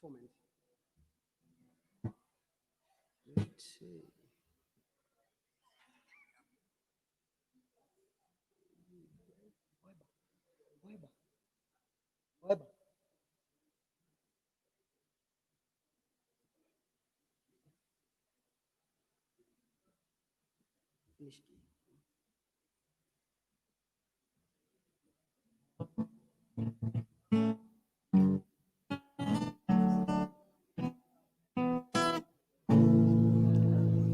performance. Let's see. OEBA.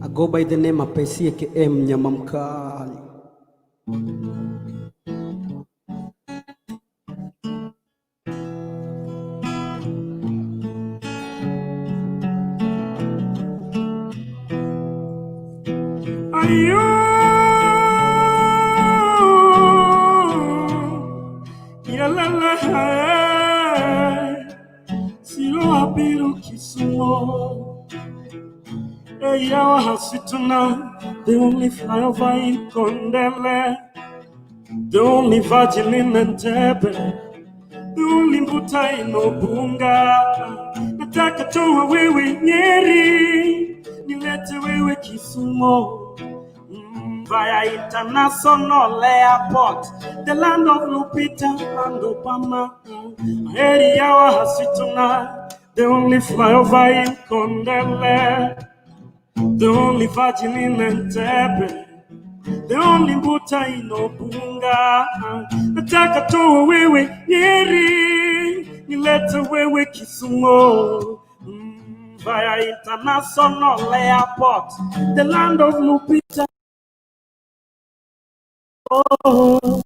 I go by the name APESI aka Mnyama Mkali. Ayo, yalala, silo abiru kisumo. Eyawa hasituna, the only flyover in Kondele, the only virgin in Entebbe, the only mbuta in Obunga. Nataka tuwe wewe Nyeri, nilete wewe Kisumo. Via international airport, the land of Lupita and Obama. Yawa hasituna, the only flyover in Kondele, the only virgin in Entebbe, the only mbuta in Obunga. Nataka tuwe wewe Nyeri, nilete wewe Kisumo. Via international airport, the land of Lupita. Oh.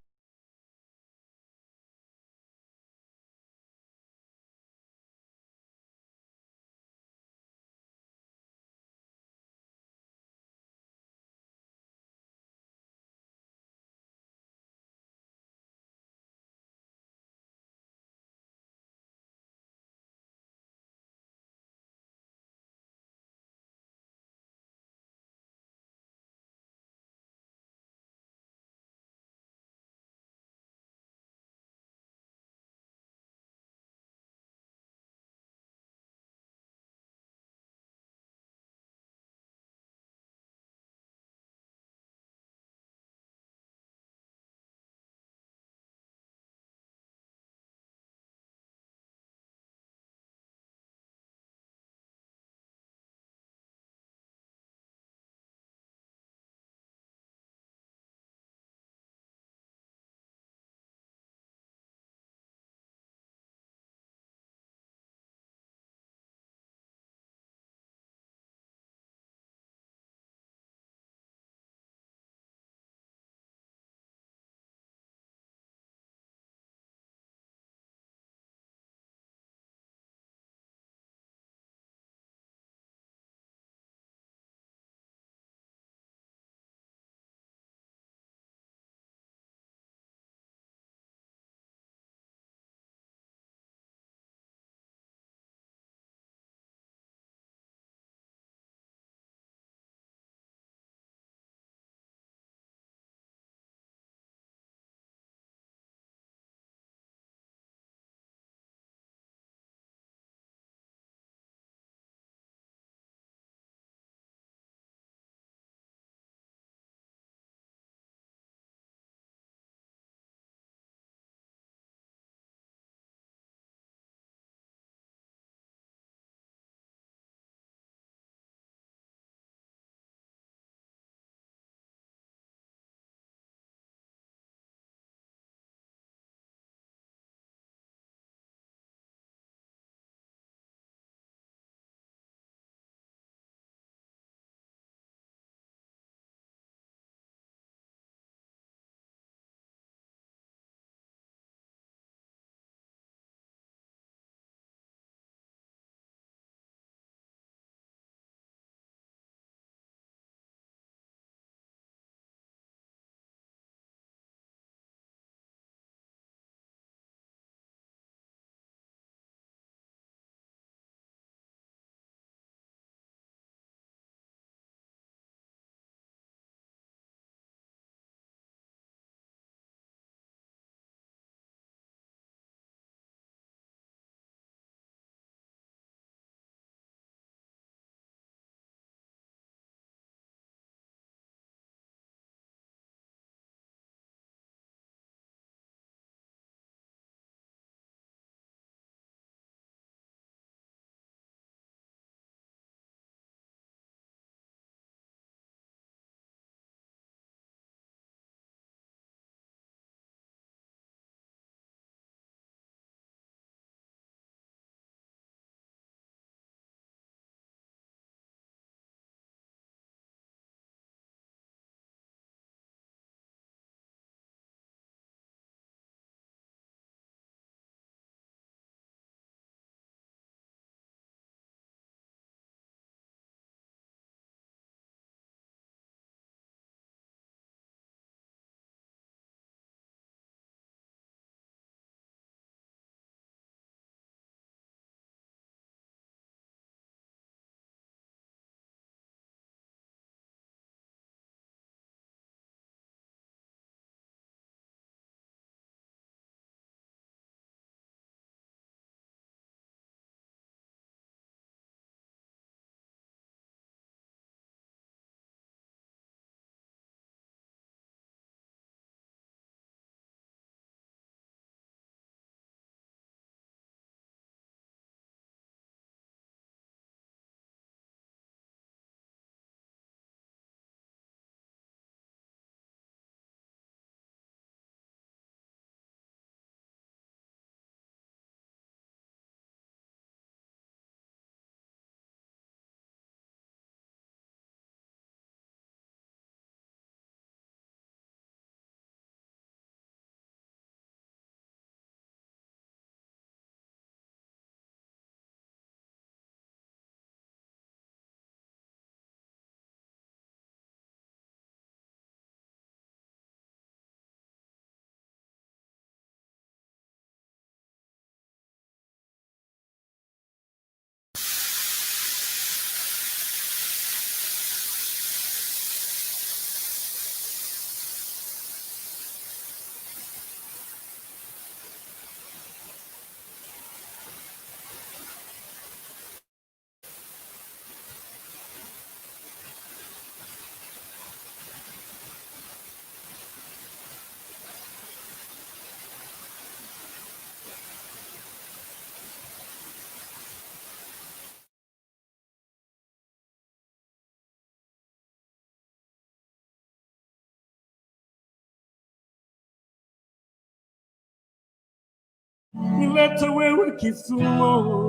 nilete wewe Kisumu.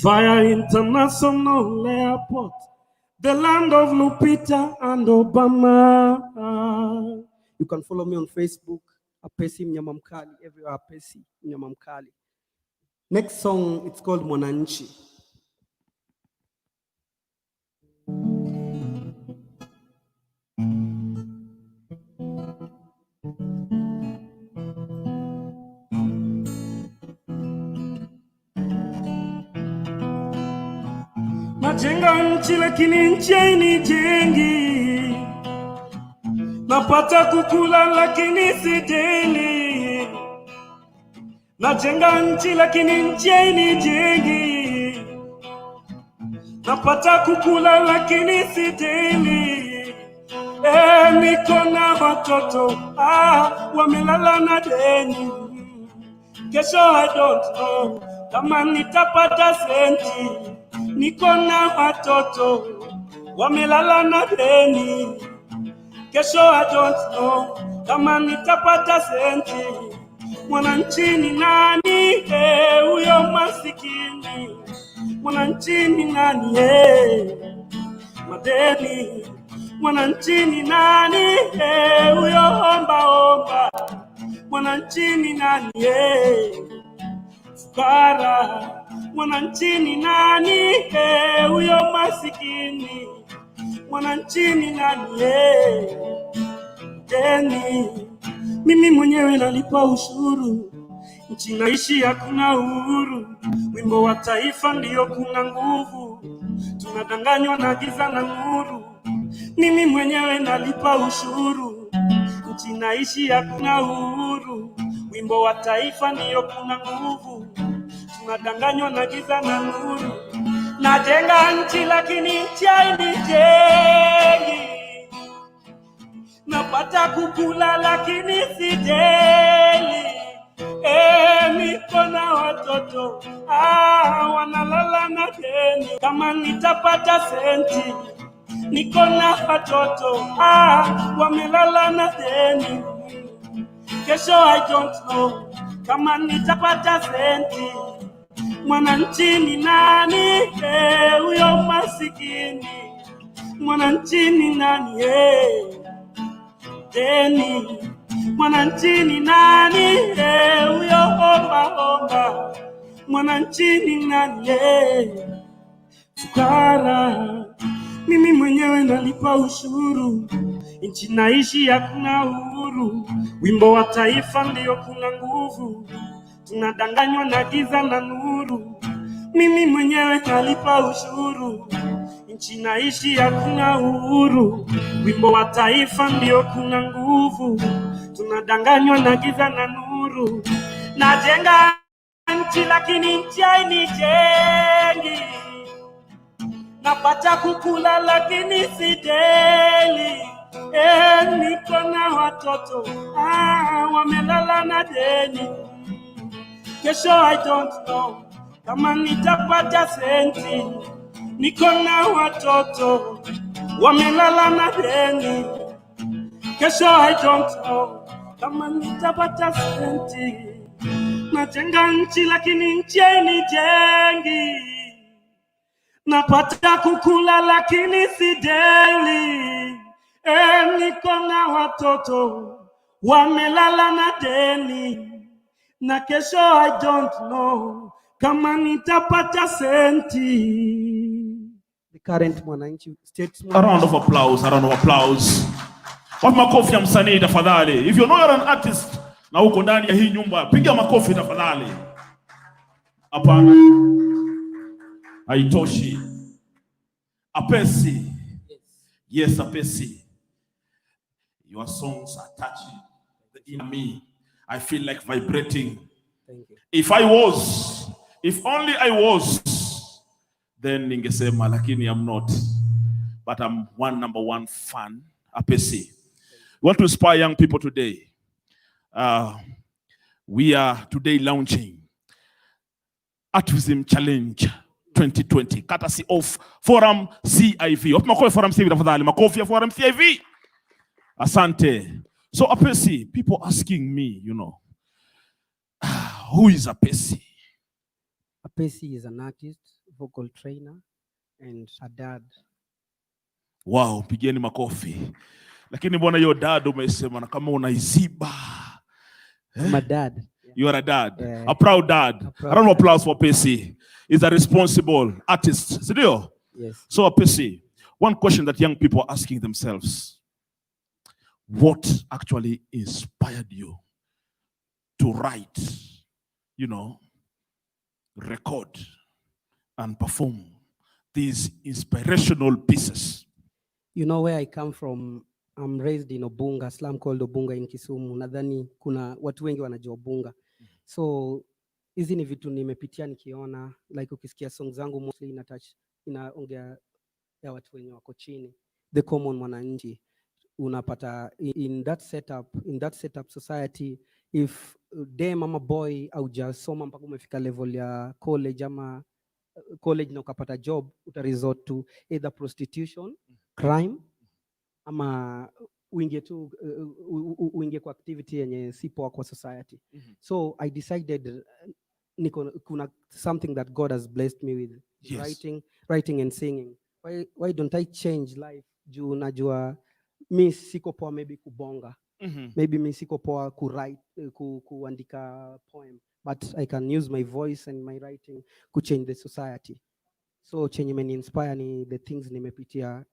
Via International Airport, the land of Lupita and Obama. You can follow me on Facebook, APESI Mnyama Mkali, everywhere APESI Mnyama Mkali. Next song, it's called Mwananchi. Najenga nchi lakini nchi hainijengi, napata kukula lakini sijali. Najenga nchi lakini nchi hainijengi, napata kukula lakini sijali. Niko na watoto wamelala na deni. Kesho I don't know kama nitapata senti. Niko na watoto wamelala na deni. Kesho I don't know kama nitapata senti. Mwananchi ni nani? Huyo masikini. Mwananchi ni nani? Madeni. Mwananchi ni nani? Huyo omba. Mwananchi ni nani? Fukara. Mwananchi ni nani? Huyo masikini. Mwananchi ni nani? Deni. Mimi mwenyewe nalipa ushuru. Nchi naishi hakuna uhuru. Wimbo wa taifa ndio kuna nguvu. Tunadanganywa na giza na nuru. Mimi mwenyewe nalipa ushuru. Nchi naishi hakuna uhuru. Wimbo wa taifa ndio kuna nguvu. Tunadanganywa na giza na nuru. Najenga nchi lakini nchi hainijengi. Napata kukula lakini sijali. Niko na watoto wanalala na deni. Kama nitapata senti. Niko na watoto wamelala na deni. Kesho I don't know kama nitapata senti. Mwananchi ni nani? Huyo masikini. Mwananchi ni nani? Deni. Mwananchi ni nani? Huyo omba. Mwananchi ni nani? Fukara. Mimi mwenyewe nalipa ushuru. Nchi naishi hakuna uhuru. Wimbo wa taifa ndio kuna nguvu. Tunadanganywa na giza na nuru. Mimi mwenyewe nalipa ushuru. Nchi naishi hakuna uhuru. Wimbo wa taifa ndio kuna nguvu. Tunadanganywa na giza na nuru. Najenga nchi lakini nchi hainijengi. Napata kukula lakini sijali. Niko na watoto wamelala na deni. Kesho I don't know kama nitapata senti. Niko na watoto wamelala na deni. Kesho I don't know kama nitapata senti. Najenga nchi lakini nchi hainijengi. Napata kukula lakini sijali. Niko na watoto wamelala na deni. Na kesho I don't know kama nitapata senti. The current Mwananchi statesman. A round of applause, a round of applause. Wapi makofi ya msanii tafadhali. If you know you're an artist na uko ndani ya hii nyumba, piga makofi tafadhali. Hapana. Haitoshi. APESI. Yes, APESI. Your songs are touching in me. I feel like vibrating. Thank you. If only I was, then ningesema, lakini I'm not. But I'm number one fan, APESI. We want to inspire young people today. We are today launching Artivism Challenge 2020, courtesy of Forum CIV. Makofi Forum CIV tafadhali. Makofi ya Forum CIV. Asante. So APESI, people asking me, Who is APESI? APESI is an artist, vocal trainer, and a dad. Wow, pigeni makofi. Lakini mbona hiyo dad umesema na kama unaiziba? I'm a dad. You are a dad. Yeah. A proud dad. A proud I don't know, dad. applause for APESI. He's a responsible artist. Sidio? Yes. So APESI, one question that young people are asking themselves: what actually inspired you to write, record and perform these inspirational pieces? You know where I come from? I'm raised in Obunga, slum called Obunga in Kisumu. Nadhani kuna watu wengi wanajua Obunga. So hizi ni vitu nimepitia nikiona, like ukisikia songs zangu mostly inaongea ya watu wenye wako chini, the common mwananchi. Unapata in that setup society, if dem ama boy au jasoma mpaka umefika level ya college ama college na ukapata job, utaresort to either prostitution, crime, ama uingie kwa activity yenye si poa kwa society. So I decided kuna something that God has blessed me with. Yes. Writing and singing. Why don't I change life? Juu najua mi siko poa maybe kubonga. Maybe mi siko poa kuandika poem, but I can use my voice and my writing to change the society. So chenye meni inspire ni the things nimepitia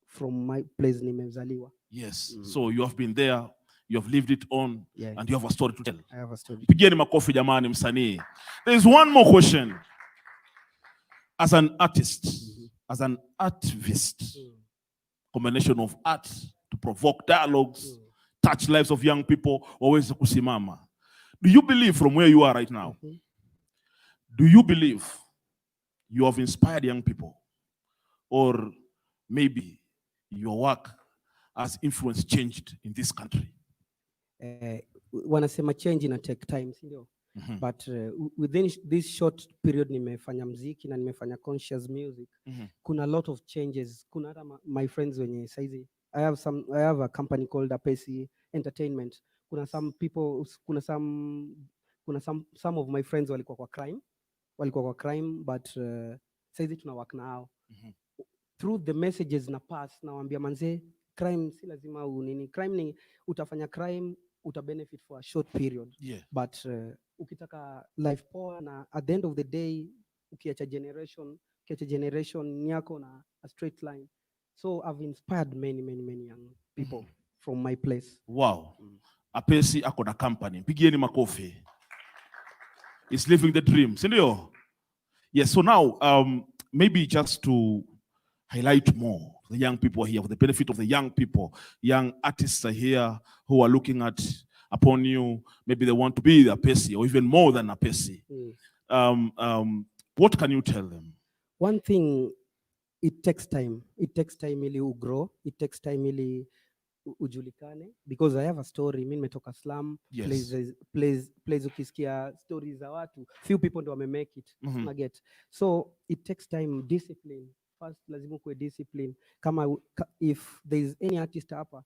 from my place nimezaliwa. Yes. So you have been there, you have lived it on, yeah, and you have a story to tell. I have a story. Pigeni makofi jamani msanii. There is one more question. As an artist, as an activist, combination of art to provoke dialogues, touch lives of young people, waweze kusimama. Do you believe from where you are right now? Do you believe you have inspired young people? Or maybe your work has influence changed in this country? Wanasema change ina take time, sindio? But within this short period nimefanya muziki na nimefanya conscious music. Kuna lot of changes. Kuna hata my friends wenye saizi I have a company called APESI Entertainment. Kuna some people, kuna some of my friends walikuwa kwa crime, but saizi tuna work nao. Through the messages na pass na waambia manze, crime si lazima unini. Crime ni utafanya crime, uta benefit for a short period. Yeah. But ukitaka life poa na at the end of the day ukiacha generation yako na a straight line. So I've inspired many young people from my place. Wow. APESI ako na company. Pigieni makofi. It's living the dream. Sindio? Yes, so now maybe just to highlight more the young people here, for the benefit of the young people, young artists are here who are looking upon you. Maybe they want to be the APESI or even more than APESI. What can you tell them? One thing, it takes time. It takes time ili ugrow. It takes time ili ujulikane. Because I have a story. Mimi nimetoka slum. Yes. Plays ukisikia stories za watu. Few people ndio wame make it. Get. So it takes time, discipline. First lazima kuwe discipline. Kama if there is any artist hapa,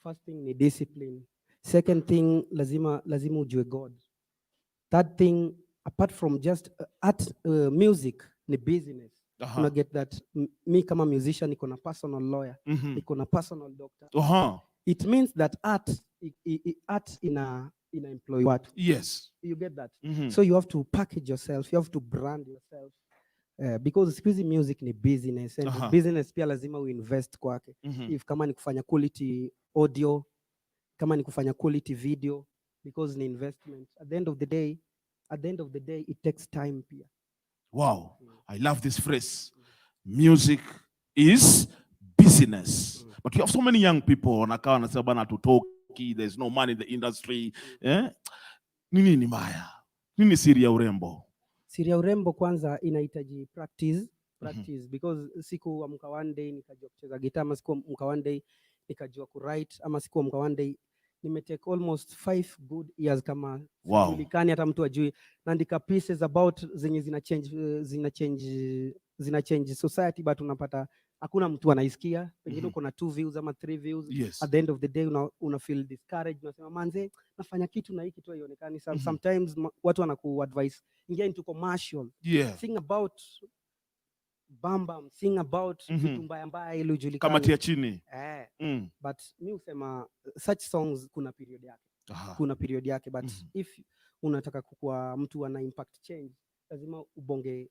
first thing ni discipline. Second thing, lazima ujue God. Third thing, apart from just art, music ni business. You get that? Me kama musician niko na personal lawyer, niko na personal doctor. It means that art ina employ watu. Yes. You get that? So you have to package yourself, you have to brand yourself. Because squeezy music ni business, and business pia lazima uinvest kwake. If kama ni kufanya quality audio, kama ni kufanya quality video, because ni investment. At the end of the day, it takes time pia. Wow, I love this phrase. Music is business. But you have so many young people wanakaa wanasema bana tutoki, there's no money in the industry. Nini ni mbaya? Nini siri ya urembo? Siri ya urembo kwanza inahitaji practice, because siku amka one day nikajua kucheza gitaa, ama siku amka one day nikajua ku write, ama siku amka one day nimetake almost 5 good years kama sijulikani hata mtu ajui, naandika pieces about zenye zina change society, but unapata hakuna mtu anaisikia, pengine uko na 2 views ama 3 views. Yes. At the end of the day una feel discouraged, unasema manze nafanya kitu na hiki tu haionekani. Sometimes watu wanaku-advise ingia into commercial, sing about bamba, sing about vitu mbaya mbaya ili ujulikane kama tia chini. But mi usema such songs kuna period yake. Kuna period yake, but if unataka kuwa mtu ana impact change, lazima ubonge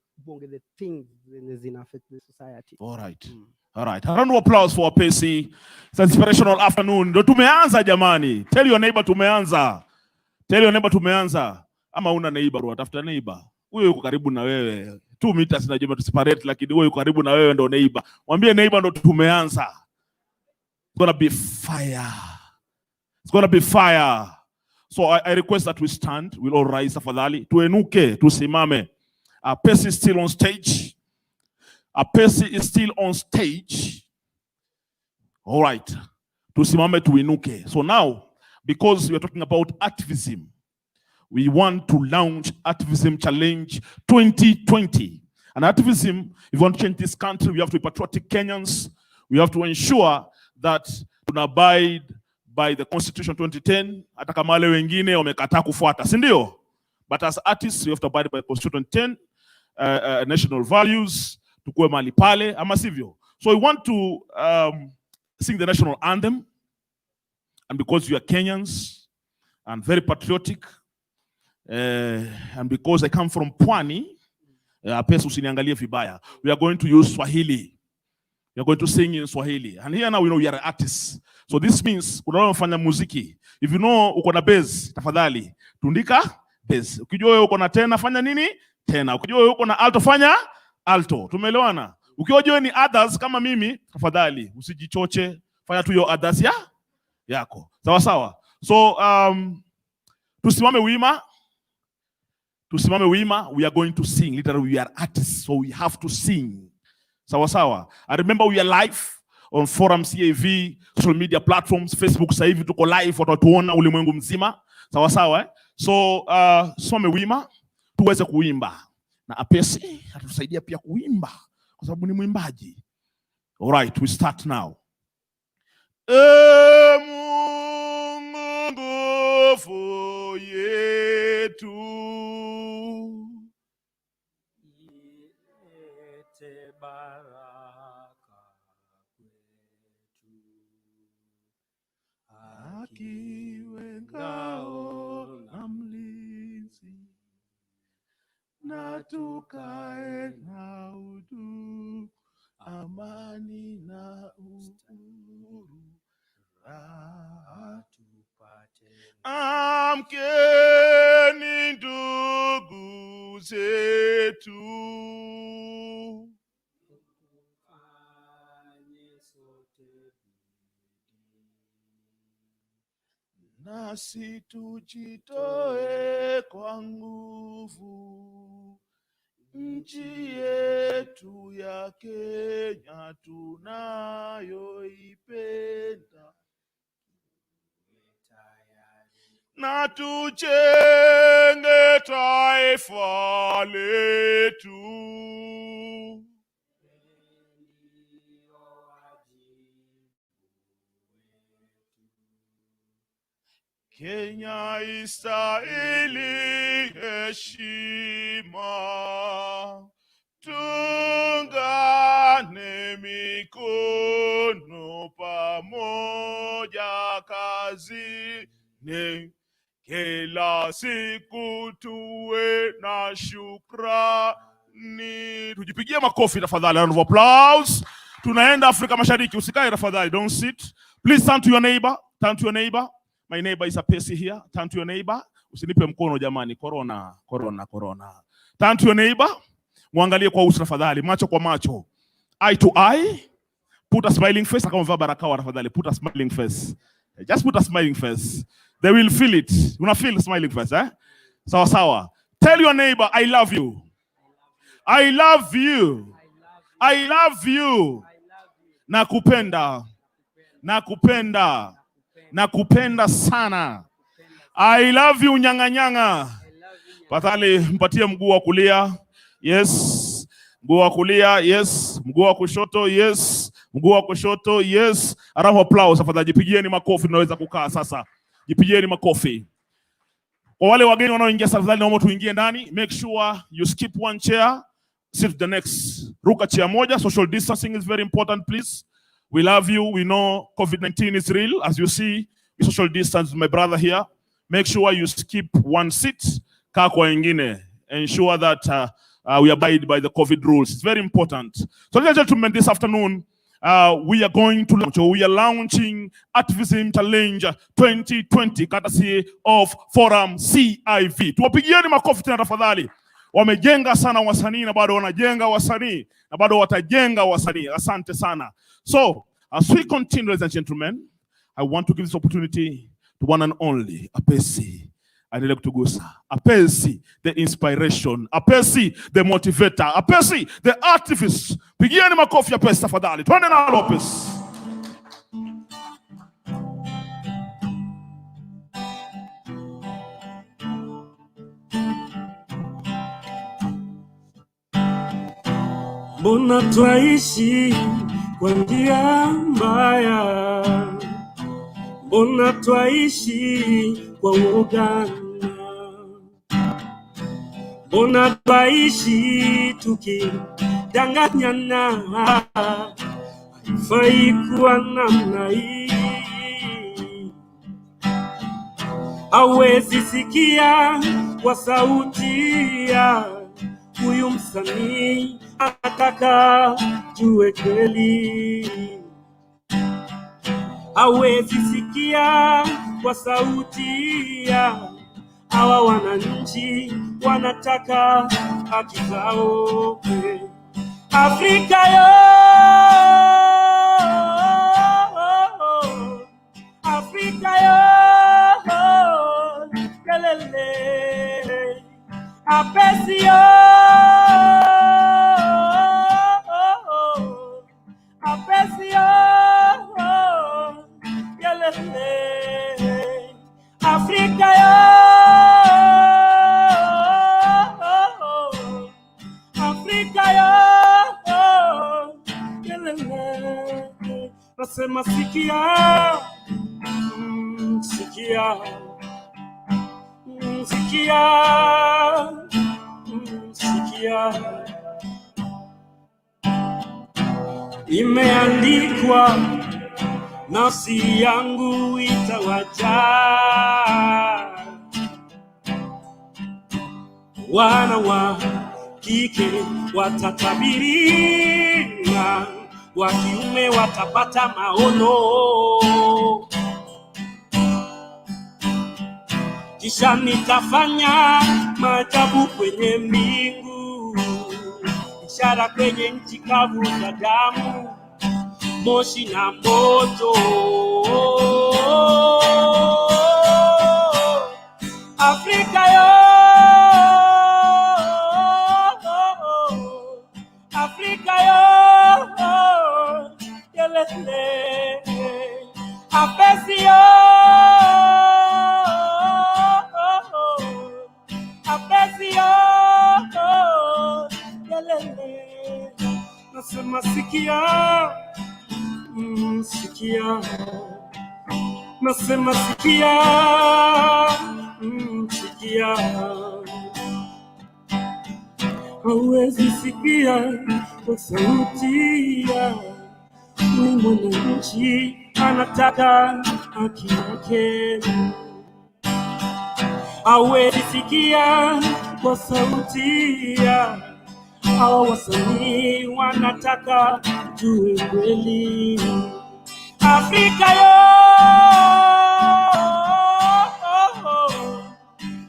the things that zina affect the society. All right. A round of applause for APESI. It's an inspirational afternoon. Ndo tumeanza jamani. Tell your neighbor tumeanza. Ama una neighbor, watafuta neighbor. Huyo yuko karibu na wewe. 2 meters na jema separate, lakini huyo yuko karibu na wewe ndo neighbor. Mwambie neighbor ndo tumeanza. It's gonna be fire. So I request that we stand. We'll all rise afadhali. Tuenuke, tusimame. APESI is still on stage. APESI is still on stage. All right. Tusimame, tuinuke. So now, because we are talking about Artivism, we want to launch Artivism Challenge 2020. And Artivism, if we want to change this country, we have to be patriotic Kenyans. We have to ensure that we abide by the Constitution 2010. Hata kama wale wengine wamekataa kufuata, si ndio? But as artists, we have to abide by Constitution 10, national values, tukue mahali pale, ama sivyo. So we want to sing the national anthem. And because you are Kenyans and very patriotic, and because I come from Pwani, APESI usiniangalie vibaya, we are going to use Swahili. We are going to sing in Swahili. And here now we know we are artists. So this means unafanya muziki. If you know uko na bass, tafadhali tundika bass. Ukijua wewe uko na tena, fanya nini? Tena. Ukijua wewe uko na alto, fanya alto. Tumeelewana? Ukijua ni others kama mimi, tafadhali usijichoche, fanya tu yo others yako. Sawa sawa. So tusimame wima. We are going to sing. Literally we are artists, so we have to sing. Sawa sawa. I remember we are live on Forum CAV, social media platforms, Facebook sasa hivi tuko live, watatuona ulimwengu mzima. Sawa sawa. So some wima tuweze kuimba. Na APESI atatusaidia pia kuimba kwa sababu ni mwimbaji. All right, we start now. Mungu nguvu yetu, yete baraka kwetu, akiwe ngao na mlinzi, na tukae na udu, amani na uhuru, raha tupate. Amkeni ndugu zetu, tufanye sote nasi tujitoe kwa nguvu, nchi yetu ya Kenya tunayoipenda, na tujenge taifa letu. Kenya istahili heshima, tungane mikono pamoja kazini, kila siku tuwe na shukrani. Tujipigie makofi tafadhali, round of applause. Tunaenda Afrika Mashariki, usikae tafadhali, don't sit. Please turn to your neighbor, turn to your neighbor. My neighbor is APESI here. Turn to your neighbor. Usinipe mkono jamani, corona. Turn to your neighbor. Muangalie kwa uso tafadhali, macho kwa macho. Eye to eye. Put a smiling face. Kama umevaa barakoa tafadhali, put a smiling face. Just put a smiling face. They will feel it. Una feel smiling face, eh? Sawa sawa. Tell your neighbor, I love you. I love you. I love you. Nakupenda. Nakupenda. Nakupenda sana. I love you nyanga. Patali, mpatie mguu wa kulia. Yes. Mguu wa kulia. Yes. Mguu wa kushoto. Yes. Mguu wa kushoto, yes. Round of applause afadhali, jipigieni makofi, tunaweza kukaa sasa. Jipigieni makofi. Kwa wale wageni wanaoingia safari, naomba tuingie ndani. Make sure you skip one chair, sit the next. Ruka chair moja. Social distancing is very important, please. We love you. We know COVID-19 is real. As you see, we social distance with my brother here. Make sure you skip one seat. Kaa kwa wengine. Ensure that we abide by the COVID rules. It's very important. So ladies and gentlemen, this afternoon, we are launching Artivism Challenge 2020 courtesy of Forum CIV. Tuwapigieni makofi tena tafadhali. Wamejenga sana wasanii na bado wanajenga wasanii na bado watajenga wasanii. Asante sana. So, as we continue, ladies and gentlemen, I want to give this opportunity to one and only APESI. Aendelee kutugusa. APESI, the inspiration. APESI, the motivator. APESI, the artivist. Pigieni makofi ya APESI tafadhali. Twende na Lopez. Mbona twaishi kwa njia mbaya? Mbona twaishi kwa ugana? Mbona twaishi tukidanganyana? Haifai kuwa namna hii. Hawezi sikia kwa sauti ya huyu msanii, anataka jue kweli. Hawezi sikia kwa sauti ya hawa wananchi, wanataka haki zao. Afrika yo, Afrika yo, kelele. APESI yo, APESI yo, kelele. Afrika yo, Afrika yo, kelele. Nasema sikia, sikia, sikia, sikia. Imeandikwa, nafsi yangu itawaja. Wana wa kike watatabiri na wa kiume watapata maono. Kisha nitafanya maajabu kwenye mbingu, ishara kwenye nchi kavu za damu, moshi na moto. Afrika yo, Afrika yo, kelele. APESI yo, APESI yo, kelele. Nasema sikia, sikia. Nasema sikia, sikia. Hawezi sikia kwa sauti ya mwananchi, anataka haki yake. Hawezi sikia kwa sauti ya hawa wasanii, wanataka jue kweli. Afrika yo,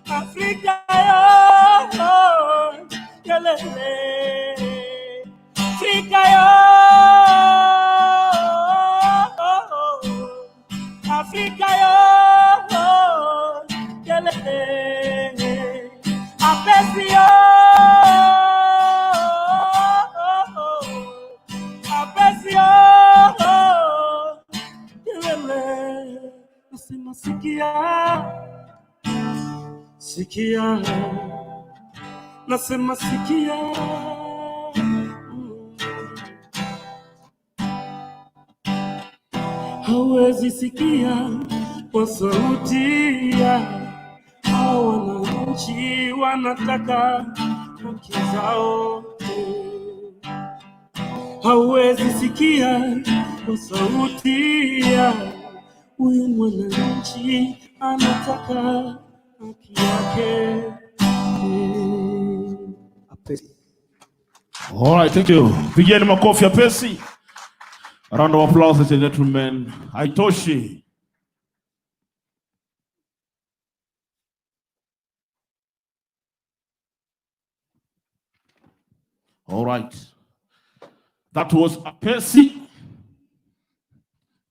Afrika yo, kelele. Afrika yo, Afrika yo, kelele. APESI yo, APESI yo, kelele. Nasema sikia, sikia. Nasema sikia. hauwezi sikia kwa sauti ya hao wananchi wanataka haki zao. Hauwezi sikia kwa sauti ya huyu mwananchi anataka haki yake. APESI. All right, thank you. Pigeni makofi APESI. A round of applause, ladies and gentlemen. Haitoshi. All right. That was APESI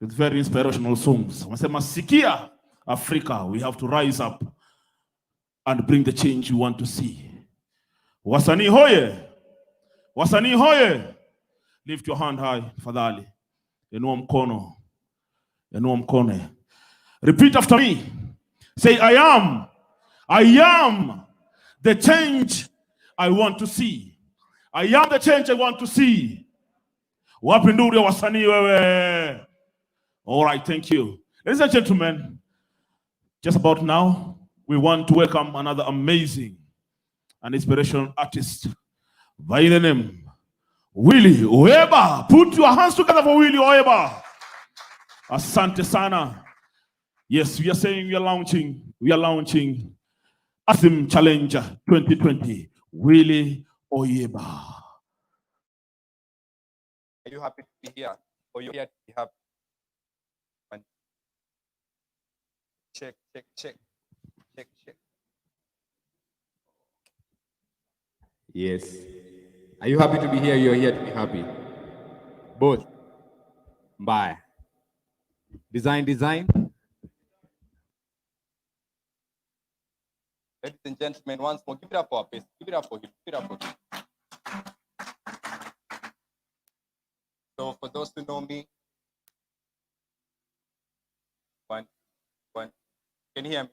with very inspirational songs. Wanasema sikia Africa, we have to rise up and bring the change we want to see. Wasanii hoye! Wasanii hoye! Lift your hand high, fadhali. Inua mkono. Inua mkono. Repeat after me. Say, I am the change I want to see. I am the change I want to see. Wapi nduri ya wasanii wewe? All right, thank you. Ladies and gentlemen, just about now, we want to welcome another amazing and inspirational artist by the name WILLIE OEBA. Put your hands together for WILLIE OEBA. Asante sana. Yes, we are saying we are launching Artivism Challenger 2020. WILLIE OEBA. Are you happy to be here? Or you're here to be happy? Check. Yes. Are you happy to be here? You're here to be happy. Both. Bye. Design. Ladies and gentlemen, once more, give it up for APESI. Give it up for him. So for those who know me, one. Can you hear me?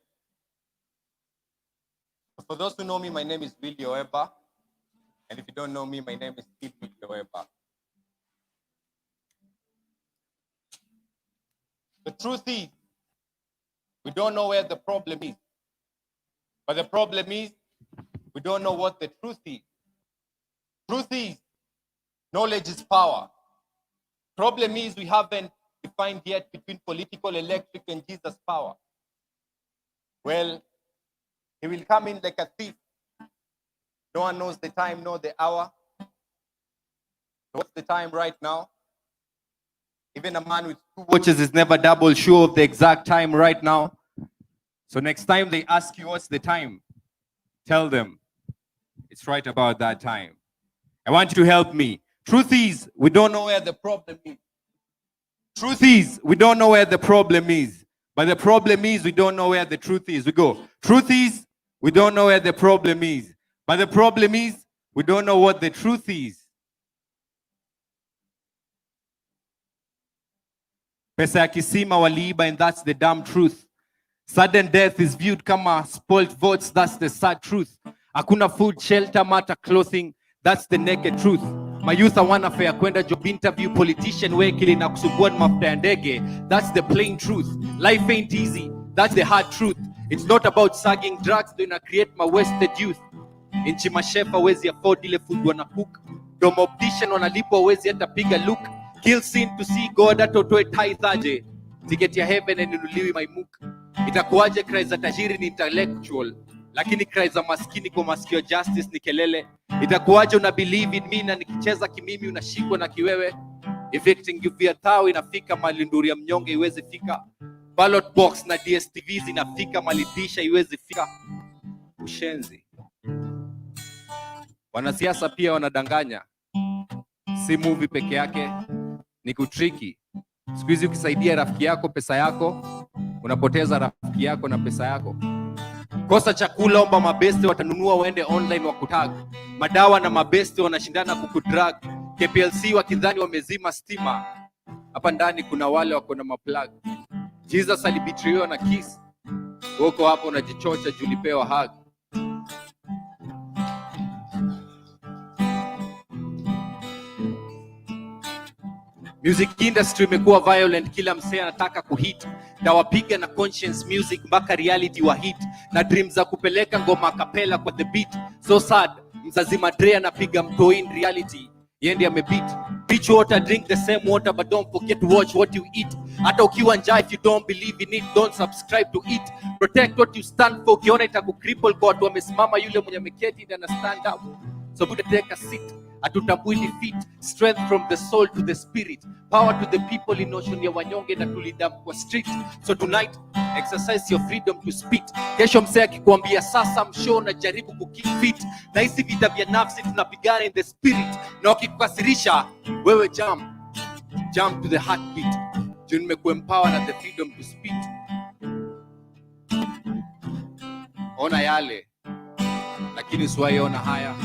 For those who know me, my name is WILLIE OEBA. And if you don't know me, my name is still WILLIE OEBA. The truth is, we don't know where the problem is. But the problem is, we don't know what the truth is. Truth is, knowledge is power. Problem is, we haven't defined yet between political, electric, and Jesus' power. Well, he will come in like a thief. No one knows the time nor the hour. What's the time right now? Even a man with 2 watches is never double sure of the exact time right now. So next time they ask you what's the time, tell them it's right about that time. I want you to help me. Truth is, we don't know where the problem is. Truth is, we don't know where the problem is. But the problem is, we don't know where the truth is. We go. Truth is, we don't know where the problem is. But the problem is, we don't know what the truth is. Pesa ya kisima waliiba, and that's the damn truth. Sudden death is viewed kama spoiled votes, that's the sad truth. Hakuna food, shelter, matter, clothing, that's the naked truth. My youth hawana fare kwenda job interview, politician wekili na kusumbua mafuta ya ndege, that's the plain truth. Life ain't easy, that's the hard truth. It's not about sagging drugs, do not create my wasted youth. Inchi mashefa wezi afford ile food wana cook. Dom optician wanalipo wezi hata piga look. Kill sin to see God atotoe tithe aje. Tiketi ya heaven inunuliwi maimuk. Itakuwaje cry za tajiri ni intellectual, lakini cry za maskini kwa masikio justice ni kelele. Itakuwaje una believe in me na nikicheza kimimi unashikwa na kiwewe. Evicting you via tao inafika mali nduri ya mnyonge iweze fika. Ballot box na DSTV zinafika mali disha iweze fika. Ushenzi. Wanasiasa pia wanadanganya. Si movie peke yake, ni kutriki. Siku hizi ukisaidia rafiki yako pesa yako, unapoteza rafiki yako na pesa yako. Kosa chakula, omba mabeste watanunua waende online wakutag. Madawa na mabeste wanashindana kukudrag. KPLC wakidhani wamezima stima. Hapa ndani kuna wale wako na maplug. Jesus alibetraywa na kiss. Woko hapo unajichocha julipewa hug. Music industry imekuwa violent, kila msee anataka kuhit. Na wapiga na conscience music mpaka reality wa hit. Na dreams za kupeleka ngoma kapela kwa the beat. So sad, mzazima Dre anapiga mto in reality. Yendi amebeat. Beach water, drink the same water, but don't forget to watch what you eat. Hata ukiwa njaa, if you don't believe in it, don't subscribe to it. Protect what you stand for. Ukiona itakucripple kwa watu wamesimama, yule mwenye ameketi na stand up. So put take a seat. Atutambui defeat, strength from the soul to the spirit, power to the people in notion ya wanyonge na tulidam kwa street. So tonight, exercise your freedom to speak. Kesho msee akikuambia sasa mshow na jaribu kukeep fit. Na hizi vita vya nafsi tunapigana in the spirit. Na wakikukasirisha, wewe jump to the heartbeat. Juu nimekuempower na the freedom to speak. Ona yale, lakini usiwahi ona haya.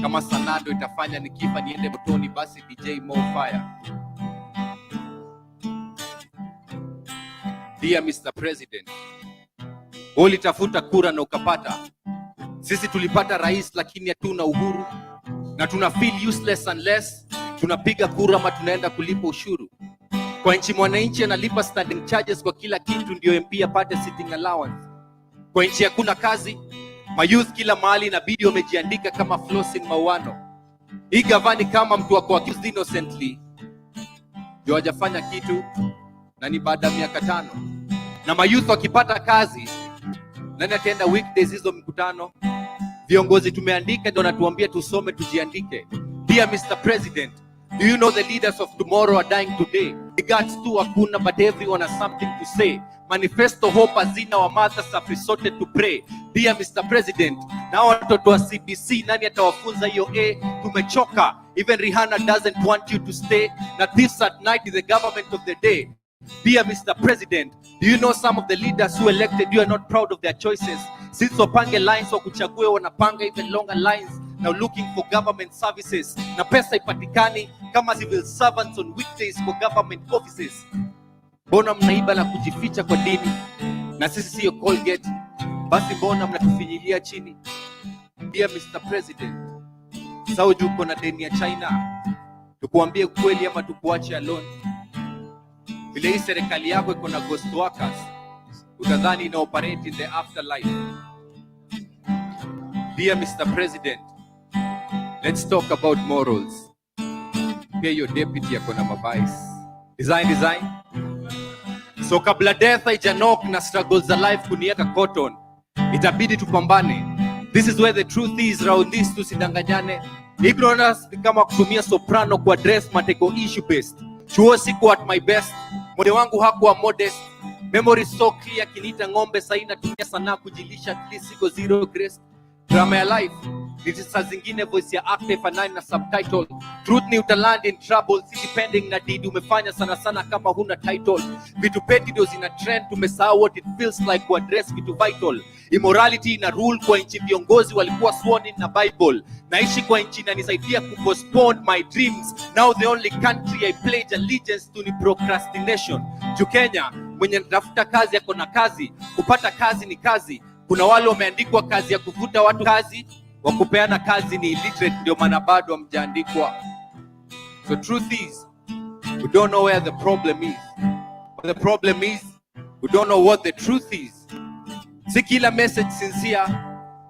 Kama sanado itafanya nikifa niende motoni, basi DJ Mo Fire. Dear Mr. President, ulitafuta kura na ukapata. Sisi tulipata rais lakini hatuna uhuru. Na tuna feel useless unless tunapiga kura ama tunaenda kulipa ushuru. Kwa nchi mwananchi analipa standing charges kwa kila kitu ndio MP apate sitting allowance. Kwa nchi hakuna kazi, mayouth kila mahali inabidi wamejiandika kama flossing mauano. Hii gavani kama mtu wako accused innocently ndio hajafanya kitu na ni baada ya miaka 5. Na mayouth wakipata kazi, nani ataenda weekdays hizo mikutano? Viongozi tumeandika ndio natuambia tusome tujiandike. Dear Mr. President, do you know the leaders of tomorrow are dying today? Regards to hakuna, but everyone has something to say. Manifesto hope hazina, wa mothers have resorted to pray. Dear Mr. President, na watoto wa CBC nani atawafunza hiyo A? Tumechoka. Even Rihanna doesn't want you to stay. Na this at night is the government of the day. Dear Mr. President, do you know some of the leaders who elected you are not proud of their choices? Since wapange lines wa kuchague wanapanga even longer lines, now looking for government services. Na pesa ipatikani kama civil servants on weekdays for government offices. Mbona mnaiba na kujificha kwa dini? Na sisi siyo Colgate, basi mbona mnatufinyilia chini? Dear Mr. President, sao juko na deni ya China, tukuambie kweli ama tukuache alone? Vile hii serikali yako iko na ghost workers, utadhani ina operate in the afterlife. Dear Mr. President, let's talk about morals. Pia your deputy yako na mabais. Design. So kabla death haijanok na struggles za life kunieka cotton, itabidi tupambane. This is where the truth is, round this tusidanganyane. Ignorance ni kama kutumia soprano kwa address mateko issue based. Chuo siku at my best, mode wangu hakuwa modest. Memory so clear kinita ngombe saina tumia sana kujilisha, at least siko zero grace. Drama ya life, saa zingine voice ya active fanani na subtitle. Truth ni utaland in trouble, si depending na didi umefanya sana kama huna title. Vitu petty ndio zina trend, tumesahau what it feels like to address vitu vital. Immorality na rule kwa nchi, viongozi walikuwa sworn in na Bible. Naishi kwa nchi na nisaidia kupostpone my dreams. Now the only country I pledge allegiance to ni procrastination. Juu Kenya, mwenye natafuta kazi yako na kazi, kupata kazi ni kazi. Kuna wale wameandikwa kazi ya kuvuta watu kazi, wakupeana kazi ni illiterate, ndio maana bado hamjaandikwa. So truth is, we don't know where the problem is. But the problem is, we don't know what the truth is. Si kila message sincere.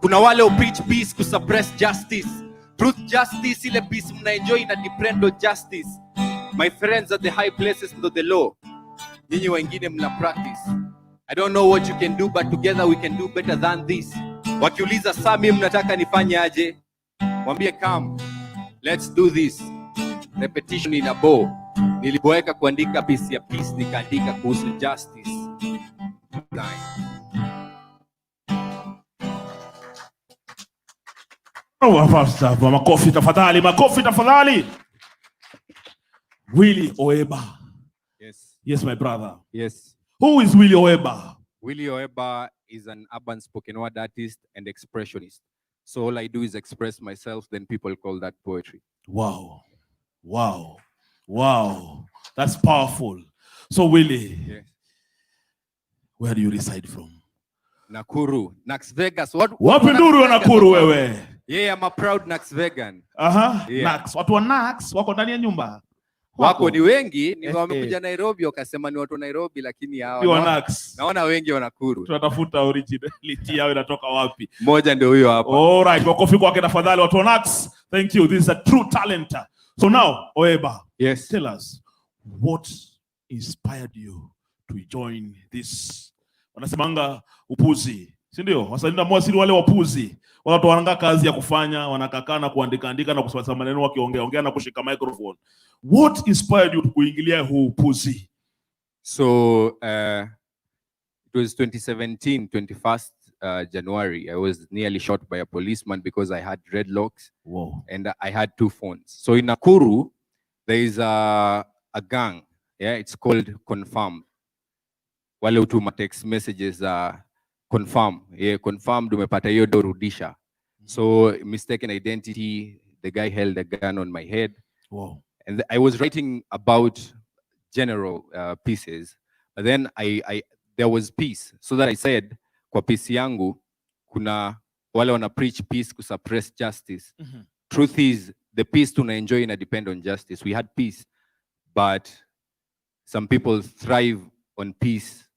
Kuna wale who preach peace kusuppress justice. Truth justice, ile peace mna enjoy na depend on justice. My friends at the high places know the law. Nyinyi wengine mna practice. I don't know what you can do, but together we can do better than this. Wakiuliza sami mnataka nifanye aje? Mwambie come, let's do this. Repetition in a bow. Nilipoeka kuandika piece ya peace, nikaandika kuhusu justice. Makofi tafadhali. Willie OEBA. Yes, my brother. Yes. Who is Willie OEBA? Willie OEBA is an urban spoken word artist and expressionist. So all I do is express myself, then people call that poetry. Wow. That's powerful. So Willie, yes. Where do you reside from? Nakuru, Nax Vegas. Wapi nduru Nakuru wewe? Yeah, I'm a proud Nax vegan. Yeah. Nax. Watu wa Nax wako ndani ya nyumba. Wako ni wengi, ni wamekuja Nairobi wakasema ni watu wa Nairobi, lakini hawa naona wengi wa Nakuru. Tunatafuta originality yao inatoka wapi. Moja ndio huyo hapa. All right, makofi kwake tafadhali watu wa Nax. Thank you. This is a true talent. So now, OEBA, yes, tell us what inspired you to join this. Wanasemanga upuzi, si ndio? Wasalinda mwasili wale wapuzi. Watu wananga kazi ya kufanya, wanakakaa na kuandika andika na kusema maneno wakiongea na kushika microphone. What inspired you to kuingilia huu upuzi? So it was 2017, 21st January. I was nearly shot by a policeman because I had dreadlocks. Wow. And I had 2 phones. So in Nakuru, there is a gang. Yeah, it's called Confirm. Wale utuma text messages confirm. Yeah, confirmed umepata hiyo do rudisha. So mistaken identity, the guy held a gun on my head. Wow. And I was writing about general pieces, but then there was peace. So that I said, kwa piece yangu, kuna wale wana preach peace to suppress justice. Truth is, the peace tuna enjoy ina depend on justice. We had peace, but some people thrive on peace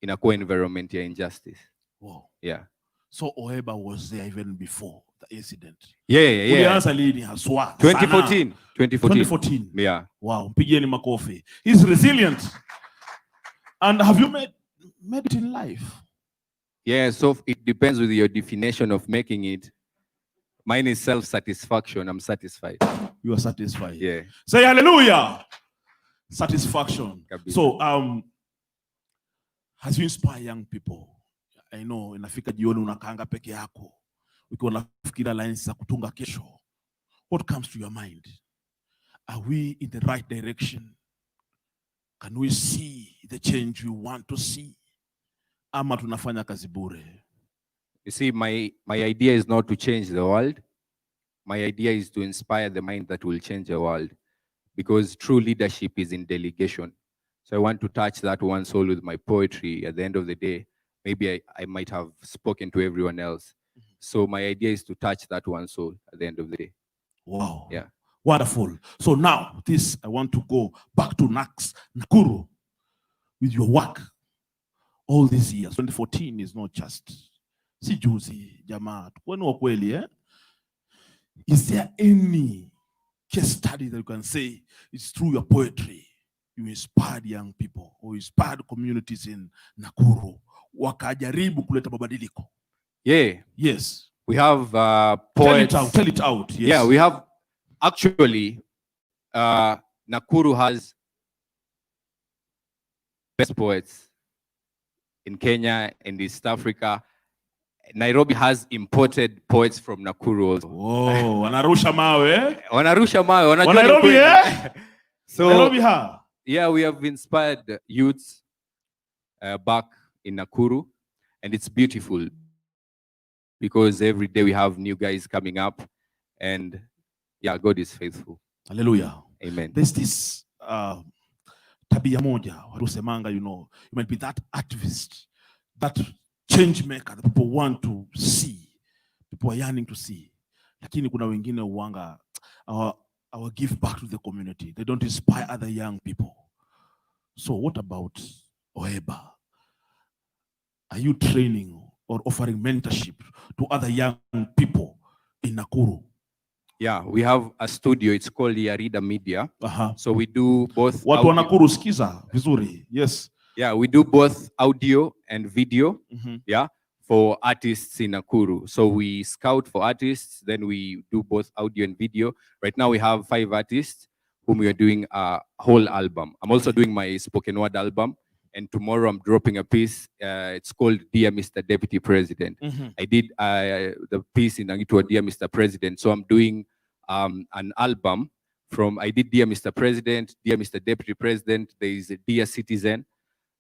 in a co-environment ya injustice. Wow. Yeah. So OEBA was there even before the incident. Yeah. Ulianza lini haswa? 2014. 2014. Yeah. Wow. Mpigieni makofi. He's resilient. And have you made it in life? Yeah, so it depends with your definition of making it. Mine is self-satisfaction. I'm satisfied. You are satisfied. Yeah. Say hallelujah. Satisfaction. So, as you inspire young people, I know inafika jioni unakaanga peke yako ukiwa unafikiria lines za kutunga kesho. What comes to your mind? Are we in the right direction? Can we see the change we want to see? Ama tunafanya kazi bure? You see, my idea is not to change the world. My idea is to inspire the mind that will change the world. Because true leadership is in delegation. So I want to touch that one soul with my poetry. At the end of the day, maybe I might have spoken to everyone else. So my idea is to touch that one soul at the end of the day. Wow. Yeah. Wonderful. So now, I want to go back to Nakuru with your work. All these years, 2014 is not just si juzi, jamaa. Kwani wa kweli, eh? Is there any case study that you can say it's through your poetry you inspired young people or inspired communities in Nakuru wakajaribu kuleta mabadiliko? Yeah. Yes. We have poets. Tell it out. Yes. Yeah, we have actually Nakuru has best poets in Kenya and East Africa. Nairobi has imported poets from Nakuru also. Oh, wanarusha mawe. Wanarusha mawe. Nairobi, eh? So, Nairobi ha. Yeah, we have inspired youths back in Nakuru, and it's beautiful because every day we have new guys coming up, and yeah, God is faithful. Hallelujah. Amen. There's this tabia moja warusemanga, you might be that activist, that change maker that people want to see, people are yearning to see. Lakini kuna wengine uwanga our give back to the community. They don't inspire other young people. So what about OEBA? Are you training or offering mentorship to other young people in Nakuru? Yeah, we have a studio. It's called Yarida Media. So we do both. Watu wa Nakuru skiza vizuri. Yes. Yeah, we do both audio and video. Yeah, for artists in Nakuru. So we scout for artists, then we do both audio and video. Right now we have 5 artists whom we are doing a whole album. I'm also doing my spoken word album, and tomorrow I'm dropping a piece. It's called Dear Mr. Deputy President. I did the piece in Angitwa Dear Mr. President. So I'm doing an album from, I did Dear Mr. President, Dear Mr. Deputy President, there is a Dear Citizen.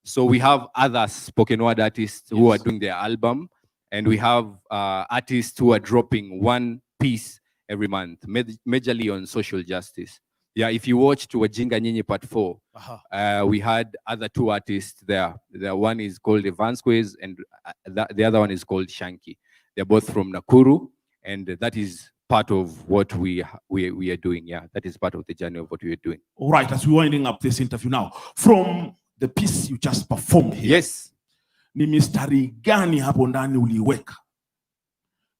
So we have other spoken word artists who are doing their album, and we have artists who are dropping one piece every month, majorly on social justice. Yeah, if you watched Wajinga Nyinyi Part 4, we had other 2 artists there. The one is called Evansquez, and the other one is called Shanky. They're both from Nakuru, and that is part of what we are doing. Yeah, that is part of the journey of what we are doing. All right, as we're winding up this interview now, from the piece you just performed here. Yes. Ni mistari gani hapo ndani uliweka?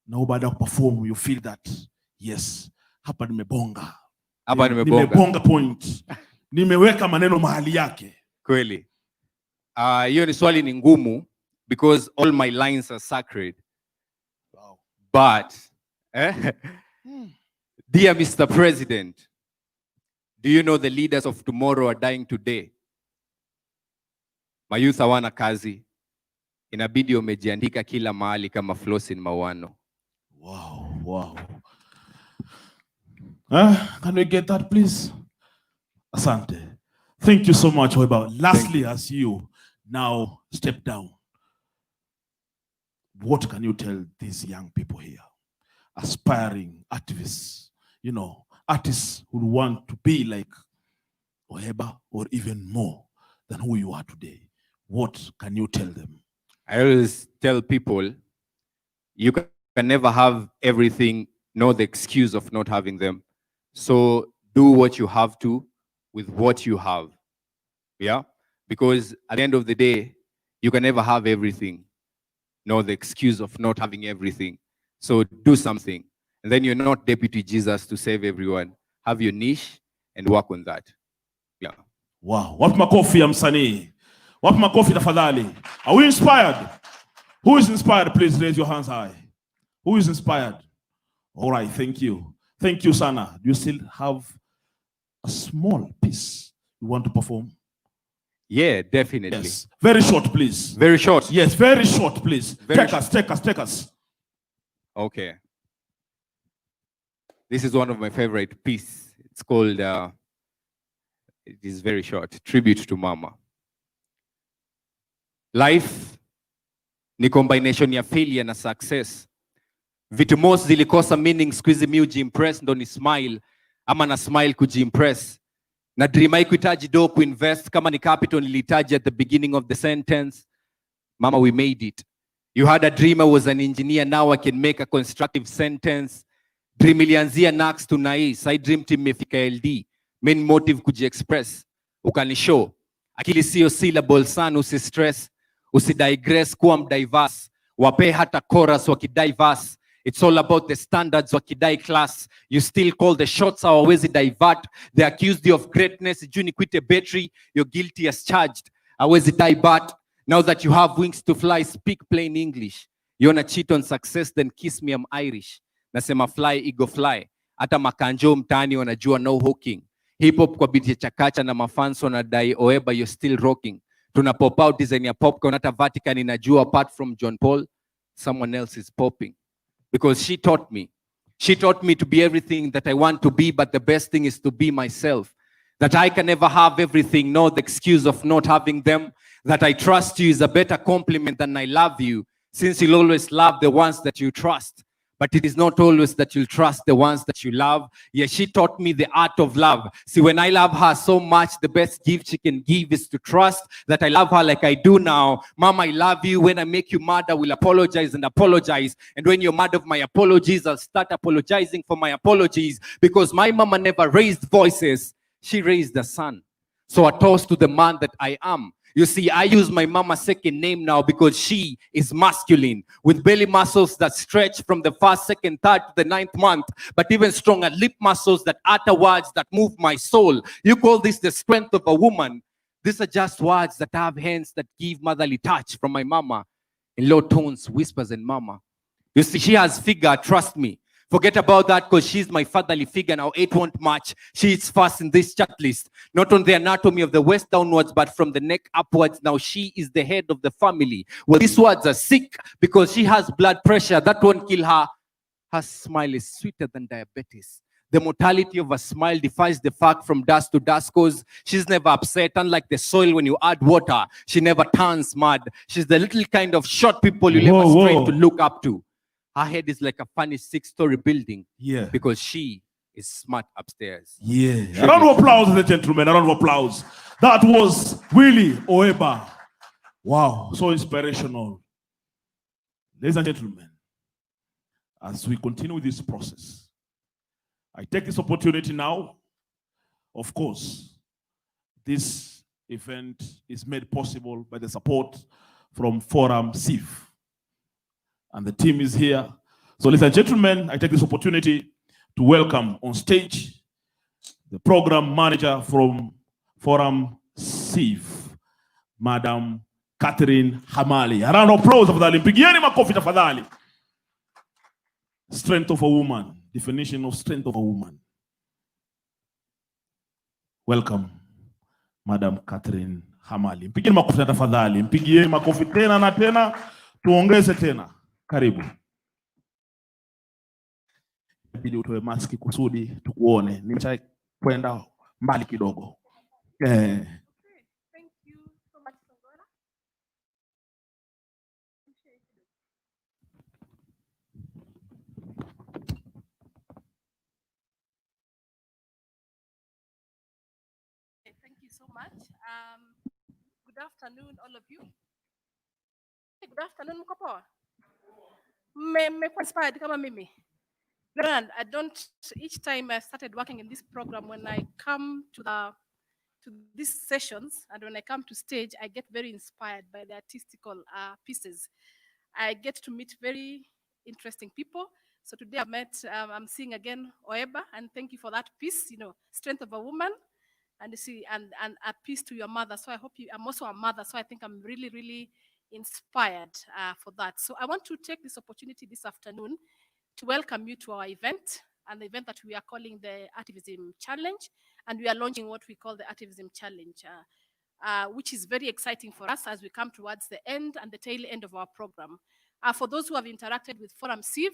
Na baada ya perform you feel that yes, hapa nimebonga. Hapa nimebonga. Nimebonga point. Nimeweka maneno mahali yake. Kweli. Hiyo ni swali ni ngumu because all my lines are sacred. Wow. But dear Mr. President, do you know the leaders of tomorrow are dying today? Mayouth hawana kazi. Inabidi umejiandika kila mahali kama Flosin Mawano. Wow, wow. Can we get that, please? Asante. Thank you so much, OEBA. Lastly, as you now step down, what can you tell these young people here, aspiring activists, you know, artists who want to be like OEBA or even more than who you are today? What can you tell them? I always tell people, you can never have everything, nor the excuse of not having them. So do what you have to with what you have. Yeah? Because at the end of the day, you can never have everything, nor the excuse of not having everything. So do something. And then you're not Deputy Jesus to save everyone. Have your niche and work on that. Yeah. Wow. Wapi makofi ya msanii? Wapi makofi tafadhali? Are we inspired? Who is inspired? Please raise your hands high. Who is inspired? All right, thank you. Thank you, Sana. Do you still have a small piece you want to perform? Yeah, definitely. Yes. Very short, please. Very short. Yes, very short, please. Very take us. Okay. This is one of my favorite pieces. It's called, it is very short, Tribute to Mama. Life ni combination ya failure na success. Vitu most zilikosa meaning, squeeze mi ujiimpress ndo ni smile, ama na smile kujiimpress. Na dream haikuhitaji do kuinvest, kama ni capital nilihitaji at the beginning of the sentence. Mama, we made it. You had a dream, I was an engineer, now I can make a constructive sentence. Dream ilianzia Nax to Nais, I dreamed imefika LD. Main motive kuji-express. Ukanishow. Akili siyo syllable sana, usistress. Usidigress kuwa mdiverse. Wape hata chorus wakidiverse. It's all about the standards wakidai class. You still call the shots, hawawezi divert. They accused you of greatness, juni quit a battery. You're guilty as charged. Hawezi divert. Now that you have wings to fly, speak plain English. You wanna cheat on success, then kiss me, I'm Irish. Nasema fly, ego fly. Hata makanjo mtani wanajua no hooking. Hip hop kwa beat ya chakacha na mafans wanadai OEBA, you're still rocking. Tuna pop out design ya popcorn, hata Vatican inajua apart from John Paul, someone else is popping. Because she taught me. She taught me to be everything that I want to be, but the best thing is to be myself. That I can never have everything, no the excuse of not having them. That I trust you is a better compliment than I love you, since you'll always love the ones that you trust. But it is not always that you'll trust the ones that you love. Yeah, she taught me the art of love. See, when I love her so much, the best gift she can give is to trust that I love her like I do now. Mom, I love you. When I make you mad, I will apologize and apologize. And when you're mad of my apologies, I'll start apologizing for my apologies. Because my mama never raised voices. She raised the son. So a toast to the man that I am. You see, I use my mama's second name now because she is masculine, with belly muscles that stretch from the first, second, third to the 9th month, but even stronger lip muscles that utter words that move my soul. You call this the strength of a woman. These are just words that have hands that give motherly touch from my mama, in low tones, whispers, and mama. You see, she has figure, trust me. Forget about that because she's my fatherly figure now. 8 won't match. She is first in this chat list. Not on the anatomy of the waist downwards, but from the neck upwards. Now she is the head of the family. Well, these words are sick because she has blood pressure. That won't kill her. Her smile is sweeter than diabetes. The mortality of a smile defies the fact from dust to dust because she's never upset. Unlike the soil when you add water, she never turns mad. She's the little kind of short people you never straight to look up to. Her head is like a funny 6-story building. Yeah. Because she is smart upstairs. Yeah. A round of applause, ladies and gentlemen. A round of applause. That was WILLIE OEBA. Wow. So inspirational. Ladies and gentlemen, as we continue with this process, I take this opportunity now. Of course, this event is made possible by the support from Forum SIF. And the team is here. So ladies and gentlemen, I take this opportunity to welcome on stage the program manager from Forum SIF, Madam KHAMALI. A round of applause for the Mpigieni makofi tafadhali. Strength of a woman. Definition of strength of a woman. Welcome, Madam KHAMALI. Mpigieni makofi tafadhali. Mpigieni makofi tena na tena. Tuongeze tena. Karibu. Bidi utoe maski kusudi tukuone. Nimesha kwenda mbali kidogo. Thank you so much, Songora. Thank you so much. Good afternoon, all of you. Good afternoon, mko poa? Mmekuwa inspired kama mimi. I don't, each time I started working in this program, when I come to these sessions and when I come to stage, I get very inspired by the artistical pieces. I get to meet very interesting people. So today I've met, I'm seeing again OEBA, and thank you for that piece, you know, strength of a woman, and you see, and a piece to your mother. So I hope you, I'm also a mother, so I think I'm really, really inspired for that. So I want to take this opportunity this afternoon to welcome you to our event, an event that we are calling the Artivism Challenge, and we are launching what we call the Artivism Challenge, which is very exciting for us as we come towards the end and the tail end of our program. For those who have interacted with Forum SIF,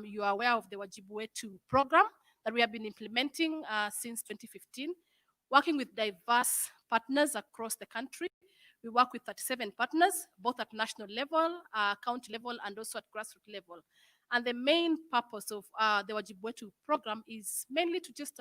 you are aware of the Wajibu Wetu program that we have been implementing since 2015, working with diverse partners across the country. We work with 37 partners, both at national level, county level, and also at grassroots level. And the main purpose of the Wajibu Wetu program is mainly to just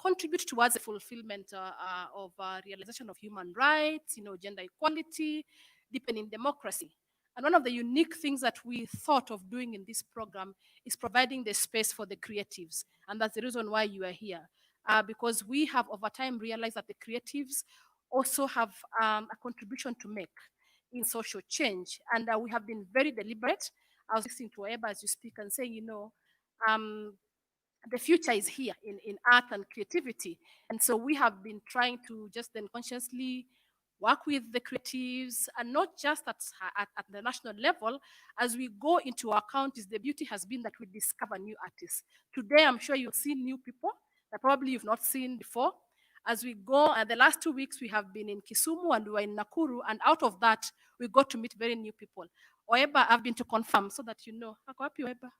contribute towards the fulfillment of realization of human rights, you know, gender equality, deepening democracy. And one of the unique things that we thought of doing in this program is providing the space for the creatives. And that's the reason why you are here. Because we have over time realized that the creatives also have a contribution to make in social change. And we have been very deliberate. I was listening to OEBA as you speak and saying, you know, the future is here in art and creativity. And so we have been trying to just then consciously work with the creatives, and not just at the national level. As we go into our counties, the beauty has been that we discover new artists. Today, I'm sure you'll see new people that probably you've not seen before. As we go, the last 2 weeks, we have been in Kisumu and we were in Nakuru, and out of that, we got to meet very new people. OEBA, I've been to confirm so that you know. OEBA?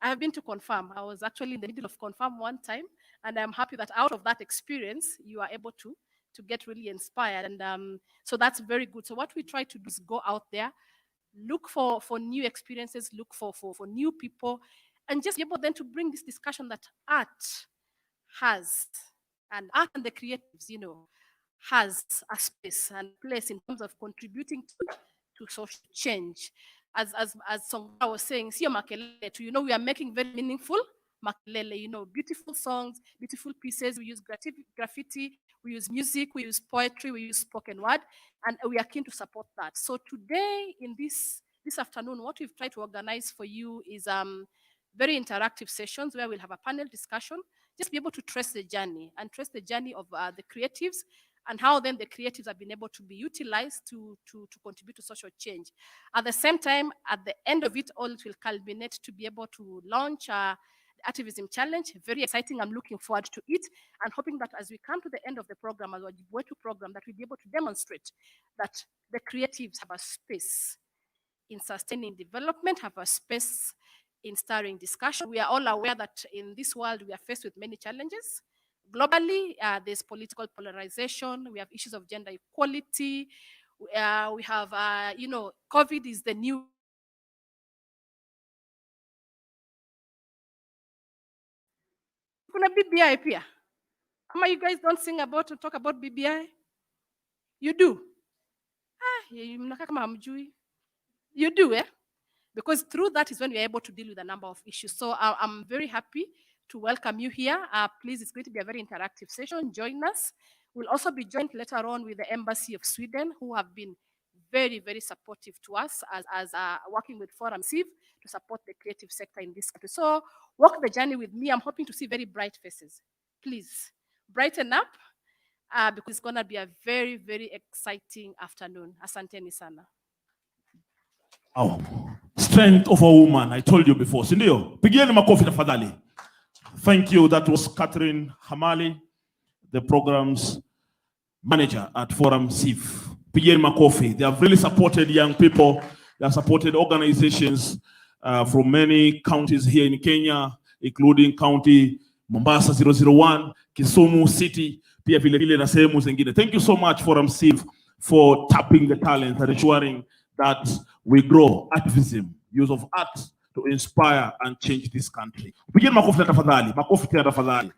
I have been to confirm. I was actually in the middle of confirm one time, and I'm happy that out of that experience, you are able to get really inspired. And so that's very good. So what we try to do is go out there, look for new experiences, look for new people, and just be able then to bring this discussion that art has, and art and the creatives, you know, has a space and place in terms of contributing to social change. As Songora was saying, sio makelele tu, you know, we are making very meaningful makelele, you know, beautiful songs, beautiful pieces. We use graffiti, we use music, we use poetry, we use spoken word, and we are keen to support that. So today, in this afternoon, what we've tried to organize for you is very interactive sessions where we'll have a panel discussion, just be able to trace the journey of the creatives, and how then the creatives have been able to be utilized to contribute to social change. At the same time, at the end of it all, it will culminate to be able to launch the Artivism Challenge. Very exciting. I'm looking forward to it, and hoping that as we come to the end of the program, as Wajibu Wetu program, that we'll be able to demonstrate that the creatives have a space in sustaining development, have a space in stirring discussion. We are all aware that in this world, we are faced with many challenges. Globally, there's political polarization. We have issues of gender equality. We have, you know, COVID is the new. Kuna BBI pia. Ama you guys don't sing about or talk about BBI? You do? Mnakaa kama hamjui. You do, eh? because through that is when we're able to deal with a number of issues. So I'm very happy to welcome you here. Please, it's going to be a very interactive session. Join us. We'll also be joined later on with the Embassy of Sweden, who have been very, very supportive to us as working with Forum Civ to support the creative sector in this country. So walk the journey with me. I'm hoping to see very bright faces. Please, brighten up because it's going to be a very, very exciting afternoon. Asanteni sana. Oh, strength of a woman. I told you before. Sindio, pigieni makofi tafadhali. Thank you. That was Catherine KHAMALI, the program's manager at Forum Civ. Pigieni makofi. They have really supported young people. They have supported organizations from many counties here in Kenya, including County Mombasa 001, Kisumu City, pia vile vile na sehemu zingine. Thank you so much, Forum Civ, for tapping the talent and ensuring that we grow Artivism, use of art to inspire and change this country. Pigeni makofi tafadhali, makofi tena tafadhali.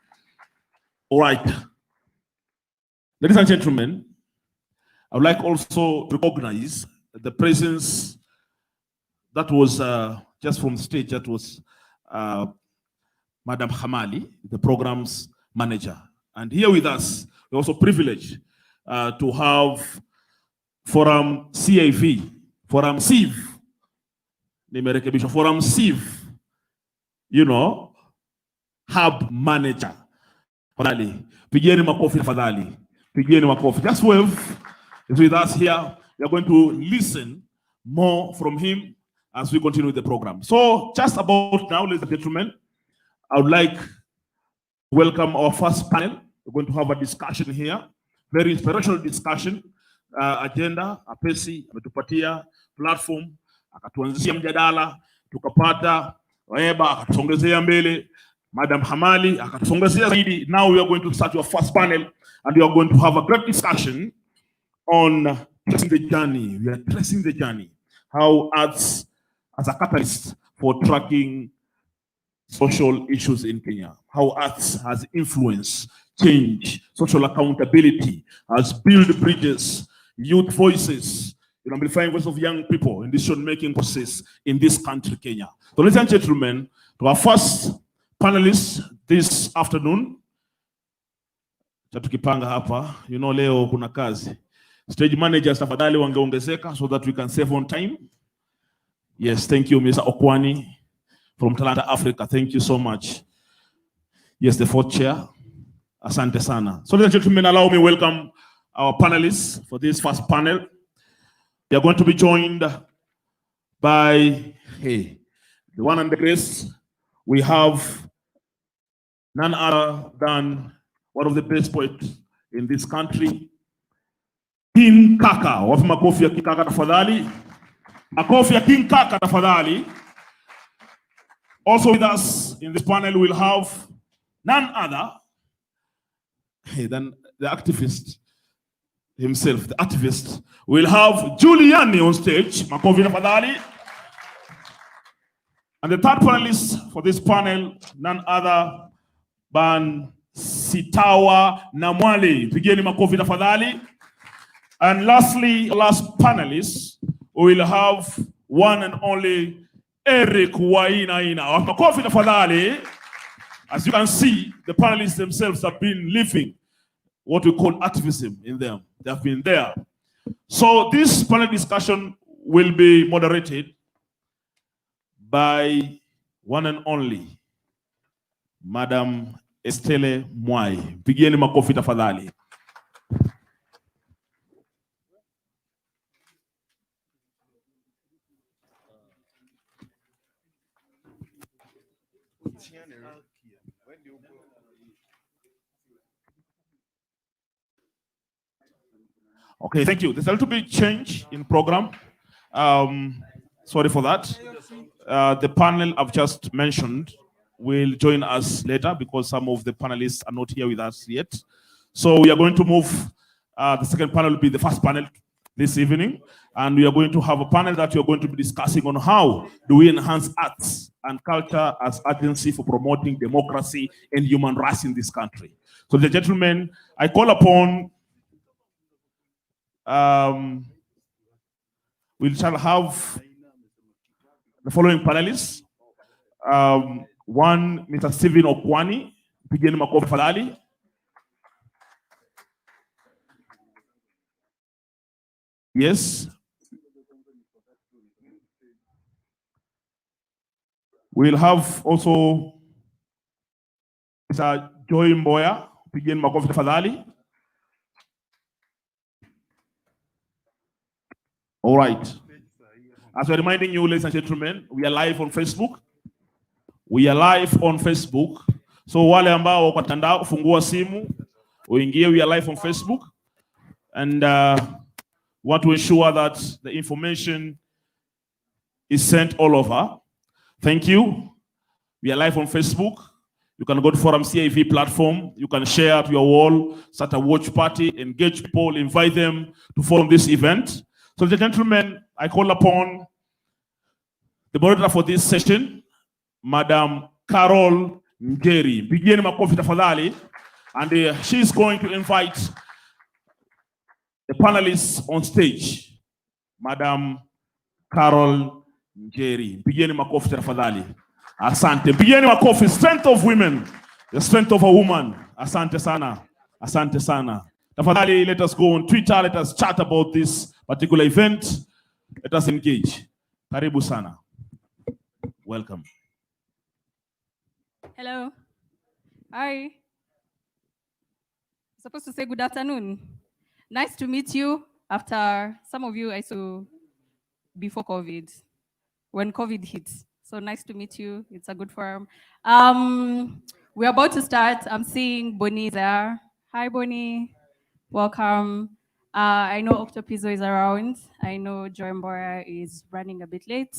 All right. Ladies and gentlemen, I would like also to recognize the presence that was just from the stage, that was Madam KHAMALI, the program's manager. And here with us, we're also privileged to have Forum CAV, Forum Civ, Forum Civ, you know, hub manager. Pigieni makofi tafadhali. Pigieni makofi. Just wave is with us here. We are going to listen more from him as we continue with the program. So just about now, ladies and gentlemen, I would like to welcome our first panel. We're going to have a discussion here, very inspirational discussion. Agenda, APESI, ametupatia platform, akatuanzishia mjadala, tukapata OEBA, akatusongezea mbele, Madam KHAMALI, akatusongezea zaidi. Now we are going to start your first panel, and we are going to have a great discussion on tracing the journey. We are tracing the journey, how arts as a catalyst for tracking social issues in Kenya, how arts has influenced, change, social accountability, has built bridges, youth voices, amplifying voice of young people in decision-making process in this country, Kenya. So ladies and gentlemen, to our first panelists this afternoon, tukipanga hapa, you know leo kuna kazi. Stage managers tafadhali wangeongezeka so that we can save on time. Yes, thank you, Mr. Okwani from Talanta Africa. Thank you so much. Yes, the fourth chair. Asante sana. So ladies and gentlemen, allow me welcome our panelists for this first panel. We are going to be joined by the one and the grace. We have none other than one of the best poets in this country, King Kaka. Wapi makofi ya King Kaka tafadhali? Makofi ya King Kaka tafadhali. Also with us in this panel we'll have none other than the activist himself, the activist. We'll have Giuliani on stage. Makofi tafadhali. And the third panelist for this panel, none other than Sitawa Namwali. Pigeni makofi tafadhali. And lastly, last panelist, we will have one and only Eric Wainaina. Makofi tafadhali. As you can see, the panelists themselves have been living what we call activism in them. They have been there. So this panel discussion will be moderated by one and only Madam Estelle Mwai. Pigieni makofi tafadhali. Okay, thank you. There's a little bit change in program. Sorry for that. The panel I've just mentioned will join us later because some of the panelists are not here with us yet. So we are going to move. The second panel will be the first panel this evening. And we are going to have a panel that we are going to be discussing on how do we enhance arts and culture as agency for promoting democracy and human rights in this country. So, the gentlemen, I call upon we shall have the following panelists. One, Mr. Stephen Okwani, pigeni makofi tafadhali. Yes. We'll have also Mr. Joy Mboya, pigeni makofi tafadhali. All right. As we're reminding you, ladies and gentlemen, we are live on Facebook. We are live on Facebook. So wale ambao kwa mtandao fungua simu, uingie, we are live on Facebook. And want to ensure that the information is sent all over. Thank you. We are live on Facebook. You can go to Forum CIV platform. You can share to your wall, start a watch party, engage people, invite them to follow this event. So, ladies and gentlemen, I call upon the moderator for this session, Madam Carol Njeri. Pigeni makofi tafadhali. And she's going to invite the panelists on stage. Madam Carol Njeri. Pigeni makofi tafadhali. Asante. Pigeni makofi. Strength of women. The strength of a woman. Asante sana. Asante sana. Tafadhali, let us go on Twitter. Let us chat about this particular event. Let us engage. Karibu sana. Welcome. Hello. Hi. Supposed to say good afternoon. Nice to meet you. After some of you I saw before COVID, when COVID hit. So nice to meet you. It's a good forum. We're about to start. I'm seeing Bonnie there. Hi, Bonnie. Welcome. I know Octopizzo is around. I know Joy Mbora is running a bit late.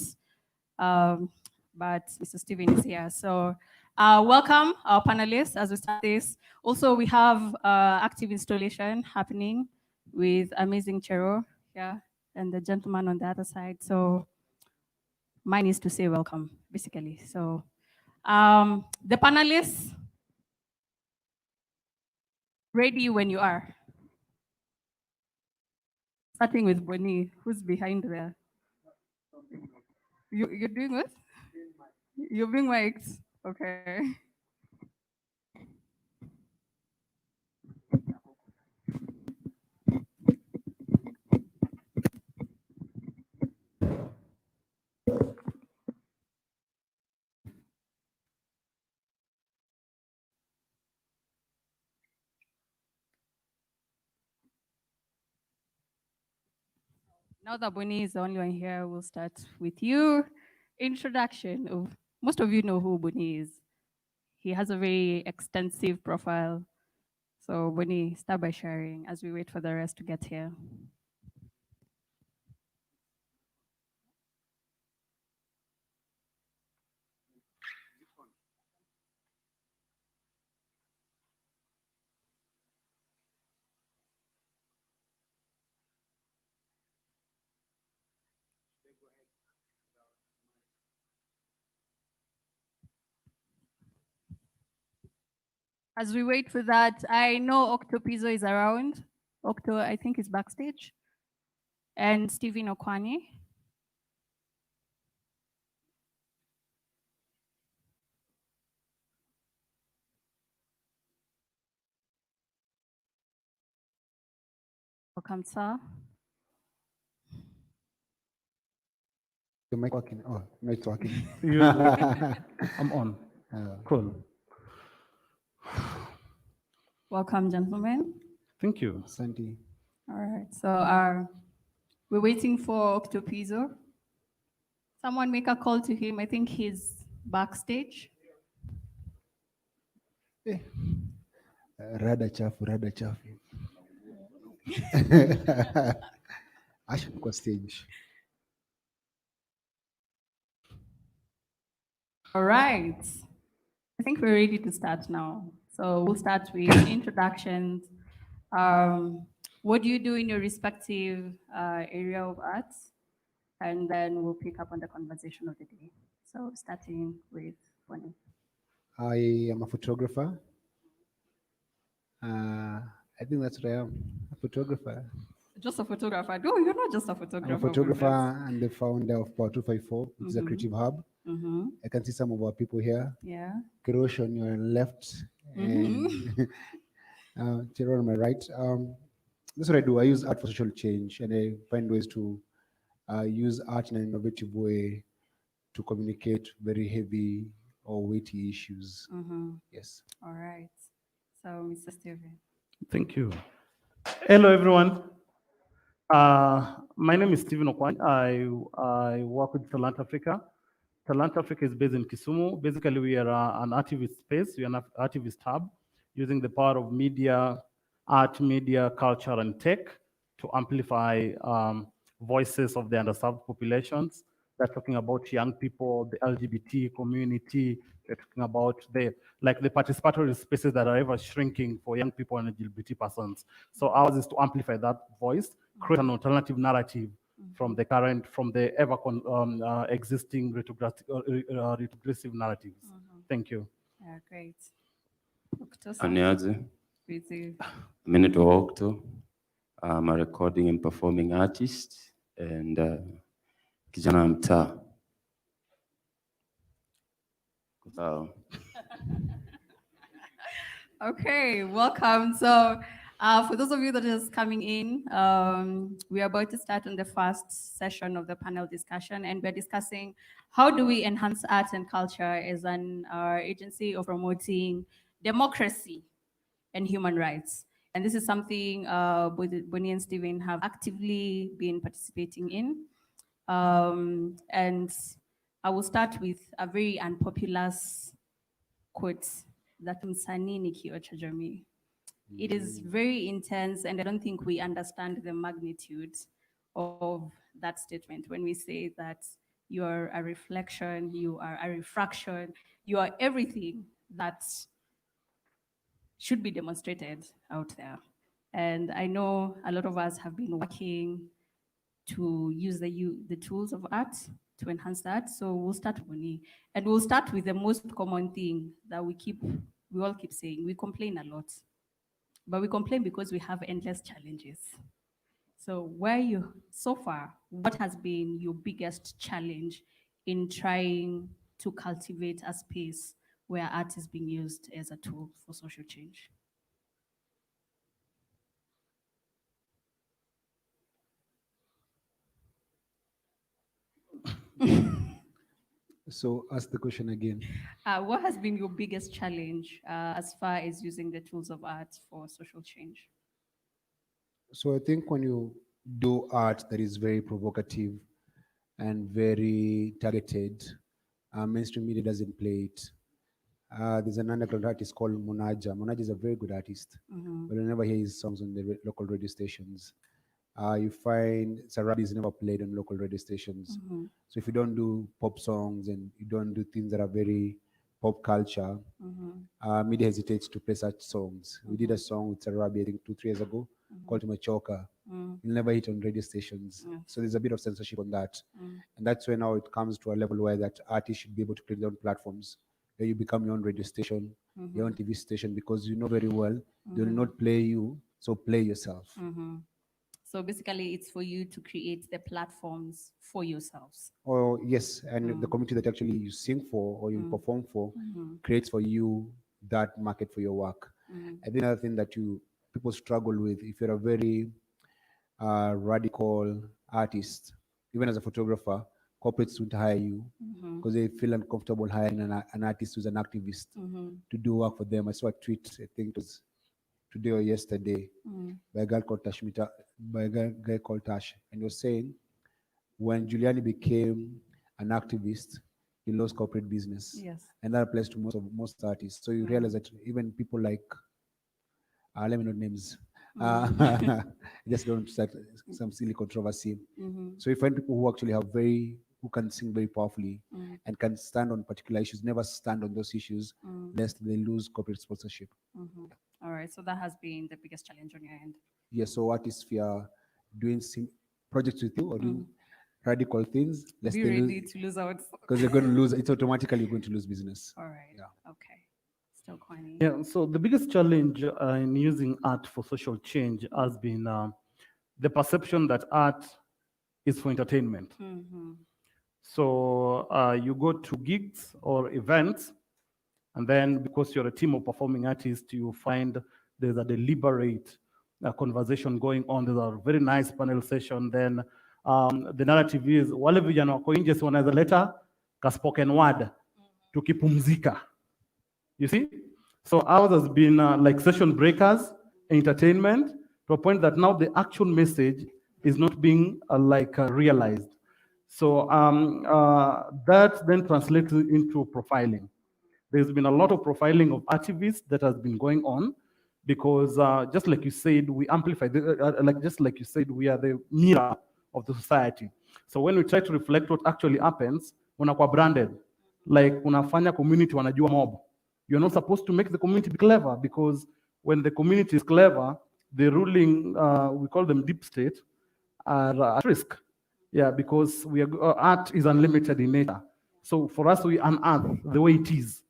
But Mr. Steven is here. So welcome our panelists as we start this. Also, we have active installation happening with amazing Chero here and the gentleman on the other side. So mine is to say welcome, basically. So the panelists, ready when you are. Starting with Bonnie, who's behind there? You're doing what? You're being mic'd? Okay. Now that Bonnie is the only one here, we'll start with you. Introduction of, most of you know who Bonnie is. He has a very extensive profile. So Bonnie, start by sharing as we wait for the rest to get here. As we wait for that, I know Octopizzo is around. Octo, I think, is backstage. And Stephen Okwani. Welcome, sir. The mic working? Oh, no, it's working. I'm on. Cool. Welcome, gentlemen. Thank you. Santi. All right, so we're waiting for Octopizzo. Someone make a call to him. I think he's backstage. Rada chafu, rada chafu. Asha kwa stage. All right. I think we're ready to start now. So we'll start with introductions. What do you do in your respective area of arts? And then we'll pick up on the conversation of the day. So starting with Bonnie. I am a photographer. I think that's what I am, a photographer. Just a photographer. No, you're not just a photographer. I'm a photographer and the founder of Power 254, which is a creative hub. I can see some of our people here. Yeah. Kirosh on your left and Chiro on my right. That's what I do. I use art for social change, and I find ways to use art in an innovative way to communicate very heavy or weighty issues. Yes. All right. So, Mr. Steven. Thank you. Hello, everyone. My name is Stephen Okwany. I work with Talent Africa. Talent Africa is based in Kisumu. Basically, we are an activist space. We are an activist hub using the power of media, art, media, culture, and tech to amplify voices of the underserved populations. They're talking about young people, the LGBT community. They're talking about the participatory spaces that are ever shrinking for young people and LGBT persons. So ours is to amplify that voice, create an alternative narrative from the ever existing retrogressive narratives. Thank you. Yeah, great. Aniaze, Busy. Minute Octo. I'm a recording and performing artist and kijana mtaa. Okay, welcome. So, for those of you that are just coming in, we are about to start on the first session of the panel discussion, and we're discussing how do we enhance art and culture as an agency of promoting democracy and human rights. And this is something both Bonnie and Stephen have actively been participating in. And I will start with a very unpopular quote that msanii ni kioo cha jamii. It is very intense, and I don't think we understand the magnitude of that statement when we say that you are a reflection, you are a refraction, you are everything that should be demonstrated out there. And I know a lot of us have been working to use the tools of art to enhance that. So we'll start with Bonnie, and we'll start with the most common thing that we all keep saying. We complain a lot, but we complain because we have endless challenges. So so far, what has been your biggest challenge in trying to cultivate a space where art is being used as a tool for social change? So ask the question again. What has been your biggest challenge as far as using the tools of art for social change? So I think when you do art that is very provocative and very targeted, mainstream media doesn't play it. There's an underground artist called Munaja. Munaja is a very good artist, but you never hear his songs on the local radio stations. You find Sarabi is never played on local radio stations. So if you don't do pop songs and you don't do things that are very pop culture, media hesitates to play such songs. We did a song with Sarabi, I think 2-3 years ago, called Machoka. You'll never hit on radio stations. So there's a bit of censorship on that. And that's where now it comes to a level where that artists should be able to create their own platforms, where you become your own radio station, your own TV station, because you know very well they will not play you, so play yourself. So basically, it's for you to create the platforms for yourselves. Oh, yes, and the community that actually you sing for or you perform for creates for you that market for your work. I think another thing that people struggle with, if you're a very radical artist, even as a photographer, corporates won't hire you because they feel uncomfortable hiring an artist who's an activist to do work for them. I saw a tweet, I think it was today or yesterday, by a guy called Tash, and he was saying when Giuliani became an activist, he lost corporate business. Yes. And that applies to most artists. So you realize that even people like, let me not names, just don't start some silly controversy. So you find people who actually who can sing very powerfully and can stand on particular issues, never stand on those issues, lest they lose corporate sponsorship. All right, so that has been the biggest challenge on your end. Yes, so artists, if you are doing projects with you or doing radical things, lest Be they ready to lose out. because you're going to lose, it's automatically you're going to lose business. All right, okay. Still Kwani. Yeah, so the biggest challenge in using art for social change has been the perception that art is for entertainment. So you go to gigs or events, and then because you're a team of performing artists, you find there's a deliberate conversation going on. There's a very nice panel session. Then the narrative is wale vijana wako nje si wanaweza leta ka spoken word tukipumzika. You see? So ours has been like session breakers, entertainment, to a point that now the actual message is not being realized. So that then translates into profiling. There's been a lot of profiling of activists that has been going on because just like you said, we amplify, just like you said, we are the mirror of the society. So when we try to reflect what actually happens, unakuwa branded, like unafanya community wanajua mob. You're not supposed to make the community be clever, because when the community is clever, the ruling, we call them deep state, are at risk. Yeah, because art is unlimited in nature. So for us, we unearth the way it is.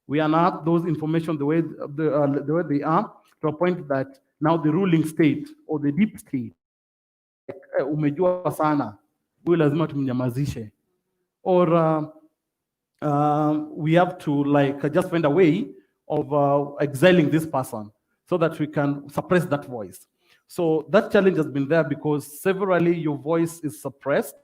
We unearth those information the way they are, to a point that now the ruling state or the deep state, umejua sana, huyu lazima tumnyamazishe. Or we have to just find a way of exiling this person so that we can suppress that voice. So that challenge has been there because severally your voice is suppressed.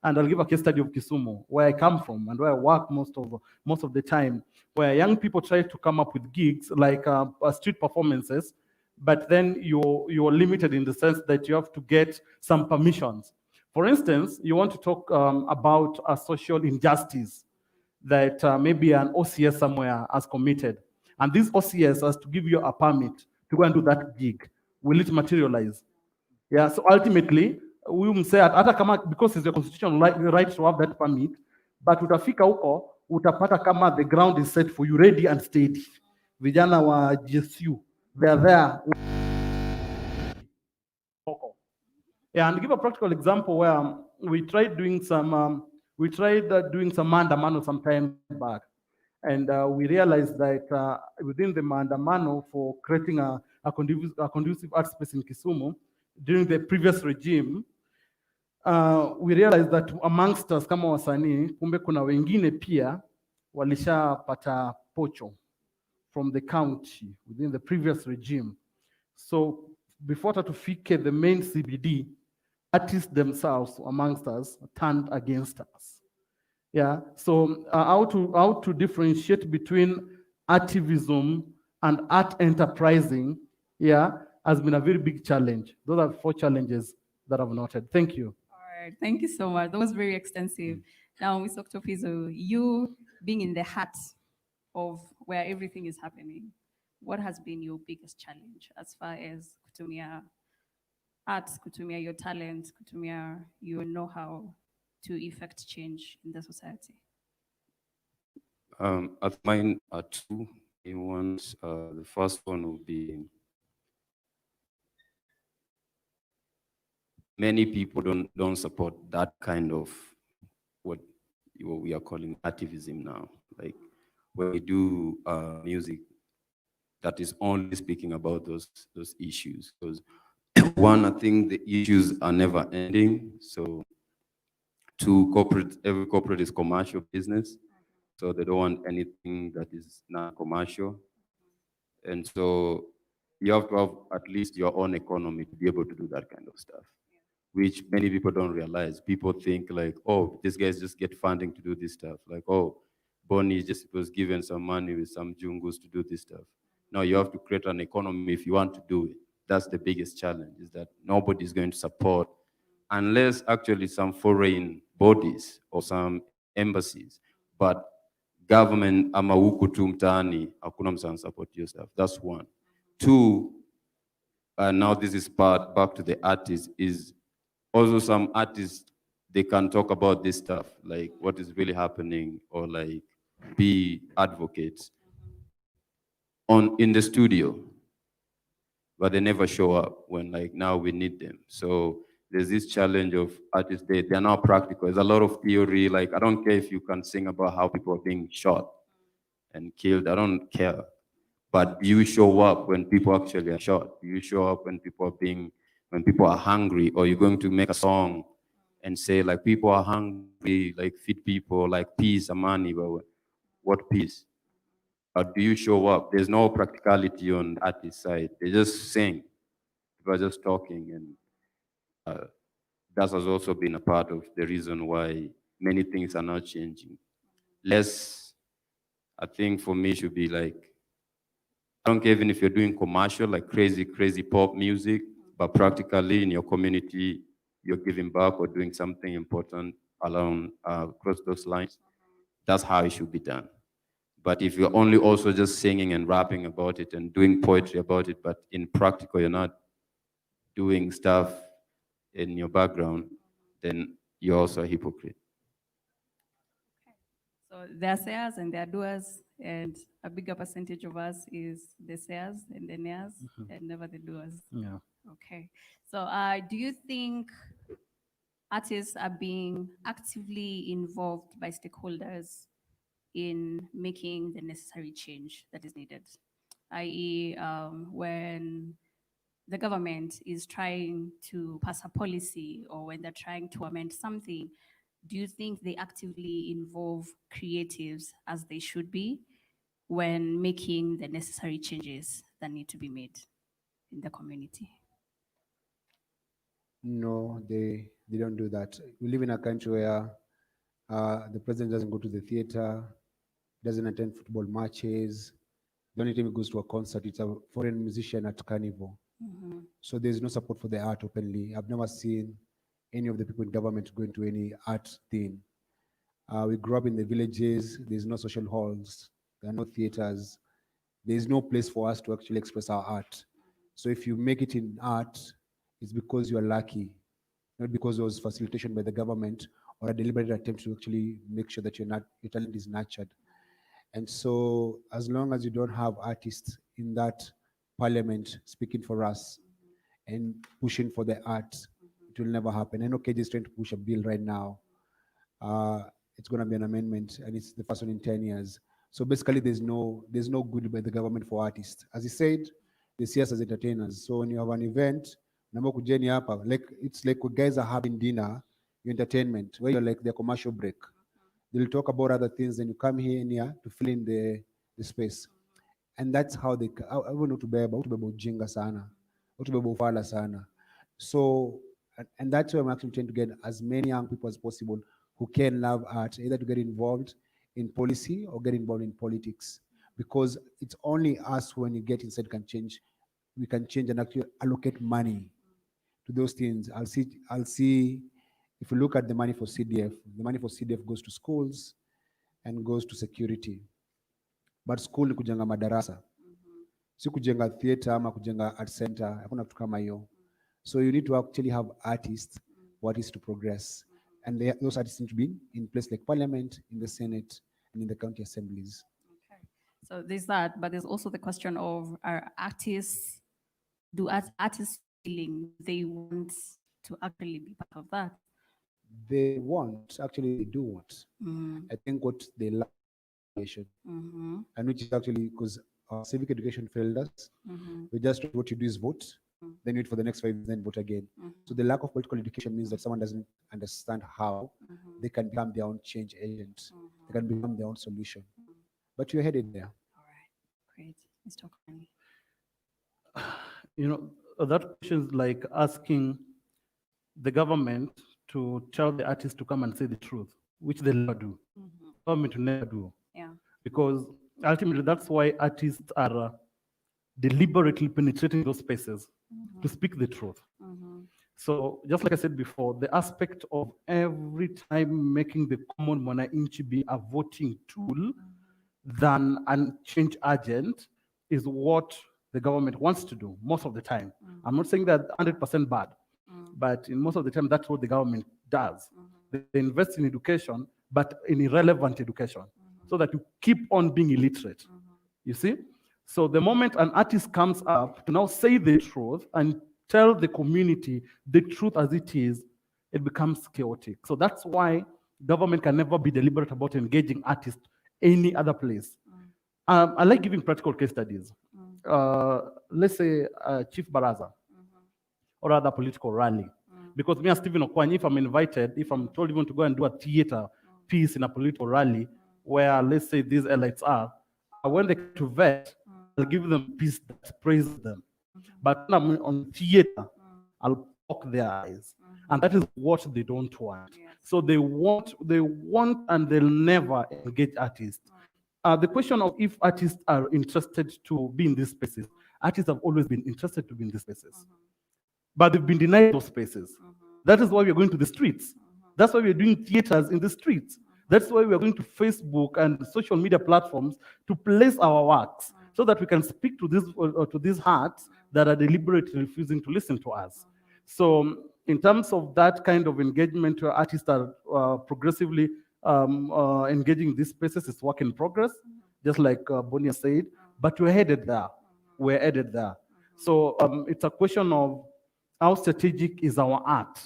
And I'll give a case study of Kisumu, where I come from and where I work most of the time, where young people try to come up with gigs like street performances, but then you're limited in the sense that you have to get some permissions. For instance, you want to talk about a social injustice that maybe an OCS somewhere has committed. And this OCS has to give you a permit to go and do that gig. Will it materialize? Yeah, so ultimately, we will say hata kama, because it's your constitutional right to have that permit, but utafika huko, utapata kama the ground is set for you, ready and steady. Vijana wa GSU, they are there. Yeah, and give a practical example where we tried doing some maandamano some time back, and we realized that within the maandamano for creating a conducive art space in Kisumu during the previous regime, we realized that amongst us kama wasanii, kumbe kuna wengine pia walishapata pocho from the county within the previous regime. So before tufike the main CBD, artists themselves amongst us turned against us. Yeah, so how to differentiate between Artivism and art enterprising, yeah, has been a very big challenge. Those are 4 challenges that I've noted. Thank you. All right, thank you so much. That was very extensive. Now, Ms. Dr. Pizzo, you being in the heart of where everything is happening, what has been your biggest challenge as far as kutumia arts, kutumia your talent, kutumia your know-how to effect change in the society? Mine are 2 main ones. The first one will be many people don't support that kind of what we are calling activism now. Like when we do music that is only speaking about those issues, because one, I think the issues are never ending. So every corporate is commercial business, so they don't want anything that is non-commercial. And so you have to have at least your own economy to be able to do that kind of stuff, which many people don't realize. People think like, oh, these guys just get funding to do this stuff. Like, oh, Bonnie just was given some money with some jungus to do this stuff. No, you have to create an economy if you want to do it. That's the biggest challenge, is that nobody's going to support unless actually some foreign bodies or some embassies. But government ama huku tu mtaani hakuna mtu support your stuff. That's 1. 2, now this is back to the artists, is also some artists, they can talk about this stuff, like what is really happening, or like be advocates in the studio, but they never show up when like now we need them. So there's this challenge of artists, they're not practical. There's a lot of theory, like I don't care if you can sing about how people are being shot and killed, I don't care. But you show up when people actually are shot. You show up when people are being when people are hungry, or you're going to make a song and say like people are hungry, like feed people, like peace, amani, but what peace? How do you show up? There's no practicality on the artist side. They just sing. People are just talking, and that has also been a part of the reason why many things are not changing. Less, I think for me, should be like, I don't care even if you're doing commercial, like crazy pop music, but practically in your community, you're giving back or doing something important along across those lines. That's how it should be done. But if you're only also just singing and rapping about it and doing poetry about it, but in practical, you're not doing stuff in your background, then you're also a hypocrite. So there are sayers and there are doers, and a bigger percentage of us is the sayers and the nayers, and never the doers. Yeah. Okay. So do you think artists are being actively involved by stakeholders in making the necessary change that is needed? I.e., when the government is trying to pass a policy or when they're trying to amend something, do you think they actively involve creatives as they should be when making the necessary changes that need to be made in the community? No, they don't do that. We live in a country where the president doesn't go to the theater, doesn't attend football matches. The only time he goes to a concert, it's a foreign musician at Carnival. So there's no support for the art openly. I've never seen any of the people in government going to any art thing. We grew up in the villages. There's no social halls. There are no theaters. There's no place for us to actually express our art. So if you make it in art, it's because you are lucky, not because it was facilitation by the government or a deliberate attempt to actually make sure that your talent is nurtured. And so as long as you don't have artists in that parliament speaking for us and pushing for the art, it will never happen. I know KJ is trying to push a bill right now. It's going to be an amendment, and it's the first one in 10 years. So basically, there's no good by the government for artists. As he said, they see us as entertainers. So when you have an event, like it's like when guys are having dinner, your entertainment, where you're like their commercial break. They'll talk about other things, and you come here to fill in the space. And that's how they. I want to be about jinga sana, ufala sana. So, and that's why I'm actually trying to get as many young people as possible who can love art, either to get involved in policy or get involved in politics, because it's only us when you get inside can change. We can change and actually allocate money to those things. I'll see. If you look at the money for CDF, the money for CDF goes to schools and goes to security. But school ni kujenga madarasa. Si kujenga theater ama kujenga art center, hakuna kitu kama hiyo. So you need to actually have artists what is to progress. And those artists need to be in place like parliament, in the Senate, and in the county assemblies. Okay. So there's that, but there's also the question of do artists feeling they want to actually be part of that? They do want. I think what they lack is education. And which is actually because our civic education failed us. We just what you do is vote, then wait for the next 5 years, then vote again. So the lack of political education means that someone doesn't understand how they can become their own change agent. They can become their own solution. But you're headed there. All right, great. Mr. Kwani. You know, that question is like asking the government to tell the artists to come and say the truth, which they never do. Government will never do. Yeah. Because ultimately, that's why artists are deliberately penetrating those spaces to speak the truth. So just like I said before, the aspect of every time making the common mwananchi be a voting tool than a change agent is what the government wants to do most of the time. I'm not saying that 100% bad, but in most of the time, that's what the government does. They invest in education, but in irrelevant education, so that you keep on being illiterate. You see? So the moment an artist comes up to now say the truth and tell the community the truth as it is, it becomes chaotic. So that's why government can never be deliberate about engaging artists any other place. I like giving practical case studies. Let's say Chief Baraza. or other political rally. Because me and Stephen Okwany, if I'm invited, if I'm told even to go and do a theater piece in a political rally, where let's say these elites are, when they come to vet, I'll give them a piece that praises them. But when I'm on theater, I'll poke their eyes. And that is what they don't want. So they want, and they'll never engage artists. The question of if artists are interested to be in these spaces, artists have always been interested to be in these spaces. But they've been denied those spaces. That is why we're going to the streets. That's why we're doing theaters in the streets. That's why we're going to Facebook and social media platforms to place our works so that we can speak to these hearts that are deliberately refusing to listen to us. So in terms of that kind of engagement, where artists are progressively engaging these spaces, is work in progress, just like Bonia said, but we're headed there. We're headed there. So it's a question of how strategic is our art,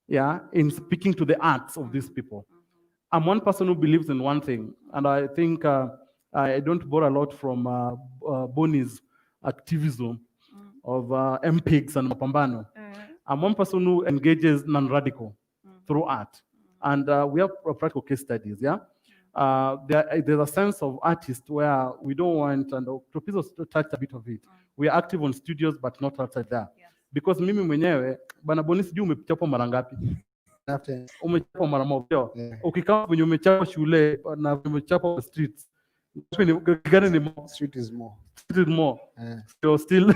yeah, in speaking to the arts of these people. I'm one person who believes in one thing, and I think I don't borrow a lot from Boni's activism of MPIGs and Mapambano. I'm one person who engages non-radical through art, and we have practical case studies, yeah? There's a sense of artists where we don't want, and to touch a bit of it, we are active on studios, but not outside there. Because mimi mwenyewe, bana Boni sijui umechapa mara ngapi? Umechapa mara moja. Ukikaa kwenye umechapa shule na umechapa streets. Street is more. Street is more. So still.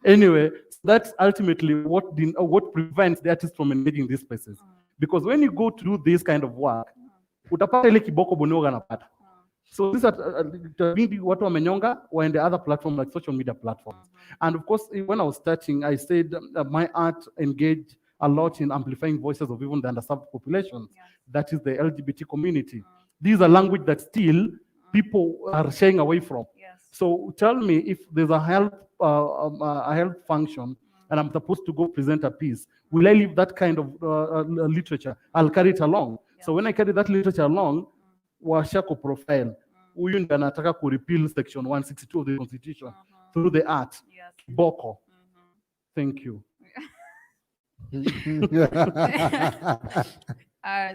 Anyway, that's ultimately what prevents the artist from engaging these spaces. Because when you go to do this kind of work, utapata ile kiboko Boni anapata. So these are watu wamenyonga were in the other platforms like social media platforms. And of course, when I was starting, I said my art engaged a lot in amplifying voices of even the underserved populations. That is the LGBT community. These are language that still people are shying away from. So tell me, if there's a health function and I'm supposed to go present a piece, will I leave that kind of literature? I'll carry it along. So when I carry that literature along, washako profile, huyu ndiye anataka ku repeal section 162 of the constitution through the art. Boko. Thank you.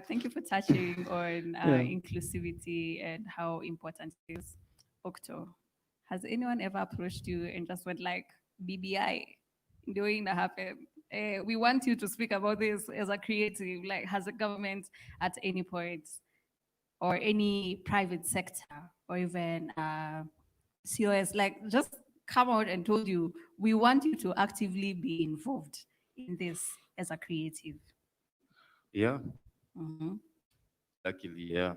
Thank you for touching on inclusivity and how important it is. Octo, has anyone ever approached you and just went like, BBI, doing that happen? We want you to speak about this as a creative. Like, has the government at any point, or any private sector, or even COS, like just come out and told you, we want you to actively be involved in this as a creative? Yeah. Luckily, yeah.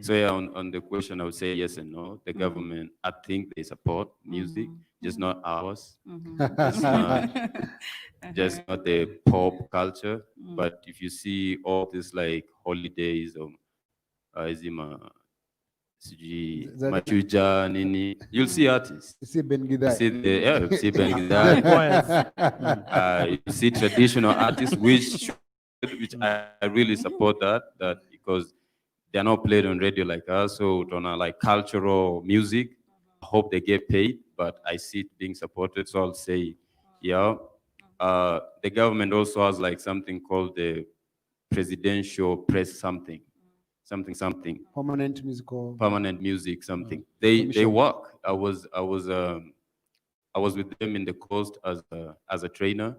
So yeah, on the question, I would say yes and no. The government, I think they support music, just not ours. Just not the pop culture. But if you see all this like holidays, Machuja, Nini, you'll see artists. You see Ben Gidai. You see Ben Gidai. You see traditional artists, which I really support that because they're not played on radio like us, so on like cultural music, I hope they get paid, but I see it being supported, so I'll say, yeah. The government also has like something called the presidential press something. Permanent music something. They work. I was with them in the coast as a trainer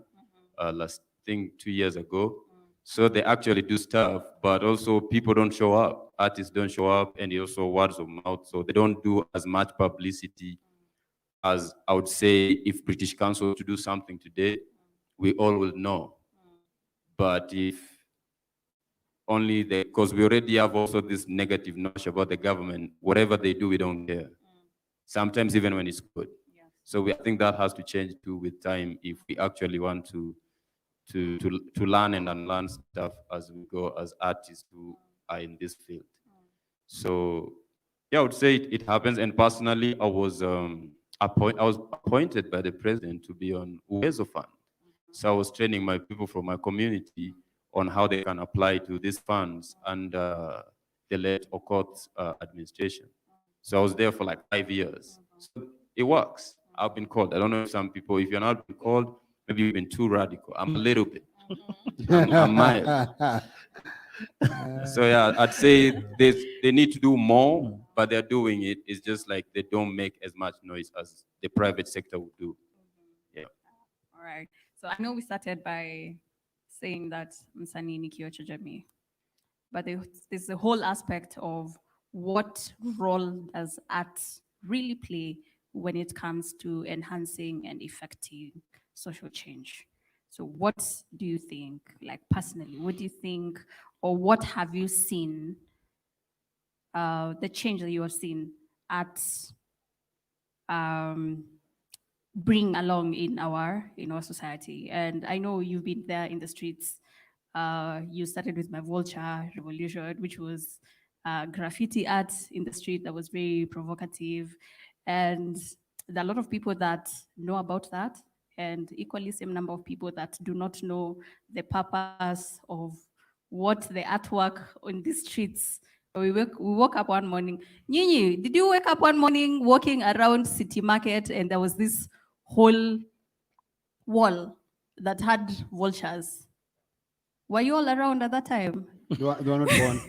last thing 2 years ago. So they actually do stuff, but also people don't show up. Artists don't show up, and also words of mouth. So they don't do as much publicity as I would say if British Council to do something today, we all will know. But if only because we already have also this negative notion about the government, whatever they do, we don't care. Sometimes even when it's good. So I think that has to change too with time if we actually want to learn and unlearn stuff as we go as artists who are in this field. So yeah, I would say it happens. And personally, I was appointed by the president to be on Uwezo Fund. So I was training my people from my community on how they can apply to these funds under the late Okot administration. So I was there for like 5 years. So it works. I've been called. I don't know if some people, if you're not been called, maybe you've been too radical. I'm a little bit. I'm mild. So yeah, I'd say they need to do more, but they're doing it. It's just like they don't make as much noise as the private sector would do. Yeah. All right. So I know we started by saying that Msanii ni kioo cha jamii, but there's a whole aspect of what role does art really play when it comes to enhancing and effecting social change. So what do you think, like personally, what do you think, or what have you seen, the change that you have seen at bring along in our society? And I know you've been there in the streets. You started with my Vulture Revolution, which was graffiti art in the street that was very provocative, and there are a lot of people that know about that, and equally same number of people that do not know the purpose of what the artwork on the streets. We woke up one morning. Nyinyi, did you wake up one morning walking around City Market and there was this whole wall that had vultures? Were you all around at that time? They were not born.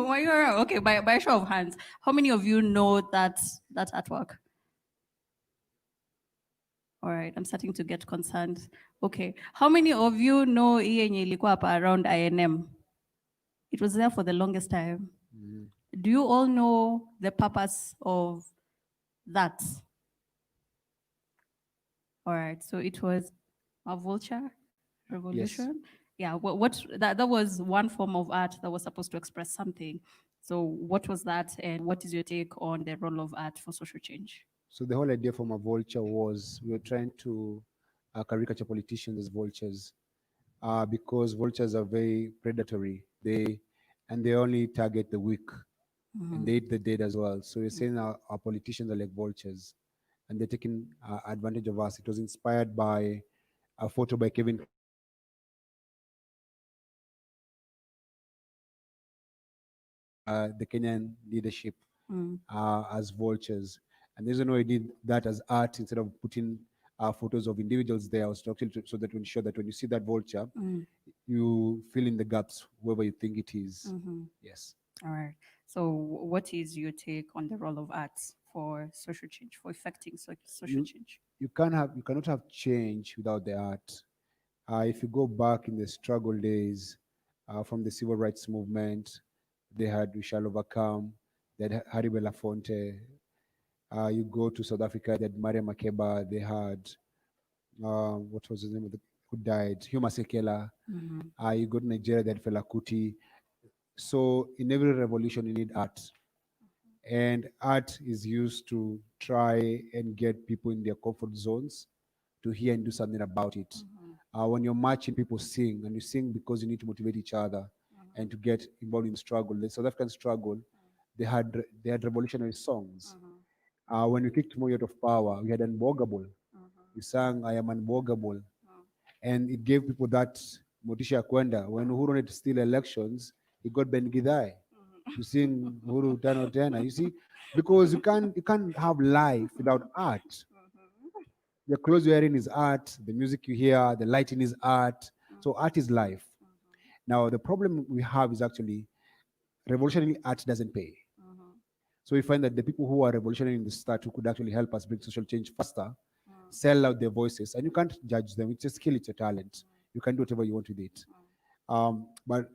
Were you around? Okay, by a show of hands, how many of you know that artwork? All right, I'm starting to get concerned. Okay, how many of you know hii yenye ilikuwa hapa around INM? It was there for the longest time. Do you all know the purpose of that? All right, so it was a vulture revolution. Yeah, that was one form of art that was supposed to express something. So what was that, and what is your take on the role of art for social change? So the whole idea from a vulture was we were trying to caricature politicians as vultures because vultures are very predatory. They only target the weak and they eat the dead as well. So you're saying our politicians are like vultures and they're taking advantage of us. It was inspired by a photo by Kevin the Kenyan leadership as vultures. And the reason why I did that as art instead of putting photos of individuals there was actually so that we ensure that when you see that vulture, you fill in the gaps wherever you think it is. Yes. All right. So what is your take on the role of art for social change, for effecting social change? You cannot have change without the art. If you go back in the struggle days from the civil rights movement, they had We Shall Overcome, they had Harry Belafonte. You go to South Africa, they had Maria Makeba, they had, what was the name of the, who died? Huma Sekela. You go to Nigeria, they had Fela Kuti. So in every revolution, you need art. And art is used to try and get people in their comfort zones to hear and do something about it. When you're marching, people sing, and you sing because you need to motivate each other and to get involved in the struggle. The South African struggle, they had revolutionary songs. When we kicked Moi out of power, we had Unbogable. We sang, I am unbogable. And it gave people that motisha kwenda. When Uhuru wanted to steal elections, he got Ben Gidai to sing Uhuru Tano Tena. You see, because you can't have life without art. The clothes you're wearing is art, the music you hear, the lighting is art. So art is life. Now, the problem we have is actually revolutionary art doesn't pay. So we find that the people who are revolutionary in the start who could actually help us bring social change faster, sell out their voices, and you can't judge them. It's a skill, it's a talent. You can do whatever you want with it. But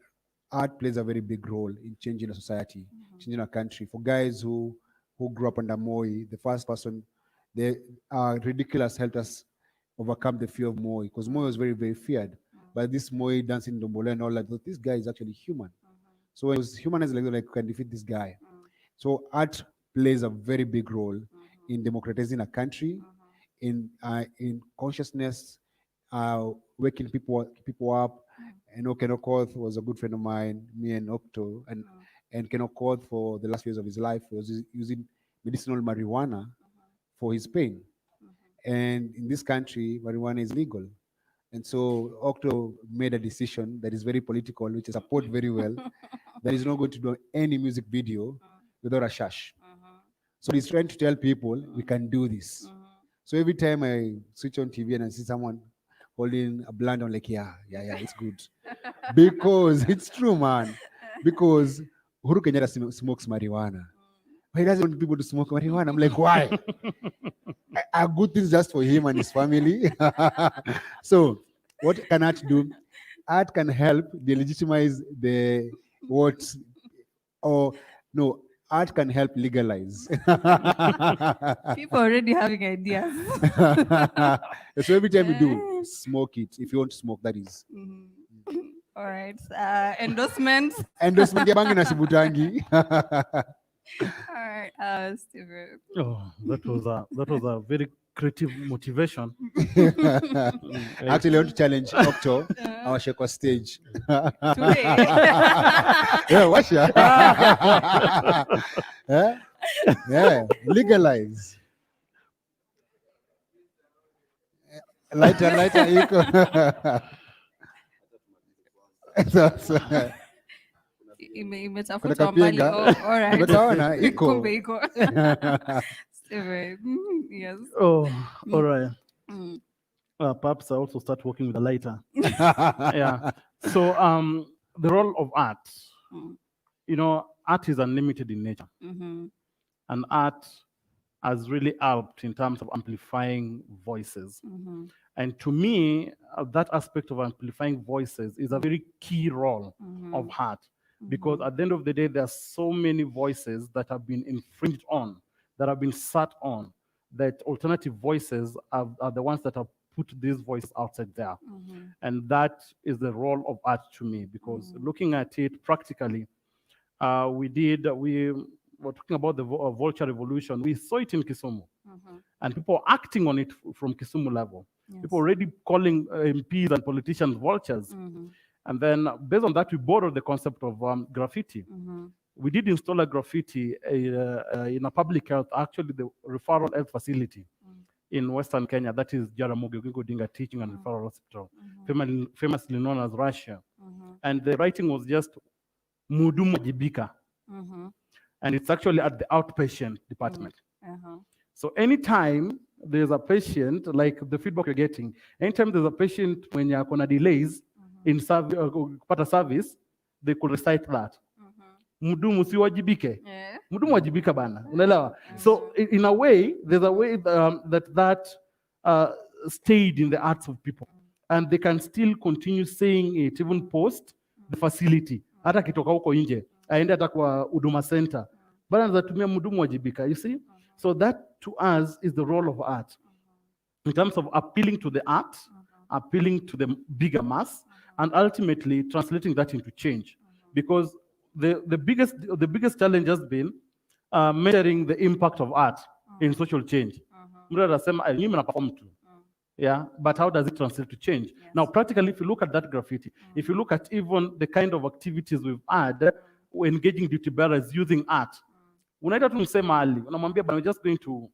art plays a very big role in changing a society, changing a country. For guys who grew up under Moi, the first person, the Ridiculous helped us overcome the fear of Moi, because Moi was very, very feared. But this Moi dancing Dombole and all that, this guy is actually human. So when it was humanized, like can defeat this guy. So art plays a very big role in democratizing a country, in consciousness, waking people up. And Ken Okoth was a good friend of mine, me and Okto, and Ken Okoth for the last years of his life was using medicinal marijuana for his pain. And in this country, marijuana is legal. And so Okto made a decision that is very political, which I support very well, that is not going to do any music video without a shash. So he's trying to tell people we can do this. So every time I switch on TV and I see someone holding a blunt, I'm like, yeah, it's good. Because it's true, man. Because Uhuru Kenyatta smokes marijuana. But he doesn't want people to smoke marijuana. I'm like, why? Are good things just for him and his family? So what can art do? Art can help delegitimize the what, or no, art can help legalize. People already having ideas. So every time you do, smoke it. If you want to smoke, that is. All right. Endorsements. Endorsement ya bangi na sibutangi. All right. Steven. Oh, that was a very creative motivation. Actually, I want to challenge Octo, our Sheko stage. Today. Yeah, watch ya. Yeah, legalize. Lighter, equal. Imetafuta mbali. All right. Umetaona iko. Kumbe iko. Steven. Yes. Oh, all right. Perhaps I also start working with a lighter. Yeah. So the role of art, you know, art is unlimited in nature. And art has really helped in terms of amplifying voices. And to me, that aspect of amplifying voices is a very key role of art. Because at the end of the day, there are so many voices that have been infringed on, that have been sat on, that alternative voices are the ones that have put these voices outside there. And that is the role of art to me, because looking at it practically, we were talking about the vulture revolution. We saw it in Kisumu, and people acting on it from Kisumu level. Yes. People already calling MPs and politicians vultures. And then based on that, we borrowed the concept of graffiti. We did install a graffiti in a public health, actually the referral health facility in Western Kenya. That is Jaramogi Oginga Odinga Teaching and Referral Hospital, famously known as Russia. And the writing was just Mudumu Wajibika. And it's actually at the outpatient department. So anytime there's a patient, like the feedback you're getting, anytime there's a patient when you're going to delays in service, they could recite that. Mudumu si wajibike. Mudumu wajibika bana. Unaelewa? So in a way, there's a way that stayed in the hearts of people. And they can still continue saying it even post the facility. Hata kitoka huko nje, aende hata kwa Huduma Center. Bana anatumia mudumu wajibika, you see? So that to us is the role of art. In terms of appealing to the art, appealing to the bigger mass, and ultimately translating that into change. Because the biggest challenge has been measuring the impact of art in social change. Yeah, but how does it translate to change? Yes. Now, practically, if you look at that graffiti, if you look at even the kind of activities we've had, engaging duty bearers using art, unaita tu msee mahali, unamwambia bana, we're just going to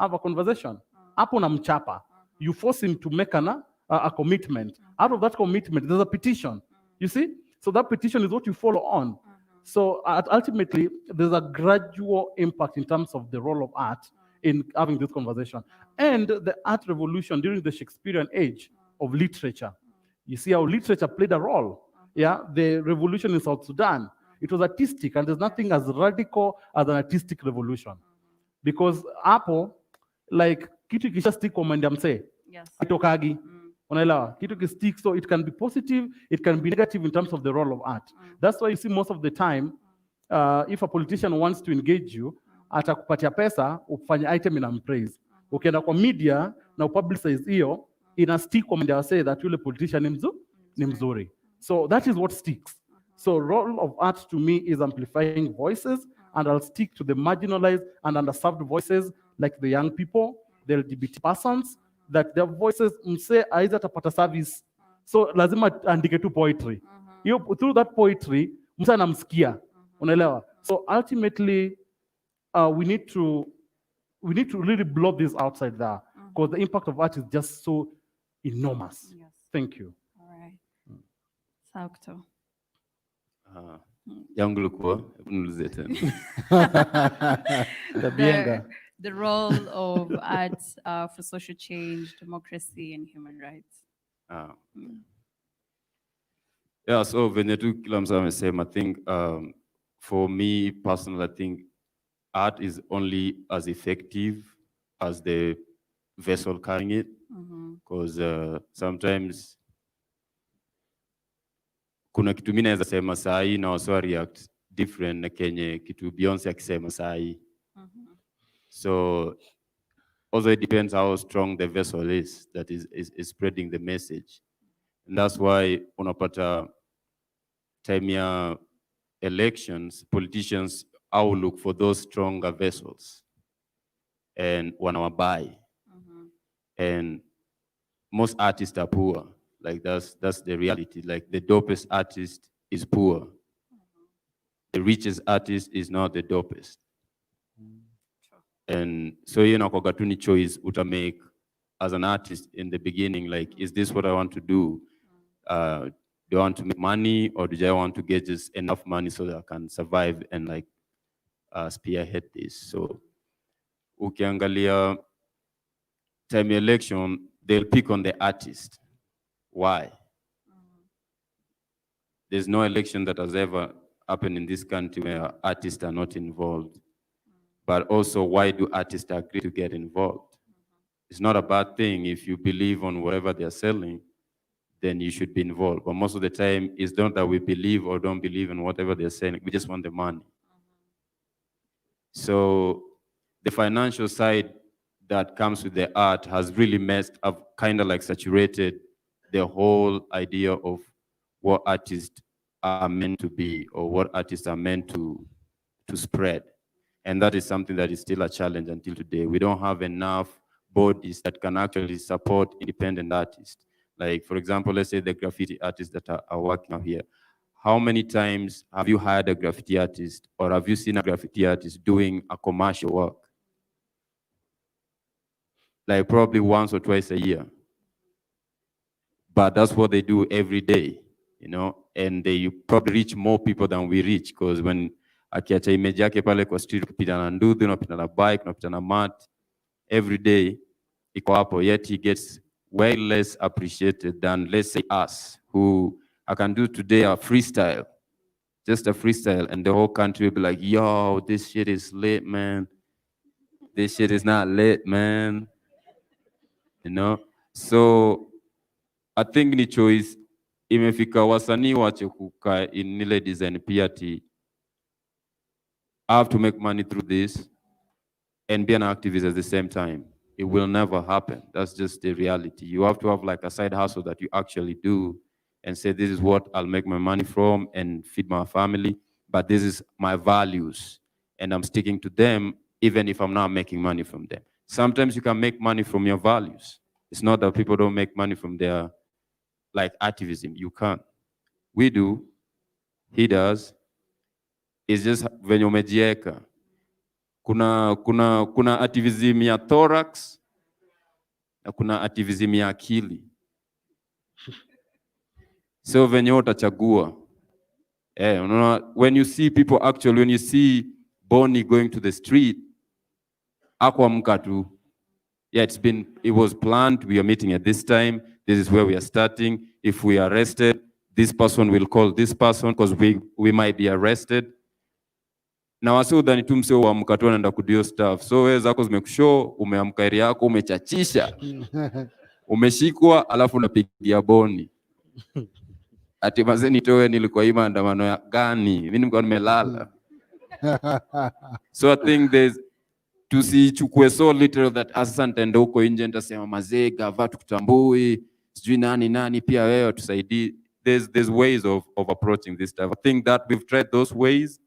have a conversation. Hapo unamchapa. You force him to make a commitment. Out of that commitment, there's a petition. You see? So that petition is what you follow on. So ultimately, there's a gradual impact in terms of the role of art in having this conversation. And the art revolution during the Shakespearean age of literature. You see how literature played a role. Yeah, the revolution in South Sudan, it was artistic, and there's nothing as radical as an artistic revolution. Because Apple, like, kitu kisha stick kwa mwende mse, kitokagi. Unaelewa, kitu ki stick, so it can be positive, it can be negative in terms of the role of art. That's why you see most of the time, if a politician wants to engage you, atakupatia pesa, ufanye item in praise. Ukienda kwa media, na upublicize hiyo, ina stick kwa mwende wase that yule politician ni mzuri. So that is what sticks. So role of art to me is amplifying voices, and I'll stick to the marginalized and underserved voices like the young people, the LGBT persons, that their voices mse aiza tapata service. So lazima andike tu poetry. Through that poetry, mse anamsikia. Unaelewa? So ultimately, we need to really blow this outside there, because the impact of art is just so enormous. Yes. Thank you. All right. Saukto. Yangu likuwa, niulize tena. The role of art for social change, democracy, and human rights. Yeah, so venye tu kila msa amesema, I think for me personally, I think art is only as effective as the vessel carrying it. Because sometimes kuna kitu mimi naweza sema saa hii na wasa react different na kenye kitu Beyonce akisema saa hii. So also it depends how strong the vessel is that is spreading the message. And that's why unapata time ya elections, politicians all look for those stronger vessels and wanawabai. And most artists are poor. Like that's the reality. Like the dopest artist is poor. The richest artist is not the dopest. And so kwa katuni choice uta make as an artist in the beginning, like, is this what I want to do? Do I want to make money, or do I want to get just enough money so that I can survive and like spearhead this? So ukiangalia time election, they'll pick on the artist. Why? There's no election that has ever happened in this country where artists are not involved. But also, why do artists agree to get involved? It's not a bad thing. If you believe on whatever they're selling, then you should be involved. But most of the time, it's not that we believe or don't believe in whatever they're selling. We just want the money. So the financial side that comes with the art has really messed up, kind of like saturated the whole idea of what artists are meant to be or what artists are meant to spread. And that is something that is still a challenge until today. We don't have enough bodies that can actually support independent artists. Like, for example, let's say the graffiti artists that are working out here. How many times have you hired a graffiti artist, or have you seen a graffiti artist doing a commercial work? Like probably once or twice a year. But that's what they do every day, and they probably reach more people than we reach, because when akiacha image yake pale kwa street, kupita na nduthi, unapita na bike, unapita na mat, every day iko hapo, yet he gets way less appreciated than, let's say, us, who I can do today a freestyle, just a freestyle, and the whole country will be like, yo, this shit is lit, man. This shit is not lit, man. So I think ni choice imefika wasanii wache kukaa in ile design pia I have to make money through this and be an activist at the same time. It will never happen. That's just the reality. You have to have like a side hustle that you actually do and say, this is what I'll make my money from and feed my family, but this is my values and I'm sticking to them even if I'm not making money from them. Sometimes you can make money from your values. It's not that people don't make money from their like activism. You can't. We do. He does. It's just venye umejieka. Kuna activism ya thorax na kuna activism ya akili. So venye utachagua. When you see people actually, when you see Bonnie going to the street, akwa tu. Yeah, it was planned. We are meeting at this time. This is where we are starting. If we are arrested, this person will call this person because we might be arrested. Na wasi udhani tu mseo uamka tu anaenda kudio stuff. So wewe zako zimekushow, umeamka area yako, umechachisha. Umeshikwa alafu unapigia Bonnie. Ati maze nitoe nilikuwa hii maandamano ya gani? Mimi nilikuwa nimelala. So I think tusichukue so literal that sasa nitaenda huko nje nitasema mazee gava tukutambui sijui nani pia wewe tusaidie. There's ways of approaching this stuff. I think that we've tried those ways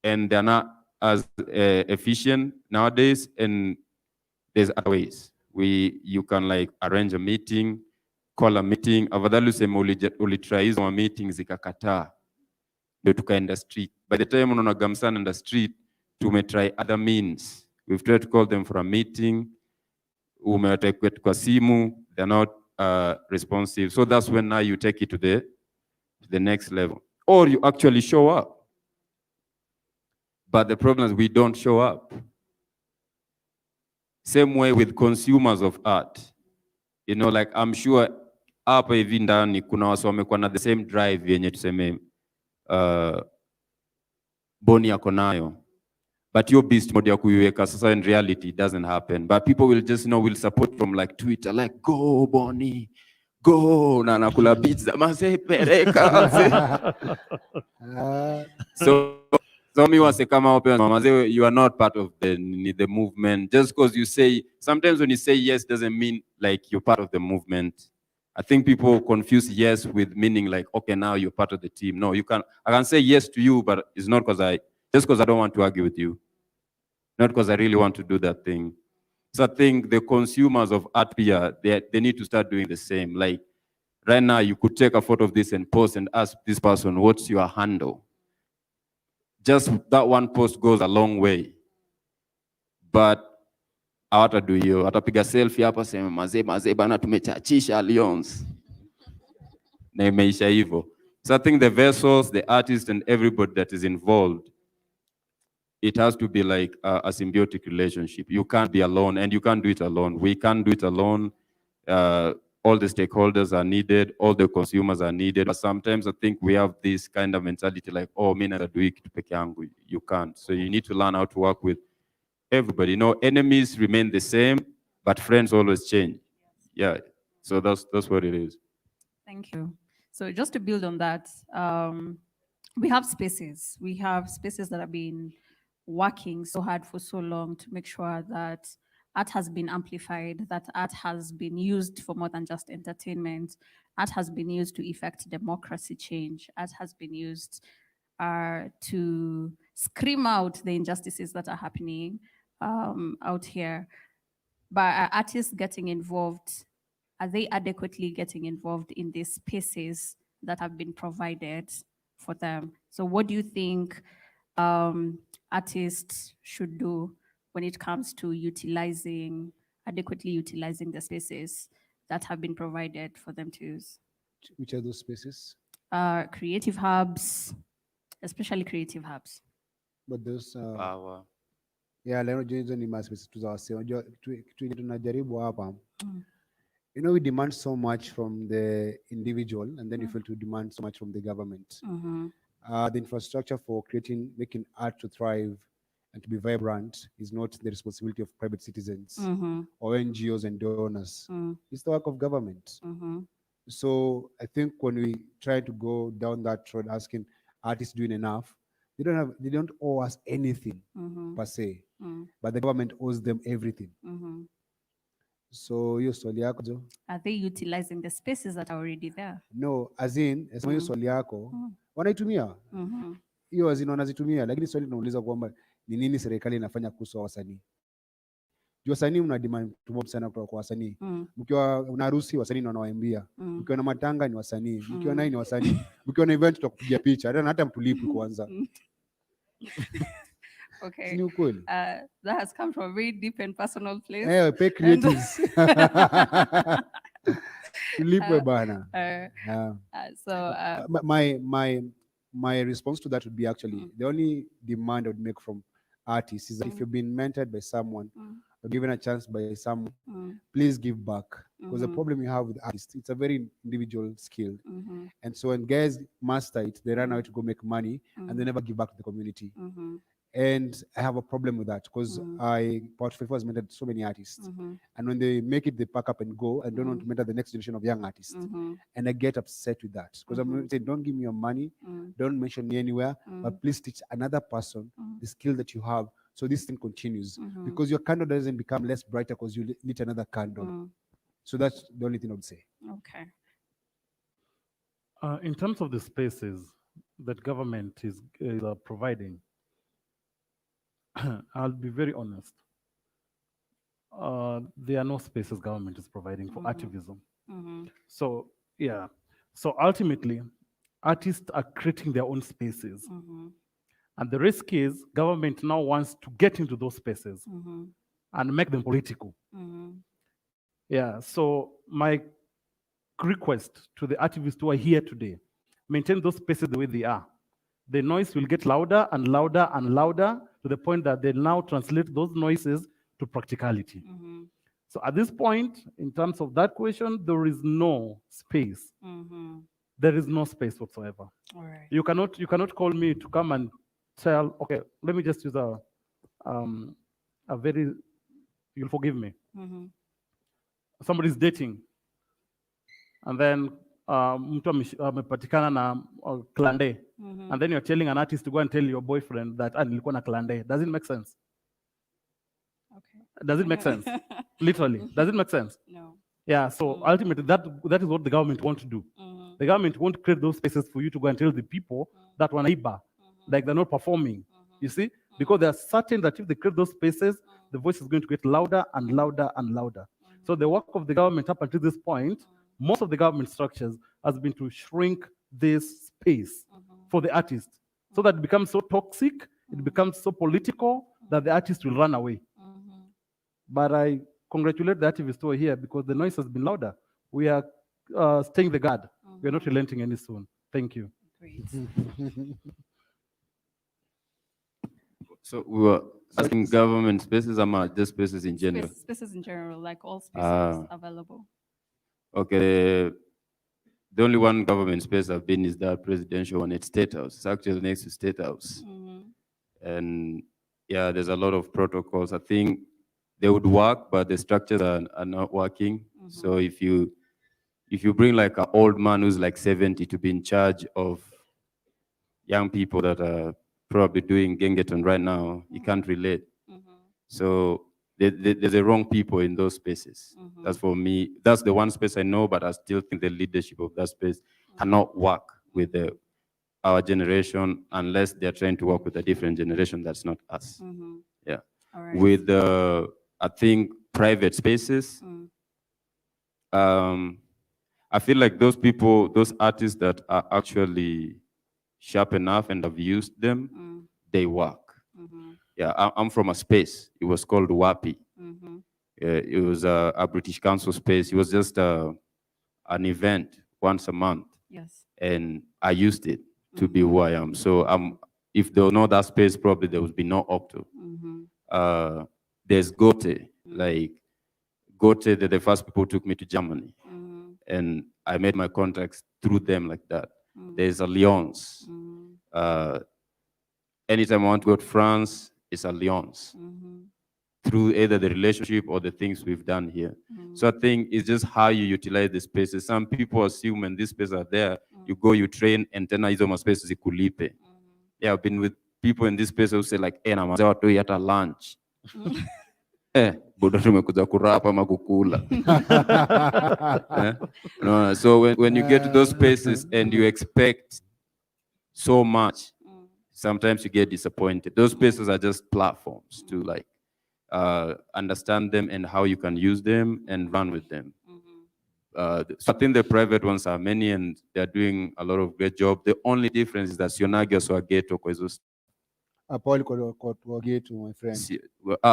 and they're not as efficient nowadays, and there's other ways. You can like arrange a meeting, call a meeting. Afadhali useme ulitry hizo meetings zikakataa ndio tukaenda street. By the time unaona gamsana in the street, tumetry other means. We've tried to call them for a meeting. Umewateka kwa simu, they're not responsive. So that's when now you take it to the next level. or you actually show up. But the problem is we don't show up. Same way with consumers of art. You know, like I'm sure hapa hivi ndani kuna watu wamekuwa na the same drive yenye tuseme Boni yako nayo. But your beast mode ya kuiweka sasa in reality it doesn't happen. But people will just, you know, will support from like Twitter, like go Boni, go na nakula pizza mase pereka mase. So me was kama open mama say you are not part of the movement. Just because you say, sometimes when you say yes doesn't mean like you're part of the movement. I think people confuse yes with meaning like, okay, now you're part of the team. No, I can say yes to you, but it's not just because I don't want to argue with you. Not because I really want to do that thing. So I think the consumers of art here, they need to start doing the same. Like right now, you could take a photo of this and post and ask this person, what's your handle? Just that one post goes a long way. But hawatadu hiyo, atapiga selfie hapa sema mazee bana tumechachisha Alliance. Na imeisha hivyo. So I think the vessels, the artists and everybody that is involved, it has to be like a symbiotic relationship. You can't be alone and you can't do it alone. We can't do it alone. All the stakeholders are needed, all the consumers are needed. But sometimes I think we have this kind of mentality like, oh, mimi nadui kitu peke yangu. You can't. So you need to learn how to work with everybody. You know, enemies remain the same, but friends always change. Yeah. So that's what it is. Thank you. So just to build on that, we have spaces. We have spaces that have been working so hard for so long to make sure that art has been amplified, that art has been used for more than just entertainment. Art has been used to effect democracy change. Art has been used to scream out the injustices that are happening out here. But are artists getting involved? Are they adequately getting involved in these spaces that have been provided for them? So what do you think artists should do when it comes to adequately utilizing the spaces that have been provided for them to use? Which are those spaces? Creative hubs, especially creative hubs. But those Power. yeah, leo hizo ni spaces tuzawase. Unajua tunajaribu hapa. You know, we demand so much from the individual, and then you feel to demand so much from the government. The infrastructure for making art to thrive and to be vibrant is not the responsibility of private citizens or NGOs and donors. It's the work of government. So I think when we try to go down that road asking artists doing enough, they don't owe us anything per se, but the government owes them everything. So hiyo swali yako jo, are they utilizing the spaces that are already there? No, as in hiyo swali yako wanaitumia hiyo as in wanazitumia, lakini swali tunauliza kwamba ni nini serikali inafanya kuhusu wasanii. Juu wasanii mna demand mob sana kutoka kwa wasanii. Mkiwa una harusi wasanii wanawaimbia. Mkiwa na matanga ni wasanii. Mkiwa nai ni wasanii. Mkiwa na event tutakupigia picha. Hata mtulipi kwanza. Okay. That has come from a very deep and personal place. Yeah, pay creatives. Tulipwe bana. So my response to that would be actually the only demand I would make from artists is that if you've been mentored by someone or given a chance by someone, please give back. Because the problem you have with artists, it's a very individual skill. And so when guys master it, they run out to go make money and they never give back to the community. And I have a problem with that because Portfolio has mentored so many artists. And when they make it, they pack up and go and don't want to mentor the next generation of young artists. And I get upset with that because I'm saying, don't give me your money, don't mention me anywhere, but please teach another person the skill that you have so this thing continues. Because your candle doesn't become less brighter because you lit another candle. So that's the only thing I would say. Okay. In terms of the spaces that government is providing, I'll be very honest. There are no spaces government is providing for Artivism. So, yeah. So ultimately, artists are creating their own spaces. And the risk is government now wants to get into those spaces and make them political. Yeah, so my request to the activists who are here today, maintain those spaces the way they are, the noise will get louder and louder and louder to the point that they now translate those noises to practicality. Mm-hmm. So at this point, in terms of that question, there is no space. Mm-hmm. There is no space whatsoever. All right. You cannot call me to come and tell, okay, let me just use a very, you'll forgive me. Mm-hmm. Somebody's dating, and then mtu amepatikana na klande, Mm-hmm. and then you're telling an artist to go and tell your boyfriend that nilikuwa na klande. Does it make sense? Okay. Does it make sense? Literally, does it make sense? No. Yeah, so ultimately that is what the government want to do. Mm-hmm. The government won't create those spaces for you to go and tell the people that wanaiba, like they're not performing. You see? Because they are certain that if they create those spaces, the voice is going to get louder and louder and louder. So the work of the government up until this point, most of the government structures has been to shrink this space for the artist, so that it becomes so toxic, it becomes so political that the artist will run away. But I congratulate the activists who are here because the noise has been louder. We are staying the guard. We are not relenting any soon. Thank you. Great. So we were asking government spaces or just spaces in general? Spaces in general, like all spaces available. Okay. The only one government space I've been is that presidential one at State House. It's actually next to State House. And yeah, there's a lot of protocols. I think they would work, but the structures are not working. So if you bring like an old man who's like 70 to be in charge of young people that are probably doing Gengeton right now, you can't relate. So there's the wrong people in those spaces. That's for me. That's the one space I know, but I still think the leadership of that space cannot work with our generation unless they're trying to work with a different generation that's not us. Yeah. All right. With I think private spaces, I feel like those people, those artists that are actually sharp enough and have used them, they work. Yeah, I'm from a space. It was called WAPI. It was a British Council space. It was just an event once a month. Yes. And I used it to be who I am. So if there was no that space, probably there would be no Octo. There's Gote. Like Gote, they're the first people who took me to Germany. And I made my contacts through them like that. There's Alliance. Anytime I want to go to France, it's Alliance. Through either the relationship or the things we've done here. So I think it's just how you utilize the spaces. Some people assume when these spaces are there, you go, you train, and then hizo spaces ikulipe. Yeah, I've been with people in this space who say like, na mazee watu hata lunch. Budo tumekuja kurapa ama kukula. No, so when you get to those spaces and you expect so much, sometimes you get disappointed. Those spaces are just platforms to like understand them and how you can use them and run with them. So I think the private ones are many and they're doing a lot of great job. The only difference is that Sionagi also ghetto because Paul kwa ghetto, my friend.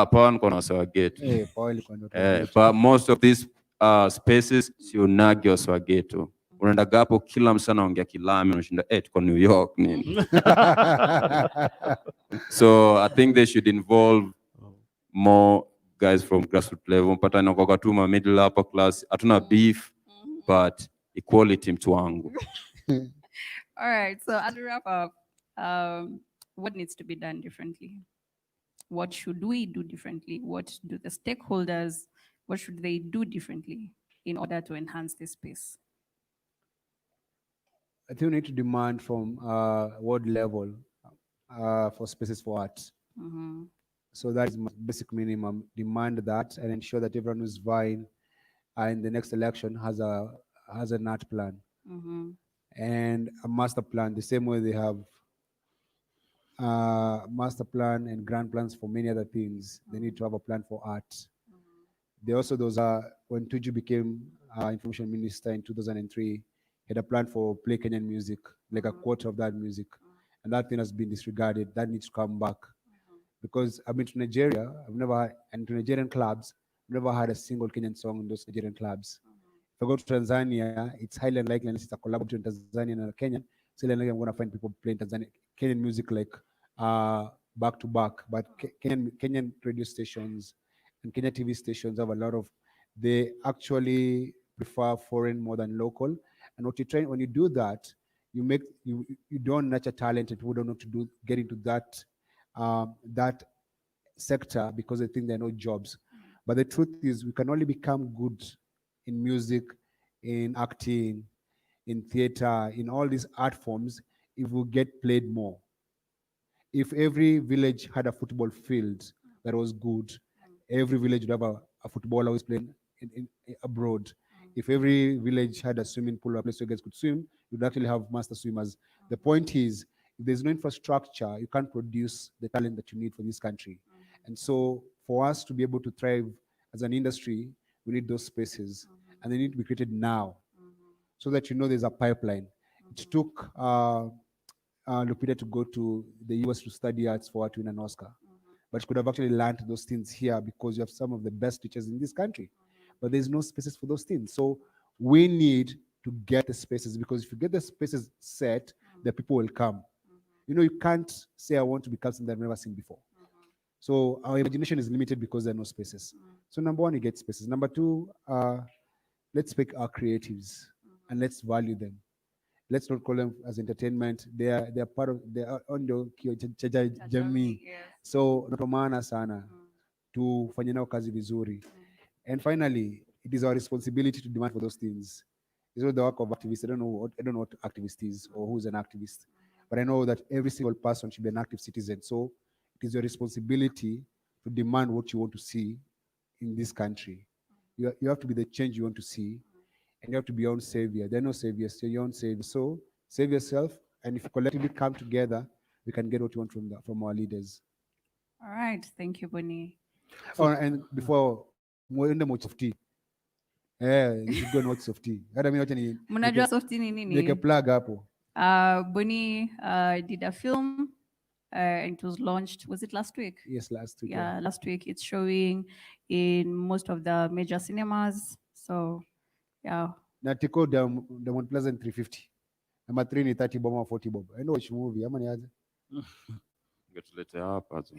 Paul kono sawa ghetto. Paul kono. But most of these spaces Sionagi also ghetto. Unaenda gapo kila msana ongea Kilami unashinda tuko New York nini. So I think they should involve more guys from grassroots level. Pata nakoka tuma middle upper class. Hatuna beef, but equality mtu wangu. All right, so as we wrap up, what needs to be done differently? What should we do differently? What do the stakeholders, what should they do differently in order to enhance this space? I think we need to demand from world level for spaces for art. So that is my basic minimum. Demand that and ensure that everyone who's vying in the next election has an art plan and a master plan. The same way they have master plan and grand plans for many other things, they need to have a plan for art. They also when Tuju became information minister in 2003, he had a plan for play Kenyan music, like a quarter of that music, and that thing has been disregarded. That needs to come back. Because I've been to Nigeria, and to Nigerian clubs, I've never had a single Kenyan song in those Nigerian clubs. If I go to Tanzania, it's highly unlikely unless it's a collab between Tanzania and a Kenyan say like, I'm going to find people playing Tanzania, Kenyan music like back to back, but Kenyan radio stations and Kenya TV stations have a lot of, they actually prefer foreign more than local. And what you try, when you do that, you don't nurture talent, and people don't know to get into that that sector because they think there are no jobs. But the truth is, we can only become good in music, in acting, in theater, in all these art forms if we get played more. If every village had a football field that was good, every village would have a footballer who's playing abroad. If every village had a swimming pool or a place where guys could swim, you'd actually have master swimmers. The point is, if there's no infrastructure, you can't produce the talent that you need for this country. And so for us to be able to thrive as an industry, we need those spaces. And they need to be created now so that there's a pipeline. It took Lupita to go to the US to study arts for her to win an Oscar. But she could have actually learned those things here because you have some of the best teachers in this country. But there's no spaces for those things. So we need to get the spaces, because if you get the spaces set, the people will come. You can't say, I want to become something I've never seen before. So our imagination is limited because there are no spaces. So number one, you get spaces. Number two, let's pick our creatives and let's value them. Let's not call them as entertainment. They are part of, they are on the jamii. So natomana sana tufanye nao kazi vizuri. And finally, it is our responsibility to demand for those things. It's not the work of activists. I don't know what activist is or who's an activist, but I know that every single person should be an active citizen. So it is your responsibility to demand what you want to see in this country. You have to be the change you want to see, and you have to be your own savior. There are no saviors, you're your own savior. So save yourself, and if you collectively come together, we can get what you want from our leaders. All right, thank you, Bonnie. And before muende mo of tea. You should go notes of tea. Hata mimi wacha ni Mnajua soft tea ni nini? Nike plug hapo. Bonnie did a film and it was launched, was it last week? Yes, last week. Yeah, last week. It's showing in most of the major cinemas. So, yeah. Na tiko Diamond Plaza 350. Number 3 ni 30 bob or 40 bob. I know which movie. Ama ni aje? Ngetulete hapa tu.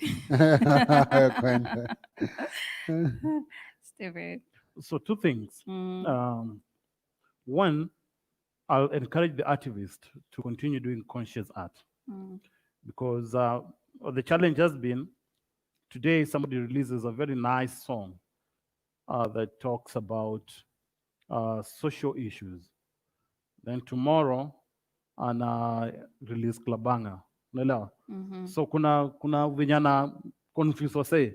Stupid. So two things. One, I'll encourage the artist to continue doing conscious art, because the challenge has been, today somebody releases a very nice song that talks about social issues. Then tomorrow, release Klabanga. Unaelewa? So kuna vijana confuse wase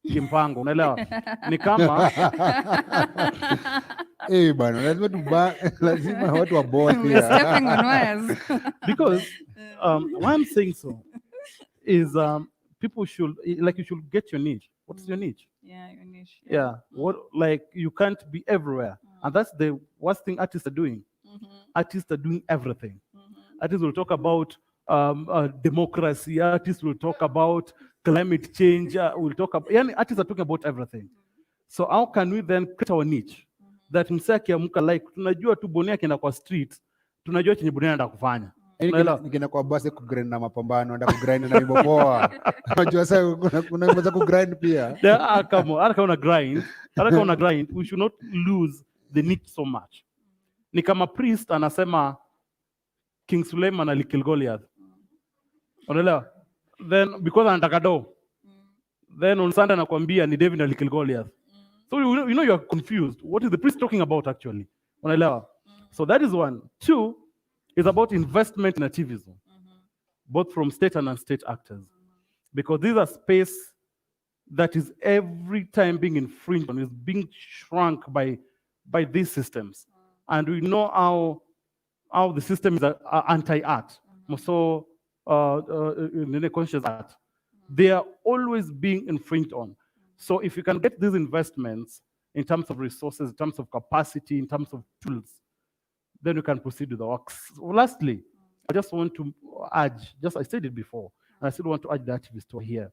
kimpango, unaelewa? Ni kama bana, lazima watu waboe We're stepping on wires. Because why I'm saying so is people should, like, you should get your niche. What's your niche? Yeah, your niche. Yeah. What, like, you can't be everywhere. And that's the worst thing artists are doing. Artists are doing everything. Artists will talk about democracy. Artists will talk about climate change. Artists are talking about everything. So how can we then create our niche? That msee akiamka, like, tunajua tu Bonnie akienda kwa street, tunajua chenye Bonnie anaenda kufanya. Nikienda kwa basi kugrind na mapambano, enda kugrind na wimbo poa. Unajua sasa kuna wimbo za kugrind pia. Come on, hata kama una grind, we should not lose the niche so much. Ni kama priest anasema King Suleiman alikill Goliath. Unaelewa? Then because anataka do. Then on Sunday anakuambia ni David alikill Goliath. So you know you are confused. What is the priest talking about actually? Unaelewa? So that is one. Two is about investment in activism, both from state and non-state actors, because these are space that is every time being infringed on, is being shrunk by these systems. And we know how the system is anti-art. So in conscious art, they are always being infringed on. So if you can get these investments in terms of resources, in terms of capacity, in terms of tools, then you can proceed with the works. So lastly, I just want to urge, I said it before, and I still want to urge the activists who are here.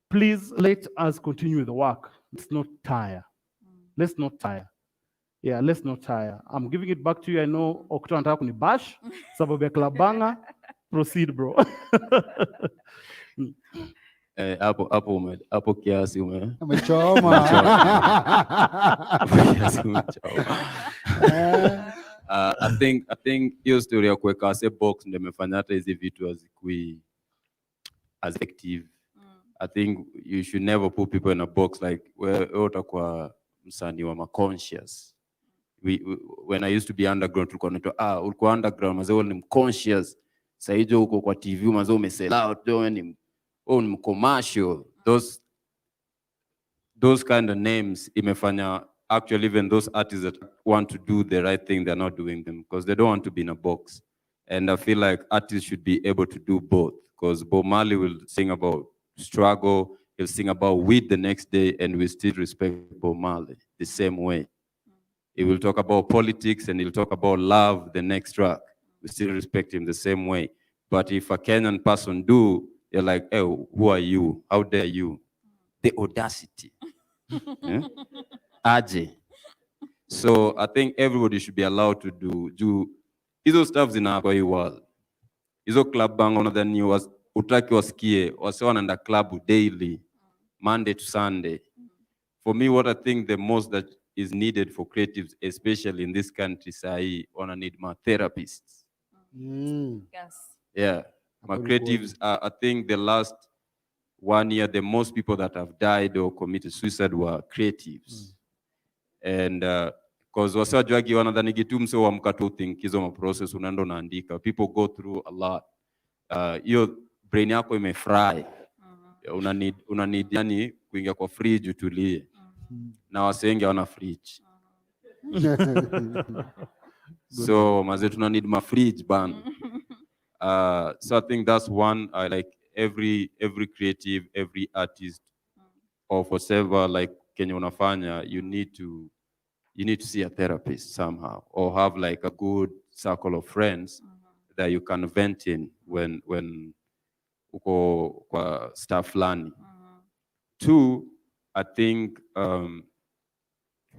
Please let us continue with the work. Let's not tire. Let's not tire. Yeah, let's not tire. I'm giving it back to you. I know Okto anataka kunibash sababu ya klabanga. Proceed, bro. Hapo kiasi Umechoma. I think hiyo story ya kuweka ase box ndio imefanya hata hizi vitu hazikui as effective. I think you should never put people in a box like wewe utakuwa msanii wa conscious. When I used to be underground tulikuwa tunaitwa ulikuwa underground mazao ni conscious. Sasa hiyo uko kwa TV mazao umesell out ni commercial. Those kind of names imefanya actually even those artists that want to do the right thing, they're not doing them because they don't want to be in a box. And I feel like artists should be able to do both, because Bob Marley will sing about struggle, he'll sing about weed the next day, and we still respect Bob Marley the same way. He will talk about politics and he'll talk about love the next track. We still respect him the same way. But if a Kenyan person do, you're like, hey, who are you? How dare you? The audacity. Yeah? Aje. So I think everybody should be allowed to do hizo stuffs in our world. Hizo club bang on the new utaki wasikie wase wanaenda club daily, Monday to Sunday. For me, what I think the most that is needed for creatives, especially in this country, say, wanna need more therapists. Yes. Yeah, my creatives. I think the last 1 year, the most people that have died or committed suicide were creatives. And because wasajwagi wanadhani gitu mse wa mkato think hizo ma process unaenda unaandika. People go through a lot. Hiyo brain yako imefry. Una need yani kuingia kwa fridge utulie. Na wasengi hawana fridge. So maze tuna need my fridge ban. So I think that's one. I like every creative, every artist, or whatever like Kenya unafanya, you need to see a therapist somehow, or have like a good circle of friends that you can vent in when uko kwa stuff flani. Two, I think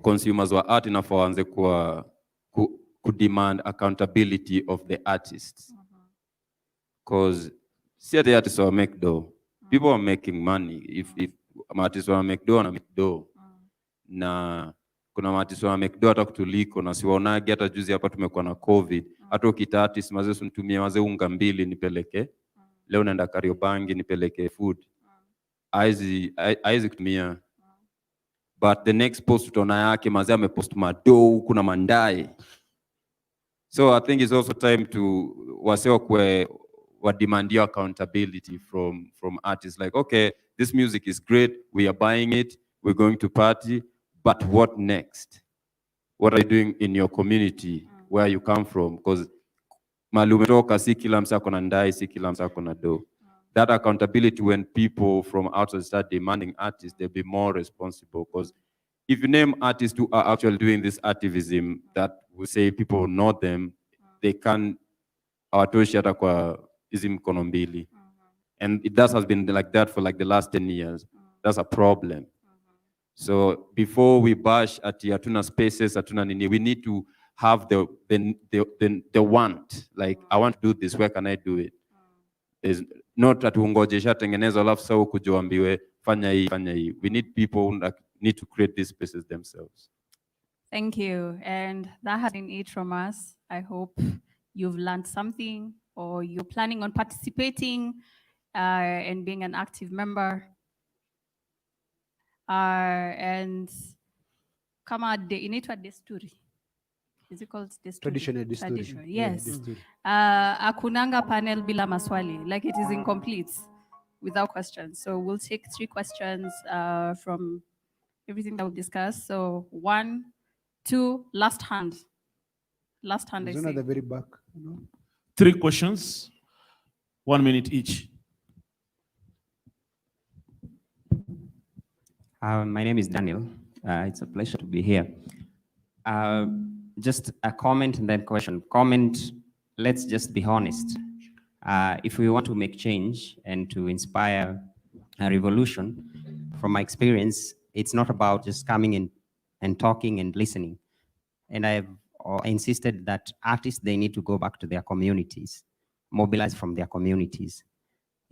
consumers wa art inafaa waanze could demand accountability of the artists. Because see the artists will make dough. People are making money. If artists will make dough, make dough. Na kuna artists will make dough hata kutuliko, na siwaonage hata juzi hapa tumekuwa na COVID. Hata ukita artist mazee unitumie mazee unga 2 nipeleke. Leo naenda Kariobangi nipeleke food. Aizi kutumia. But the next post utaona yake mazee amepost madou kuna mandai. So I think it's also time to waseo kwe demand your accountability from artists. Like, okay, this music is great, we are buying it, we're going to party, but what next? What are you doing in your community, where you come from? Because mali umetoka si kila msa kona ndai, si kila msa kona do. That accountability, when people from outside start demanding artists, they'll be more responsible. Because if you name artists who are actually doing this activism, that we say people know them, they can awatoshi hata kwa hizi mkono mbili. And it has been like that for like the last 10 years. That's a problem. So before we bash at hatuna spaces, hatuna nini, we need to have the want. Like, I want to do this, where can I do it? Is not that ungojesha tengeneza alafu sawa kujoambiwe fanya hii. We need people that need to create these spaces themselves. Thank you. And that has been it from us. I hope you've learned something, or you're planning on participating and being an active member. And kama inaitwa desturi. Is it called desturi? Tradition, yes. Akunanga panel bila maswali. Like, it is incomplete without questions. So we'll take 3 questions from everything that we've discussed. So 1, 2, last hand. Last hand, I see. At the very back. 3 questions, 1 minute each. My name is Daniel. It's a pleasure to be here. Just a comment and then question. Comment, let's just be honest. If we want to make change and to inspire a revolution, from my experience, it's not about just coming in and talking and listening. And I have insisted that artists, they need to go back to their communities, mobilize from their communities.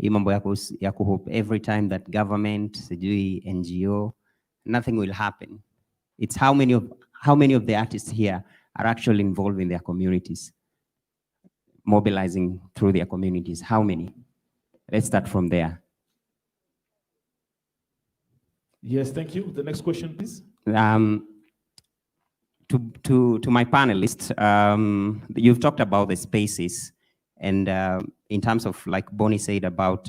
Hii mambo ya kuhope every time that government, sijui NGO, nothing will happen. It's how many of the artists here are actually involved in their communities, mobilizing through their communities. How many? Let's start from there. Yes, thank you. The next question, please. To my panelists, you've talked about the spaces, and in terms of, like Bonnie said about,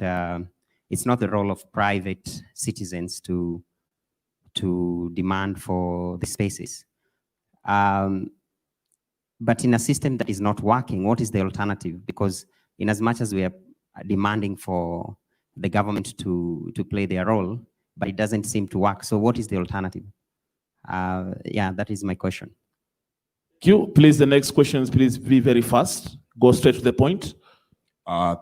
it's not the role of private citizens to demand for the spaces. But in a system that is not working, what is the alternative? Because in as much as we are demanding for the government to play their role, but it doesn't seem to work. So what is the alternative? Yeah, that is my question. Thank you. Please, the next questions, please be very fast. Go straight to the point.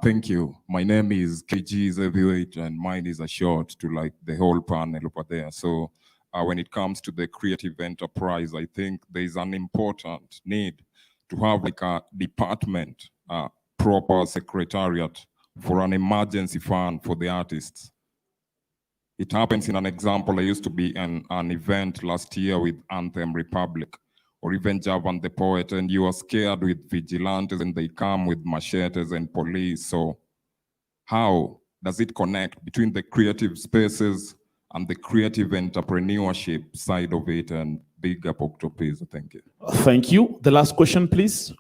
Thank you. My name is KG Heavyweight, and mine is a short to like the whole panel over there. So when it comes to the creative enterprise, I think there's an important need to have like a department, proper secretariat for an emergency fund for the artists. It happens in an example. I used to be in an event last year with Anthem Republic, or even Javan the Poet, and you are scared with vigilantes and they come with machetes and police. So how does it connect between the creative spaces and the creative entrepreneurship side of it? And big up Octopus. Thank you. Thank you. The last question, please.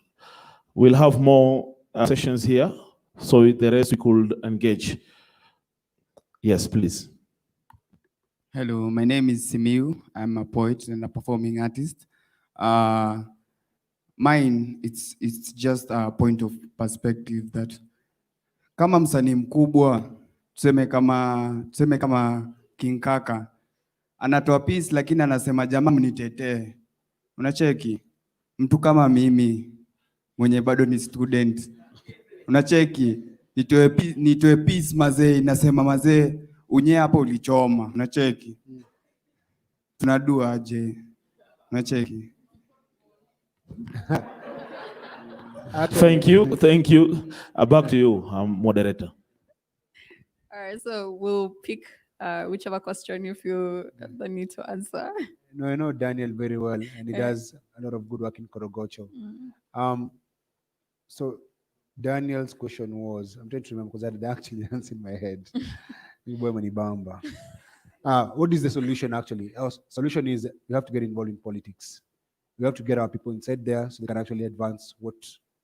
We'll have more sessions here, so the rest we could engage. Yes, please. Hello, my name is Simiu. I'm a poet and a performing artist. Mine, it's just a point of perspective that kama msanii mkubwa, tuseme kama King Kaka, anatoa piece lakini anasema jamaa mnitetee. Unacheki? Mtu kama mimi mwenye bado ni student. Unacheki? Nitoe piece mazee, nasema mazee unye hapo ulichoma. Unacheki? Tunadua aje. Unacheki? Thank you. Thank you. Back to you, moderator. All right, so we'll pick whichever question you feel the need to answer. No, I know Daniel very well, and he does a lot of good work in Korogocho. So Daniel's question was, I'm trying to remember because I had actually answered in my head. What is the solution actually? Our solution is we have to get involved in politics. We have to get our people inside there so they can actually advance what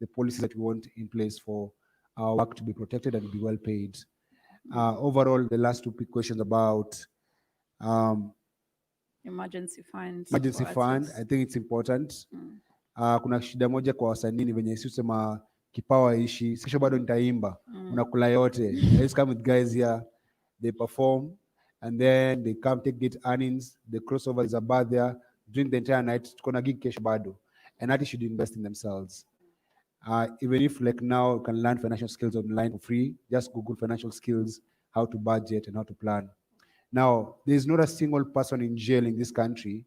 the policies that we want in place for our work to be protected and be well paid. Overall, the last two big questions about Emergency funds. Emergency fund, I think it's important. Kuna shida moja kwa wasanii ni venye sisi sema kipawa ishi, sikisho bado nitaimba, unakula yote. I just come with guys here, they perform, and then they come get earnings, the crossovers are bad there, during the entire night, tukona gig kesho bado. And artists should invest in themselves. Even if like now you can learn financial skills online for free, just Google financial skills, how to budget and how to plan. Now, there's not a single person in jail in this country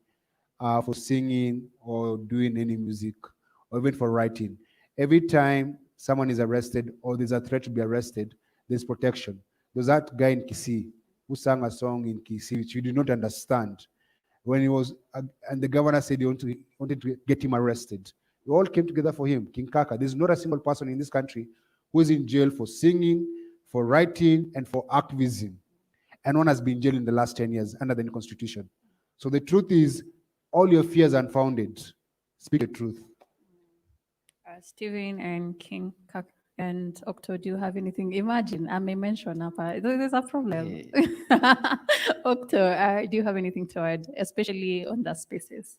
for singing or doing any music or even for writing. Every time someone is arrested or there's a threat to be arrested, there's protection. There's that guy in Kisii who sang a song in Kisii which we did not understand. When he was, and the governor said he wanted to get him arrested. We all came together for him, King Kaka. There's not a single person in this country who is in jail for singing, for writing, and for activism. And one has been in jail in the last 10 years under the new constitution. So the truth is, all your fears are unfounded. Speak the truth. Steven and King Kaka and Octo, do you have anything? Imagine, I may mention, there's a problem. Octo, do you have anything to add, especially on the spaces?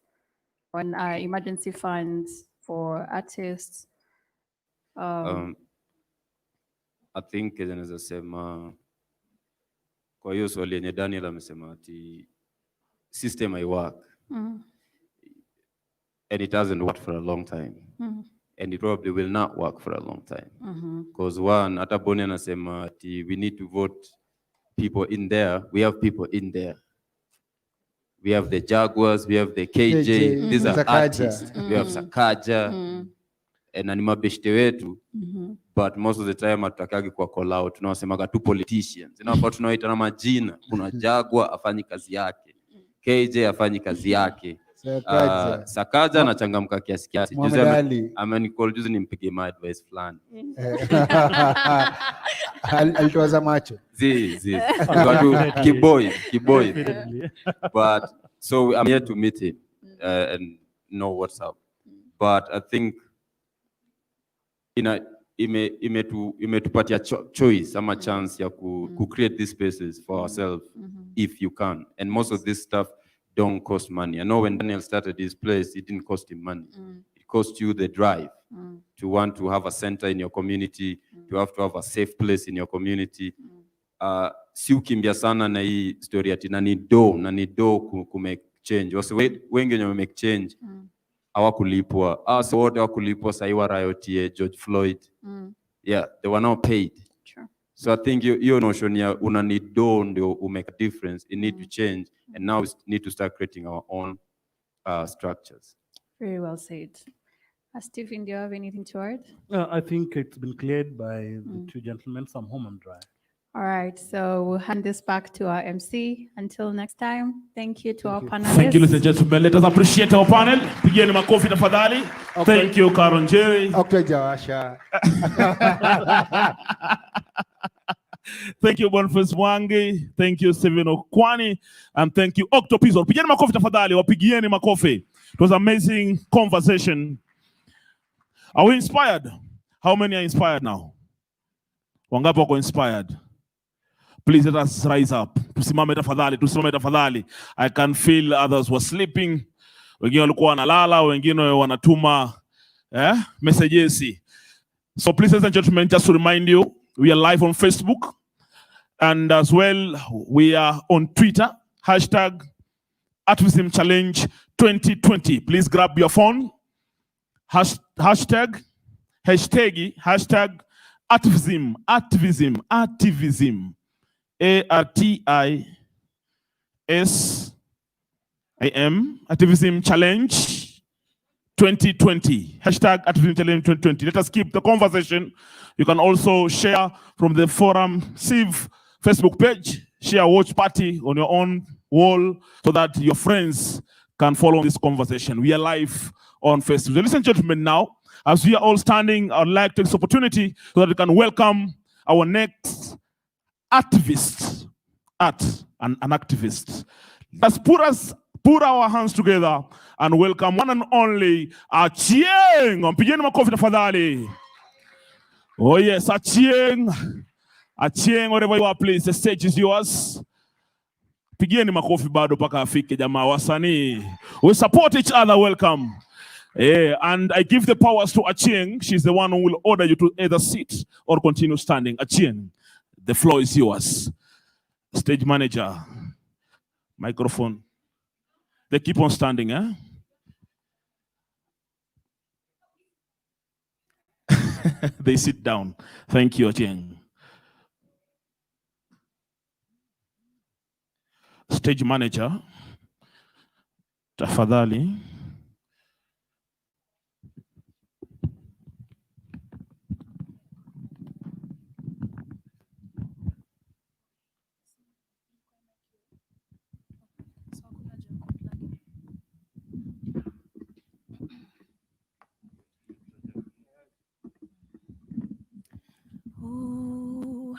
On emergency funds for artists? I think naweza sema kwa hiyo swali yenye Daniel amesema ati system I work and it hasn't worked for a long time and it probably will not work for a long time because one hata Bonnie anasema ati we need to vote people in there. We have people in there. We have the Jaguars, we have the KJ. These are Sakaja. artists. We have Sakaja. Na ni mabeshte wetu. But most of the time hatutakagi kwa call out. Tunawasemaga tu politicians. Inafaa tunawaita na majina. Kuna Jaguar afanyi kazi yake. KJ afanyi kazi yake. Sakaja anachangamka kiasi kiasi. Amenicall juzi nimpige my advice fulani. Alitoaza macho. Kiboy. But so I'm here to meet him and know what's up. But I think imetupatia choice ama chance ya ku create these spaces for ourselves if you can. And most of this stuff don't cost money. I know when Daniel started his place, it didn't cost him money. It cost you the drive to want to have a center in your community, to have a safe place in your community. Si ukimbia sana na hii story ati na ni do ku make change. Wase wengi wenye make change hawakulipwa. So wote hawakulipwa sahi wa riot ya George Floyd. Yeah, they were not paid. Sure. So I think your notion ya una need do ndio make a difference. It need to change, and now we need to start creating our own structures. Very well said. Stephen, do you have anything to add? I think it's been cleared by the two gentlemen, some home and dry. All right, so we'll hand this back to our MC. Until next time, thank you to our panelists. Thank you, ladies and gentlemen. Let us appreciate our panel. Pigeni makofi tafadhali. Thank you, Karon Jerry. Thank you, Boniface Mwangi. Thank you, Steven Okwani. And thank you, Octopizor. Pigeni makofi tafadhali. Wapigieni makofi. It was an amazing conversation. Are we inspired? How many are inspired now? Wangapi wako inspired? Please let us rise up. Tusimame tafadhali. I can feel others were sleeping. Wengine walikuwa wanalala, wengine wanatuma messages. So please, ladies and gentlemen, just to remind you, we are live on Facebook. And as well, we are on Twitter. #Artivism Challenge 2020. Please grab your phone. Hashtag Artivism. Artivism. ARTISIM. Artivism Challenge 2020. #Artivism Challenge 2020. Let us keep the conversation. You can also share from the forum Civ Facebook page. Share watch party on your own wall so that your friends can follow this conversation. We are live on Facebook. Ladies and gentlemen, now, as we are all standing, I'd like to take this opportunity so that we can welcome our next activist, an activist. Let's put our hands together and welcome one and only Achieng. Mpigeni makofi tafadhali. Oh yes, Achieng. Achieng, wherever you are, please, the stage is yours. Pigeni makofi bado paka afike jamaa wasanii. We support each other, welcome. Yeah, and I give the powers to Achieng. She's the one who will order you to either sit or continue standing. Achieng, the floor is yours. Stage manager, microphone. They keep on standing, eh? They sit down. Thank you, Achieng. Stage manager, tafadhali.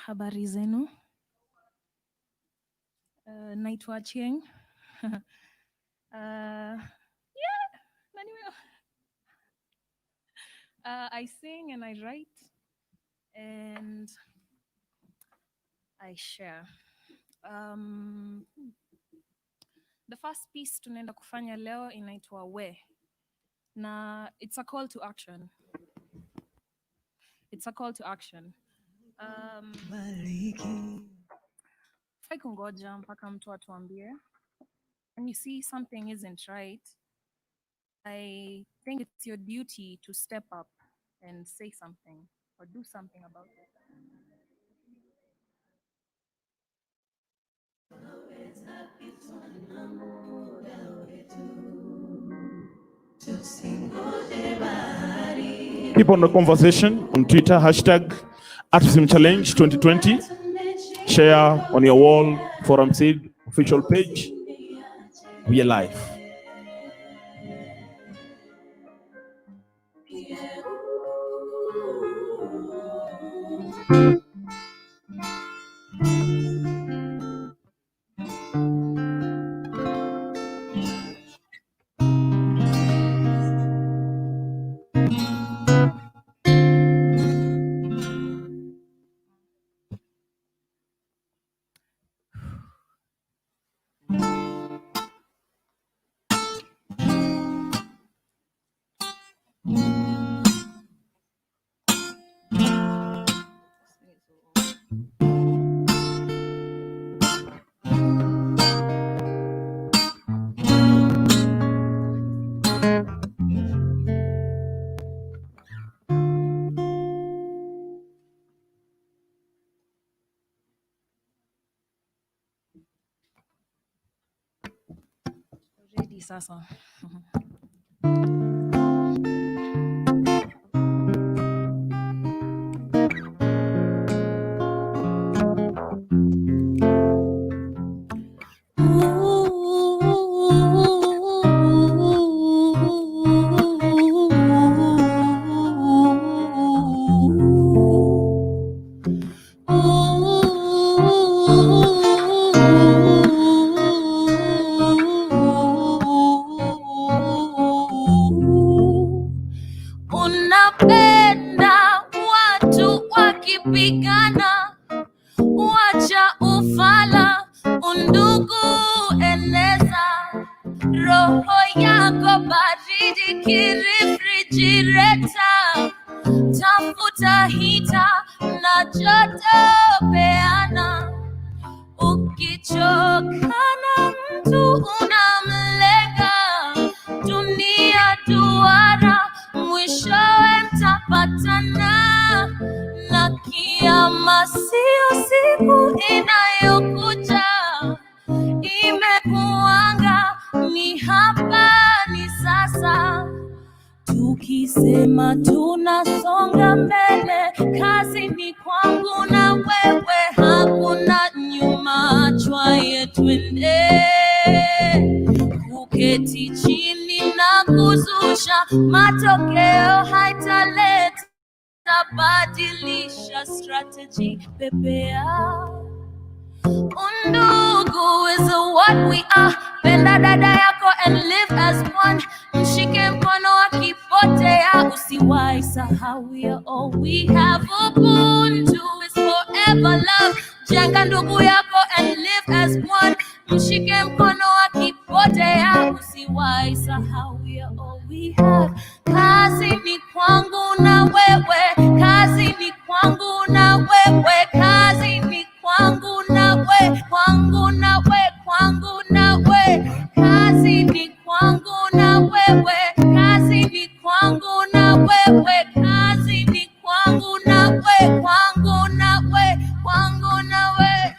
Habari zenu. Naitwa Achieng. I sing and I write and I share. The first piece tunaenda kufanya leo inaitwa We. Na it's a call to action. It's a call to action. Fai kungoja mpaka mtu atuambie. When you see something isn't right, I think it's your duty to step up and say something or do something about it. Keep on the conversation on Twitter, hashtag Artivism Challenge 2020. Share on your wall, Forum Seed official page. We are live. Ready sasa. Unapenda watu wakipigana, wacha ufala, undugu eneza, roho yako baridi kirefrigerator, tafuta hita na joto peana, ukichokana mtu unamlenga, dunia duara, mwishowe mtapatana, na kiama sio siku inayokuja, imekuanga ni hapa ni sasa. Tukisema tunasonga mbele, kazi ni kwangu na wewe, hakuna nyuma, chwaye twende. Kuketi chini na kuzusha, matokeo haitaleta, badilisha strategy, pepea. Undugu is what we are. Penda dada yako and live as one. Mshike mkono akipotea, usiwahi sahau we are all we have. Ubuntu is forever love. Jenga ndugu yako and live as one. Mshike mkono akipotea, usiwahi sahau we are all we have. Kazi ni kwangu na wewe, kazi ni kwangu na wewe, kazi ni kwangu na we, kwangu na we, kwangu na we, kazi ni kwangu na wewe, kazi ni kwangu na wewe, kazi ni kwangu na we, kwangu na we, kwangu na we.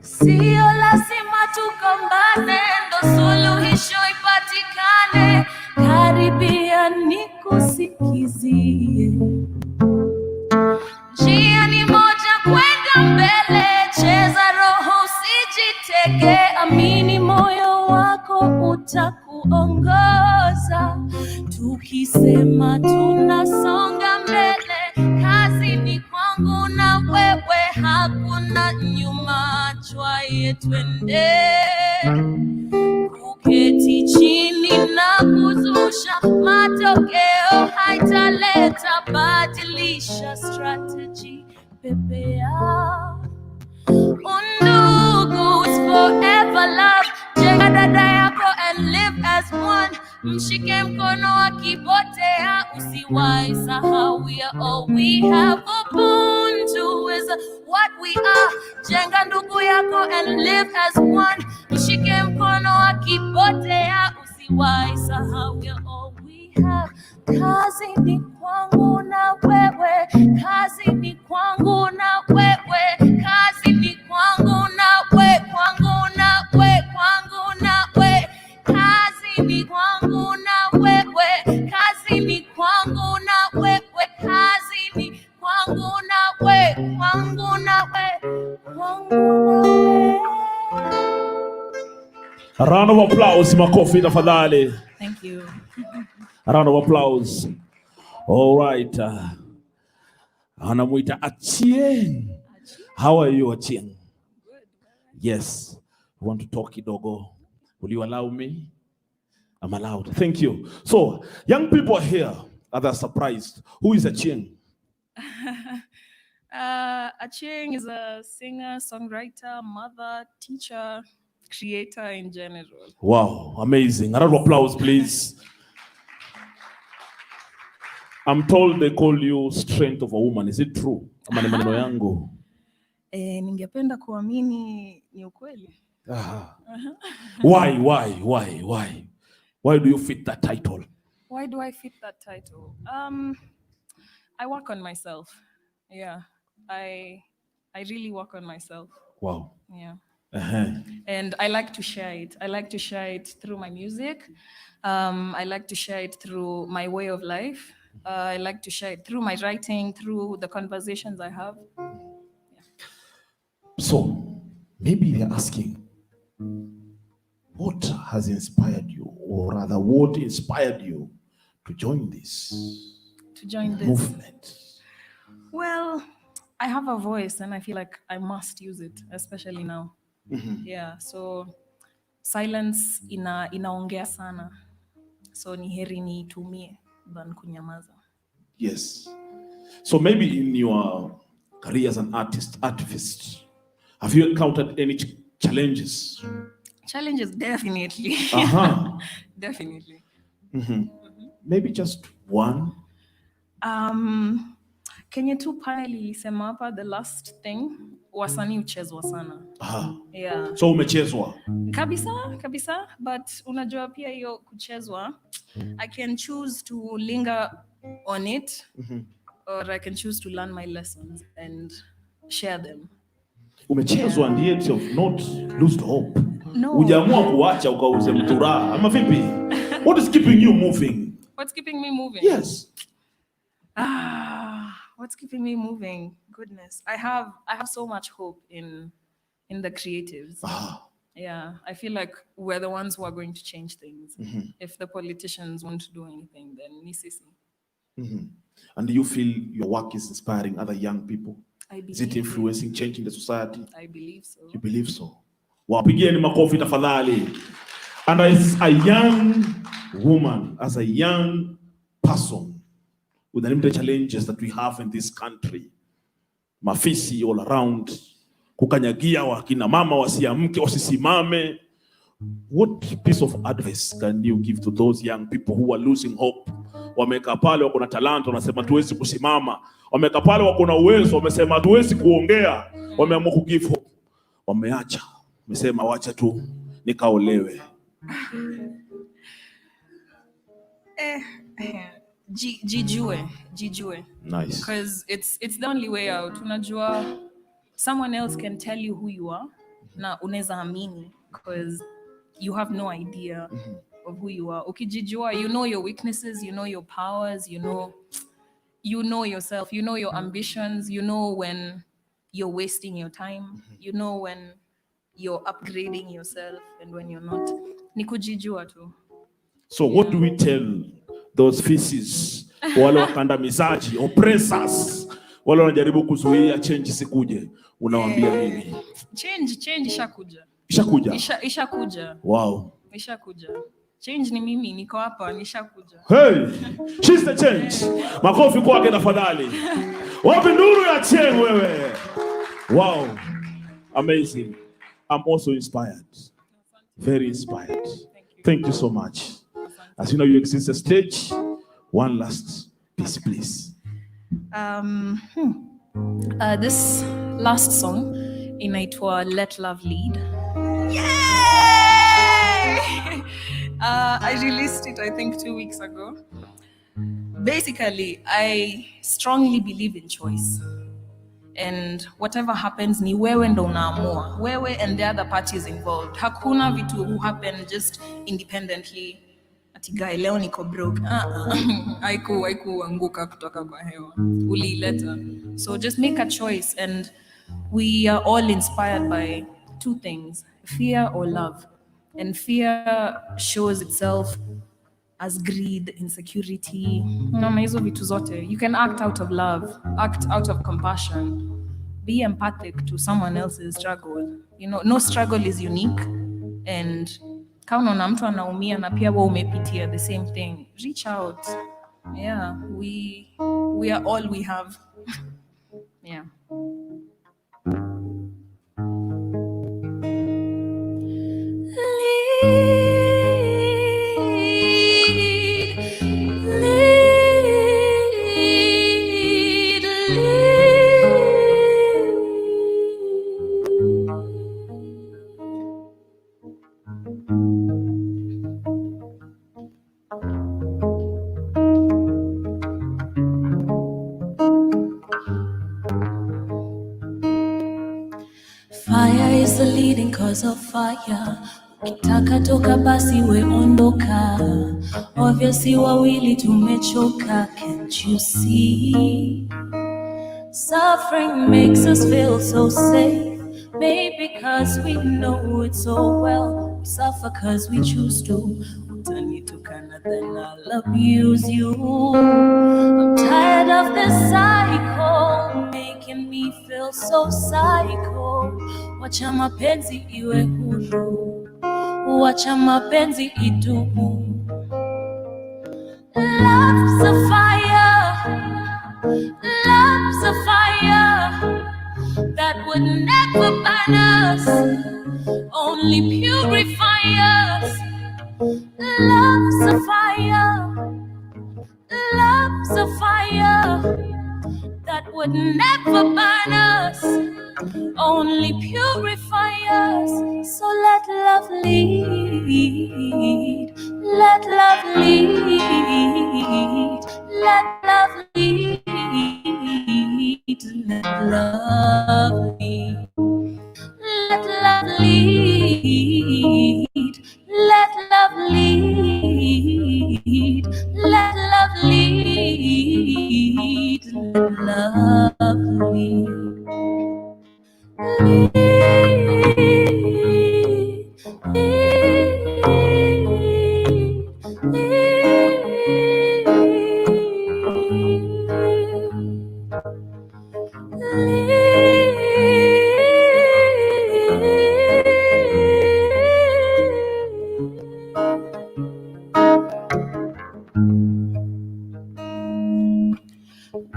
Sio lazima tugombane ndo suluhisho ipatikane, karibia nikusikizie. Njia ni moja kwenda mbele, cheza roho usijitege, amini moyo wako utakuongoza. Tukisema tunasonga mbele, kazi ni kwangu na wewe, hakuna nyuma, chwaye twende. Kuketi chini na kuzusha, matokeo haitaleta, badilisha strategy, pepea. Undugu is forever love. Jenga dada yako and live as one. Mshike mkono akipotea, usiwahi sahau we are all we have. Ubuntu is what we are. Jenga ndugu yako and live as one. Mshike mkono akipotea, usiwahi sahau ya all we have. Kazi ni kwangu na wewe, kazi ni kwangu na wewe, kazi ni kwangu na wewe, kwangu na wewe, kwangu na wewe, kazi ni kwangu na wewe, kazi ni kwangu na wewe, kazi ni kwangu na wewe, kwangu na wewe, kwangu na wewe. A round of applause, makofi tafadhali. Thank you. A round of applause. All right. Anamuita Achieng. How are you, Achieng? Yes. I want to talk kidogo. Will you allow me? I'm allowed. Thank you. So, young people here are they surprised. Who is Achieng? Achieng is a singer, songwriter, mother, teacher, creator in general. Wow, amazing. A round of applause, please. I'm told they call you strength of a woman. Is it true? Ama ni maneno yangu? Ningependa kuamini ni ukweli. Why? Why do you fit that title? Why do I fit that title? I work on myself. Yeah, I really work on myself. Wow. Yeah. And I like to share it. I like to share it through my music. I like to share it through my way of life. I like to share it through my writing, through the conversations I have. Yeah. So, maybe they're asking, what has inspired you, or rather, what inspired you to join this movement? Well, I have a voice and I feel like I must use it, especially now. Yeah, so silence inaongea sana. So ni heri niitumie than kunyamaza. Yes. So maybe in your career as an artivist, have you encountered any challenges? Challenges, definitely. Definitely. Maybe just one? Kenya tu panel ilisema hapa, the last thing, wasanii uchezwa sana. Yeah. So umechezwa? Kabisa, but unajua pia hiyo kuchezwa, I can choose to linger on it, or I can choose to learn my lessons and share them. Umechezwa and yet you've not lost hope. No. Ujaamua kuacha ukauze mtura. Ama vipi? What is keeping you moving? What's keeping me moving? Yes. What's keeping me moving? Goodness, I have so much hope in the creatives. Yeah, I feel like we're the ones who are going to change things. If the politicians won't do anything, then ni sisi. And do you feel your work is inspiring other young people? I believe. Is it influencing, changing the society? I believe so. You believe so? Wapigieni makofi tafadhali. And as a young woman, as a young person, with the limited challenges that we have in this country, mafisi all around, kukanyagia wakina mama wasiamke, wasisimame. What piece of advice can you give to those young people who are losing hope? Wameka pale wako na talanta, wanasema tuwezi kusimama. Wameka pale wako na uwezo, wamesema tuwezi kuongea. Wameamua kugive hope. Wameacha. Wamesema wacha tu nikaolewe. Jijue. Nice. Because it's the only way out. Unajua, someone else can tell you who you are. Na unaweza amini, because you have no idea of who you are. Ukijijua, you know your weaknesses, you know your powers, you know yourself, you know your ambitions, you know when you're wasting your time, you know when you're upgrading yourself and when you're not. Ni kujijua tu. So what do we tell those feces, wale wakandamizaji, oppressors, wale wanajaribu kuzuia change sikuje? Unawaambia nini? Change ishakuja. Ishakuja. Wow. Ishakuja. Change ni mimi, niko hapa, nishakuja. Hey, she's the change. Makofi kwake tafadhali. Wapi nduru ya change wewe? Wow. Amazing. I'm also inspired. Very inspired. Thank you so much. As you know, you exist a stage. One last piece, please. This last song inaitwa Let Love Lead. I released it, I think, 2 weeks ago. Basically, I strongly believe in choice. And whatever happens, ni wewe ndo unaamua. Wewe and the other parties involved. Hakuna vitu who happen just independently. Ati guy, leo niko broke. Haikuanguka kutoka kwa hewa. Uliileta. So just make a choice. And we are all inspired by two things, fear or love. And fear shows itself as greed, insecurity. Unaona hizo vitu zote. You can act out of love, act out of compassion, be empathic to someone else's struggle. You know, no struggle is unique. And kama unaona mtu anaumia na pia wewe umepitia the same thing, reach out. Yeah, we are all we have. Yeah. Fire is the leading cause of fire. Ukitaka toka basi we ondoka. Obviously wawili tumechoka, can't you see? Suffering makes us feel so safe. Maybe because we know it so well. We suffer cause we choose to. Utanitukana then I'll abuse you. I'm tired of this cycle, making me feel so psycho. Wacha mapenzi iwe huru, wacha mapenzi idumu. Love's a fire, love's a fire that would never burn us, only purify us. Love's a fire, love's a fire that would never burn us, only purify us. So let love lead, let love lead, let love lead, let love lead, let love lead, let love lead, let love lead, let love lead.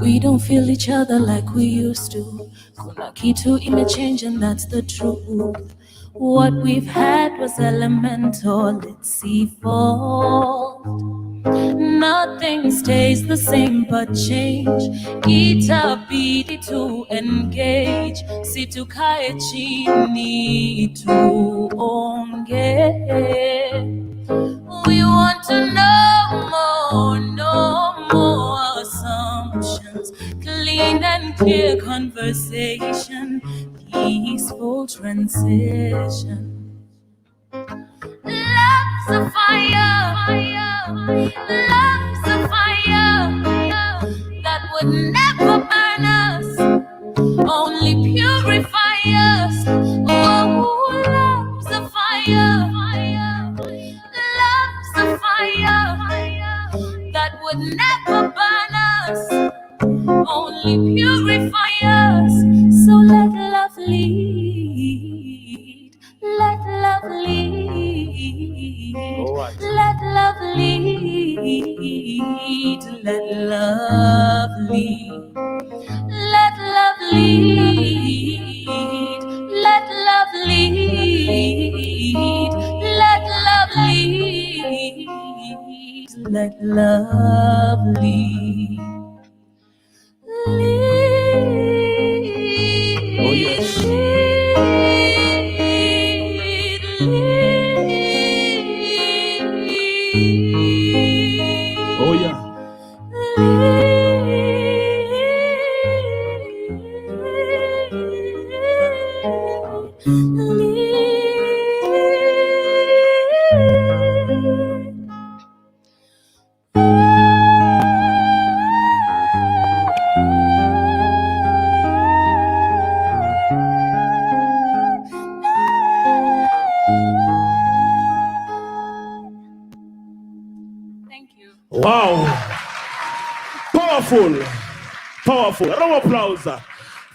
We don't feel each other like we used to. Kuna kitu imechange and that's the truth. What we've had was elemental, it's evolved. Nothing stays the same but change. Itabidi to engage. Situkae chini tuongee. We want to know more, no more assumptions. Clean and clear conversation, peaceful transition. Love's a fire, love's a fire that would never burn us, only purify us. Oh, love's a fire, love's a fire that would never burn us, only purify us. So let love lead, let love lead, let love lead, let love lead, let love lead, let love lead, let love lead, let love lead. Wow. Powerful. Powerful. Round of applause.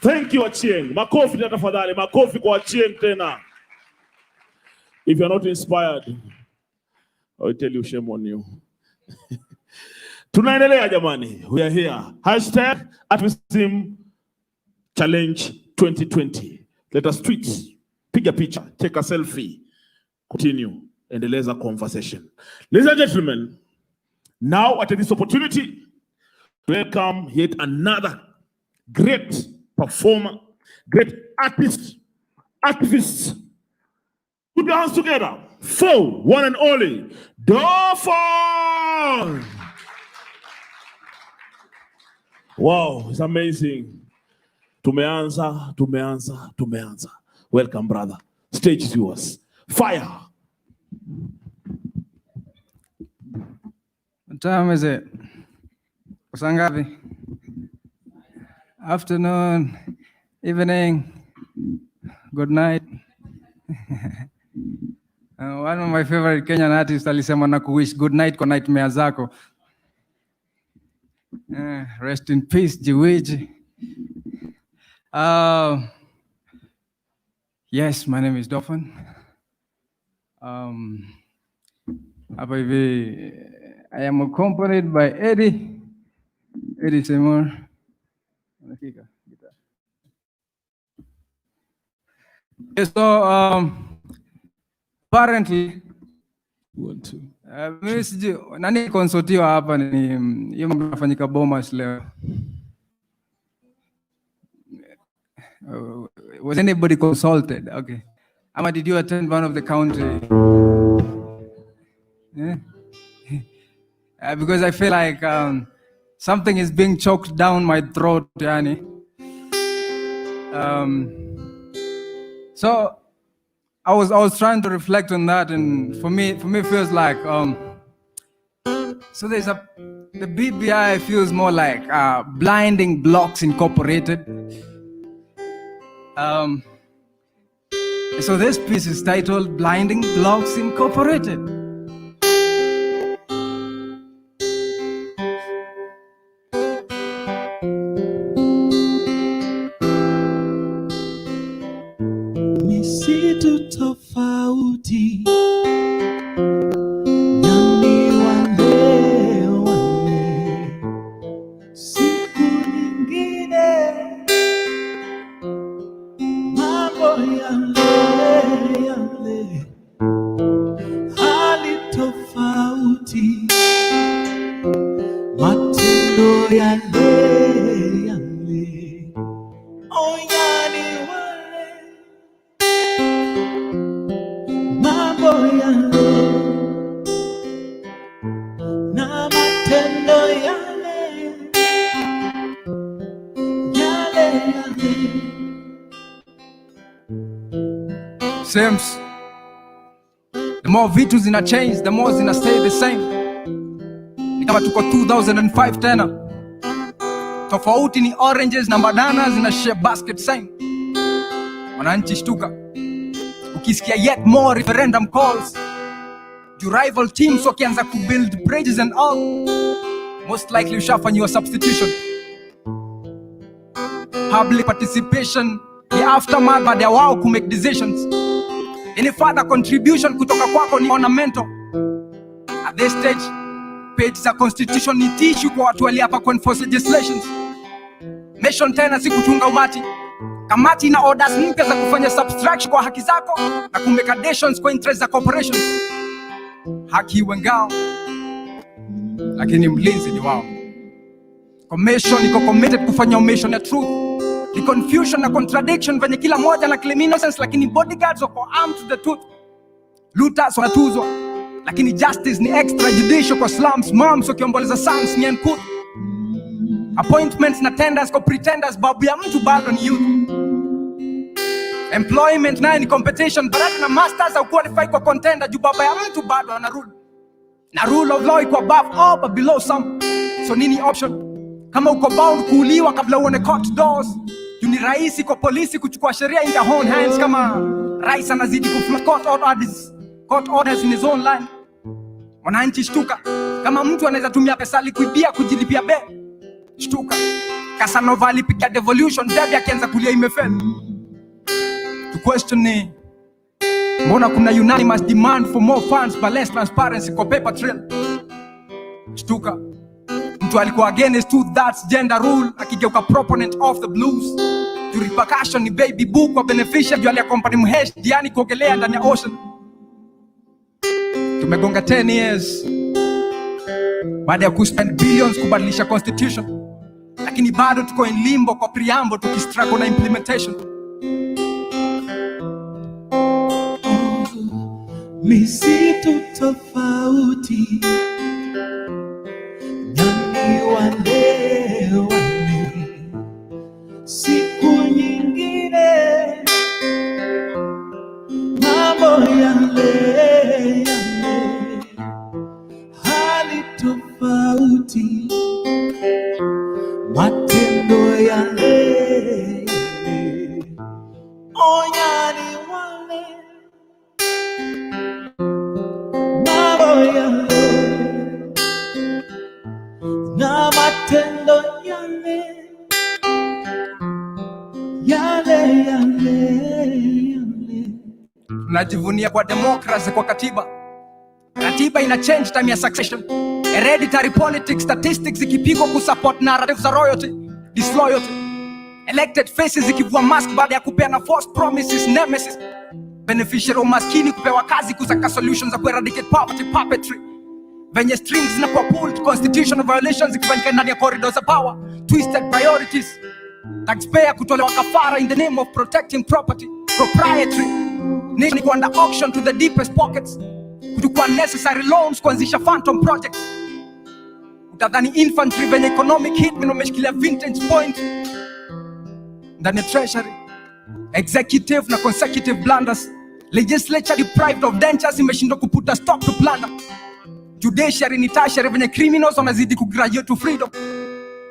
Thank you, Achieng. Makofi tena tafadhali. Makofi kwa Achieng tena. If you're not inspired, I will tell you shame on you. Tunaendelea jamani. We are here. Hashtag Artivism Challenge 2020. Let us tweet. Piga picha. Take a selfie. Continue. Endeleza conversation. Ladies and gentlemen, now I take this opportunity to welcome yet another great performer, great artist, activist. Put your hands together for one and only Dolphin. Wow, it's amazing. Tumeanza. Welcome, brother. Stage is yours. Fire. What time is it? Usangapi? Afternoon, evening, good night. One of my favorite Kenyan artists alisema na kuwish good night kwa nightmare zako. Rest in peace, Jiwiji. Yes, my name is Dolphin. Hapa hivi, I am accompanied by Eddie Seymour. So apparently mimi siji nani consultiwa hapa ni hiyo mambo yanafanyika Bomas leo. Was anybody consulted? Okay. Ama did you attend one of the county? Yeah. Because I feel like something is being choked down my throat, yani. So I was trying to reflect on that, and for me it feels like so the BBI feels more like Blinding Blocks Incorporated. So this piece is titled Blinding Blocks Incorporated. Misitu tofauti nami wale siku nyingine mambo yale hali tofauti matendo yale oh yani mambo yale na matendo yale Seems the more vitu zina change, the more zina stay the same. Ni kama tuko 2005 tena. Tofauti ni oranges na bananas zina share basket same. Wananchi shtuka. Ukisikia yet more referendum calls. Do rival teams wakianza ku build bridges and all. Most likely ushafanywa substitution. Public participation the aftermath baada ya wao ku make decisions. Any further contribution kutoka kwako ni ornamental. At this stage, page za constitution ni tissue kwa watu waliapa ku enforce legislations. Mission tena si kuchunga umati. Kamati na orders mpya za kufanya subtraction kwa haki zako na kumake additions kwa interest za corporations. Haki iwe ngao, lakini mlinzi ni wao. Commission iko committed kufanya mission ya truth. The confusion na contradiction venye kila moja na claim innocence, lakini bodyguards wako armed to the tooth. Looters wanatuzwa, lakini justice ni extrajudicial kwa slums. Moms wakiomboleza sons ni enkut. Appointments na tenders kwa pretenders, babu ya mtu bado ni youth. Employment naye ni competition, barati na masters au qualify kwa contender, juu baba ya mtu bado ana rule. Na rule of law iko above all but below some. So nini option? Kama uko bound kuuliwa kabla uone court doors, juu ni rahisi kwa polisi kuchukua sheria in their own hands. Kama rais anazidi kufloat court orders in his own line, wananchi shtuka. Kama mtu anaweza tumia pesa alikuibia kujilipia be, shtuka. Casanova alipiga devolution, Debbie akianza kulia imefeli. The question ni, mbona kuna unanimous demand for more funds but less transparency kwa paper trail? Shtuka. Mtu alikuwa against two-thirds gender rule, akigeuka proponent of the blues. The repercussion ni baby book kwa beneficiary, juu alia company mhesh diani kuogelea ndani ya ocean. Tumegonga 10 years baada ya kuspend billions kubadilisha constitution, lakini bado tuko in limbo kwa preamble tukistruggle na implementation. Misitu tofauti, nani wale siku nyingine, mambo yale hali tofauti, matendo yale onyani wale mambo yale na matendo yale yale. Tunajivunia kwa democracy, kwa katiba. Katiba ina change time ya succession. Hereditary politics, statistics ikipigwa kusupport narrative za royalty, disloyalty. Elected faces ikivua mask baada ya kupeana false promises, nemesis. Beneficiary umaskini kupewa kazi kusaka solutions za eradicate poverty, puppetry. Venye strings zinakuwa pulled, constitutional violations ikifanyika ndani ya corridors of power, twisted priorities. Taxpayer kutolewa kafara in the name of protecting property, proprietary. Nini kuanda auction to the deepest pockets, kutukua necessary loans kuanzisha phantom projects. Utadhani infantry venye economic hitmen wameshikilia vintage point ndani ya treasury. Executive na consecutive blunders. Legislature deprived of dentures imeshindwa kuputa stop to plunder. Judiciary ni tertiary venye criminals wanazidi kugraduate to freedom.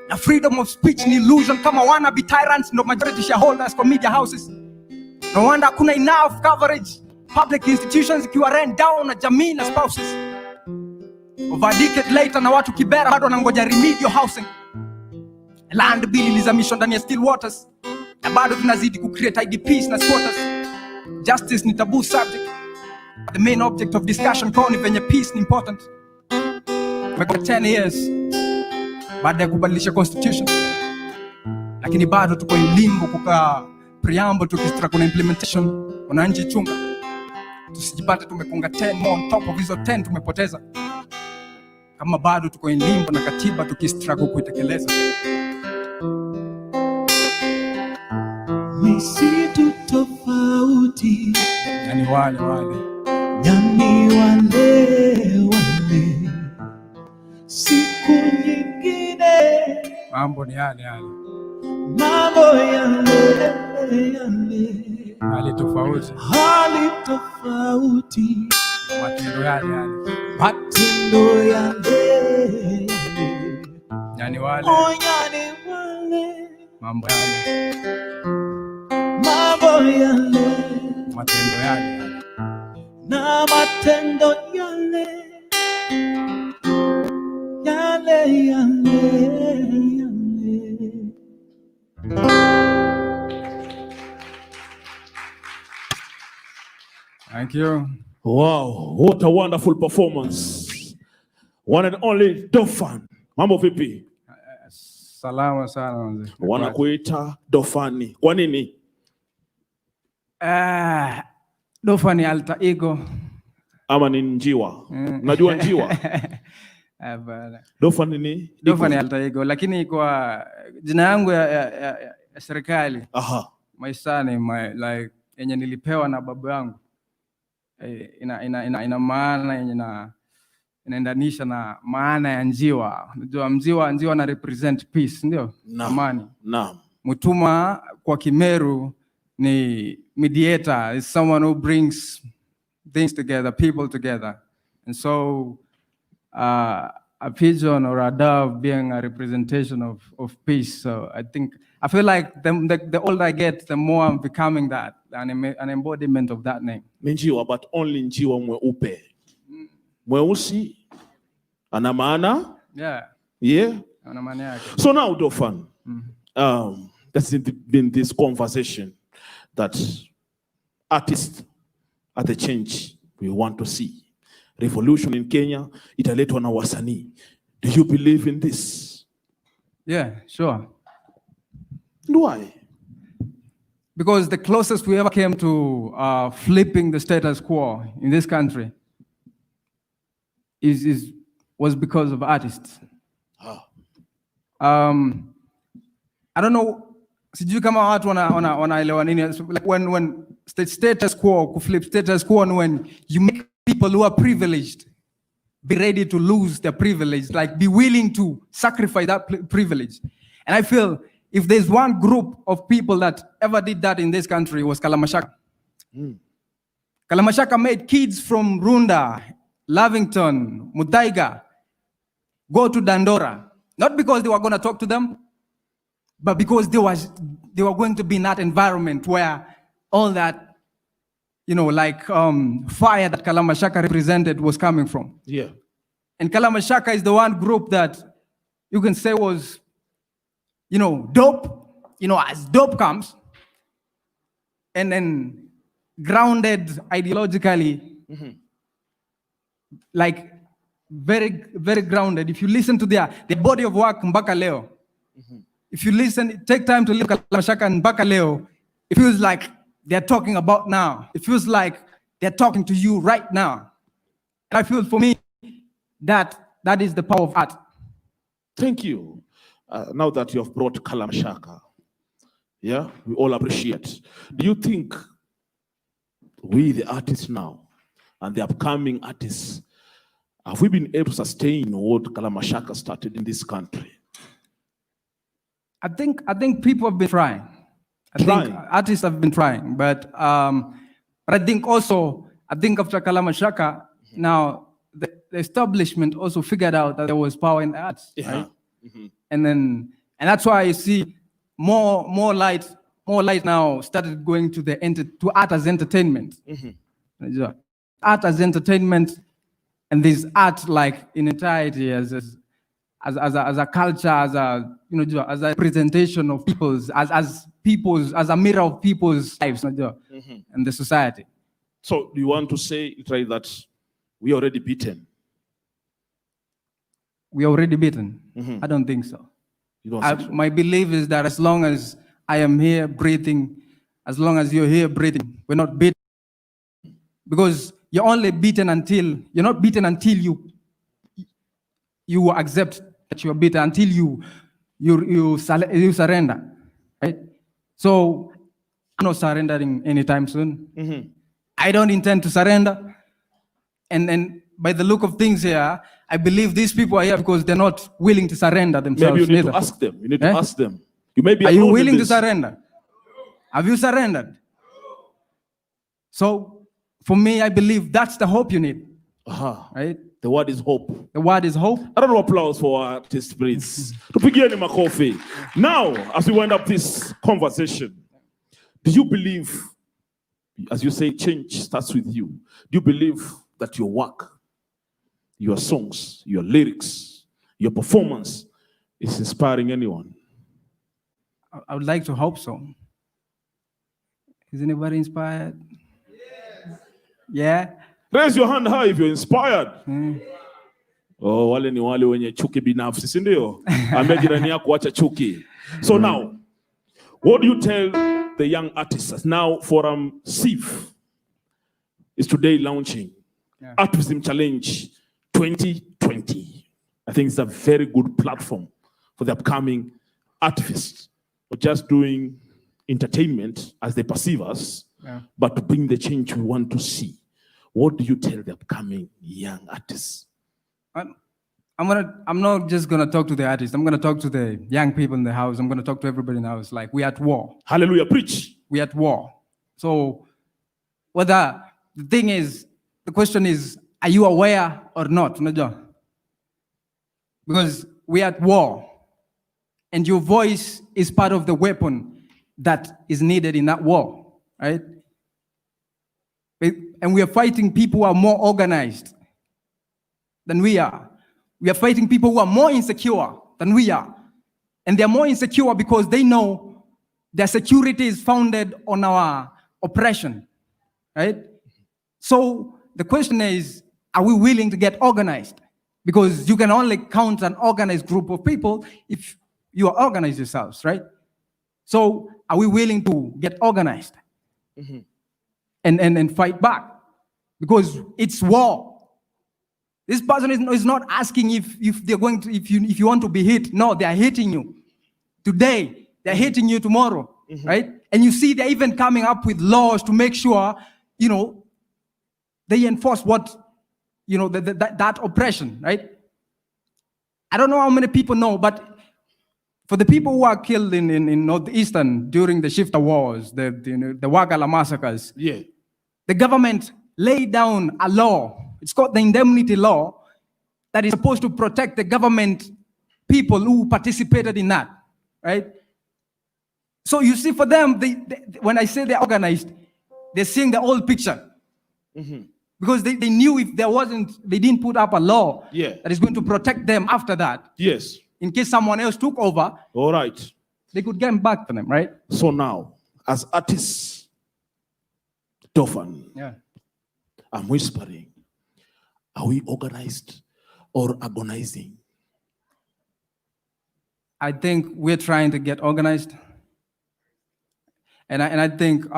Na freedom of speech ni illusion kama wannabe tyrants ndo majority shareholders kwa media houses. No wonder hakuna enough coverage. Public institutions ikiwa ran down na jamii na spouses. Over a decade later na watu Kibera bado wanangoja remedial housing. Land bill ilizamishwa ndani ya still waters. Na bado tunazidi kucreate IDPs na squatters. Justice ni taboo subject. The main object of discussion kwa ni venye peace ni important. Tumekuwa 10 years baada ya kubadilisha constitution, lakini bado tuko in limbo kukaa preamble tukistruggle na implementation. Wananchi chunga, tusijipate tumekonga 10 more on top of hizo 10 tumepoteza, kama bado tuko in limbo na katiba tukistruggle kuitekeleza. Misitu tofauti, yani wale nyani wale siku nyingine, mambo ni yale mambo yale hali tofauti, matendo yale matendo yale yani wale mambo yale matendo yale na matendo yale Thank you. Wow, what a wonderful performance. One and only Dofan. Mambo vipi? Salama sana mzee. Wanakuita Dofani. Kwa nini? Dofan ni alter ego. Ama ni njiwa. Unajua njiwa? Dofan ni? Dofan ni alter ego, lakini kwa jina yangu ya serikali. Aha. My surname, like yenye nilipewa na babu yangu. Ina maana yenye inaendanisha na maana ya njiwa. Unajua njiwa na represent peace, ndio? Amani. Naam. Mutuma kwa Kimeru ni mediator, is someone who brings things together, people together. And so a pigeon or a dove being a representation of peace. So I feel like the older I get, the more I'm becoming that, an embodiment of that name. Njiwa, but only njiwa mweupe. Mweusi ana maana. Yeah. Yeah. Ana maana yake. So now, Dofan, there's been this conversation that artists are the change we want to see. Revolution in Kenya, italetwa na wasanii. Do you believe in this? Yeah, sure. Why? Because the closest we ever came to flipping the status quo in this country was because of artists. I don't know. Sijui kama watu wanaelewa nini. Like when status quo, flip status quo, and when you make people who are privileged be ready to lose their privilege, like be willing to sacrifice that privilege. And I feel if there's one group of people that ever did that in this country, it was Kalamashaka. Kalamashaka made kids from Runda, Lavington, Mudaiga go to Dandora, not because they were going to talk to them, but because they were going to be in that environment where all that, like fire that Kalamashaka represented was coming from. Yeah. And Kalamashaka is the one group that you can say was, dope, as dope comes, and then grounded ideologically, like very, very grounded. If you listen to their body of work, Mbaka Leo, if you listen, take time to look at Kalamashaka and Mbaka Leo, it feels like they're talking about now. It feels like they're talking to you right now. And I feel for me that is the power of art. Thank you. Now that you have brought Kalamashaka, yeah, we all appreciate. Do you think we, the artists now, and the upcoming artists, have we been able to sustain what Kalamashaka started in this country? I think people have been trying. I think artists have been trying, but I think also, after Kalamashaka, now the establishment also figured out that there was power in the arts, right? And that's why you see more light now started going to art as entertainment. Art as entertainment, and this art like in entirety as a culture, as a representation of people's, as a mirror of people's lives and the society. So do you want to say, right, that we already beaten? We already beaten? I don't think so. You don't think so? My belief is that as long as I am here breathing, as long as you're here breathing, we're not beaten. Because you're only beaten until, you're not beaten until you accept that you're beaten, until you surrender, right? So I'm not surrendering anytime soon. I don't intend to surrender. And by the look of things here, I believe these people are here because they're not willing to surrender themselves. Maybe you need to ask them. You need to ask them. You may be. Are you willing to surrender? Have you surrendered? So for me, I believe that's the hope you need. Right? The word is hope. The word is hope. I don't know, applause for our artist, please. Tupigeni makofi. Now, as we wind up this conversation, do you believe, as you say, change starts with you? Do you believe that your work, your songs, your lyrics, your performance is inspiring anyone? I would like to hope so. Is anybody inspired? Yeah? Raise your hand high if you're inspired. Oh, wale ni wale wenye chuki binafsi, si ndio? Ambia jirani yako acha chuki. So now, what do you tell the young artists? Now, Forum SIF is today launching Artivism Challenge 2020. I think it's a very good platform for the upcoming artists, not just doing entertainment as they perceive us, but to bring the change we want to see. What do you tell the upcoming young artists? I'm not just gonna talk to the artists. I'm gonna talk to the young people in the house. I'm gonna talk to everybody in the house. Like, we're at war. Hallelujah, preach. We're at war. So whether the question is, are you aware or not? Because we're at war, and your voice is part of the weapon that is needed in that war, right? And we are fighting people who are more organized than we are. We are fighting people who are more insecure than we are. And they're more insecure because they know their security is founded on our oppression, right? So the question is, are we willing to get organized? Because you can only count an organized group of people if you are organized yourselves, right? So are we willing to get organized and fight back? Because it's war. This person is not asking if they're going to, if you want to be hit. No, they are hitting you today. They're hitting you tomorrow, right? And you see, they're even coming up with laws to make sure, they enforce what, that oppression, right? I don't know how many people know, but for the people who are killed in Northeastern during the Shifter Wars, the Wagala massacres, the government laid down a law. It's called the indemnity law that is supposed to protect the government people who participated in that, right? So you see, for them, when I say they're organized, they're seeing the whole picture. Because they knew if they didn't put up a law that is going to protect them after that. Yes. In case someone else took over. All right. They could get back to them, right? So now, as artists, Dofan, I'm whispering, are we organized or agonizing? I think we're trying to get organized. And I think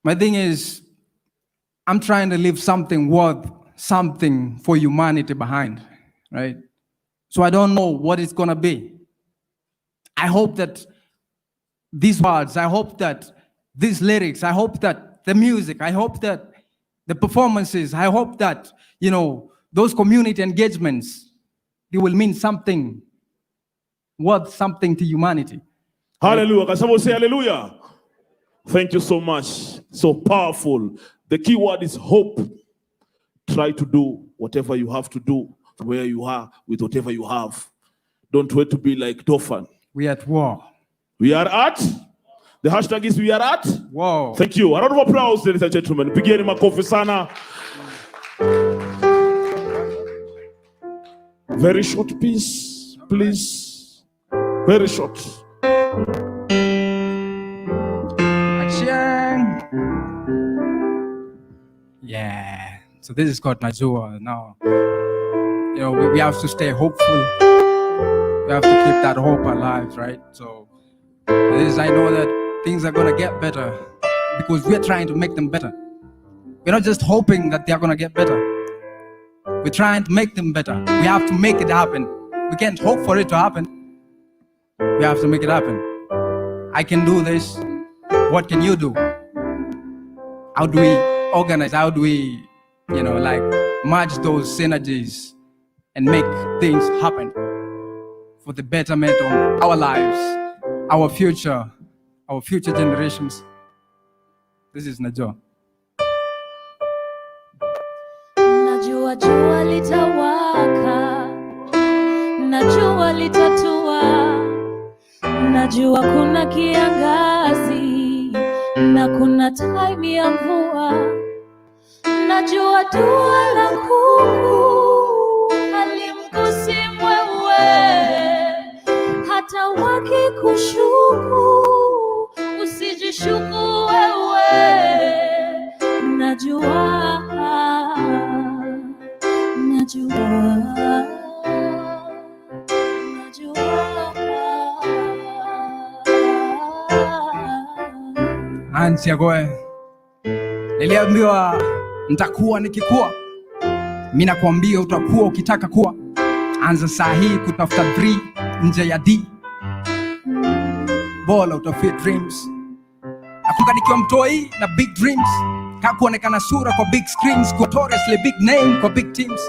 my thing is, I'm trying to leave something worth something for humanity behind, right? So I don't know what it's gonna be. I hope that these words, I hope that these lyrics, I hope that the music, I hope that the performances, I hope that, those community engagements, they will mean something, worth something to humanity. Hallelujah. Can someone say hallelujah? Thank you so much. So powerful. The key word is hope. Try to do whatever you have to do from where you are with whatever you have. Don't wait to be like Dofan. We are at war. We are at? The hashtag is we are at? Wow. Thank you. A round of applause, ladies and gentlemen. Pigeni makofi sana. Very short piece, please. Very short. Yeah. So this is called Najua. Now, we have to stay hopeful. We have to keep that hope alive, right? So I know that things are gonna get better because we're trying to make them better. We're not just hoping that they're gonna get better. We're trying to make them better. We have to make it happen. We can't hope for it to happen. We have to make it happen. I can do this. What can you do? How do we organize? How do we, merge those synergies and make things happen for the betterment of our lives, our future generations? This is Najua. Najua jua litawaka, najua litatua, najua kuna kiangazi na kuna time ya mvua, najua dua la kuku halimgusi mwewe, hata wakikushuku usijishuku wewe, najua. Ansia goe. Niliambiwa nitakuwa nikikuwa. Mimi nakwambia utakuwa ukitaka kuwa. Anza saa hii kutafuta 3 nje ya D. Ball out of your dreams. Nakumbuka nikiwa mtoi na big dreams. Kakuonekana sura kwa big screens, notoriously big name kwa big teams.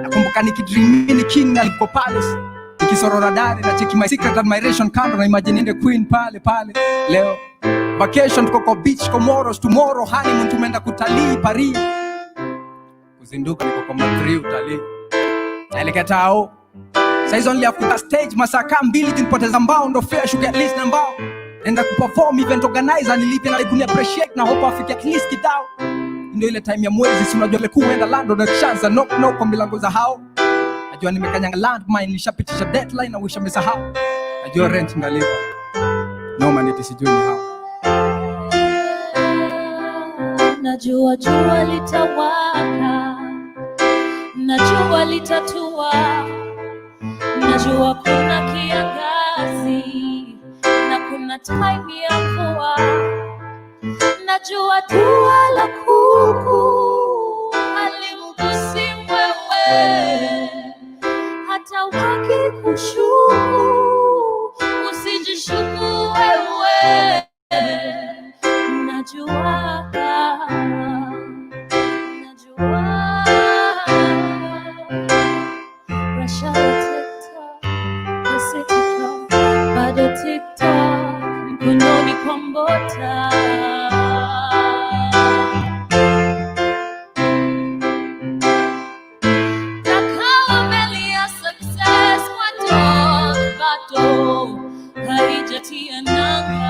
Nakumbuka nikidream ni king na liko palace, nikisorora dari na cheki my secret admiration kando na imagine the queen pale pale. Leo vacation tuko kwa beach Comoros, tomorrow honeymoon tumeenda kutalii Paris, kuzinduka niko kwa Madrid utalii naelekea tao. Saizi only after stage masaka mbili tunipoteza mbao, ndo fair shuka at least na mbao. Nenda kuperform event organizer nilipe na kuni appreciate na hope afike at least kidao. Ndio ile time ya mwezi si unajua ile kuenda London na chance knock kwa milango za hao. Najua nimekanyanga landmine nishapitisha deadline na wisha mesahau. Najua rent ndalipa. No man it sijui ni hao. Najua jua litawaka, najua litatua, najua kuna kiangazi na kuna time ya mvua, najua dua la kuku halimgusi wewe, hata wakikushuku usijishuku wewe. Najua bado TikTok mkononi kwa mbota. KHAMALI ya success kwa dog bado haijatia nanga.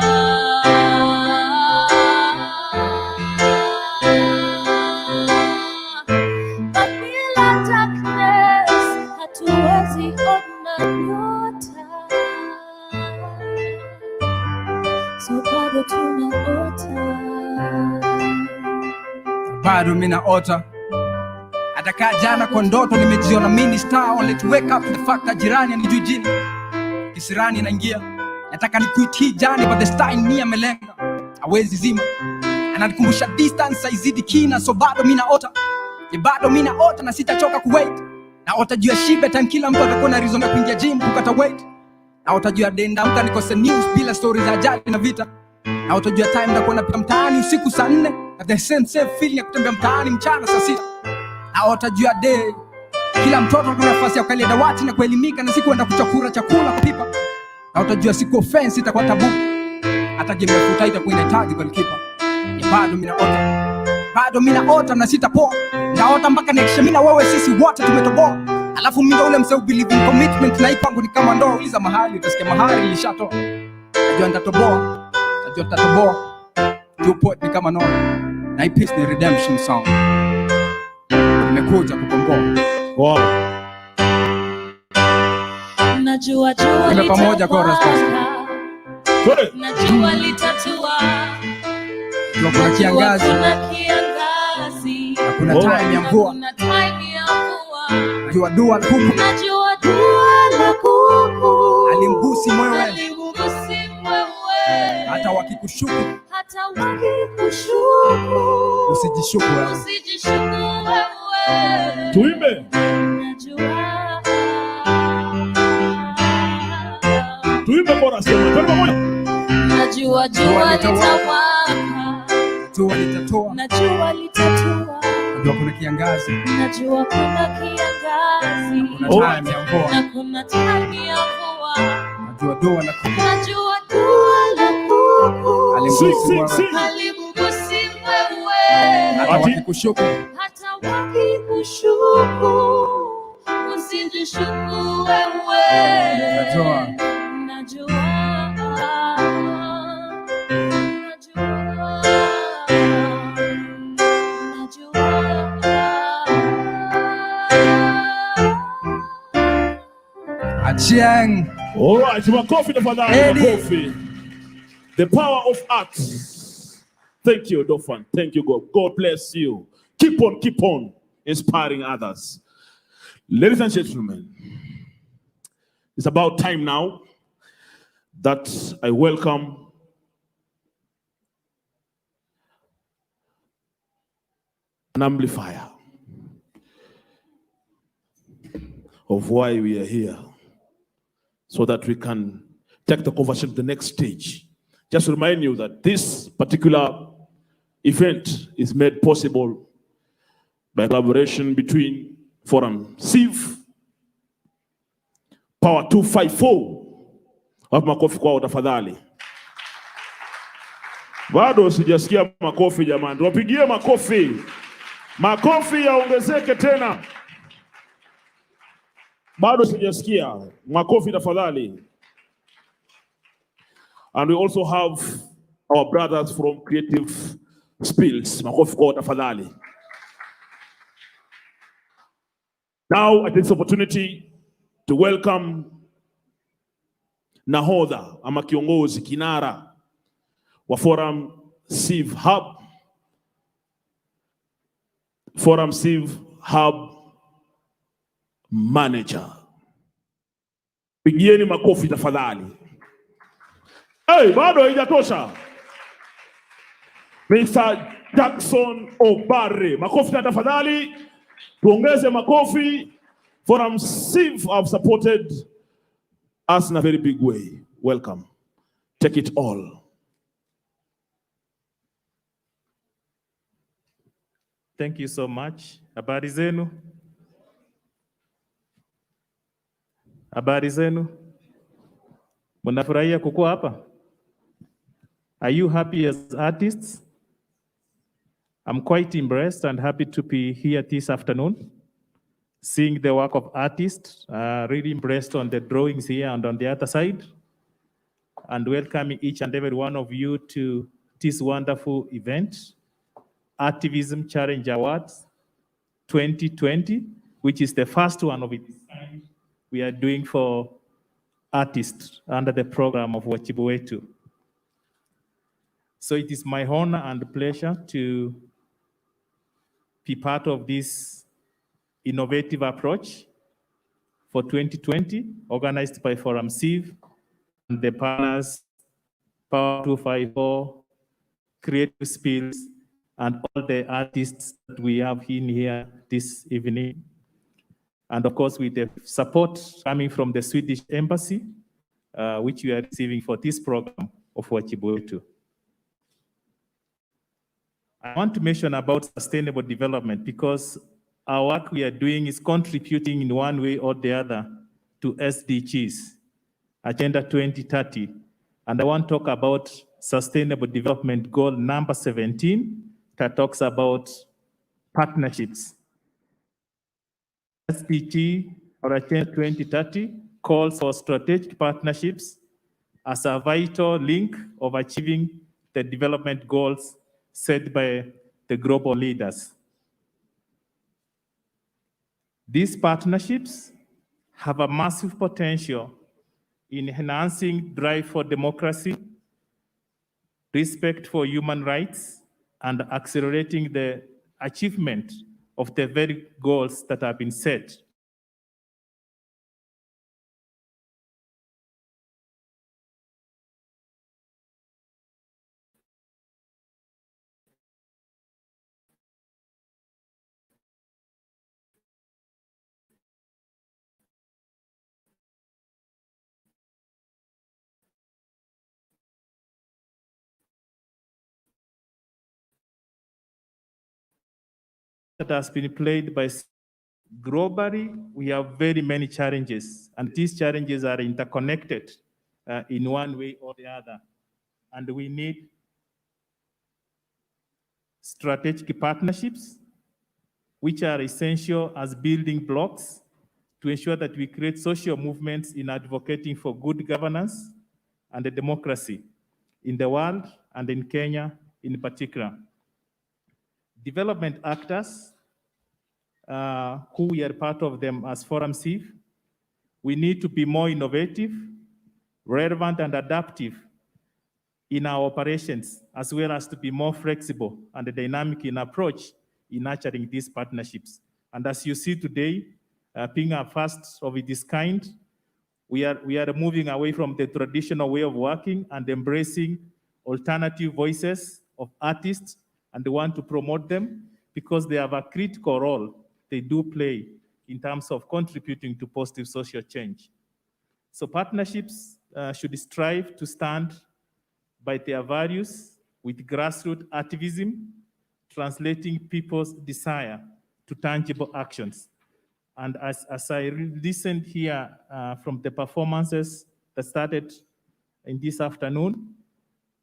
But bila darkness hatuwezi ona nyota. So bado tunaota, bado mina ota. Ataka jana kwa ndoto nimejiona mini star, only to wake up to the fact that jirani ni jujini kisirani naingia. Nataka ni quit hii jani but the star in me amelenga hawezi zima, ananikumbusha distance haizidi kina. So bado mina ota, bado mina ota na sitachoka kuwait. Na ota juu ya shibe time kila mtu atakuwa na reason ya kuingia gym kukata weight. Na utajua denda mta nikose news bila stories za ajali na vita. Na utajua time ndakuwa napita mtaani usiku saa 4 na the same feeling ya kutembea mtaani mchana saa 6. Na utajua day kila mtoto ana nafasi ya kukalia dawati na kuelimika na siku enda kuchakura chakula kwa pipa. Na utajua siku offense itakuwa tabu, hata game ya futa itakuwa inahitaji goalkeeper. Bado mina ota, bado mina ota na sitapoa. Naota mpaka next year mimi na wewe sisi wote tumetoboa. Alafu mimi ndo ule mseu believe in commitment na ipangu ni kama ndoa. Uliza mahali utasikia mahali ilishatoa. Najua nitatoboa, najua nitatoboa. Tupo ni kama ndoa. Na APESI ni redemption song. Nimekuja kukomboa. Wow. najua jua Nime pamoja chorus litawaka, najua litatua, kuna kiangazi, kuna time ya mvua, najua dua la kuku, alimgusi mwewe, hata wakikushuku, usijishuku wewe. Tuimbe. Tuimbe bora sema. Tuimbe moja. Najua jua litawaka, jua litatoa, najua litatua, najua kuna kiangazi, najua kuna kiangazi, kuna time ya mvua, na kuna time ya mvua, najua dua la kuku, najua dua la kuku, alimgusi wewe, hata wakikushuku, usijishuku wewe. najua Achieng. All right, you are confident for that. Coffee. The power of art. Thank you, Dofan. Thank you, God. God bless you. Keep on inspiring others. Ladies and gentlemen, it's about time now that I welcome an amplifier of why we are here, so that we can take the conversation to the next stage. Just to remind you that this particular event is made possible by collaboration between Forum Civ, Power 254. Wapi makofi kwao tafadhali. Bado sijasikia makofi jamani. Tuwapigie makofi. Makofi yaongezeke tena. Bado sijasikia. Makofi tafadhali. And we also have our brothers from Creative Spills. Makofi kwao tafadhali. Now I take this opportunity to welcome nahodha ama kiongozi kinara wa Forum Civ Hub. Forum Civ Hub Manager. Pigieni makofi tafadhali. Hey, bado haijatosha. Mr. Jackson Obare. Makofi tafadhali. Tuongeze makofi. Forum Civ have supported us in a very big way. Welcome. Take it all. Thank you so much. Habari zenu? Habari zenu? Mnafurahia kukuwa hapa? Are you happy as artists? I'm quite impressed and happy to be here this afternoon, seeing the work of artists. Really impressed on the drawings here and on the other side, and welcoming each and every one of you to this wonderful event, Artivism Challenge Awards 2020, which is the first one of its kind we are doing for artists under the program of Wachibuwetu. So it is my honor and pleasure to be part of this innovative approach for 2020, organized by Forum Civ and the partners Power 254, Creative Spills, and all the artists that we have in here this evening. And of course, with the support coming from the Swedish Embassy, which we are receiving for this program of Wachibuwetu. I want to mention about sustainable development because our work we are doing is contributing in one way or the other to SDGs, Agenda 2030. And I want to talk about Sustainable Development Goal number 17 that talks about partnerships. SDG or Agenda 2030 calls for strategic partnerships as a vital link of achieving the development goals set by the global leaders. These partnerships have a massive potential in enhancing drive for democracy, respect for human rights, and accelerating the achievement of the very goals that have been set. That has been played by globally, we have very many challenges, and these challenges are interconnected in one way or the other. And we need strategic partnerships, which are essential as building blocks to ensure that we create social movements in advocating for good governance and democracy in the world and in Kenya in particular. Development actors, who we are part of them as Forum Civ, we need to be more innovative, relevant, and adaptive in our operations, as well as to be more flexible and dynamic in approach in nurturing these partnerships. And as you see today, being a first of its kind, we are moving away from the traditional way of working and embracing alternative voices of artists, and they want to promote them because they have a critical role they do play in terms of contributing to positive social change. So partnerships should strive to stand by their values with grassroots activism, translating people's desire to tangible actions. And as I listened here from the performances that started in this afternoon,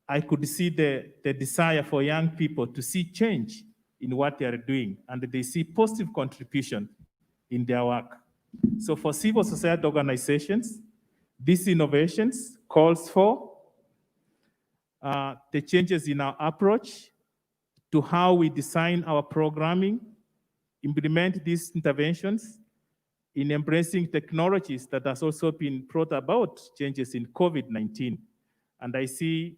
I could see the desire for young people to see change in what they are doing, and they see positive contribution in their work. So for civil society organizations, these innovations calls for the changes in our approach to how we design our programming, implement these interventions in embracing technologies that has also been brought about changes in COVID-19. And I see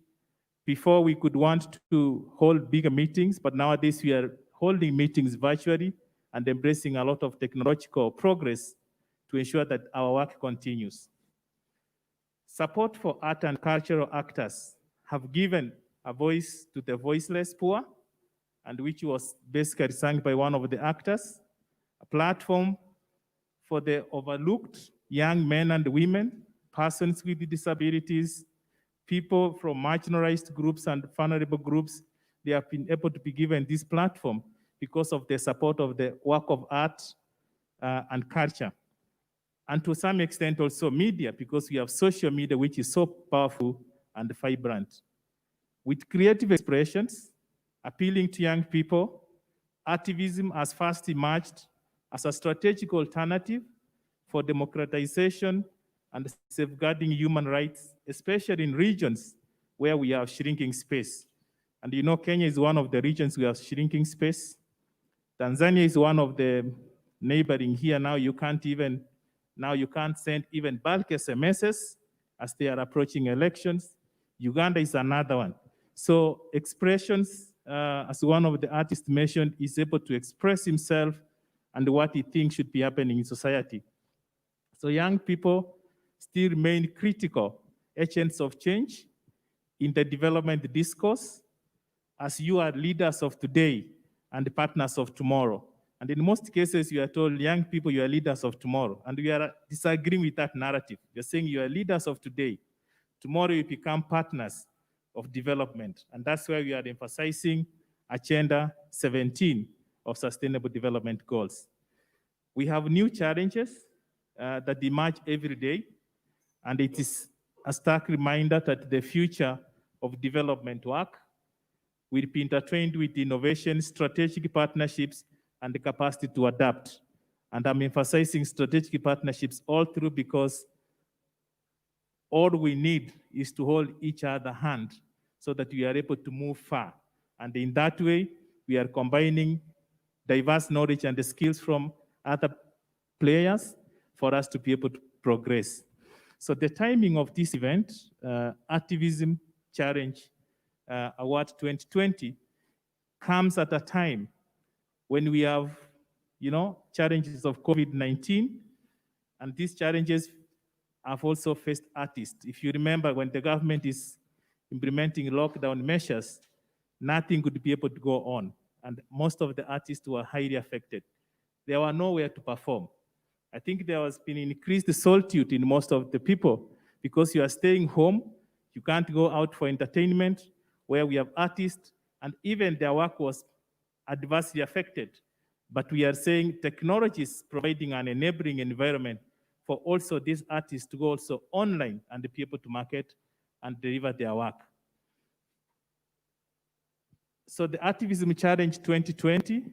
before we could want to hold bigger meetings, but nowadays we are holding meetings virtually and embracing a lot of technological progress to ensure that our work continues. Support for art and cultural actors have given a voice to the voiceless poor, and which was basically sung by one of the actors, a platform for the overlooked young men and women, persons with disabilities, people from marginalized groups and vulnerable groups. They have been able to be given this platform because of the support of the work of art and culture. And to some extent also media, because we have social media, which is so powerful and vibrant. With creative expressions, appealing to young people, Artivism has first emerged as a strategic alternative for democratization and safeguarding human rights, especially in regions where we have shrinking space. And you know, Kenya is one of the regions we have shrinking space. Tanzania is one of the neighboring here. Now you can't send even bulk SMSs as they are approaching elections. Uganda is another one. So expressions, as one of the artists mentioned, is able to express himself and what he thinks should be happening in society. So young people still remain critical agents of change in the development discourse, as you are leaders of today and partners of tomorrow. And in most cases, you are told, young people, you are leaders of tomorrow. And we are disagreeing with that narrative. You're saying you are leaders of today. Tomorrow you become partners of development. And that's why we are emphasizing Agenda 17 of Sustainable Development Goals. We have new challenges that emerge every day. And it is a stark reminder that the future of development work will be intertwined with innovation, strategic partnerships, and the capacity to adapt. And I'm emphasizing strategic partnerships all through because all we need is to hold each other's hand so that we are able to move far. And in that way, we are combining diverse knowledge and the skills from other players for us to be able to progress. So the timing of this event, Artivism Challenge Award 2020, comes at a time when we have, challenges of COVID-19, and these challenges have also faced artists. If you remember, when the government is implementing lockdown measures, nothing could be able to go on, and most of the artists were highly affected. There were nowhere to perform. I think there has been increased solitude in most of the people because you are staying home, you can't go out for entertainment, where we have artists, and even their work was adversely affected. But we are saying technology is providing an enabling environment for also these artists to go also online and be able to market and deliver their work. So the Artivism Challenge 2020,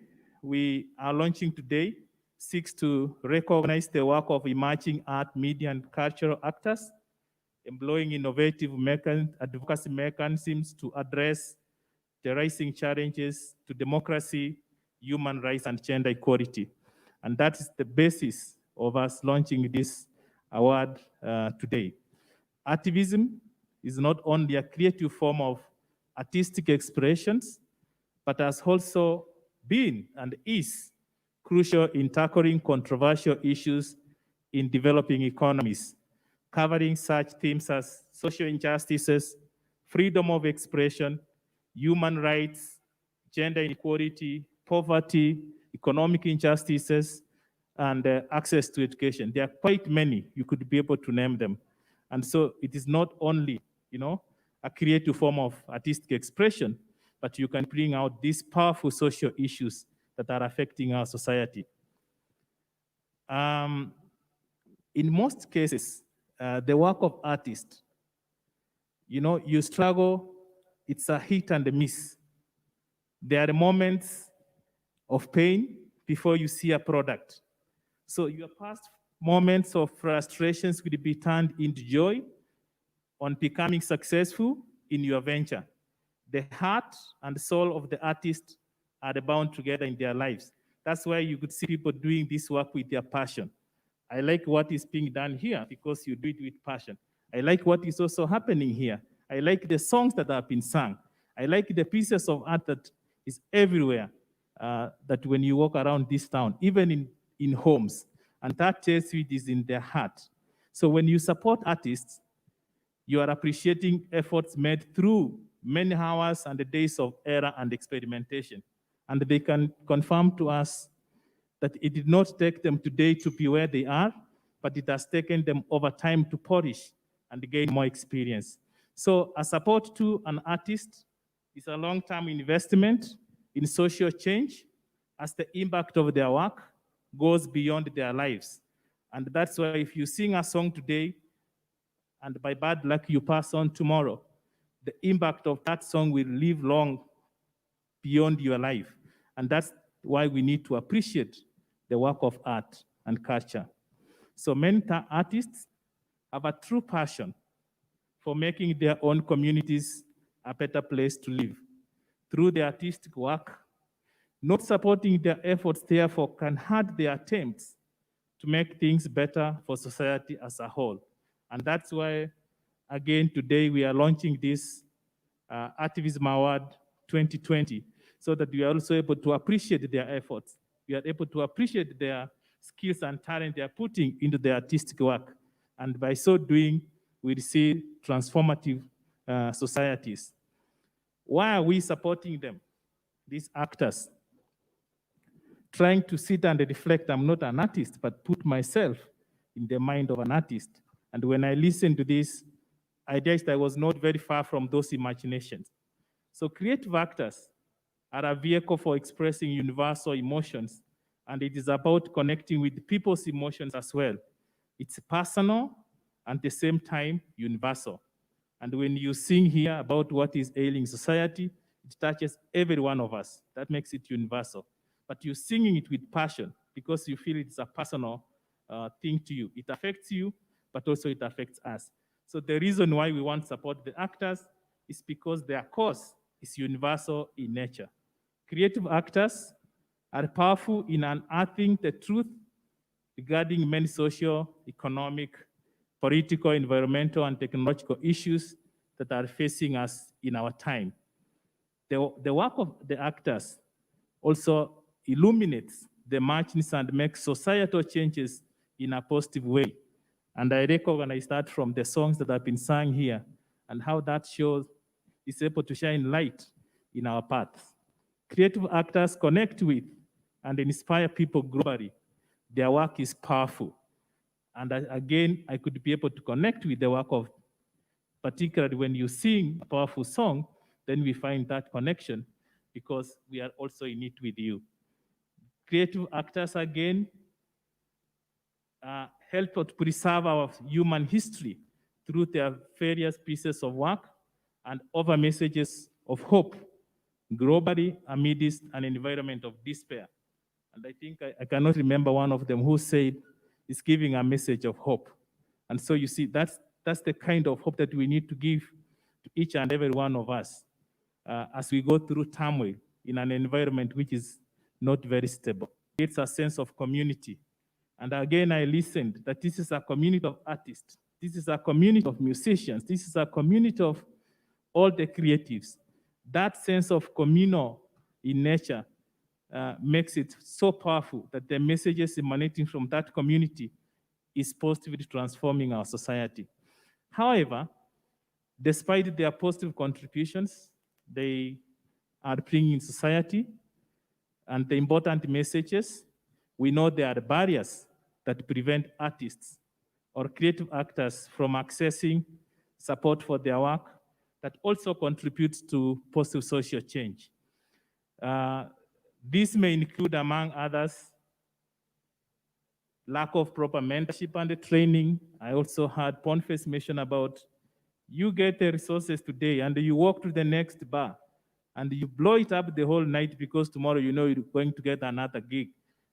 we are launching today, seeks to recognize the work of emerging art, media, and cultural actors, employing innovative advocacy mechanisms to address the rising challenges to democracy, human rights, and gender equality. And that is the basis of us launching this award today. Artivism is not only a creative form of artistic expressions, but has also been and is crucial in tackling controversial issues in developing economies, covering such themes as social injustices, freedom of expression, human rights, gender inequality, poverty, economic injustices, and access to education. There are quite many. You could be able to name them. And so it is not only, a creative form of artistic expression, but you can bring out these powerful social issues that are affecting our society. In most cases, the work of artists, you struggle, it's a hit and a miss. There are moments of pain before you see a product. So your past moments of frustrations will be turned into joy on becoming successful in your venture. The heart and soul of the artist are bound together in their lives. That's why you could see people doing this work with their passion. I like what is being done here because you do it with passion. I like what is also happening here. I like the songs that have been sung. I like the pieces of art that is everywhere, that when you walk around this town, even in homes, and that tells you it is in their heart. So when you support artists, you are appreciating efforts made through many hours and the days of error and experimentation. And they can confirm to us that it did not take them today to be where they are, but it has taken them over time to polish and gain more experience. So a support to an artist is a long-term investment in social change as the impact of their work goes beyond their lives. And that's why if you sing a song today, and by bad luck you pass on tomorrow, the impact of that song will live long beyond your life. And that's why we need to appreciate the work of art and culture. So many artists have a true passion for making their own communities a better place to live. Through their artistic work, not supporting their efforts therefore can hurt their attempts to make things better for society as a whole. And that's why, again, today we are launching this Artivism Award 2020, so that we are also able to appreciate their efforts. We are able to appreciate their skills and talent they are putting into their artistic work. And by so doing, we see transformative societies. Why are we supporting them, these actors? Trying to sit and reflect, I'm not an artist, but put myself in the mind of an artist. And when I listened to this, I realized I was not very far from those imaginations. So creative actors are a vehicle for expressing universal emotions, and it is about connecting with people's emotions as well. It's personal and at the same time universal. And when you sing here about what is ailing society, it touches every one of us. That makes it universal. But you're singing it with passion because you feel it's a personal thing to you. It affects you, but also it affects us. So the reason why we want to support the actors is because their cause is universal in nature. Creative actors are powerful in unearthing the truth regarding many social, economic, political, environmental, and technological issues that are facing us in our time. The work of the actors also illuminates the margins and makes societal changes in a positive way. And I recognize that from the songs that have been sung here and how that shows is able to shine light in our paths. Creative actors connect with and inspire people globally. Their work is powerful. And again, I could be able to connect with the work of, particularly when you sing a powerful song, then we find that connection because we are also in it with you. Creative actors, again, help to preserve our human history through their various pieces of work and offer messages of hope globally amidst an environment of despair. And I think I cannot remember one of them who said it's giving a message of hope. And so you see, that's the kind of hope that we need to give to each and every one of us as we go through turmoil in an environment which is not very stable. It's a sense of community. And again, I listened that this is a community of artists. This is a community of musicians. This is a community of all the creatives. That sense of communal in nature makes it so powerful that the messages emanating from that community is positively transforming our society. However, despite their positive contributions they are bringing in society and the important messages, we know there are barriers that prevent artists or creative actors from accessing support for their work that also contributes to positive social change. This may include, among others, lack of proper mentorship and training. I also heard Ponface mention about you get the resources today and you walk to the next bar and you blow it up the whole night because tomorrow you know you're going to get another gig.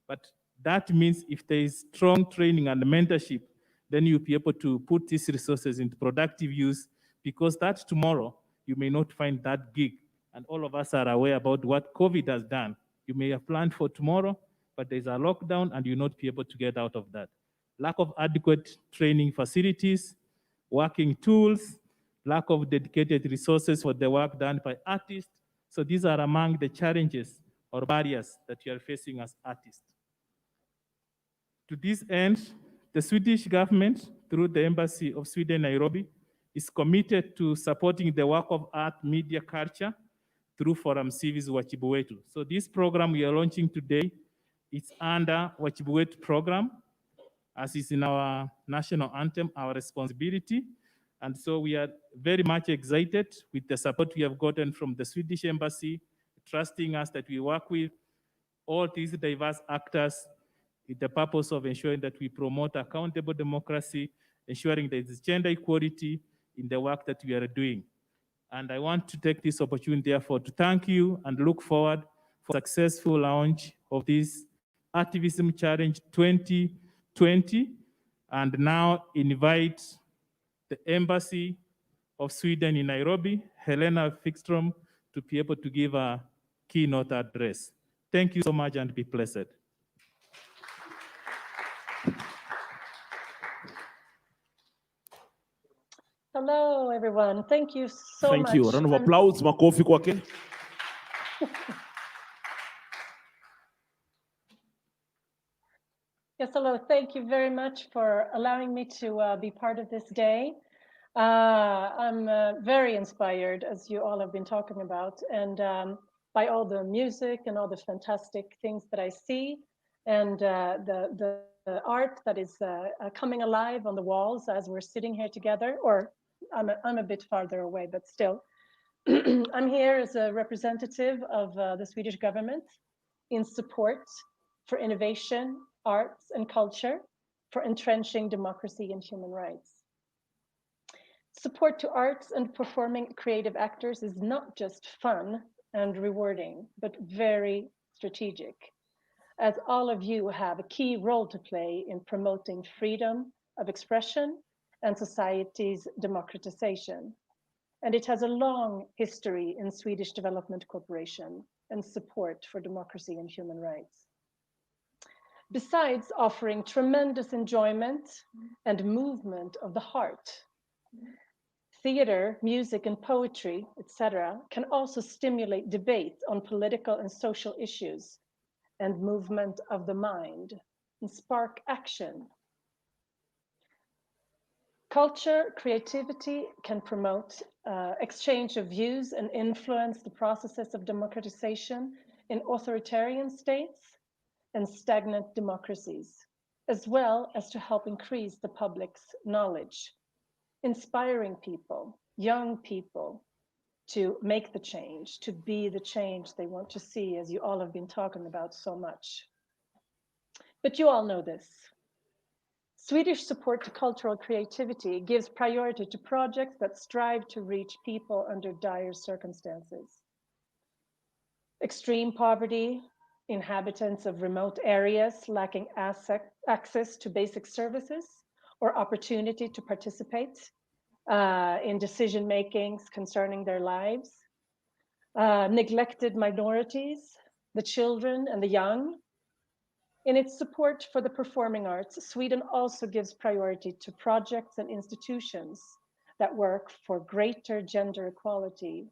But that means if there is strong training and mentorship, then you'll be able to put these resources into productive use, because that tomorrow you may not find that gig. And all of us are aware about what COVID has done. You may have planned for tomorrow, but there's a lockdown and you'll not be able to get out of that. Lack of adequate training facilities, working tools, lack of dedicated resources for the work done by artists. So these are among the challenges or barriers that you are facing as artists. To this end, the Swedish government, through the Embassy of Sweden, Nairobi, is committed to supporting the work of art, media, culture through Forum Civis Wajibu Wetu. So this program we are launching today, it's under Wajibu Wetu program, as is in our national anthem, our responsibility. And so we are very much excited with the support we have gotten from the Swedish Embassy, trusting us that we work with all these diverse actors with the purpose of ensuring that we promote accountable democracy, ensuring there is gender equality in the work that we are doing. And I want to take this opportunity, therefore, to thank you and look forward for successful launch of this Artivism Challenge 2020, and now invite the Embassy of Sweden in Nairobi, Helena Fickstrom, to be able to give a keynote address. Thank you so much and be blessed. Hello, everyone. Thank you so much. Thank you. Round of applause, makofi kwake. Yes, hello. Thank you very much for allowing me to be part of this day. I'm very inspired, as you all have been talking about, and by all the music and all the fantastic things that I see, and the art that is coming alive on the walls as we're sitting here together, or I'm a bit farther away, but still. I'm here as a representative of the Swedish government in support for innovation, arts and culture, for entrenching democracy and human rights. Support to arts and performing creative actors is not just fun and rewarding, but very strategic, as all of you have a key role to play in promoting freedom of expression and society's democratization. And it has a long history in Swedish Development Corporation and support for democracy and human rights. Besides offering tremendous enjoyment and movement of the heart, theater, music, and poetry, etc., can also stimulate debate on political and social issues and movement of the mind and spark action. Culture, creativity can promote exchange of views and influence the processes of democratization in authoritarian states and stagnant democracies, as well as to help increase the public's knowledge, inspiring people, young people, to make the change, to be the change they want to see, as you all have been talking about so much. But you all know this. Swedish support to cultural creativity gives priority to projects that strive to reach people under dire circumstances. Extreme poverty, inhabitants of remote areas lacking access to basic services or opportunity to participate in decision makings concerning their lives, neglected minorities, the children and the young. In its support for the performing arts, Sweden also gives priority to projects and institutions that work for greater gender equality.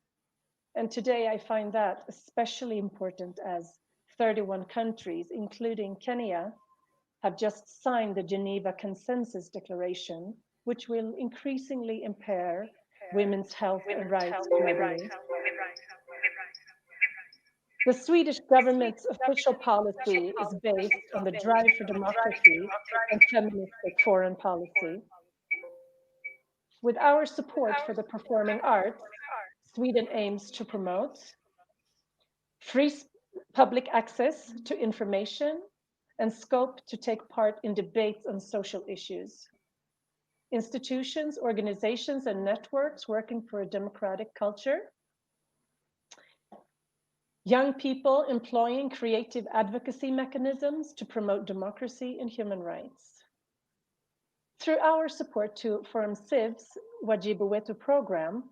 And today I find that especially important as 31 countries, including Kenya, have just signed the Geneva Consensus Declaration, which will increasingly impair women's health and rights globally. The Swedish government's official policy is based on the drive for democracy and feministic foreign policy. With our support for the performing arts, Sweden aims to promote free public access to information and scope to take part in debates on social issues. Institutions, organizations, and networks working for a democratic culture. Young people employing creative advocacy mechanisms to promote democracy and human rights. Through our support to Forum Civ's Wajibu Wetu program,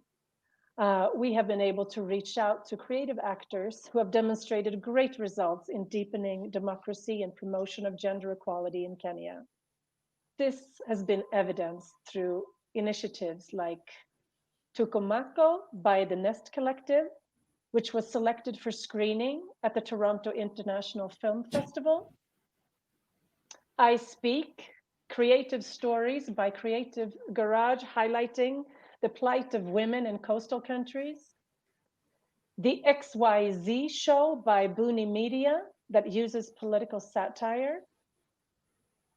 we have been able to reach out to creative actors who have demonstrated great results in deepening democracy and promotion of gender equality in Kenya. This has been evidenced through initiatives like Tukomako by the Nest Collective, which was selected for screening at the Toronto International Film Festival. I Speak, creative stories by Creative Garage highlighting the plight of women in coastal countries. The XYZ show by Buni Media that uses political satire.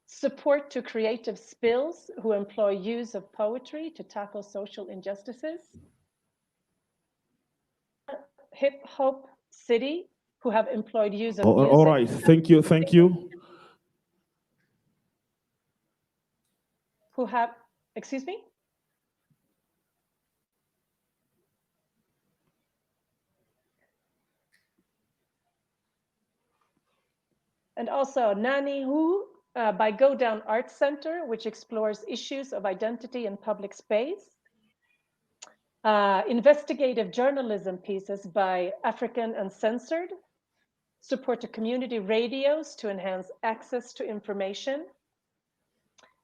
Support to creative spills who employ use of poetry to tackle social injustices. Hip Hop City who have employed use of music. All right, thank you, thank you. Who have, excuse me? And also Nani Who by Go Down Arts Center, which explores issues of identity in public space. Investigative journalism pieces by African Uncensored. Support to community radios to enhance access to information.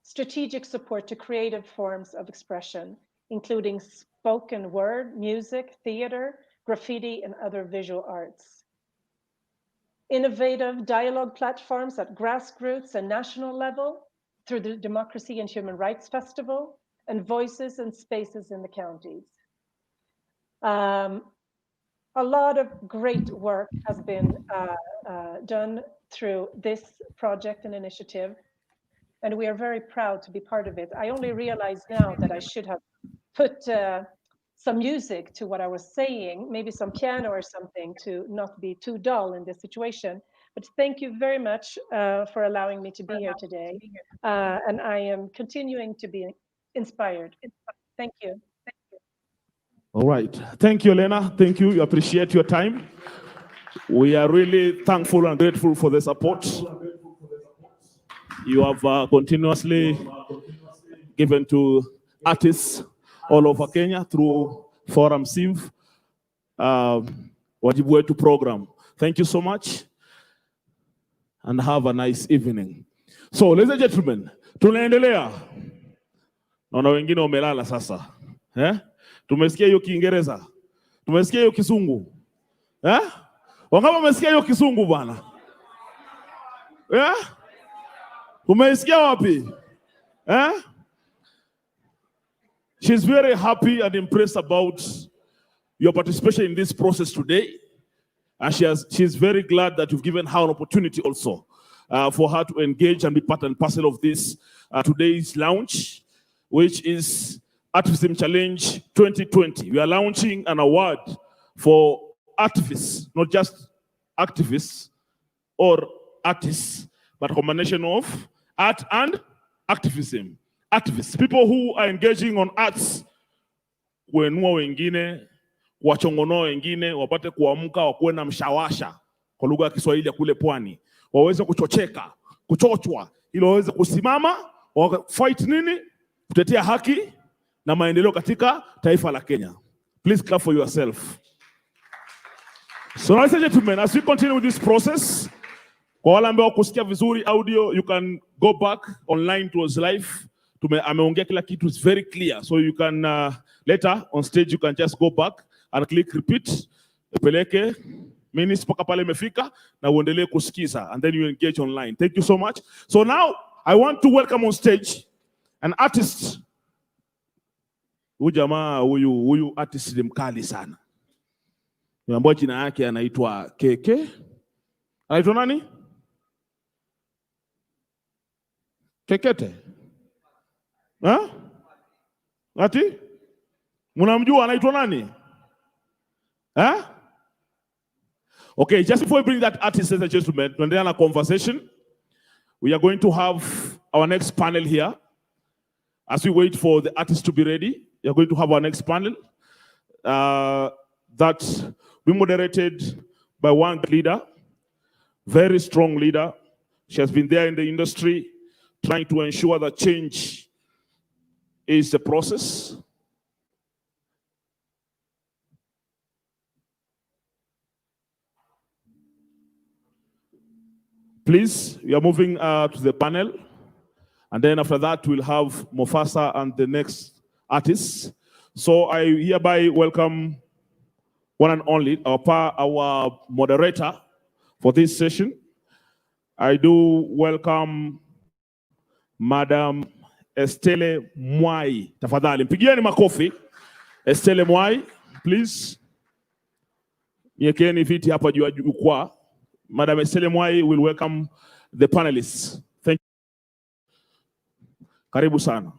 Strategic support to creative forms of expression, including spoken word, music, theater, graffiti, and other visual arts. Innovative dialogue platforms at grassroots and national level through the Democracy and Human Rights Festival and Voices and Spaces in the counties. A lot of great work has been done through this project and initiative, and we are very proud to be part of it. I only realize now that I should have put some music to what I was saying, maybe some piano or something to not be too dull in this situation. But thank you very much for allowing me to be here today. And I am continuing to be inspired. Thank you. All right, thank you, Elena. Thank you, we appreciate your time. We are really thankful and grateful for the support you have continuously given to artists all over Kenya through Forum Civ, Wajibu Wetu program. Thank you so much and have a nice evening. So, ladies and gentlemen, tunaendelea. Naona wengine wamelala sasa. Tumesikia hiyo Kiingereza. Tumesikia hiyo Kizungu. Wangapi wamesikia hiyo Kizungu bwana? Umesikia wapi? She's very happy and impressed about your participation in this process today. And she's very glad that you've given her an opportunity also for her to engage and be part and parcel of this today's launch, which is Artivism Challenge 2020. We are launching an award for activists, not just activists or artists, but a combination of art and activism. Activists, people who are engaging on arts, kuenua wengine, kuwachongonoa wengine, wapate kuamka wakuwe na mshawasha kwa lugha ya Kiswahili ya kule pwani, waweze kuchocheka, kuchochwa, ili waweze kusimama, fight nini? Kutetea haki na maendeleo katika taifa la Kenya. Please clap for yourself. So ladies and gentlemen, as we continue with this process, kwa wale ambao kusikia vizuri audio, you can go back online to us live. Ameongea kila kitu, is very clear. So you can later on stage you can just go back and click repeat. Peleke minutes paka pale imefika na uendelee kusikiza and then you engage online. Thank you so much. So now I want to welcome on stage an artist. Huyu jamaa huyu artist ni mkali sana. Ambaye jina yake anaitwa KK. Anaitwa nani? Kekete. Ati? Mnamjua anaitwa nani? Okay, just before we bring that artist, ladies and gentlemen, tuendelea na conversation. We are going to have our next panel here. As we wait for the artists to be ready, we are going to have our next panel that will be moderated by one leader, very strong leader. She has been there in the industry, trying to ensure that change is the process. Please, we are moving to the panel. And then after that, we'll have Mofasa and the next artists. So I hereby welcome one and only, our moderator for this session. I do welcome Madam Estelle Mwai. Tafadhali, mpigieni makofi. Estelle Mwai, please. Niekeni viti hapa juu ya jukwaa. Madam Estelle Mwai will welcome the panelists. Thank you. Karibu sana.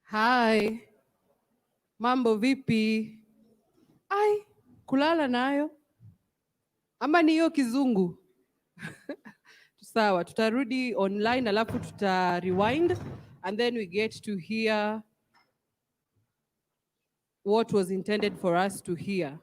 Hi. Mambo vipi? Ai, kulala nayo. Ama ni hiyo kizungu? Sawa, tutarudi online alafu tuta rewind and then we get to hear what was intended for us to hear.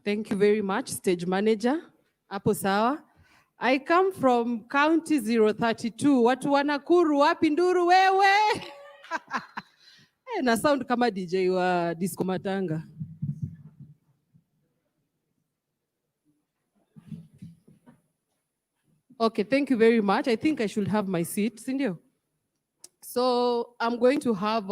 Thank you very much, stage manager. Hapo sawa. I come from county 032. Watu wa Nakuru, wapi nduru wewe? Na sound kama DJ wa Disco Matanga. Okay, thank you very much. I think I should have my seat, Cindy. So I'm going to have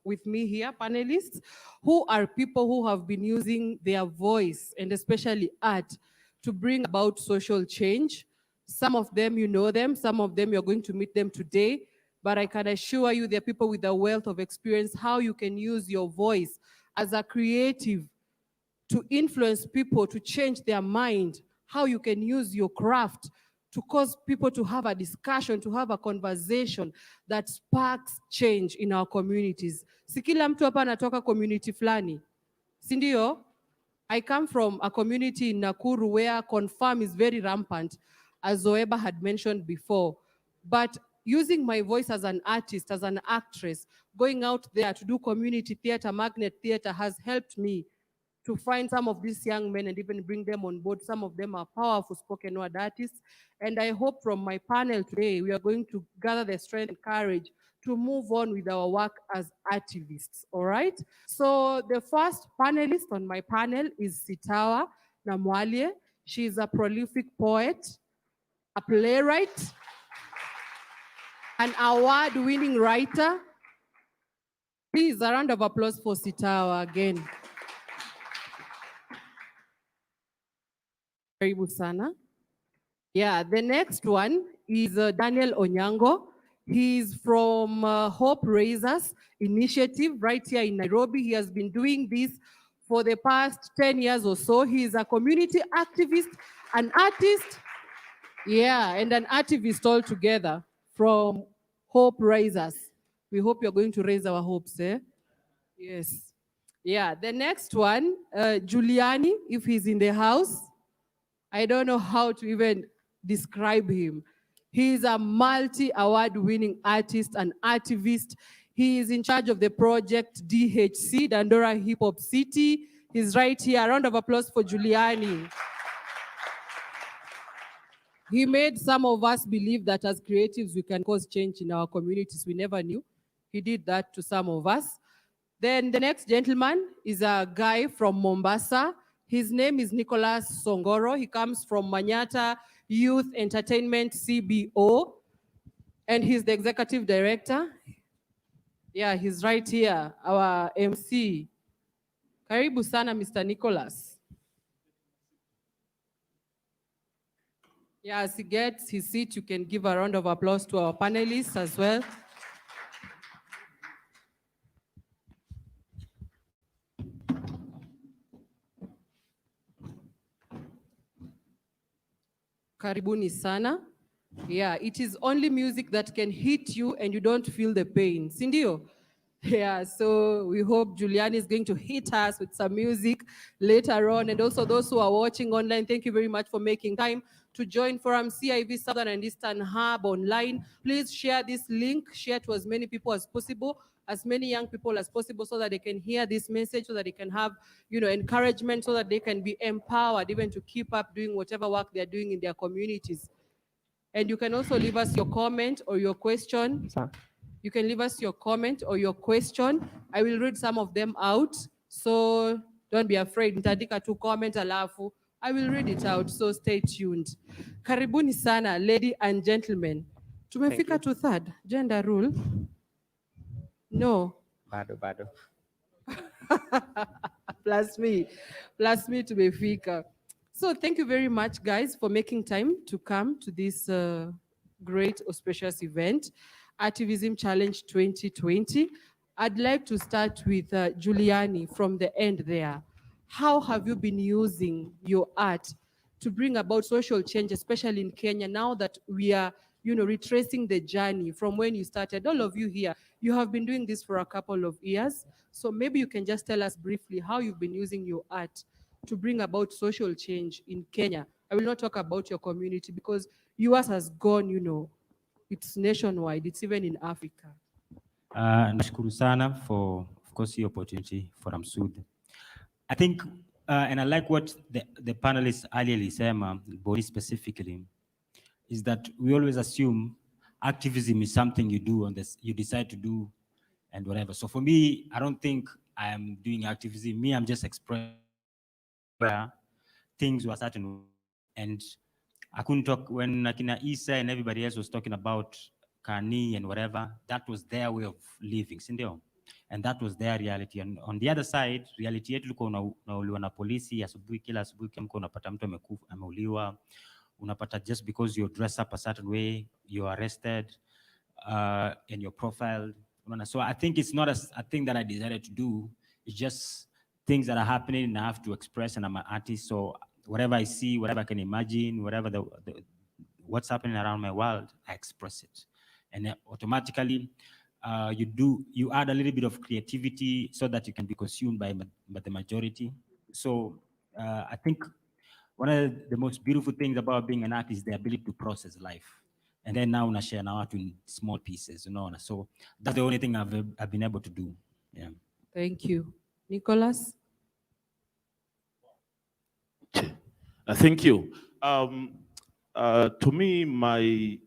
with me here panelists who are people who have been using their voice and especially art to bring about social change. Some of them, you know them, some of them you're going to meet them today, but I can assure you they're people with a wealth of experience, how you can use your voice as a creative to influence people, to change their mind, how you can use your craft to cause people to have a discussion, to have a conversation that sparks change in our communities. Si kila mtu hapa anatoka community flani, si ndio? I come from a community in Nakuru where confirm is very rampant, as OEBA had mentioned before. But using my voice as an artist, as an actress, going out there to do community theater, magnet theater has helped me to find some of these young men and even bring them on board. Some of them are powerful spoken word artists. And I hope from my panel today, we are going to gather the strength and courage to move on with our work as activists, all right? So the first panelist on my panel is Sitawa Namwalie. She is a prolific poet, a playwright, an award-winning writer. Please, a round of applause for Sitawa again. Karibu sana. Yeah, the next one is Daniel Onyango. He's from Hope Raisers Initiative right here in Nairobi. He has been doing this for the past 10 years or so. He is a community activist, an artist, yeah, and an activist all together from Hope Raisers. We hope you're going to raise our hopes, eh? Yes. Yeah, the next one, Giuliani, if he's in the house. I don't know how to even describe him. He is a multi-award-winning artist and activist. He is in charge of the project DHC, Dandora Hip Hop City. He's right here. A round of applause for Giuliani. He made some of us believe that as creatives, we can cause change in our communities. We never knew. He did that to some of us. Then the next gentleman is a guy from Mombasa. His name is Nicholas Songoro. He comes from Manyata Youth Entertainment CBO, and he's the executive director. Yeah, he's right here, our MC. Karibu sana, Mr. Nicholas. Yeah, as he gets his seat, you can give a round of applause to our panelists as well. Karibuni sana. Yeah, it is only music that can hit you and you don't feel the pain. Sindio? Yeah, so we hope Juliani is going to hit us with some music later on. And also those who are watching online, thank you very much for making time to join Forum CIV Southern and Eastern Hub online. Please share this link, share to as many people as possible, as many young people as possible, so that they can hear this message, so that they can have, encouragement, so that they can be empowered even to keep up doing whatever work they're doing in their communities. And you can also leave us your comment or your question. You can leave us your comment or your question. I will read some of them out. So don't be afraid. Nitandika tu comment alafu. I will read it out. So stay tuned. Karibuni sana, ladies and gentlemen. Tumefika to third. Gender rule. No. Bado. Plus me tumefika. So thank you very much, guys, for making time to come to this great auspicious event, Artivism Challenge 2020. I'd like to start with Juliani from the end there. How have you been using your art to bring about social change, especially in Kenya, now that we are, retracing the journey from when you started? All of you here, you have been doing this for a couple of years. So maybe you can just tell us briefly how you've been using your art to bring about social change in Kenya. I will not talk about your community because yours has gone, it's nationwide, it's even in Africa. Nashukuru sana for, of course, the opportunity for Amsud. I think, and I like what the panelists earlier said, body specifically, is that we always assume activism is something you do, you decide to do, and whatever. So for me, I don't think I am doing activism. Me, I'm just expressing where things were certain. And I couldn't talk when Nakina Isa and everybody else was talking about Kani and whatever. That was their way of living, sindio? And that was their reality. And on the other side, reality yetu liko unauliwa na polisi, asubuhi kila asubuhi kama unapata mtu ameuliwa, unapata just because you dress up a certain way, you're arrested, and you're profiled. So I think it's not a thing that I decided to do. It's just things that are happening and I have to express, and I'm an artist. So whatever I see, whatever I can imagine, whatever what's happening around my world, I express it. And automatically, you add a little bit of creativity so that you can be consumed by the majority. So I think one of the most beautiful things about being an artist is the ability to process life. And then now I share now in small pieces, So that's the only thing I've been able to do. Yeah. Thank you. Nicholas? Thank you. To me, my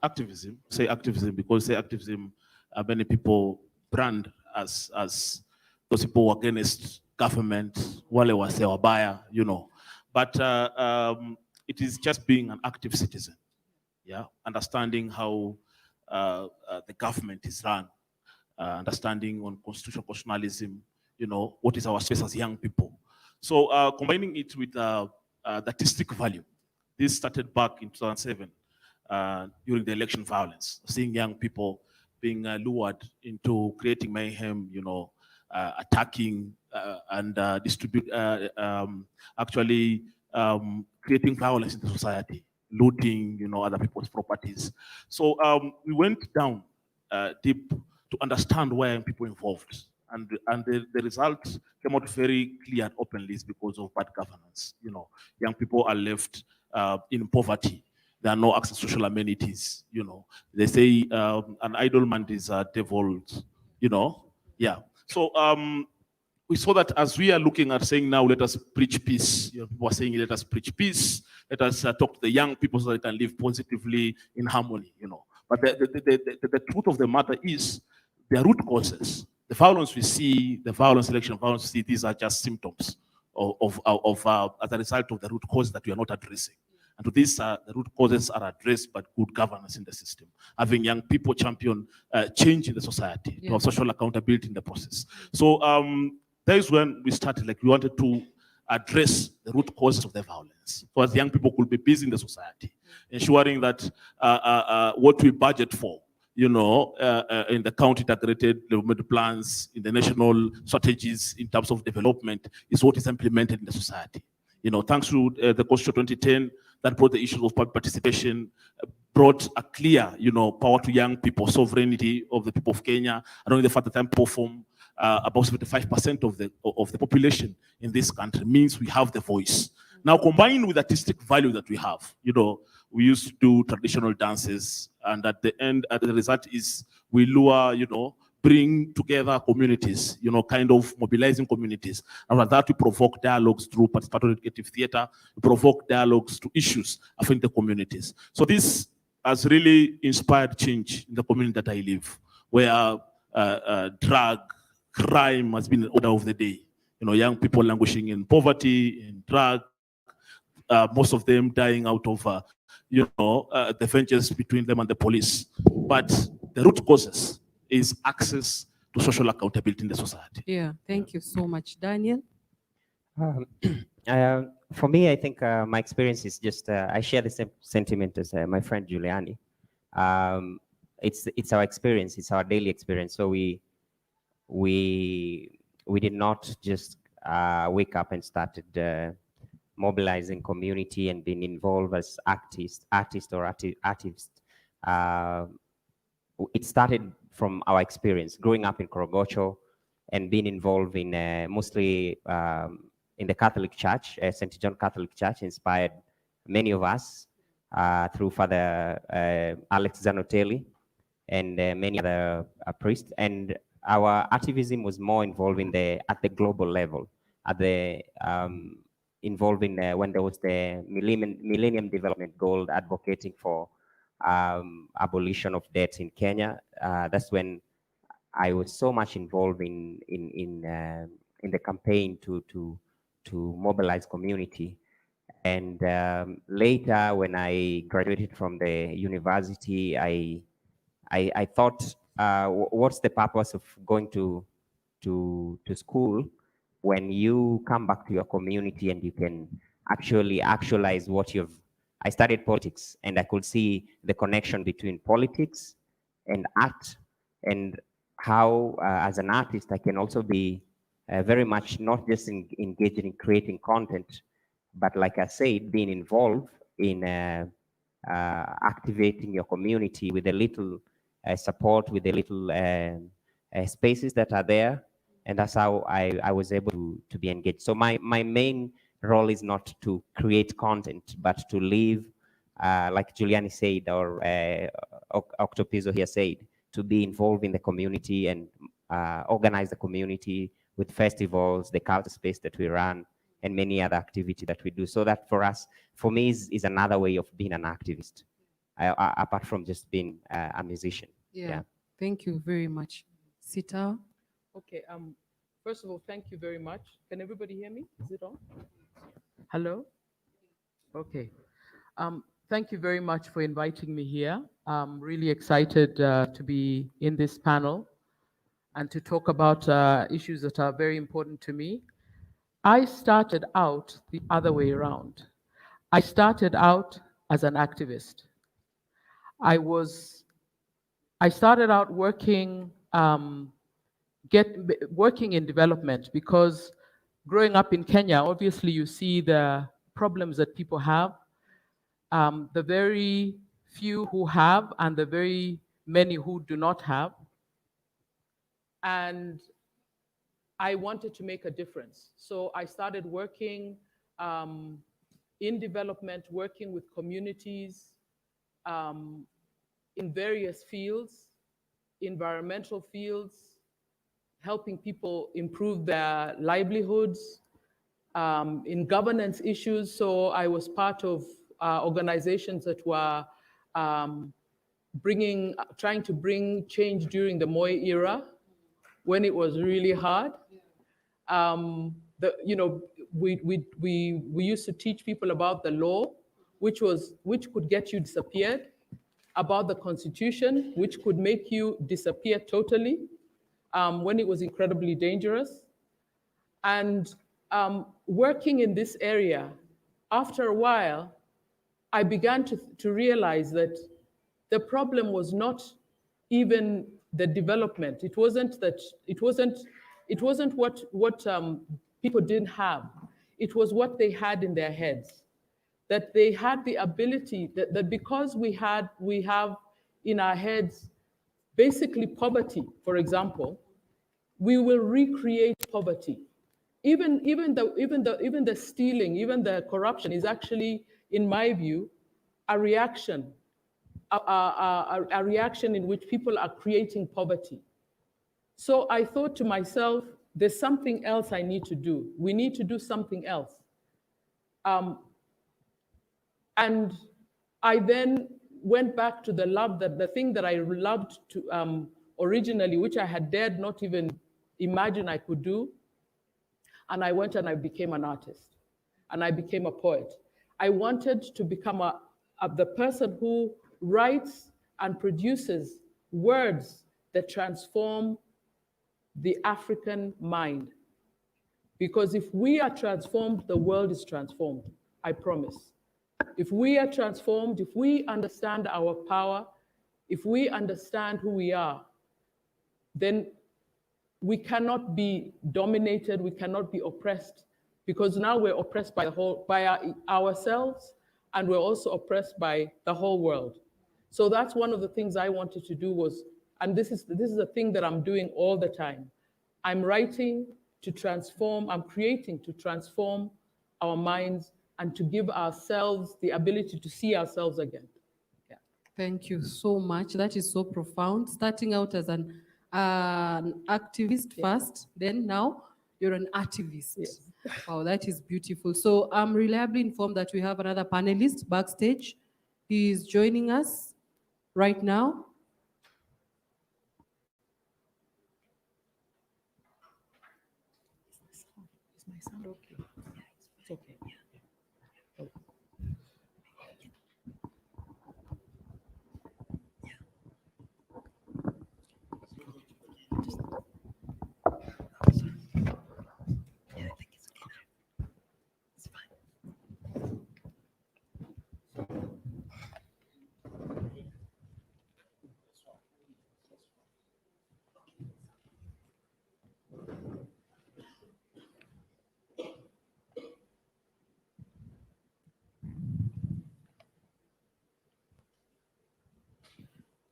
activism, say activism because say activism, many people brand as those people against government, wale wase wabaya, But it is just being an active citizen, understanding how the government is run, understanding on constitutionalism, what is our space as young people. So combining it with the artistic value. This started back in 2007 during the election violence, seeing young people being lured into creating mayhem, attacking and actually creating violence in the society, looting, other people's properties. So we went down deep to understand why people involved. And the result came out very clear and openly is because of bad governance. Young people are left in poverty. There are no access to social amenities. They say an idle man is devolved. Yeah. So we saw that as we are looking at saying now, let us preach peace. People are saying, let us preach peace. Let us talk to the young people so they can live positively in harmony. But the truth of the matter is, the root causes. The violence we see, the violence, election violence we see, these are just symptoms of as a result of the root cause that we are not addressing. And to this, the root causes are addressed by good governance in the system. Having young people champion change in the society, to have social accountability in the process. So that is when we started, we wanted to address the root causes of the violence. governance, so as young people could be busy in the society, ensuring that what we budget for, in the county integrated development plans, in the national strategies in terms of development, is what is implemented in the society. Thanks to the Constitution 2010 that brought the issues of public participation, brought a clear, power to young people, sovereignty of the people of Kenya, and only the fact that young people form about 75% of the population in this country means we have the voice. Now, combined with artistic value that we have, we used to do traditional dances, and at the end, the result is we lure, bring together communities, kind of mobilizing communities. And with that, we provoke dialogues through participatory educative theater, we provoke dialogues to issues affecting the communities. So this has really inspired change in the community that I live, where drug, crime has been the order of the day. Young people languishing in poverty, in drug, most of them dying out of, the vengeance between them and the police. But the root causes is access to social accountability in the society. Yeah, thank you so much. Daniel? For me, I think my experience is just, I share the same sentiment as my friend Giuliani. It's our experience, it's our daily experience. So we did not just wake up and started mobilizing community and being involved as artists. It started from our experience, growing up in Korogocho and being involved in mostly in the Catholic Church. St. John Catholic Church inspired many of us through Father Alex Zanotelli and many other priests. And our activism was more involved at the global level, at the involving when there was the Millennium Development Goal advocating for abolition of debt in Kenya. That's when I was so much involved in the campaign to mobilize community. And later, when I graduated from the university, I thought, what's the purpose of going to school when you come back to your community and you can actually actualize what I studied politics, and I could see the connection between politics and art, and how as an artist I can also be very much not just engaged in creating content, but like I said, being involved in activating your community with a little support, with the little spaces that are there. And that's how I was able to be engaged. So my main role is not to create content, but to live, like Giuliani said, or Octopizzo here said, to be involved in the community and organize the community with festivals, the culture space that we run, and many other activities that we do. So that for me is another way of being an activist, apart from just being a musician. Yeah. Thank you very much. Sita? Okay, first of all, thank you very much. Can everybody hear me? Is it on? Hello? Okay. Thank you very much for inviting me here. I'm really excited to be in this panel and to talk about issues that are very important to me. I started out the other way around. I started out as an activist. I started out working working in development, because growing up in Kenya, obviously you see the problems that people have, the very few who have and the very many who do not have. And I wanted to make a difference. So I started working in development, working with communities in various fields, environmental fields, helping people improve their livelihoods, in governance issues. So I was part of organizations that were trying to bring change during the Moi era, when it was really hard. We used to teach people about the law, which could get you disappeared, about the Constitution, which could make you disappear totally, when it was incredibly dangerous. And working in this area, after a while, I began to realize that the problem was not even the development. It wasn't what people didn't have. It was what they had in their heads. That they had the ability, that because we have in our heads basically poverty, for example, we will recreate poverty. Even the stealing, even the corruption is actually, in my view, a reaction, a reaction in which people are creating poverty. So I thought to myself, there's something else I need to do. We need to do something else. And I then went back to the thing that I loved to originally, which I had dared not even imagine I could do. And I went and I became an artist, and I became a poet. I wanted to become the person who writes and produces words that transform the African mind. Because if we are transformed, the world is transformed, I promise. If we are transformed, if we understand our power, if we understand who we are, then we cannot be dominated, we cannot be oppressed, because now we're oppressed by ourselves, and we're also oppressed by the whole world. So that's one of the things I wanted to do was, and this is the thing that I'm doing all the time. I'm writing to transform, I'm creating to transform our minds and to give ourselves the ability to see ourselves again. Yeah. Thank you so much. That is so profound. Starting out as an activist first, then now you're an artivist. Yes. Wow, that is beautiful. So I'm reliably informed that we have another panelist backstage. He is joining us right now. Is my sound okay? It's okay.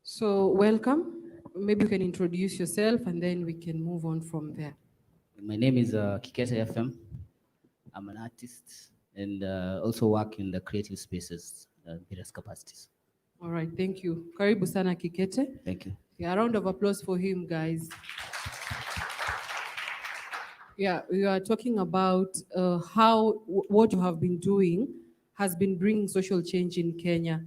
So welcome. Maybe you can introduce yourself and then we can move on from there. My name is Kikete FM. I'm an artist and also work in the creative spaces, various capacities. All right, thank you. Karibu sana Kikete. Thank you. Yeah, a round of applause for him, guys. Yeah, we are talking about how what you have been doing has been bringing social change in Kenya.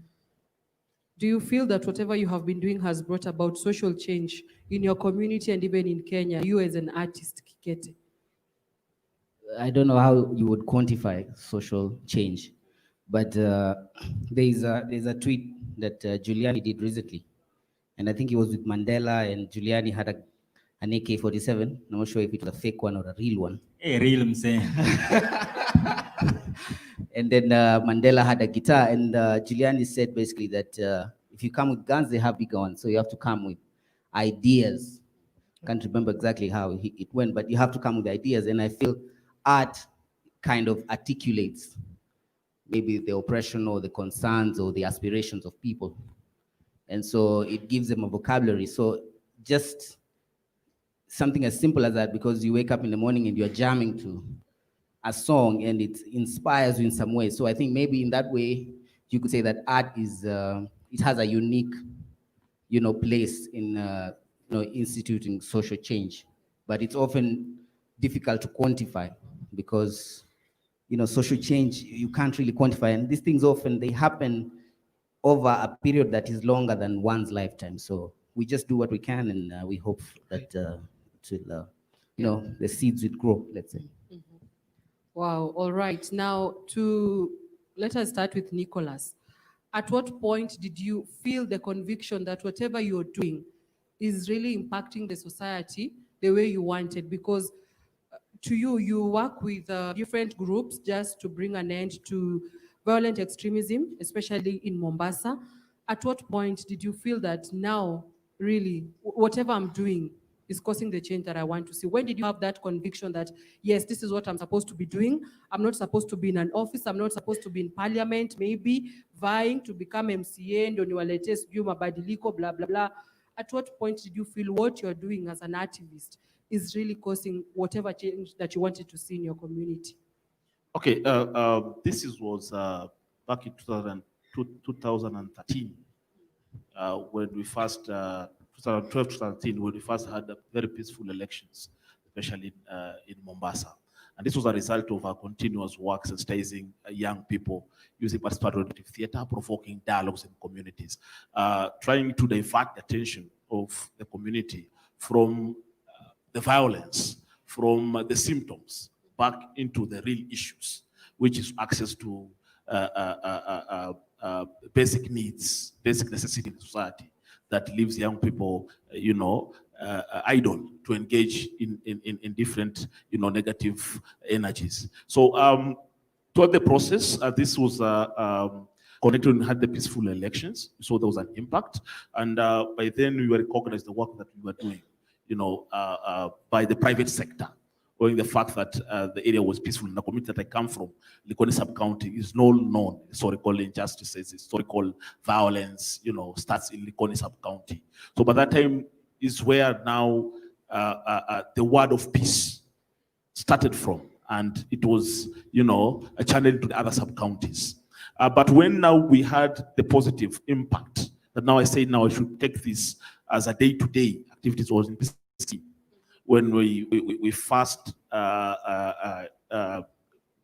Do you feel that whatever you have been doing has brought about social change in your community and even in Kenya, you as an artist, Kikete? I don't know how you would quantify social change, but there's a tweet that Giuliani did recently, and I think it was with Mandela, and Giuliani had an AK-47. I'm not sure if it was a fake one or a real one. A real, I'm saying. And then Mandela had a guitar, and Giuliani said basically that if you come with guns, they have bigger ones, so you have to come with ideas. Can't remember exactly how it went, but you have to come with ideas, and I feel art kind of articulates maybe the oppression or the concerns or the aspirations of people. And so it gives them a vocabulary. So just something as simple as that, because you wake up in the morning and you're jamming to a song and it inspires you in some way. So I think maybe in that way, you could say that art is, it has a unique, place in, instituting social change, but it's often difficult to quantify because, social change, you can't really quantify. And these things often, they happen over a period that is longer than one's lifetime. So we just do what we can, and we hope that the seeds will grow, let's say. Wow, all right. Now, let us start with Nicholas. At what point did you feel the conviction that whatever you're doing is really impacting the society the way you wanted? Because to you, you work with different groups just to bring an end to violent extremism, especially in Mombasa. At what point did you feel that now, really, whatever I'm doing is causing the change that I want to see? When did you have that conviction that, yes, this is what I'm supposed to be doing? I'm not supposed to be in an office. I'm not supposed to be in parliament, maybe vying to become MCA, ndo niwalete sijui mabadiliko, blah, blah, blah. At what point did you feel what you're doing as an activist is really causing whatever change that you wanted to see in your community? Okay, was back in 2013 when we first, 2012, 2013, when we first had very peaceful elections, especially in Mombasa. And this was a result of our continuous work sensitizing young people using participatory theater, provoking dialogues in communities, trying to divert the attention of the community from the violence, from the symptoms, back into the real issues, which is access to basic needs, basic necessities in society that leaves young people, idle to engage in different, negative energies. So throughout the process, this was connected and had the peaceful elections. So there was an impact. And by then we were recognized the work that we were doing, by the private sector, owing the fact that the area was peaceful. In the community that I come from, Likoni sub-county, is known historical injustices, historical violence, starts in Likoni sub-county. So by that time is where now the word of peace started from. And it was, a channel to the other sub-counties. But when now we had the positive impact, that now I say now I should take this as a day-to-day activities was in peace. When we first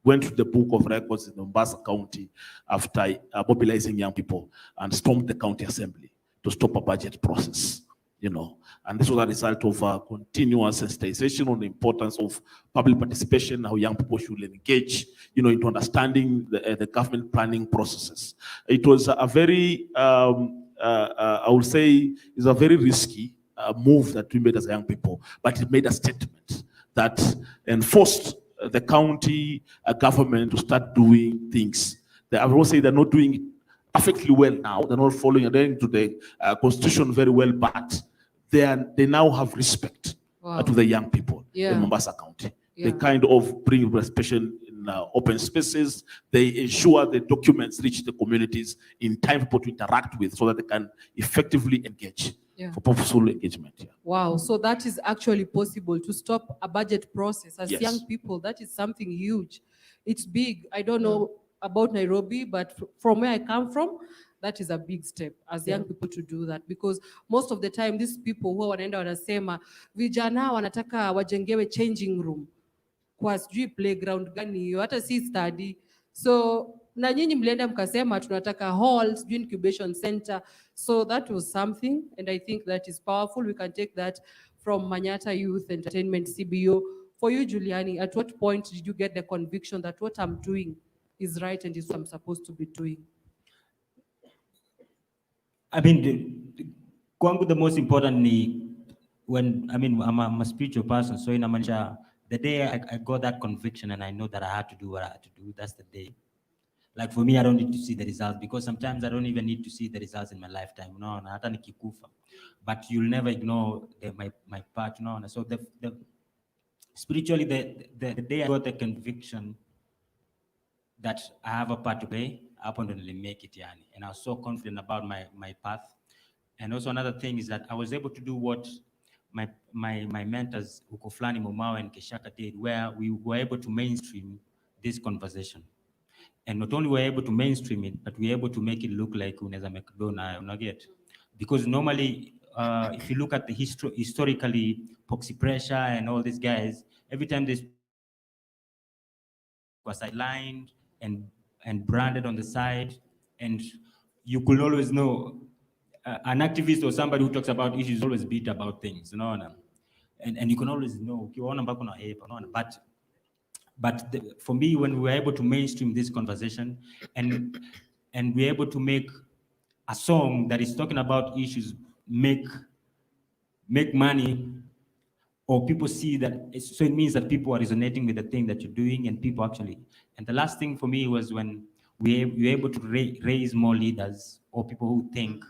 went to the book of records in Mombasa County after mobilizing young people and stormed the county assembly to stop a budget process, And this was a result of continuous sensitization on the importance of public participation, how young people should engage, into understanding the government planning processes. It was a very, I would say, is a very risky move that we made as young people, but it made a statement that enforced the county government to start doing things. I will say they're not doing it perfectly well now. They're not following adhering to the constitution very well, but they now have respect to the young people in Mombasa County. They kind of bring participation in open spaces. They ensure the documents reach the communities in time for people to interact with so that they can effectively engage. For purposeful engagement. Wow, so that is actually possible to stop a budget process as Yes. young people. That is something huge. It's big. I don't know about Nairobi, but from where I come from, that is a big step as young people to do that, because most of the time these people who wanaenda wanasema vijana wanataka wajengewe changing room kwa sijui playground gani hiyo, hata si study. So na nyinyi mlienda mkasema tunataka hall, sijui incubation center. So that was something, and I think that is powerful. We can take that from Manyata Youth Entertainment CBO. For you, Juliani, at what point did you get the conviction that what I'm doing is right and is what I'm supposed to be doing? I mean, kwangu the most important ni when, I'm a spiritual person, so in Amanisha, the day I got that conviction and I know that I had to do what I had to do, that's the day. Like for me, I don't need to see the results, because sometimes I don't even need to see the results in my lifetime. No, hata nikikufa. But you'll never ignore my part. No, so spiritually, the day I got the conviction that I have a part to play, I abundantly make it, yani. And I was so confident about my path. And also another thing is that I was able to do what my mentors, Ukoflani, Momao, and Keshaka did, where we were able to mainstream this conversation. And not only were able to mainstream it, but we were able to make it look like unaweza make dona, unaget. Because normally, if you look at the historically, Poxy Pressure and all these guys, every time they were sidelined and branded on the side, and you could always know an activist or somebody who talks about issues always beat about things, and you can always know. But for me, when we were able to mainstream this conversation and we're able to make a song that is talking about issues, make money, or people see that, so it means that people are resonating with the thing that you're doing, and people actually. And the last thing for me was when you're able to raise more leaders or people who think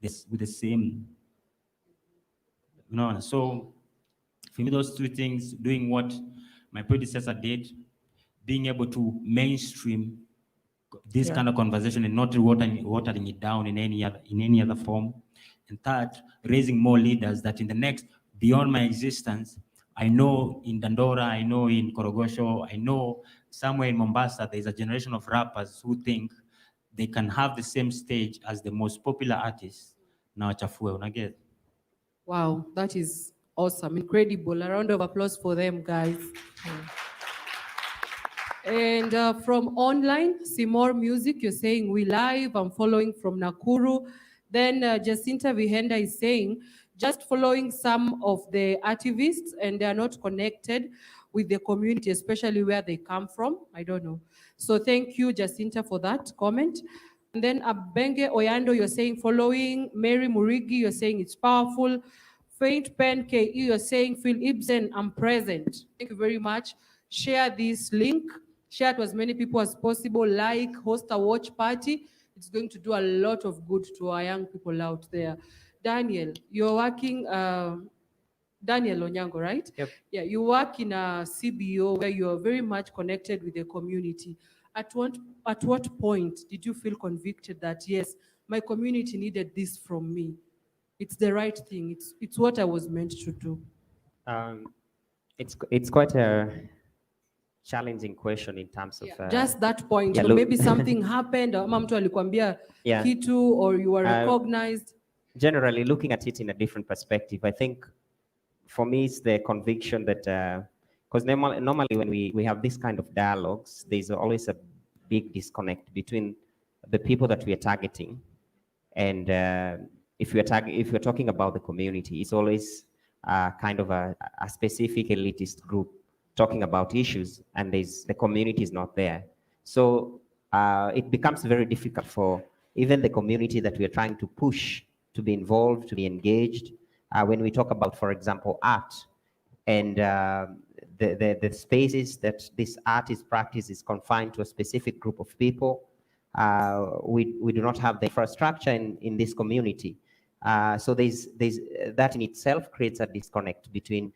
this with the same, so for me, those two things, doing what my predecessor did, being able to mainstream this kind of conversation and not watering it down in any other form. And third, raising more leaders that in the next, beyond my existence, I know in Dandora, I know in Korogosho, I know somewhere in Mombasa, there's a generation of rappers who think they can have the same stage as the most popular artists. Now, chafue, unaget. Wow, that is awesome, incredible. A round of applause for them, guys. And from online, see more music. You're saying we live. I'm following from Nakuru. Then Jacinta Vihenda is saying just following some of the activists, and they are not connected with the community, especially where they come from. I don't know. So thank you, Jacinta, for that comment. And then Abenge Oyando, you're saying following. Mary Murigi, you're saying it's powerful. Faint Pen KE, you're saying Phil Ibsen, I'm present. Thank you very much. Share this link. Share to as many people as possible. Like, host a watch party. It's going to do a lot of good to our young people out there. Daniel, you're working, Daniel Onyango, right? Yep. Yeah, you work in a CBO where you're very much connected with the community. At what point did you feel convicted that, yes, my community needed this from me? It's the right thing. It's what I was meant to do. It's quite a challenging question in terms of Just that point. yeah, So look, maybe something happened, or mtu alikwambia Yeah. kitu, or you were recognized. Generally, looking at it in a different perspective, I think for me it's the conviction that because normally when we have this kind of dialogues, there's always a big disconnect between the people that we are targeting, and if we're talking about the community, it's always kind of a specific elitist group talking about issues, and the community is not there. So it becomes very difficult for even the community that we are trying to push to be involved, to be engaged. When we talk about, for example, art, and the spaces that this art is practiced is confined to a specific group of people, we do not have the infrastructure in this community. So there's that in itself creates a disconnect between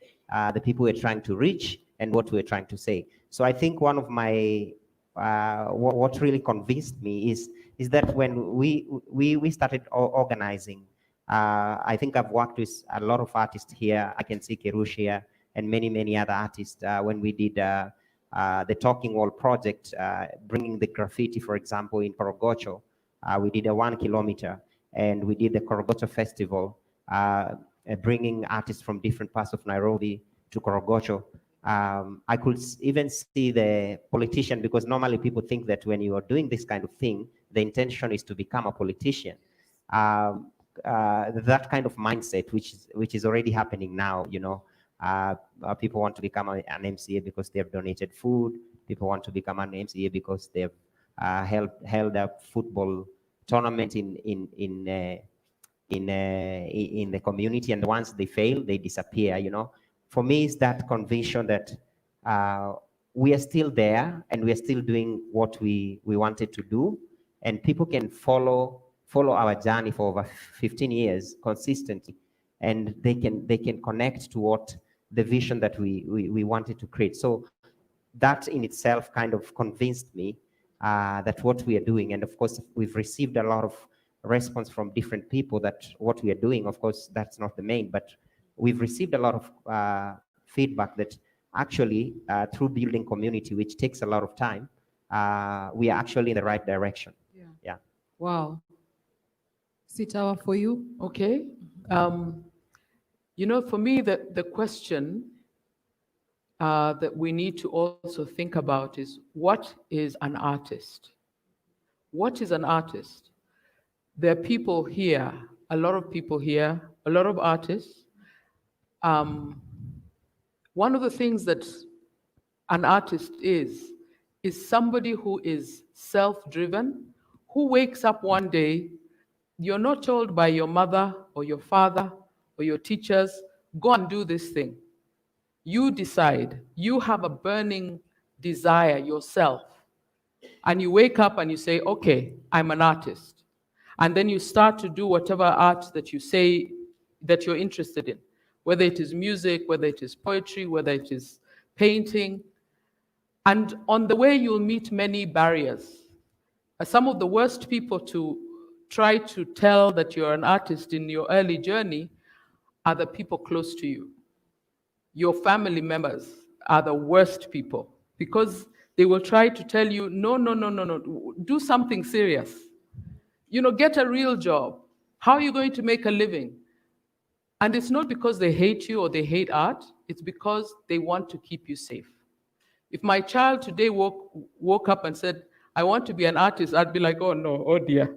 the people we're trying to reach and what we're trying to say. So I think one of my what really convinced me is that when we started organizing, I think I've worked with a lot of artists here. I can see Kerush here and many other artists when we did the Talking Wall project, bringing the graffiti, for example, in Korogocho. We did a 1 kilometer, and we did the Korogocho Festival, bringing artists from different parts of Nairobi to Korogocho. I could even see the politician, because normally people think that when you are doing this kind of thing, the intention is to become a politician. That kind of mindset, which is already happening now, you know. People want to become an MCA because they have donated food. People want to become an MCA because they've held a football tournament in the community, and once they fail, they disappear. You know, for me, it's that conviction that we are still there and we are still doing what we wanted to do, and people can follow our journey for over 15 years consistently, and they can connect to what the vision that we wanted to create. So that in itself kind of convinced me that what we are doing, and of course we've received a lot of response from different people that what we are doing, of course that's not the main, but we've received a lot of feedback that actually through building community, which takes a lot of time, we are actually in the right direction. Yeah. Wow. Sitawa, for you? Okay. You know, for me, the question that we need to also think about is, what is an artist? What is an artist? There are people here, a lot of people here, a lot of artists. One of the things that an artist is somebody who is self-driven, who wakes up one day, you're not told by your mother or your father or your teachers, go and do this thing. You decide. You have a burning desire yourself. And you wake up and you say, okay, I'm an artist. And then you start to do whatever art that you say that you're interested in, whether it is music, whether it is poetry, whether it is painting. And on the way, you'll meet many barriers. Some of the worst people to try to tell that you're an artist in your early journey are the people close to you. Your family members are the worst people because they will try to tell you, no, no, no, no, no, do something serious. You know, get a real job. How are you going to make a living? And it's not because they hate you or they hate art, it's because they want to keep you safe. If my child today woke up and said, I want to be an artist, I'd be like, oh no, oh dear.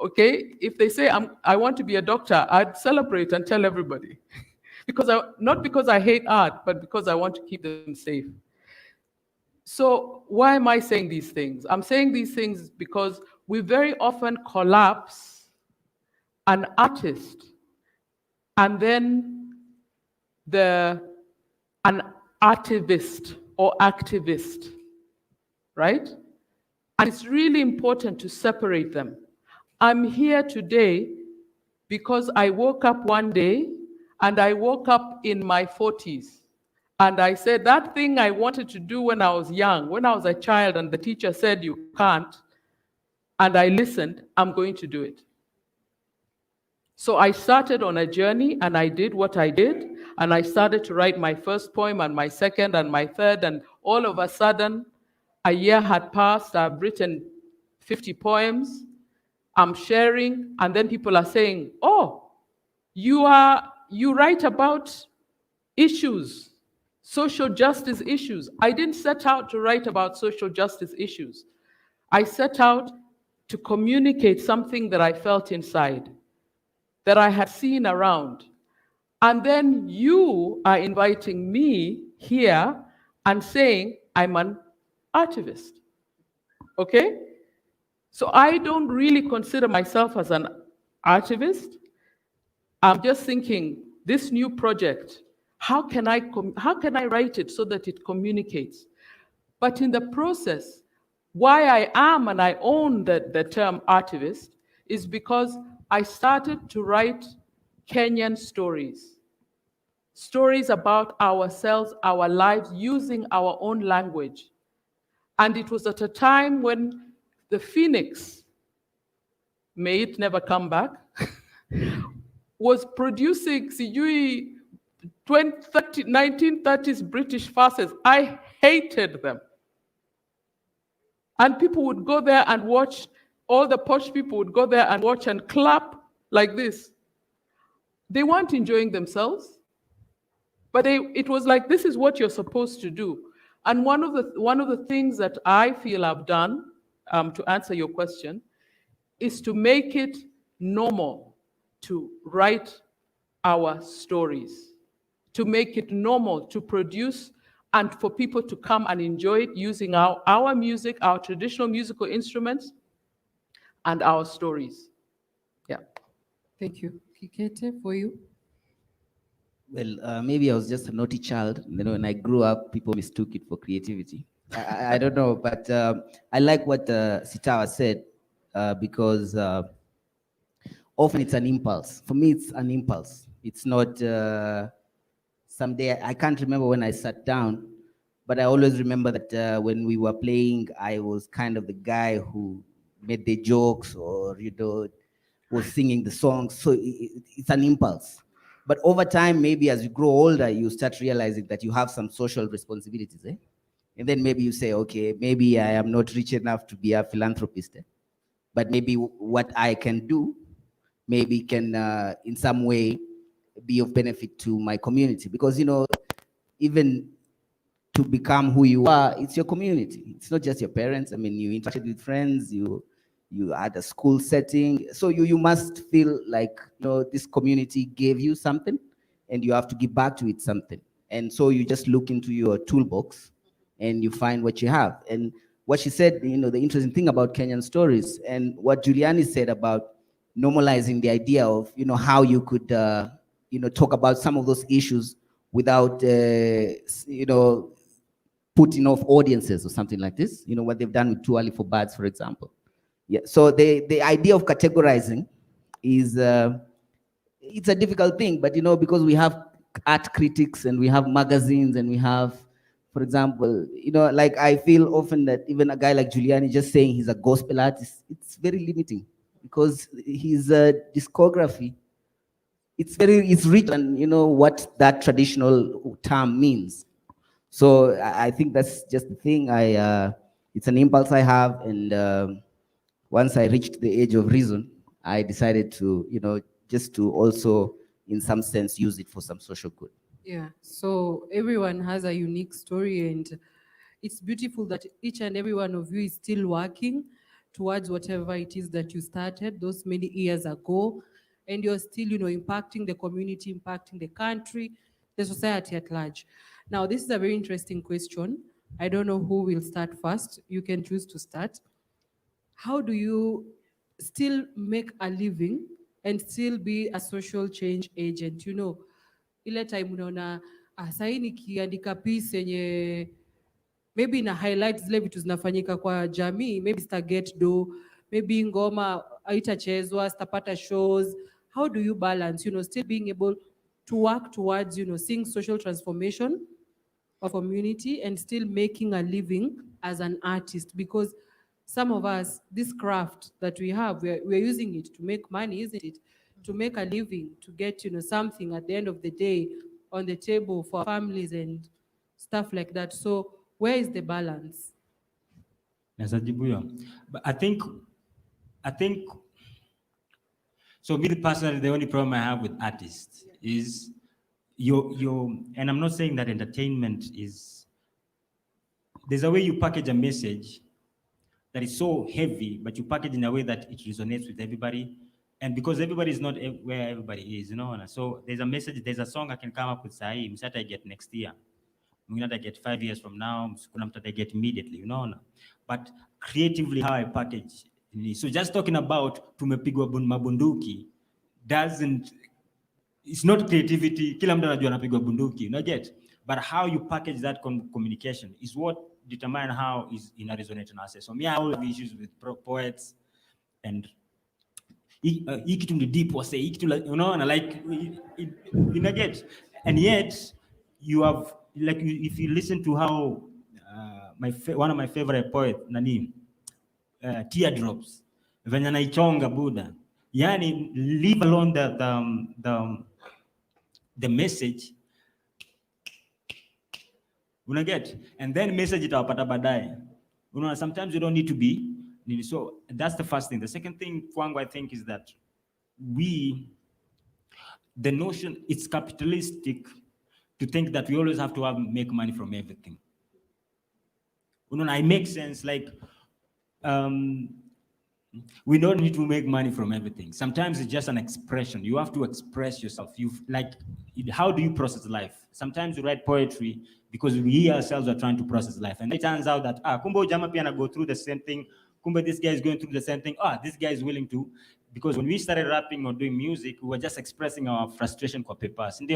Okay, if they say, I want to be a doctor, I'd celebrate and tell everybody. Not because I hate art, but because I want to keep them safe. So why am I saying these things? I'm saying these things because we very often collapse an artist and then an artivist or activist, right? And it's really important to separate them. I'm here today because I woke up one day and I woke up in my 40s. And I said, that thing I wanted to do when I was young, when I was a child, and the teacher said you can't, and I listened, I'm going to do it. So I started on a journey and I did what I did, and I started to write my first poem and my second and my third, and all of a sudden, a year had passed, I've written 50 poems, I'm sharing, and then people are saying, oh, you write about issues, social justice issues. I didn't set out to write about social justice issues. I set out to communicate something that I felt inside, that I had seen around. And then you are inviting me here and saying I'm an artivist, okay? So I don't really consider myself as an artivist. I'm just thinking, this new project, how can I write it so that it communicates? But in the process, why I am and I own the term artivist is because I started to write Kenyan stories. Stories about ourselves, our lives, using our own language. And it was at a time when the phoenix, may it never come back, was producing 1930s British farces. I hated them. And people would go there and watch, all the posh people would go there and watch and clap like this. They weren't enjoying themselves, but it was like, this is what you're supposed to do. And one of the things that I feel I've done, to answer your question, is to make it normal to write our stories, to make it normal to produce and for people to come and enjoy it using our music, our traditional musical instruments, and our stories. Yeah. Thank you. Kikete, for you? Well, maybe I was just a naughty child. You know, when I grew up, people mistook it for creativity. I don't know, but I like what Sitawa said because often it's an impulse. For me, it's an impulse. It's not someday. I can't remember when I sat down, but I always remember that when we were playing, I was kind of the guy who made the jokes or, you know, was singing the songs. So it's an impulse. But over time, maybe as you grow older, you start realizing that you have some social responsibilities. And then maybe you say, okay, maybe I am not rich enough to be a philanthropist. But maybe what I can do, maybe can in some way be of benefit to my community. Because, you know, even to become who you are, it's your community. It's not just your parents. I mean, you interacted with friends, you had a school setting. So you must feel like, you know, this community gave you something and you have to give back to it something. And so you just look into your toolbox and you find what you have. And what she said, you know, the interesting thing about Kenyan stories and what Juliani said about normalizing the idea of, you know, how you could, you know, talk about some of those issues without, putting off audiences or something like this. You know, what they've done with Too Early for Birds, for example. Yeah, so the idea of categorizing is, it's a difficult thing, but because we have art critics and we have magazines and we have, for example, like I feel often that even a guy like Giuliani just saying he's a gospel artist, it's very limiting because his discography, it's rich and what that traditional term means. So I think that's just the thing. It's an impulse I have, and once I reached the age of reason, I decided to, just to also, in some sense, use it for some social good. Yeah, so everyone has a unique story, and it's beautiful that each and every one of you is still working towards whatever it is that you started those many years ago, and you're still, impacting the community, impacting the country, the society at large. Now, this is a very interesting question. I don't know who will start first. You can choose to start. How do you still make a living and still be a social change agent? Ile time unaona sahi nikiandika piece yenye maybe na highlight zile vitu zinafanyika kwa jamii, maybe sita get do, maybe ngoma haitachezwa, sitapata shows. How do you balance, still being able to work towards, seeing social transformation of community and still making a living as an artist? Because some of us, this craft that we have, we're using it to make money, isn't it? To make a living, to get, something at the end of the day on the table for families and stuff like that. So where is the balance? But I think, so me personally, the only problem I have with artists is and I'm not saying that entertainment is, there's a way you package a message that is so heavy, but you package in a way that it resonates with everybody. And because everybody is not where everybody is, so there's a message, there's a song I can come up with, sahi, msata I get next year. I get 5 years from now, I get immediately, But creatively, how I package. So just talking about tumepigwa mabunduki doesn't, it's not creativity. Kila mtu anajua anapigwa bunduki, get? But how you package that communication is what determine how is in a resonate na us. So me, I have issues with poets and hii kitu ni deep wase, hii kitu unaona like get, and yet you have like if you listen to how one of my favorite poets nani Teardrops venye naichonga Buddha, yani leave alone the message get, and then message itawapata baadaye. Sometimes you don't need to be. So that's the first thing. The second thing, kwangu, I think, is that the notion, it's capitalistic to think that we always have to make money from everything. It makes sense, like, we don't need to make money from everything. Sometimes it's just an expression. You have to express yourself. How do you process life? Sometimes you write poetry because we ourselves are trying to process life. And it turns out that, kumbo jama pia na go through the same thing. Kumbe this guy is going through the same thing. This guy is willing to. Because when we started rapping or doing music, we were just expressing our frustration kwa papers. And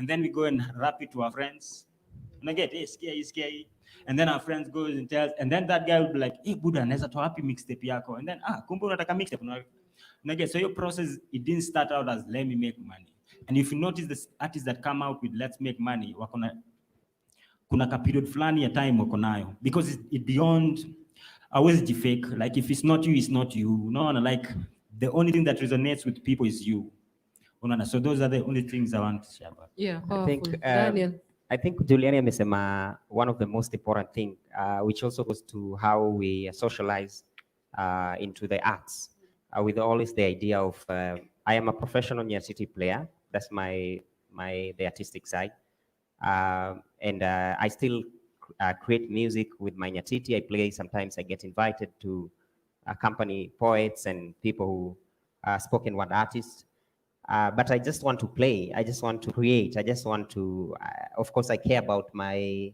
then we go and rap it to our friends. And I get, hey, scary. And then our friends goes and tells, and then that guy will be like, hey, Buddha, neza to happy mixtape yako. And then, kumbe unataka mixtape. And I get, so your process, it didn't start out as let me make money. And if you notice the artists that come out with let's make money, kuna ka period flani ya time wako nayo. Because it's beyond, always fake. Like if it's not you, it's not you. Like the only thing that resonates with people is you. So those are the only things I want to share about. Yeah, I think, Daniel. I think Giuliani amesema one of the most important thing, which also goes to how we socialize into the arts, with always the idea of, I am a professional university player. That's the artistic side. And I still create music with my nyatiti. I play, sometimes I get invited to accompany poets and people who are spoken word artists. But I just want to play. I just want to create. I just want to, of course, I care about my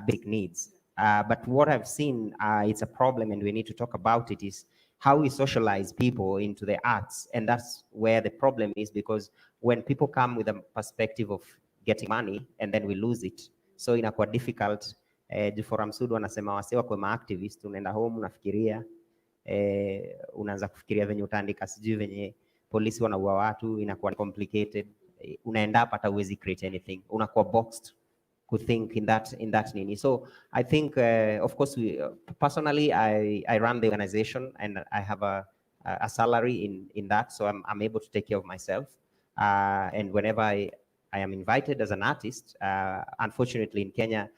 basic needs. But what I've seen, it's a problem, and we need to talk about it, is how we socialize people into the arts. And that's where the problem is, because when people come with a perspective of getting money and then we lose it. So inakuwa difficult. Forum Sud wanasema wase wakwe ma-activist, unaenda home unafikiria, unaanza kufikiria venye utaandika sijui venye polisi wanaua watu, inakuwa complicated. Unaenda hata uwezi create anything. Unakuwa boxed could think in that nini. So I think, of course, personally, I run the organization and I have a salary in that, so I'm able to take care of myself. And whenever I am invited as an artist, unfortunately in Kenya,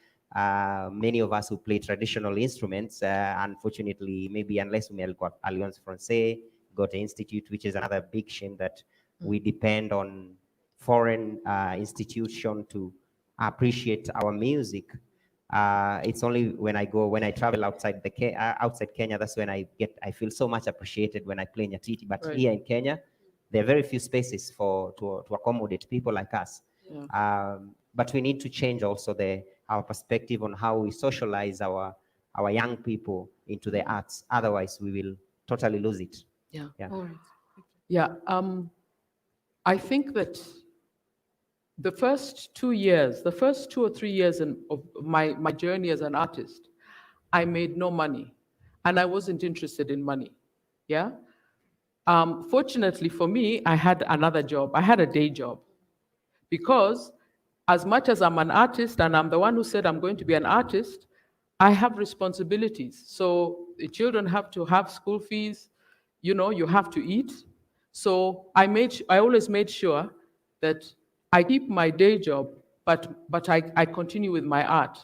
many of us who play traditional instruments, unfortunately, maybe unless we got Alliance Française, got an institute, which is another big shame that we depend on foreign institution to appreciate our music. It's only when I travel outside Kenya, that's when I feel so much appreciated when I play Nyatiti. But Right. here in Kenya, there are very few spaces to accommodate people like us. Yeah. But we need to change also our perspective on how we socialize our young people into the arts. Otherwise, we will totally lose it. Yeah. Yeah. All right. Yeah. I think that the first 2 or 3 years of my journey as an artist, I made no money, and I wasn't interested in money. Yeah. Fortunately for me, I had another job. I had a day job, because as much as I'm an artist and I'm the one who said I'm going to be an artist, I have responsibilities. So the children have to have school fees, you have to eat. So I always made sure that I keep my day job, but I continue with my art.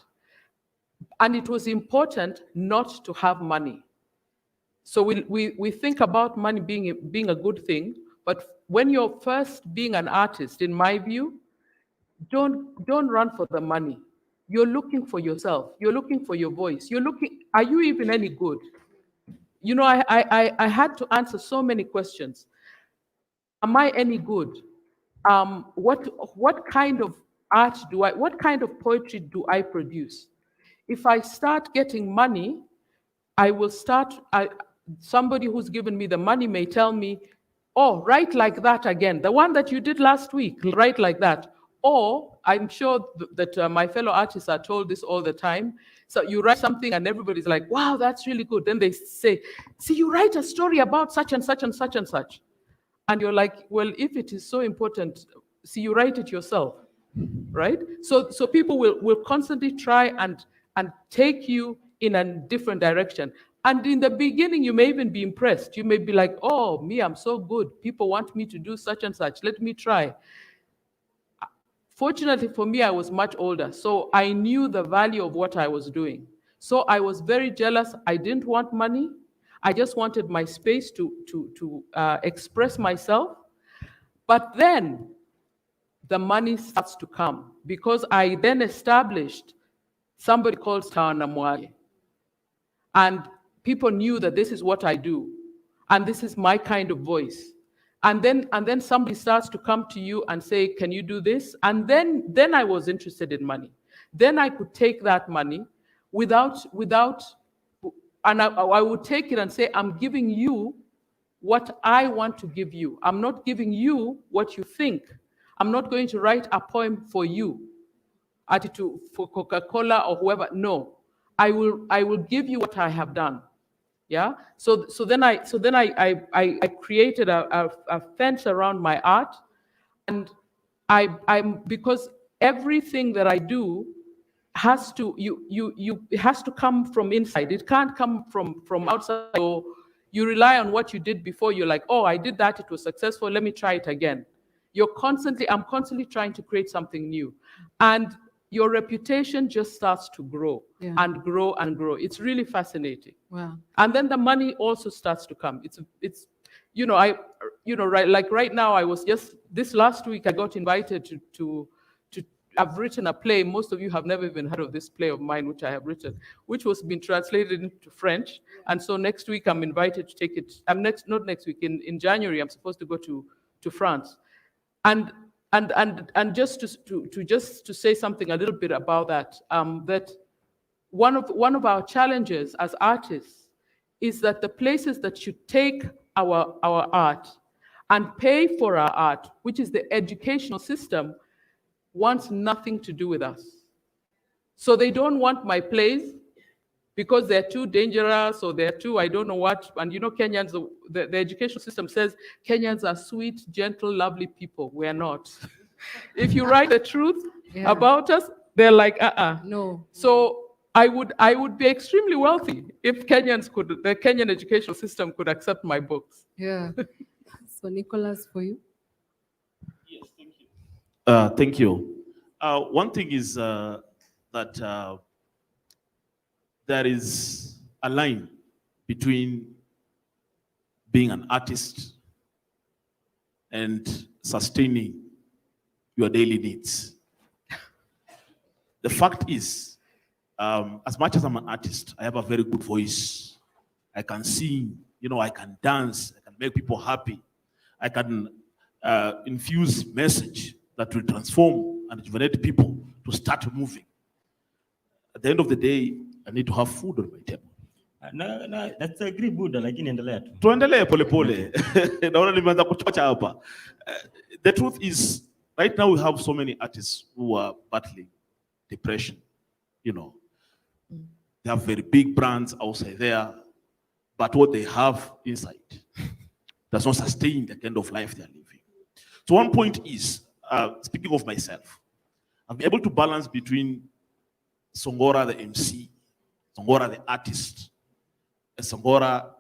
And it was important not to have money. So we think about money being a good thing, but when you're first being an artist, in my view, don't run for the money. You're looking for yourself. You're looking for your voice. Are you even any good? I had to answer so many questions. Am I any good? What kind of art what kind of poetry do I produce? If I start getting money, somebody who's given me the money may tell me, oh, write like that again. The one that you did last week, write like that. Or I'm sure that my fellow artists are told this all the time. So you write something and everybody's like, wow, that's really good. Then they say, see, you write a story about such and such and such and such. And you're like, well, if it is so important, see, you write it yourself, right? So people will constantly try and take you in a different direction. And in the beginning, you may even be impressed. You may be like, oh, me, I'm so good. People want me to do such and such. Let me try. Fortunately for me, I was much older, so I knew the value of what I was doing. So I was very jealous. I didn't want money. I just wanted my space to express myself. But then the money starts to come, because I then established somebody called Namwali. And people knew that this is what I do, and this is my kind of voice. And then somebody starts to come to you and say, can you do this? And then I was interested in money. Then I could take that money and I would take it and say, I'm giving you what I want to give you. I'm not giving you what you think. I'm not going to write a poem for you, for Coca-Cola or whoever. No, I will give you what I have done. Yeah. So then I created a fence around my art, and because everything that I do has to it has to come from inside. It can't come from outside. So you rely on what you did before. You're like, oh, I did that. It was successful. Let me try it again. I'm constantly trying to create something new, and your reputation just starts to grow and grow and grow. It's really fascinating. Wow. And then the money also starts to come. Right now, this last week, I got invited to I've written a play. Most of you have never even heard of this play of mine, which I have written, which was being translated into French. And so next week, I'm invited to take it. Not next week, in January, I'm supposed to go to France. And just to say something a little bit about that, that one of our challenges as artists is that the places that should take our art and pay for our art, which is the educational system, wants nothing to do with us. So they don't want my plays because they're too dangerous or they're too, I don't know what. And you know, Kenyans, the education system says Kenyans are sweet, gentle, lovely people. We're not. If you write the truth about us, they're like, No. So I would be extremely wealthy if Kenyans could, the Kenyan educational system could accept my books. Yeah. So Nicholas, for you. Thank you. One thing is that there is a line between being an artist and sustaining your daily needs. The fact is, as much as I'm an artist, I have a very good voice. I can sing, you know, I can dance, I can make people happy. I can infuse message that will transform and rejuvenate people to start moving. At the end of the day, I need to have food on my table. No, that's a great Buddha, lakini endelea tu. Tuendelee polepole. Naona nimeanza kuchocha hapa. The truth is, right now we have so many artists who are battling depression. You know, they have very big brands outside there, but what they have inside does not sustain the kind of life they are living. So one point is, speaking of myself, I've been able to balance between Songora the MC, Songora the artist, and Songora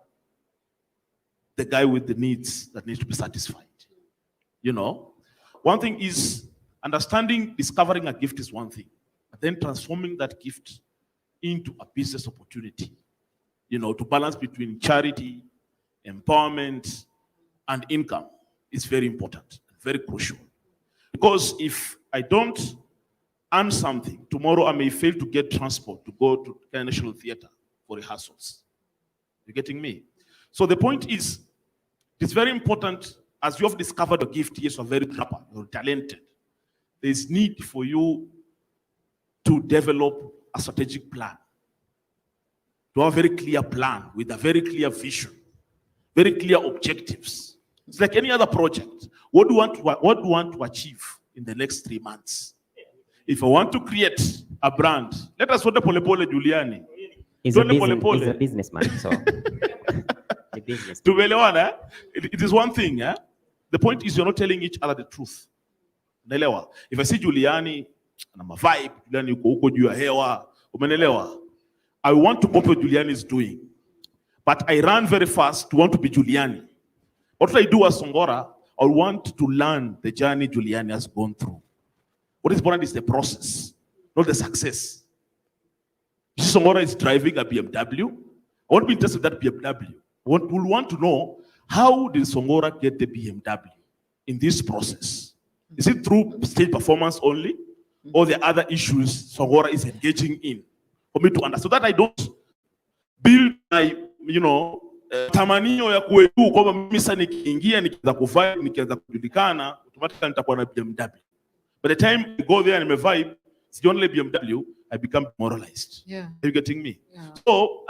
the guy with the needs that needs to be satisfied. You know, one thing is understanding, discovering a gift is one thing, but then transforming that gift into a business opportunity, you know, to balance between charity, empowerment, and income is very important, very crucial. Because if I don't earn something, tomorrow I may fail to get transport to go to the National Theatre for rehearsals. You getting me? So the point is, it's very important, as you have discovered a gift, yes, you're very clever, you're talented. There's need for you to develop a strategic plan, to have a very clear plan with a very clear vision, very clear objectives. It's like any other project. What do you want to achieve in the next 3 months? If I want to create a brand, let us go to Polepole Giuliani. He's a businessman, so. A business. It is one thing. The point is you're not telling each other the truth. If I see Giuliani, and I'm a vibe, Giuliani uko juu ya hewa, umenelewa? I want to copy what Giuliani is doing. But I run very fast to want to be Giuliani. What I do as Songora, I want to learn the journey Giuliani has gone through. What is important is the process, not the success. Songora is driving a BMW. I want to be interested in that BMW. We'll want to know, how did Songora get the BMW in this process? Is it through stage performance only, or the other issues Songora is engaging in? For me to understand, so that I don't build my, you know, tamanio ya kuetu kwamba mimi sasa nikiingia nikianza kuvaa nikianza kujulikana automatically nitakuwa na BMW. By the time I go there and I vibe, it's the only BMW, I become demoralized. Yeah. Are you getting me? Yeah. So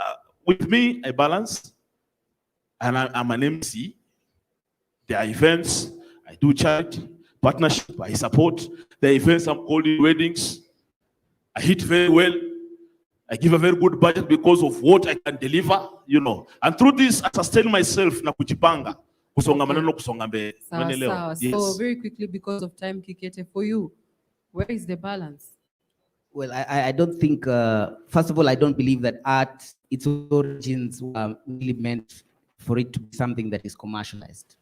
with me, I balance, and I'm an MC. There are events, I do charity, partnership, I support. There are events I'm holding weddings. I hit very well. I give a very good budget because of what I can deliver, you know. And through this, I sustain myself na kujipanga. Kusonga maneno kusonga mbele. Sawa. Yes. So very quickly, because of time, Kikete, for you, where is the balance? Well, I don't think, first of all, I don't believe that art, its origins were really meant for it to be something that is commercialized.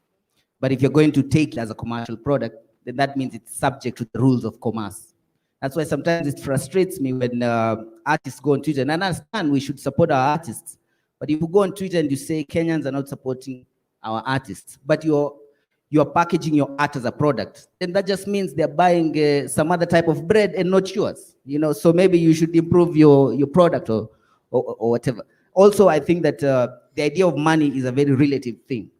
But if you're going to take it as a commercial product, then that means it's subject to the rules of commerce. That's why sometimes it frustrates me when artists go on Twitter, and I understand we should support our artists. But if you go on Twitter and you say Kenyans are not supporting our artists, but you're packaging your art as a product, then that just means they're buying some other type of bread and not yours. You know, so maybe you should improve your product or whatever. Also, I think that the idea of money is a very relative thing,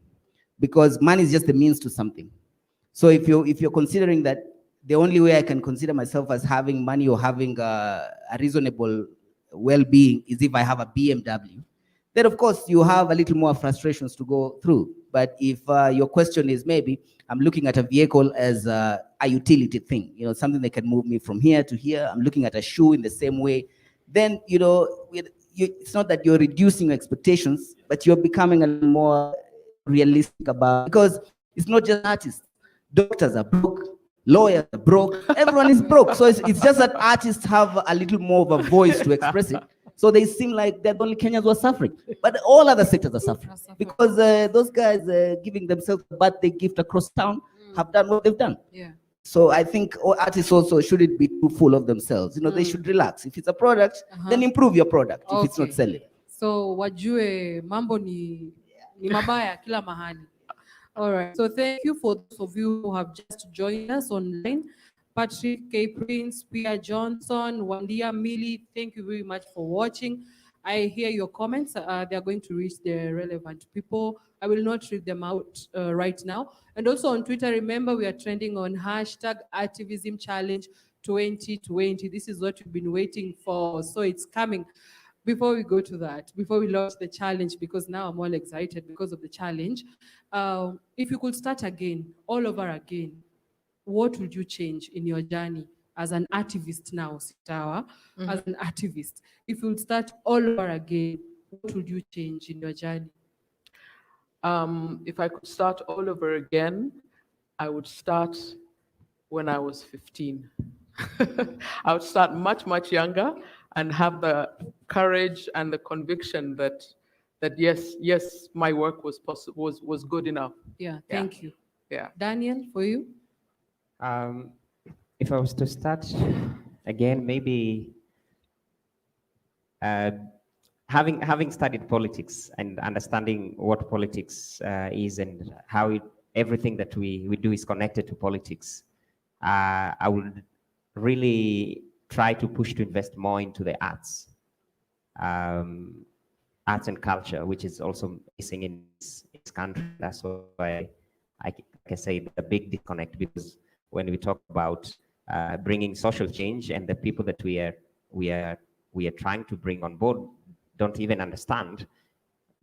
because money is just the means to something. So if you're considering that the only way I can consider myself as having money or having a reasonable well-being is if I have a BMW, then of course you have a little more frustrations to go through. But if your question is maybe I'm looking at a vehicle as a utility thing, you know, something that can move me from here to here. I'm looking at a shoe in the same way. Then, you know, it's not that you're reducing your expectations, but you're becoming a little more realistic about, because it's not just artists. Doctors are broke, lawyers are broke, everyone is broke. So it's just that artists have a little more of a voice to express it. So they seem like they're the only Kenyans who are suffering. But all other sectors are suffering because those guys giving themselves a birthday gift across town have done what they've done. Yeah. So I think artists also shouldn't be too full of themselves. You know, they should relax. If it's a product, then improve your product if it's not selling. So wajue mambo ni mabaya kila mahali. All right. So thank you for those of you who have just joined us online. Patrick, K. Prince, Pia Johnson, Wandia, Millie, thank you very much for watching. I hear your comments. They are going to reach the relevant people. I will not read them out right now. And also on Twitter, remember we are trending on hashtag Artivism Challenge 2020. This is what we've been waiting for. So it's coming. Before we go to that, before we launch the challenge, because now I'm all excited because of the challenge. If you could start again, all over again, what would you change in your journey as an activist now, Sitawa, as an activist? If you would start all over again, what would you change in your journey? If I could start all over again, I would start when I was 15. I would start much, much younger and have the courage and the conviction that yes, my work was good enough. Yeah, thank you. Yeah. Daniel, for you? If I was to start again, maybe having studied politics and understanding what politics is and how everything that we do is connected to politics, I would really try to push to invest more into the arts, arts and culture, which is also missing in this country. That's why I can say the big disconnect, because when we talk about bringing social change and the people that we are trying to bring on board don't even understand,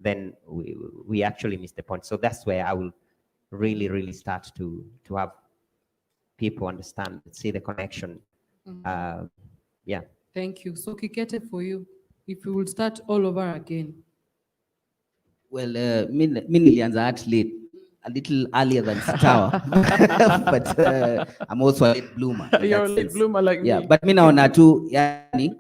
then we actually miss the point. So that's where I will really start to have people understand, see the connection. Yeah. Thank you. So Kikete, for you, if you would start all over again. Well, nilianza art late, a little earlier than Sitawa, but I'm also a late bloomer. You're a late bloomer like me. Yeah, but mi naona tu, yani,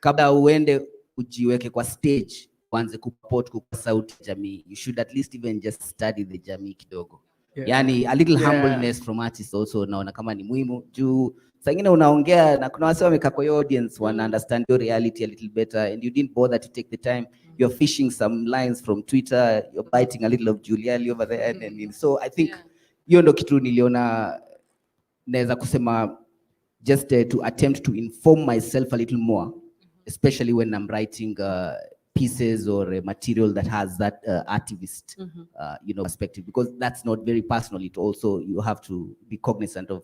kabla uende ujiweke kwa stage, uanze kuport kwa sauti jamii, you should at least even just study the jamii kidogo. Yeah. Yani, a little humbleness from artists also naona kama ni muhimu. Juu, saa ingine unaongea na kuna wase wamekaa kwa audience wana understand your reality a little better, and you didn't bother to take the time. You're fishing some lines from Twitter, you're biting a little of Juliali over there. And so I think hiyo ndo kitu niliona naweza kusema, just to attempt to inform myself a little more, especially when I'm writing pieces or material that has that activist perspective, because that's not very personal. It also, you have to be cognizant of,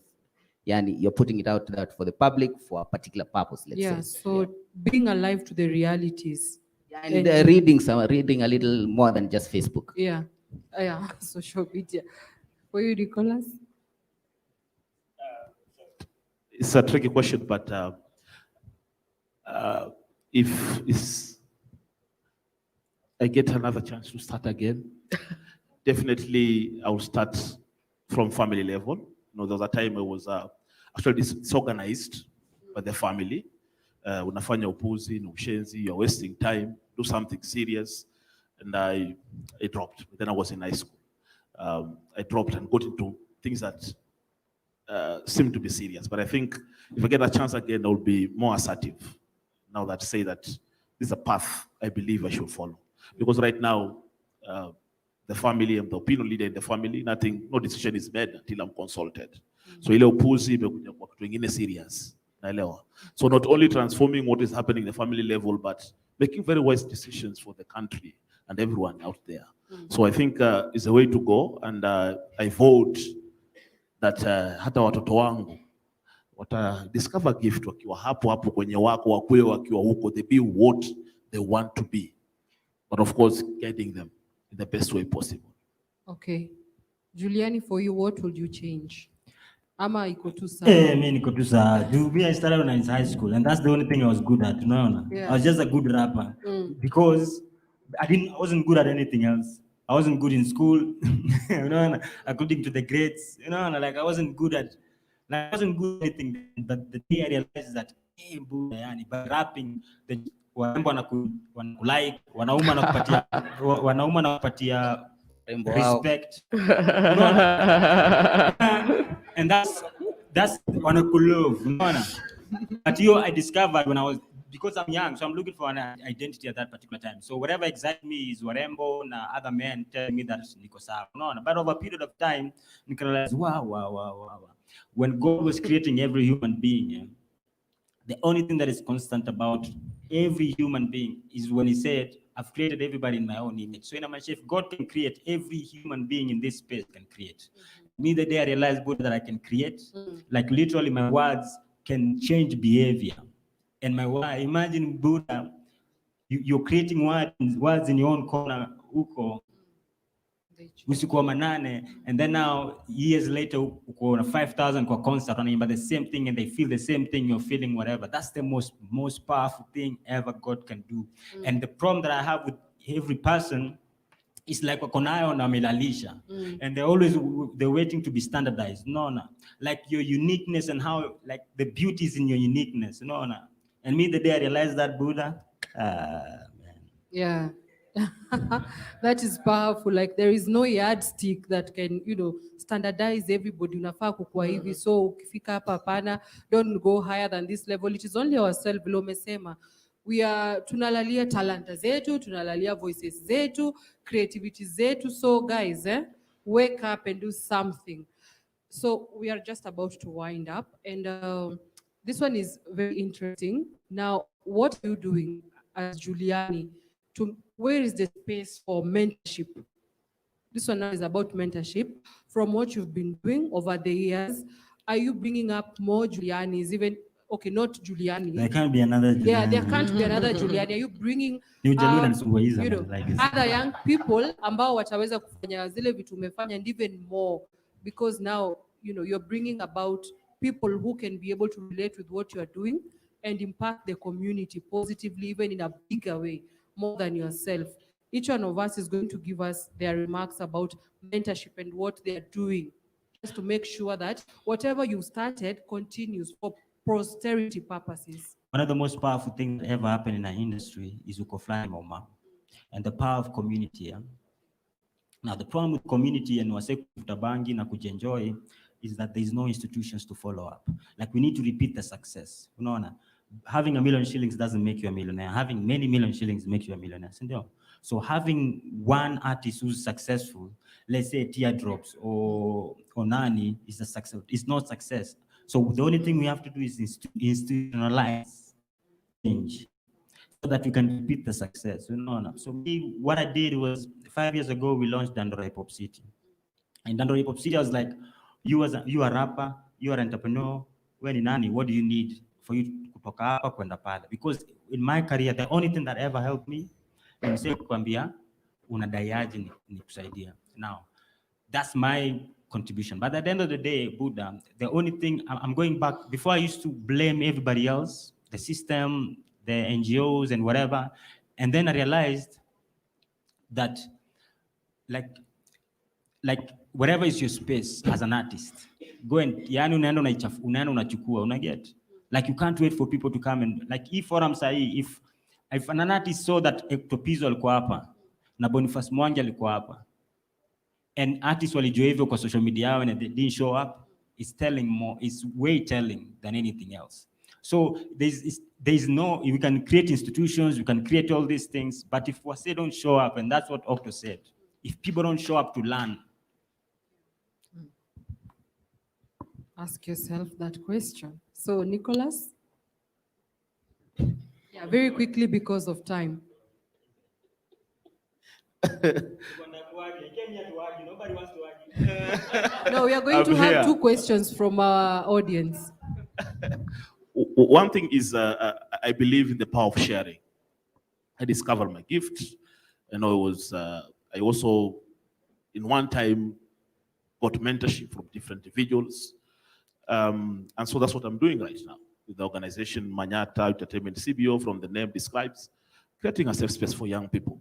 you're putting it out there for the public for a particular purpose, let's say. So being alive to the realities. And reading a little more than just Facebook. Yeah, social media. For you, Nicholas? It's a tricky question, but if I get another chance to start again, definitely I'll start from family level. You know, there was a time I was actually disorganized by the family. Unafanya upuzi, ushenzi, you're wasting time, do something serious. And I dropped. Then I was in high school. I dropped and got into things that seemed to be serious. But I think if I get a chance again, I will be more assertive. Now that say that this is a path I believe I should follow. Because right now, the family, I'm the opinion leader in the family, no decision is made until I'm consulted. So ile upuzi imekuja kwa kitu kingine serious. Naelewa. So not only transforming what is happening in the family level, but making very wise decisions for the country and everyone out there. So I think it's a way to go, and I vote that hata watoto wangu wata discover gift wakiwa hapo kwenye wako wakwe wakiwa huko, they be what they want to be, but of course guiding them in the best way possible. Okay. Giuliani, for you, what would you change? Ama iko tu sawa? Me niko tu sawa. Me, I started when I was in high school, and that's the only thing I was good at. I Yeah. was just a good rapper because I wasn't good at anything else. I wasn't good in school, according to the grades. Like I wasn't good at anything. But the day I realized that, hey, by rapping, the warembo wanakulike, wanaume wanakupatia respect. And that's wanakulove. But I discovered when I was, because I'm young, so I'm looking for an identity at that particular time. So whatever excites me is warembo na other men telling me that niko sawa. But over a period of time, you can realize, wow. When God was creating every human being, the only thing that is constant about every human being is when he said, I've created everybody in my own image. So in a manner, if God can create, every human being in this space can create. Me, the day I realized that I can create, like literally my words can change behavior. And imagine Buddha, you're creating words in your own corner, uko, usiku wa manane, and then now years later uko na 5,000 kwa concert wanaimba the same thing and they feel the same thing you're feeling, whatever. That's the most powerful thing ever God can do. And the problem that I have with every person is like wako nayo na wamelalisha, and they're waiting to be standardized. No, like your uniqueness and how, like the beauty is in your uniqueness. No. And me, the day I realized that, Buddha, man. Yeah. That is powerful. Like there is no yardstick that can, standardize everybody. Unafaa kukua hivi. So ukifika hapa hapana, don't go higher than this level. It is only ourselves, vile umesema. We are tunalalia talanta zetu, tunalalia voices zetu, creativity zetu. So guys, wake up and do something. So we are just about to wind up, and this one is very interesting. Now, what are you doing as Giuliani? Where is the space for mentorship? This one now is about mentorship. From what you've been doing over the years, are you bringing up more Giulianis? Even, okay, not Giuliani. There can't be another Giuliani. Yeah, there can't be another Giuliani. Are you bringing other young people ambao wataweza kufanya zile vitu umefanya, and even more, because now you're bringing about people who can be able to relate with what you are doing and impact the community positively, even in a bigger way, more than yourself. Each one of us is going to give us their remarks about mentorship and what they are doing, just to make sure that whatever you started continues for posterity purposes. One of the most powerful things that ever happened in our industry is ukofly mama, and the power of community. Yeah? Now the problem with community and wase kutabangi na kujenjoy is that there is no institutions to follow up. Like we need to repeat the success. Having $1 million doesn't make you a millionaire. Having many million shillings makes you a millionaire. So having one artist who's successful, let's say Teardrops or Nani, is a success. It's not success. So the only thing we have to do is institutionalize change so that we can repeat the success. So what I did was 5 years ago, we launched Dandora Hip Hop City. And Dandora Hip Hop City, I was like, you are a rapper, you are an entrepreneur, when in Nani, what do you need for you to kutoka hapa kwenda pale? Because in my career, the only thing that ever helped me is kukwambia unadaiaje nikusaidia. Now, that's my contribution. But at the end of the day, Buddha, the only thing, I'm going back, before I used to blame everybody else, the system, the NGOs and whatever, and then I realized that like whatever is your space as an artist, go and unaenda unachukua, unaget. Like you can't wait for people to come and, like if forum sahi, if an artist saw that Ectopizo alikuwa hapa na Boniface Mwangi alikuwa hapa, and artists walijua hivyo kwa social media and they didn't show up, it's telling more, it's way telling than anything else. So there's no, we can create institutions, we can create all these things, but if Wase don't show up, and that's what Octo said, if people don't show up to learn. Ask yourself that question. So Nicholas? Yeah, very quickly because of time. No, we are going to have 2 questions from our audience. One thing is, I believe in the power of sharing. I discovered my gift. I also in one time got mentorship from different individuals. And so that's what I'm doing right now with the organization Manyata Entertainment CBO, from the name describes, creating a safe space for young people.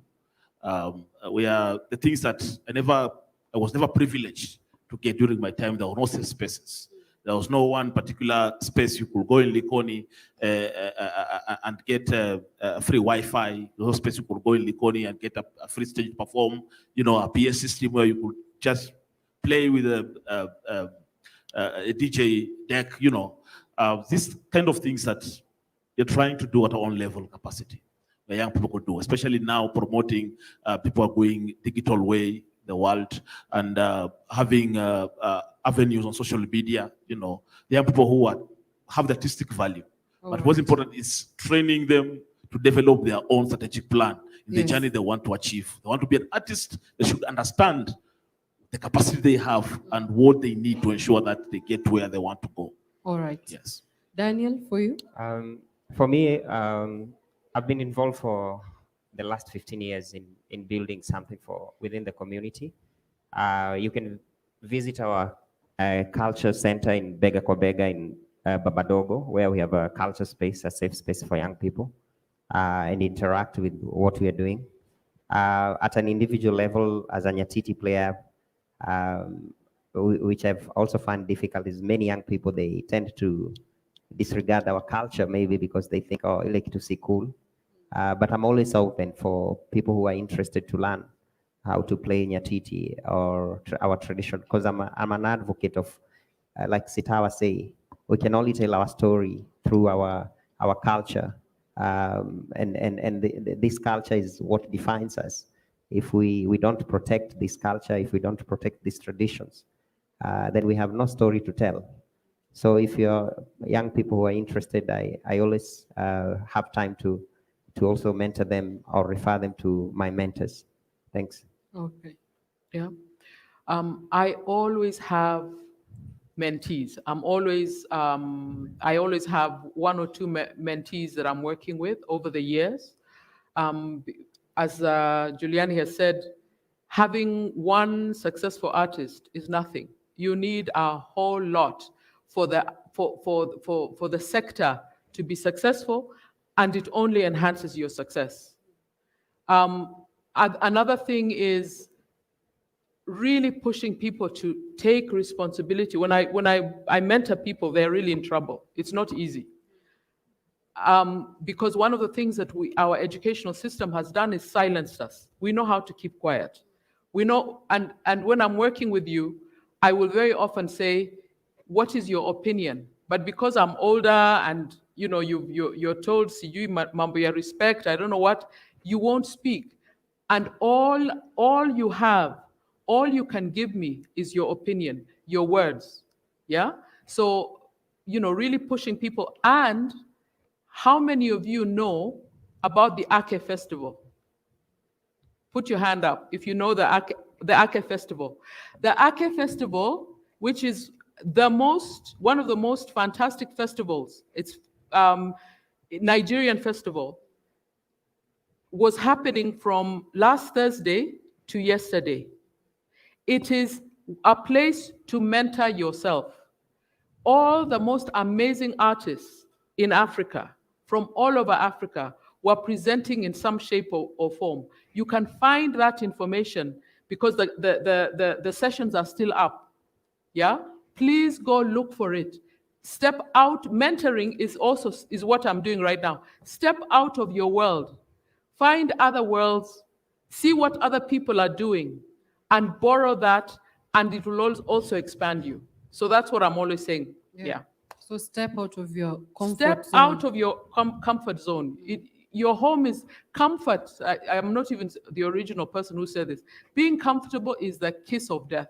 We are the things that I was never privileged to get during my time. There were no safe spaces. There was no one particular space you could go in Likoni and get free Wi-Fi. There was no space you could go in Likoni and get a free stage perform, you know, a PS system where you could just play with a DJ deck, you know. These kind of things that you're trying to do at our own level capacity, where young people could do, especially now promoting people are going digital way, the world, and having avenues on social media, you know, the young people who have the artistic value. But what's important is training them to develop their own strategic plan in the journey they want to achieve. They want to be an artist, they should understand the capacity they have and what they need to ensure that they get to where they want to go. All right. Yes. Daniel, for you? For me, I've been involved for the last 15 years in building something for within the community. You can visit our culture center in Bega kwa Bega in Babadogo, where we have a culture space, a safe space for young people, and interact with what we are doing. At an individual level, as a Nyatiti player, which I've also found difficult, is many young people, they tend to disregard our culture, maybe because they think, oh, I like to see cool. But I'm always open for people who are interested to learn how to play Nyatiti or our tradition, because I'm an advocate of, like Sitawa say, we can only tell our story through our culture. This culture is what defines us. If we don't protect this culture, if we don't protect these traditions, then we have no story to tell. So if you're young people who are interested, I always have time to also mentor them or refer them to my mentors. Thanks. Okay. Yeah. I always have mentees. I always have one or two mentees that I'm working with over the years. As Juliani has said, having one successful artist is nothing. You need a whole lot for the sector to be successful, and it only enhances your success. Another thing is really pushing people to take responsibility. When I mentor people, they're really in trouble. It's not easy. Because one of the things that our educational system has done is silenced us. We know how to keep quiet. We know, and when I'm working with you, I will very often say, what is your opinion? But because I'm older and you know, you're told, sijui mambo ya respect, I don't know what, you won't speak. And all you have, all you can give me is your opinion, your words, yeah? So, you know, really pushing people. And how many of you know about the Ake Festival? Put your hand up if you know the Ake Festival. The Ake Festival, which is one of the most fantastic festivals, it's Nigerian festival, was happening from last Thursday to yesterday. It is a place to mentor yourself. All the most amazing artists in Africa, from all over Africa, were presenting in some shape or form. You can find that information because the sessions are still up. Yeah? Please go look for it. Step out. Mentoring is what I'm doing right now. Step out of your world. Find other worlds. See what other people are doing and borrow that, and it will also expand you. So that's what I'm always saying. Yeah. So step out of your comfort Step zone. out of your comfort zone. Your home is comfort. I'm not even the original person who said this. Being comfortable is the kiss of death.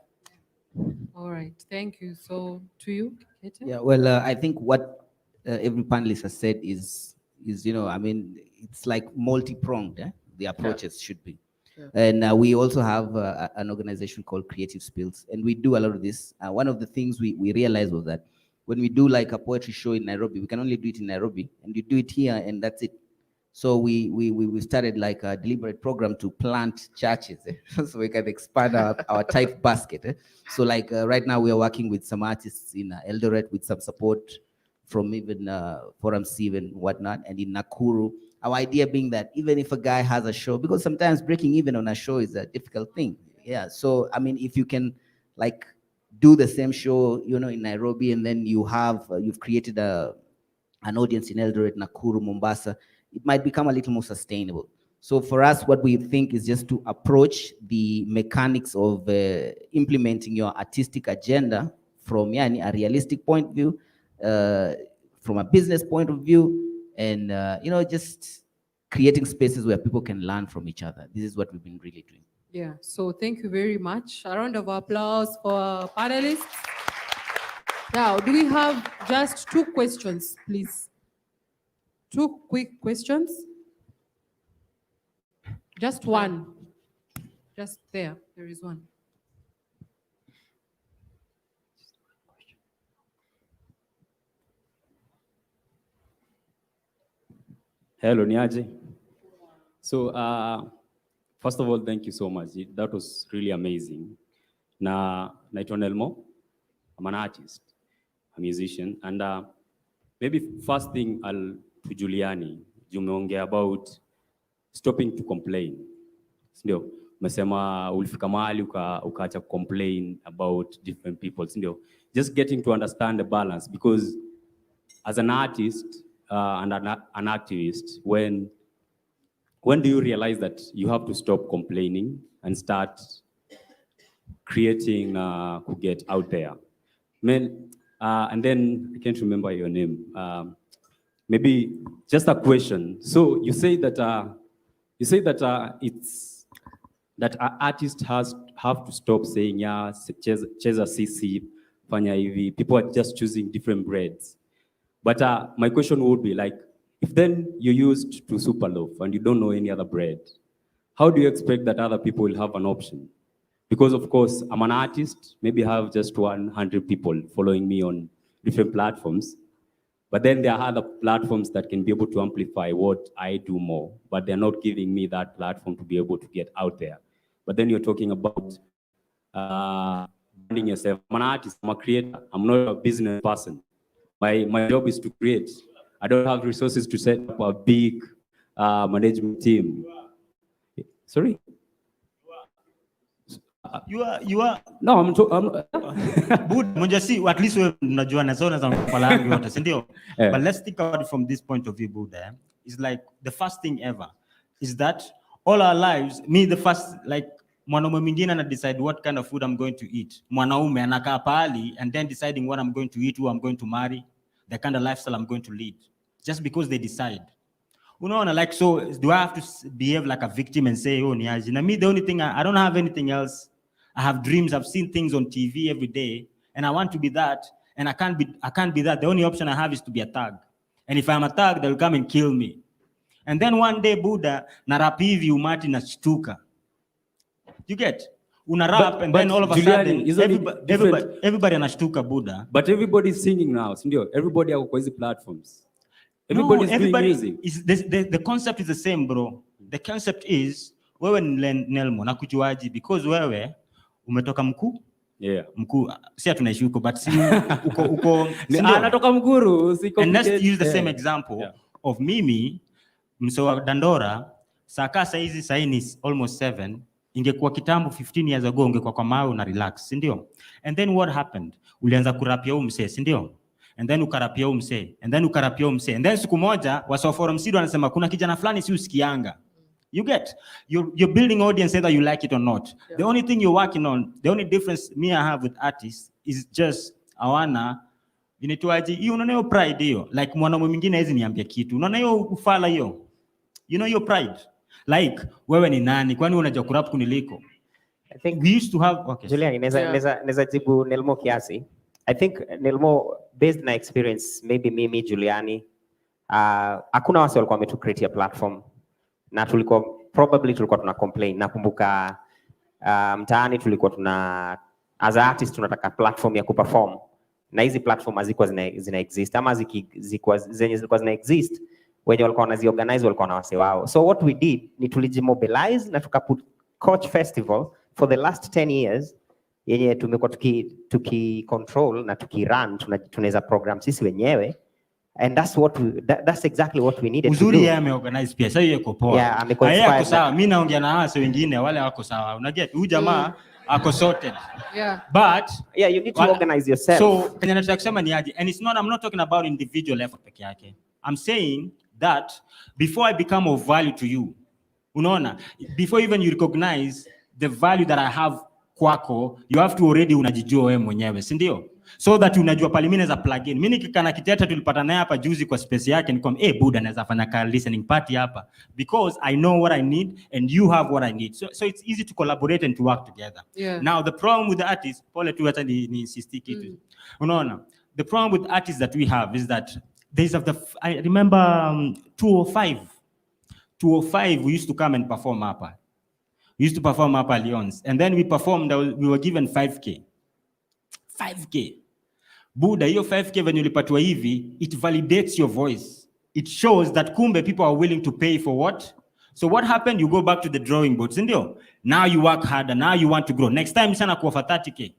All right, thank you. So to you, Kete? Yeah, well, I think what every panelist has said is, you know, I mean, it's like multi-pronged, the approaches should be. Yeah. And we also have an organization called Creative Spills, and we do a lot of this. One of the things we realized was that when we do like a poetry show in Nairobi, we can only do it in Nairobi, and you do it here, and that's it. So we started like a deliberate program to plant churches, so we can expand our type basket. So like right now we are working with some artists in Eldoret with some support from even Forum C and whatnot, and in Nakuru. Our idea being that even if a guy has a show, because sometimes breaking even on a show is a difficult thing. Yeah, so I mean, if you can like do the same show, you know, in Nairobi, and then you have you've created an audience in Eldoret, Nakuru, Mombasa, it might become a little more sustainable. So for us, what we think is just to approach the mechanics of implementing your artistic agenda from a realistic point of view, from a business point of view, and you know, just creating spaces where people can learn from each other. This is what we've been really doing. Yeah, so thank you very much. A round of applause for our panelists. Now, do we have just 2 questions, please? 2 quick questions. Just one. Just there is one. Hello, Niaje. So, first of all, thank you so much. That was really amazing. Naitwa Nelmo. I'm an artist, a musician, and maybe first thing to Juliani, umeongea about stopping to complain. Sindio? Umesema ulifika mahali ukaacha complain about different people. Sindio? Just getting to understand the balance, because as an artist and an activist, when do you realize that you have to stop complaining and start creating to get out there? And then I can't remember your name. Maybe just a question. So you say that it's that artists have to stop saying cheza sisi, fanya hivi. People are just choosing different breads. But my question would be like, if then you used to Superloaf and you don't know any other bread, how do you expect that other people will have an option? Because of course, I'm an artist, maybe I have just 100 people following me on different platforms, but then there are other platforms that can be able to amplify what I do more, but they're not giving me that platform to be able to get out there. But then you're talking about branding yourself. I'm an artist, I'm a creator, I'm not a business person. My job is to create. I don't have resources to set up a big management team. Sorry? You are. No, I'm Good. Mujasi, at least we're not zonas and But let's think about it from this point of view, Buddha. It's like the first thing ever is that all our lives, the first, like, mwanaume mwingine ana decide what kind of food I'm going to eat. Mwanaume anakaa pahali and then deciding what I'm going to eat, who I'm going to marry, the kind of lifestyle I'm going to lead, just because they decide. Like, so do I have to behave like a victim and say, oh, niaji? Na me, the only thing, I don't have anything else. I have dreams. I've seen things on TV every day, and I want to be that, and I can't be that. The only option I have is to be a thug. And if I'm a thug, they'll come and kill me. And then one day, Buddha, narapi hivi umati na shtuka. You get? Una rap, and then all of a sudden, everybody anashtuka, Buddha. But everybody's singing now, sindio? Everybody are on these platforms. Everybody's doing music. The concept is the same, bro. The concept is, wewe Nelmo, nakujuaji, because wewe umetoka mkuu. Yeah. Mkuu, si tunaishi huko, but si uko. Anatoka Mkuru. And let's use the same example of mimi, msewa Dandora, saka saizi saini almost 7, ingekuwa kitambo 15 years ago, ungekuwa kwa mawe na relax, sindio? And then what happened? Ulianza kurapia umse, sindio? And then ukarapia umse, and then ukarapia umse. And then siku moja, wasa forum sido wanasema, kuna kijana fulani si usikianga. You get? You're building audience whether you like it or not. Yeah. The only thing you're working on, the only difference I have with artists is just, awana, inaitwaje, hiyo unaona hiyo pride hiyo. Like mwanaume mwingine hizi niambia kitu. Unaona hiyo ufala hiyo. You know your pride. Like, wewe ni nani? Kwani unajua kurap kuniliko? I think we used to have, okay. Julian, neza jibu Nelmo kiasi. I think Nelmo, based on experience, maybe mimi, Juliani, hakuna wase walikuwa wametu create a platform. Na probably tulikuwa tuna complain. Nakumbuka mtaani tulikuwa as an artist tunataka platform ya kuperform. Na hizi platform hazikuwa zina exist. Ama zilikuwa zina exist, wenye walikuwa wanaziorganize walikuwa na wase wao. So what we did ni tulijimobilize na tukaput Coach Festival for the last 10 years yenye tumekuwa tuki control na tuki run, tunaweza program sisi wenyewe, and that's exactly what we needed to do. Uzuri yeye ameorganize pia, sasa yuko poa. Yeah, amekuwa inspired. Yako sawa, mimi naongea na wase wengine wale wako sawa. Unajua huyu jamaa ako sorted. Yeah. But yeah, you need to organize yourself. So kwenye nataka kusema ni aje, and I'm not talking about individual effort peke yake. I'm saying that before I become of value to you, unaona, before even you recognize the value that I have kwako, you have to already unajijua wewe mwenyewe, si ndio? So that unajua pale mimi naweza plug in. Mimi nikikana Kiteta tulipata naye hapa juzi kwa space yake, nikwambia buda naweza fanya ka listening party hapa because I know what I need and you have what I need. So it's easy to collaborate and to work together. Yeah. Now the problem with the artists, pole tu hata ni insist kitu. Unaona? The problem with artists that we have is that I remember 205 we used to come and perform hapa. We used to perform hapa Lyons, and then we performed, we were given 5K. Buda, hiyo 5K when ulipatwa hivi, it validates your voice. It shows that kumbe people are willing to pay for what? So what happened? You go back to the drawing boards, ndio? Now you work harder, now you want to grow. Next time sana kuwa for 30K.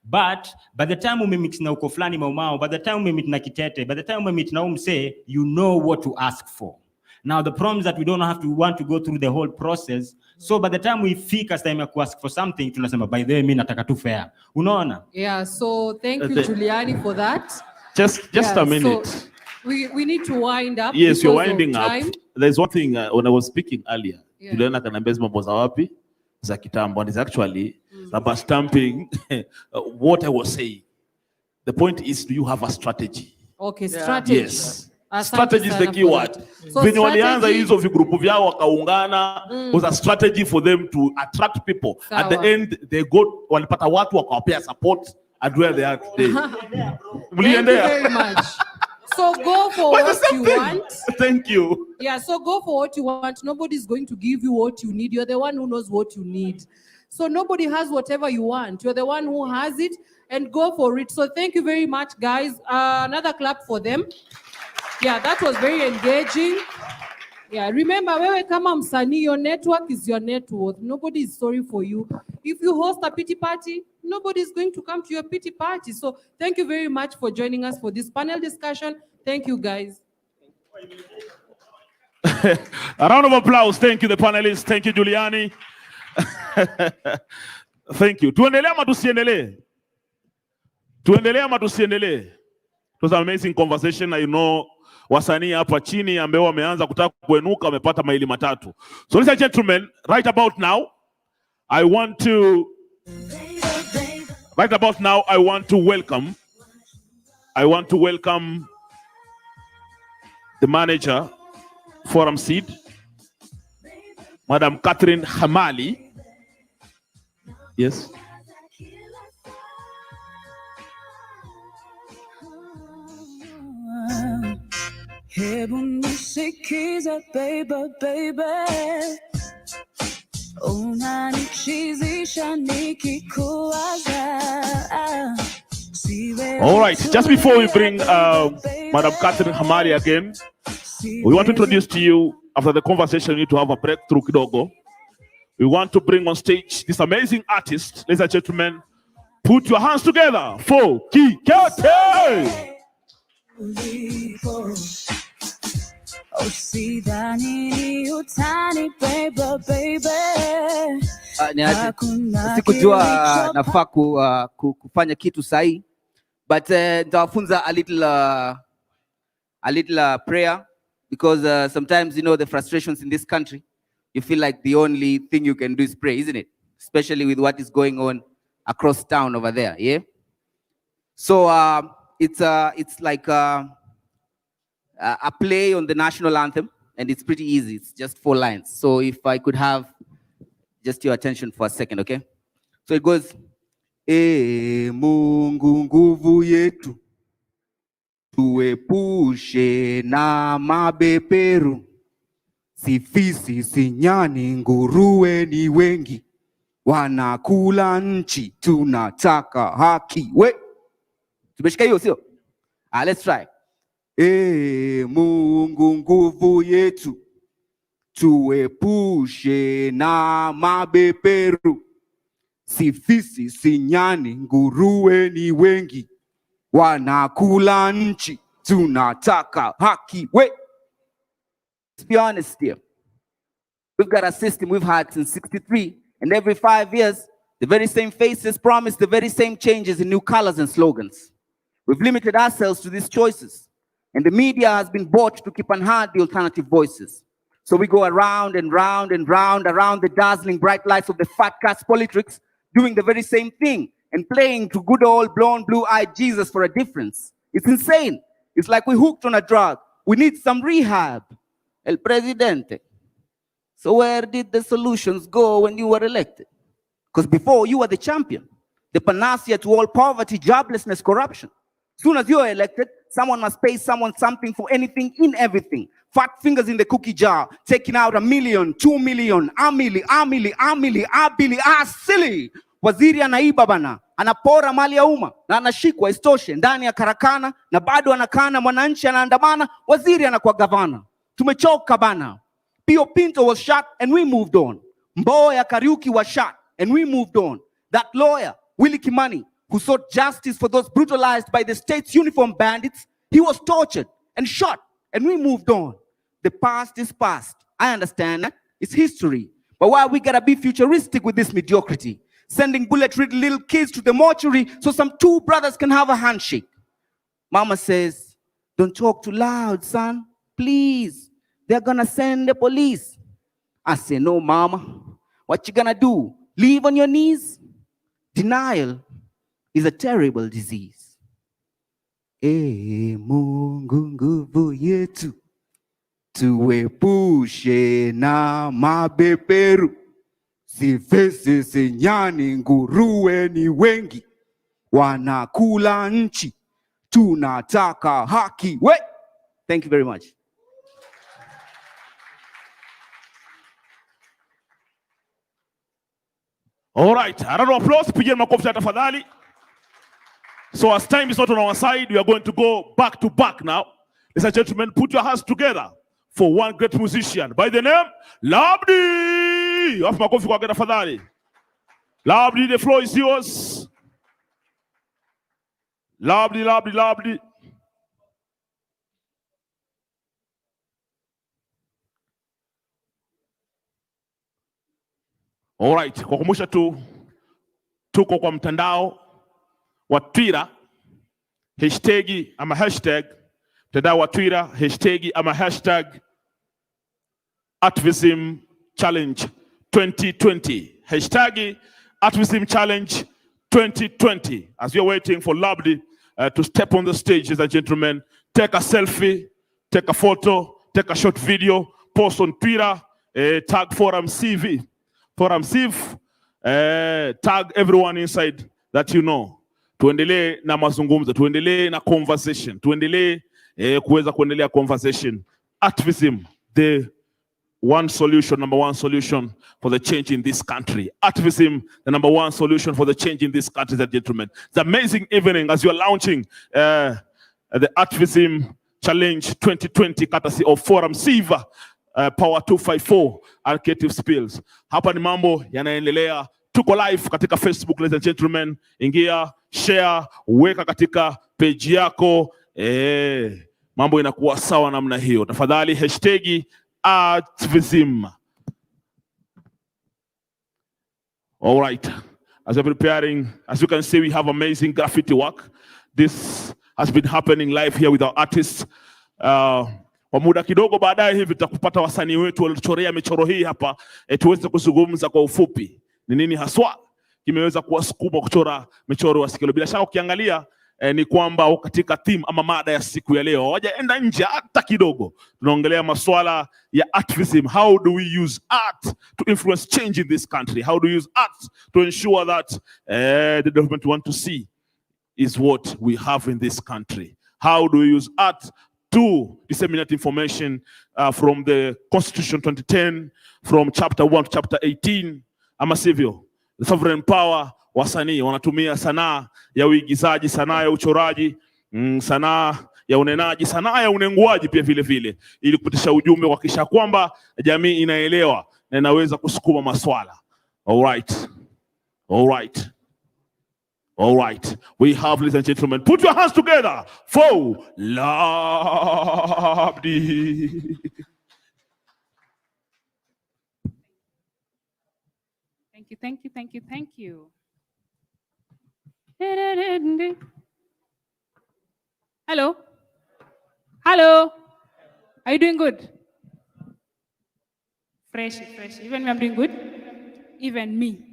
But by the time we mix na uko flani maumao, by the time we meet na Kitete, by the time we meet na umse, you know what to ask for. Now the problem is that we don't want to go through the whole process. So by the time we fika time ya ask for something, tunasema by the way mimi nataka tu fair. Unaona? Yeah, so thank you Juliani for that. Just a minute. So we need to wind up. Yes, you're winding up. Time. There's one thing when I was speaking earlier. Yeah. Juliana kanambia mambo za wapi? Za kitambo, and it's actually rubber stamping what I was saying. The point is, do you have a strategy? Okay, strategy. Yes. Strategy is the key word. When walianza hizo vigrupu vyao wakaungana, was a strategy for them to attract people. At the end, they walipata watu wakawapea support and where they are today. Thank you very much. So go for what you want. Thank you. Yeah, so go for what you want. Nobody's going to give you what you need. You're the one who knows what you need. So nobody has whatever you want. You're the one who has it, and go for it. So thank you very much, guys. Another clap for them. Yeah, that was very engaging. Yeah, remember, wewe kama msanii, your network is your net worth. Nobody is sorry for you. If you host a pity party, nobody is going to come to your pity party. So thank you very much for joining us for this panel discussion. Thank you, guys. A round of applause. Thank you, the panelists. Thank you, Juliani. Thank you. Tuendelee ama tusiendelee? Tuendelee ama tusiendelee? It was an amazing conversation. I know wasanii hapa chini ambao wameanza kutaka kuenuka wamepata maili matatu. So ladies and gentlemen, right about now I want to welcome the manager Forum Seed, Madam KHAMALI. Yes. Hebu nisikize baby, unanichizisha nikikuwaza. All right, just before we bring Madam KHAMALI again, we want to introduce to you, after the conversation, we need to have a breakthrough kidogo. We want to bring on stage this amazing artist. Ladies and gentlemen, put your hands together for Kitete. Sikujua nafaa kufanya kitu sahi, but nitawafunza a little prayer, because sometimes, you know, the frustrations in this country, you feel like the only thing you can do is pray, isn't it? Especially with what is going on across town over there, yeah? So it's like a play on the national anthem, and it's pretty easy. It's just 4 lines. So if I could have just your attention for a second, okay? So it goes, Mungu nguvu yetu, tuepushe na mabeperu, sifisi sinyani nguruwe ni wengi, wanakula nchi, tunataka haki. We, tumeshika hiyo sio? Let's try. Mungu nguvu yetu, tuepushe na mabeberu, si fisi si nyani, nguruwe ni wengi, wanakula nchi, tunataka haki. Wait, let's be honest here. We've got a system we've had since 63, and every 5 years, the very same faces promise the very same changes in new colors and slogans. We've limited ourselves to these choices, and the media has been bought to keep unheard the alternative voices. So we go around and round and round around the dazzling bright lights of the fat cats politics, doing the very same thing and playing to good old blonde blue-eyed Jesus for a difference. It's insane. It's like we hooked on a drug. We need some rehab. El Presidente. So where did the solutions go when you were elected? Because before you were the champion, the panacea to all poverty, joblessness, corruption. Soon as you are elected, someone must pay someone something for anything in everything. Fat fingers in the cookie jar, taking out 1 million, 2 million, amili, silly. Waziri anaiba bana, anapora mali ya umma na anashikwa istoshe ndani ya karakana na bado anakana, mwananchi anaandamana, waziri anakuwa gavana. Tumechoka bana. Pio Pinto was shot and we moved on. Mboya Kariuki was shot and we moved on. That lawyer, Willie Kimani, who sought justice for those brutalized by the state's uniform bandits, he was tortured and shot and we moved on. The past is past. I understand that. It's history. But why we gotta be futuristic with this mediocrity? Sending bullet-riddled little kids to the mortuary so some two brothers can have a handshake. Mama says, don't talk too loud, son. Please. They're gonna send the police. I say, no, mama. What you gonna do? Leave on your knees? Denial is a terrible disease. Mungu nguvu yetu, tuepushe na mabeberu, si fisi si nyani, nguruwe ni wengi, wanakula nchi, tunataka haki. Wait. Thank you very much. All right, a round of applause. Pigeni makofi tafadhali. So as time is not on our side, we are going to go back to back now. Ladies and gentlemen, put your hands together for one great musician by the name Labdi. Wapi makofi kwake tafadhali. Labdi, the floor is yours. Labdi. All right, kwa kukumbusha tu, tuko kwa mtandao wa Twitter, hashtag, mtandao wa Twitter, hashtag Artivism Challenge 2020. Hashtag Artivism Challenge 2020. As we are waiting for Labdi to step on the stage, ladies and gentlemen, take a selfie, take a photo, take a short video, post on Twitter, tag Forum CV. Forum CV, tag everyone inside that you know. Tuendelee na mazungumzo, tuendelee na conversation, tuendelee kuweza kuendelea conversation. Artivism, the number one solution for the change in this country. Artivism, the number one solution for the change in this country, ladies and gentlemen. It's an amazing evening as you are launching the Artivism Challenge 2020, courtesy of Forum CV. Power 254 Architive Spills. Hapa ni mambo yanaendelea. Tuko live katika Facebook, ladies and gentlemen. Ingia, share, weka katika page yako. Mambo inakuwa sawa namna hiyo. Tafadhali hashtag Artivism. All right. As we're preparing, as you can see, we have amazing graffiti work. This has been happening live here with our artists. Kwa muda kidogo baadaye hivi tutakupata wasanii wetu waliochorea michoro hii hapa, tuweze kuzungumza kwa ufupi ni nini haswa kimeweza kuwasukuma kuchora michoro ya siku leo. Bila shaka ukiangalia ni kwamba katika theme ama mada ya siku ya leo hawajaenda nje hata kidogo. Tunaongelea masuala ya activism. How do we use art to influence change in this country? How do we use art to ensure that the development we want to see is what we have in this country? How do we use art to disseminate information from the Constitution 2010, from chapter 1 to chapter 18, ama sivyo? The sovereign power, wasanii wanatumia sanaa ya uigizaji, sanaa ya uchoraji, sanaa ya unenaji, sanaa ya unenguaji pia vile vile, ili kupitisha ujumbe kuhakikisha kwamba jamii inaelewa na inaweza kusukuma maswala. All right. All right. All right. We have, ladies and gentlemen, put your hands together for Labdi. Thank you, thank you, thank you, thank you. Hello? Hello? Are you doing good? Fresh, fresh. Even me, I'm doing good? Even me.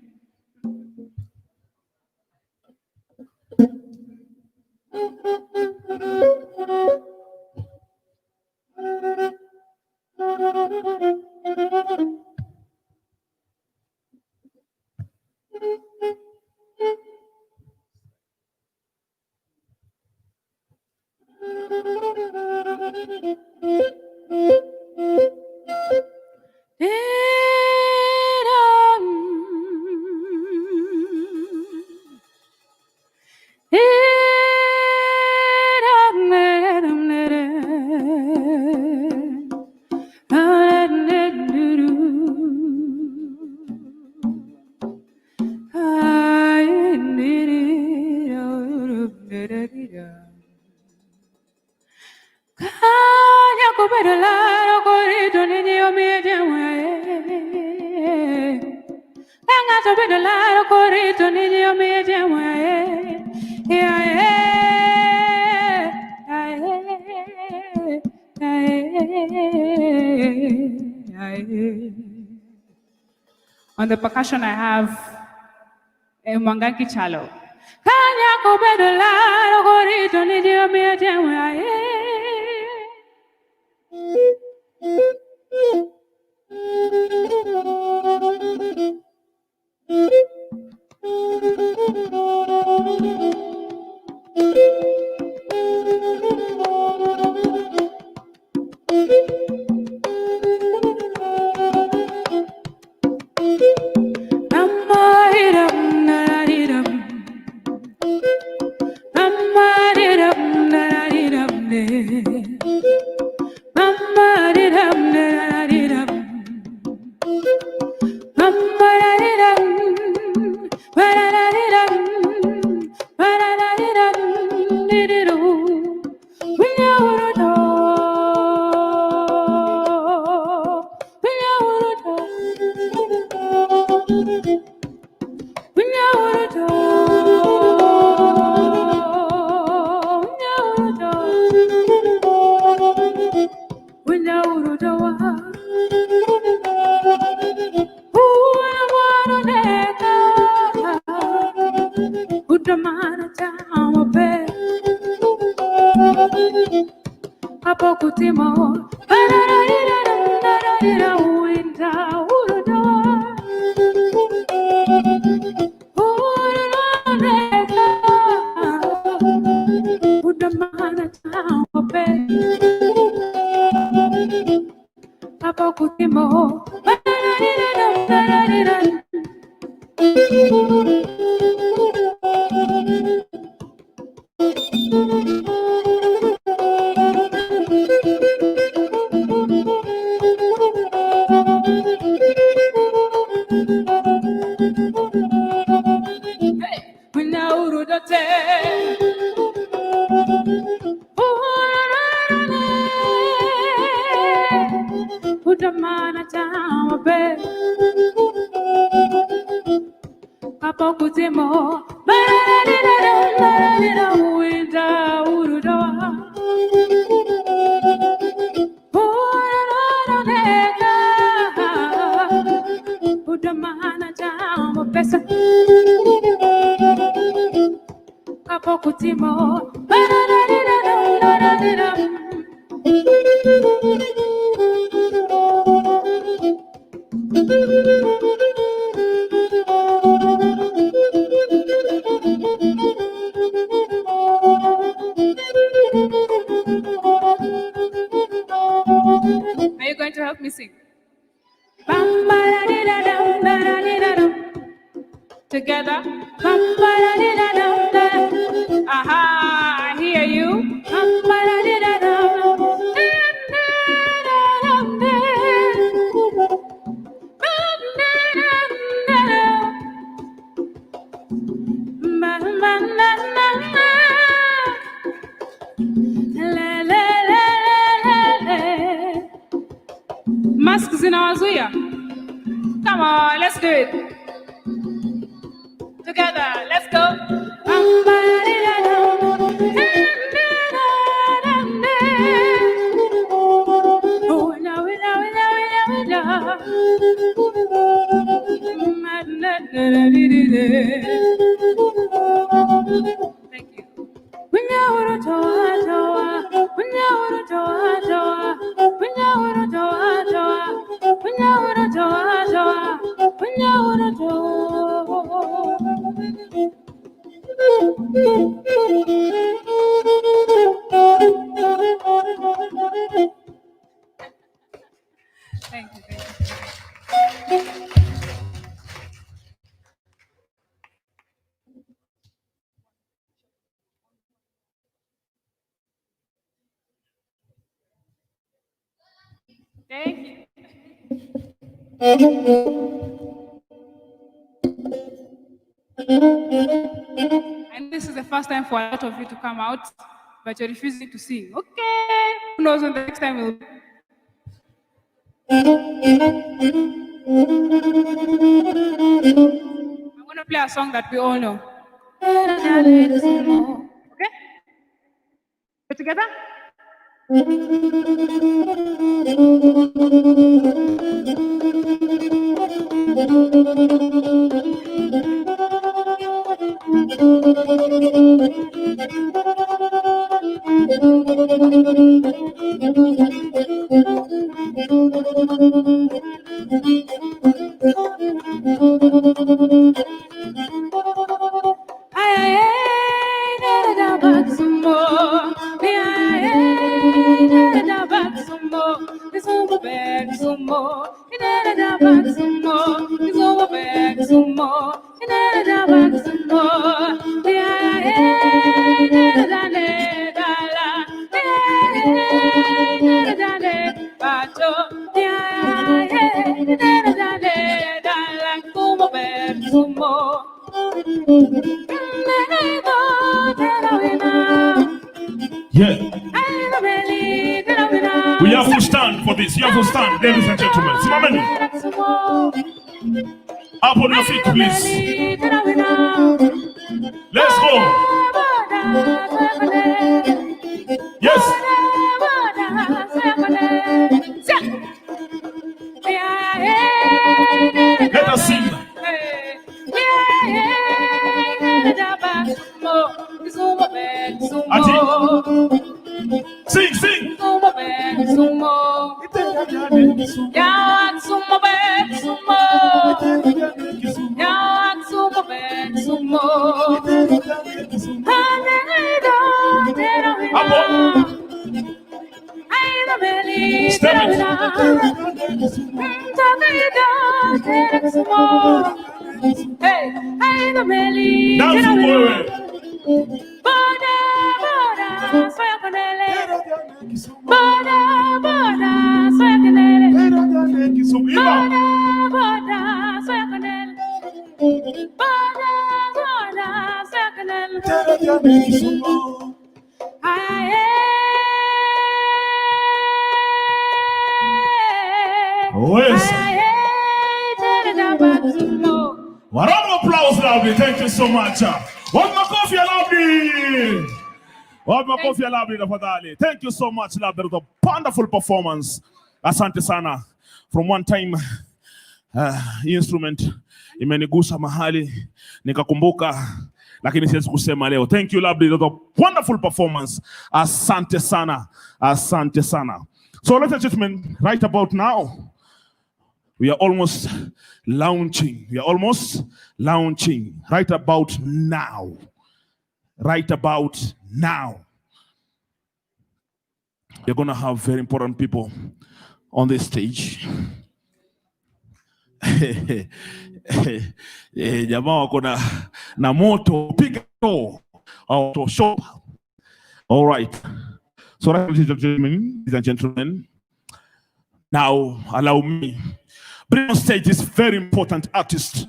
On the percussion, I have Mwangangi Chalo. Are you going to help me sing? Together. Aha, I hear you. Zuya. Come on, let's do it. Together, let's go. Thank you. Thank you. Thank you. And this is the first time for a lot of you to come out, but you're refusing to sing. Okay. Who knows when the next time will be? I'm going to play a song that we all know. Okay? We're together? Yeah. We have to stand for this. You have to stand, ladies and gentlemen. Simameni. Up on your feet, please. Let's go. Yes. Let us sing. Ati. Sing, sing. Step it. Dance forward. One round of applause, lovely. Thank you so much. One more coffee, lovely. One more coffee, lovely. Thank you so much, lovely. That was a wonderful performance. Asante sana. From one time, instrument imenigusa mahali nikakumbuka, lakini siwezi kusema leo. Thank you, lovely. That was a wonderful performance. Asante sana. Asante sana. So, ladies and gentlemen, right about now, we are almost launching. We are almost launching. Right about now. Right about now. We're going to have very important people on this stage. Jamaa wako na moto. Piga auto shop. All right. So, ladies and gentlemen, now allow me. Bring on stage this very important artist.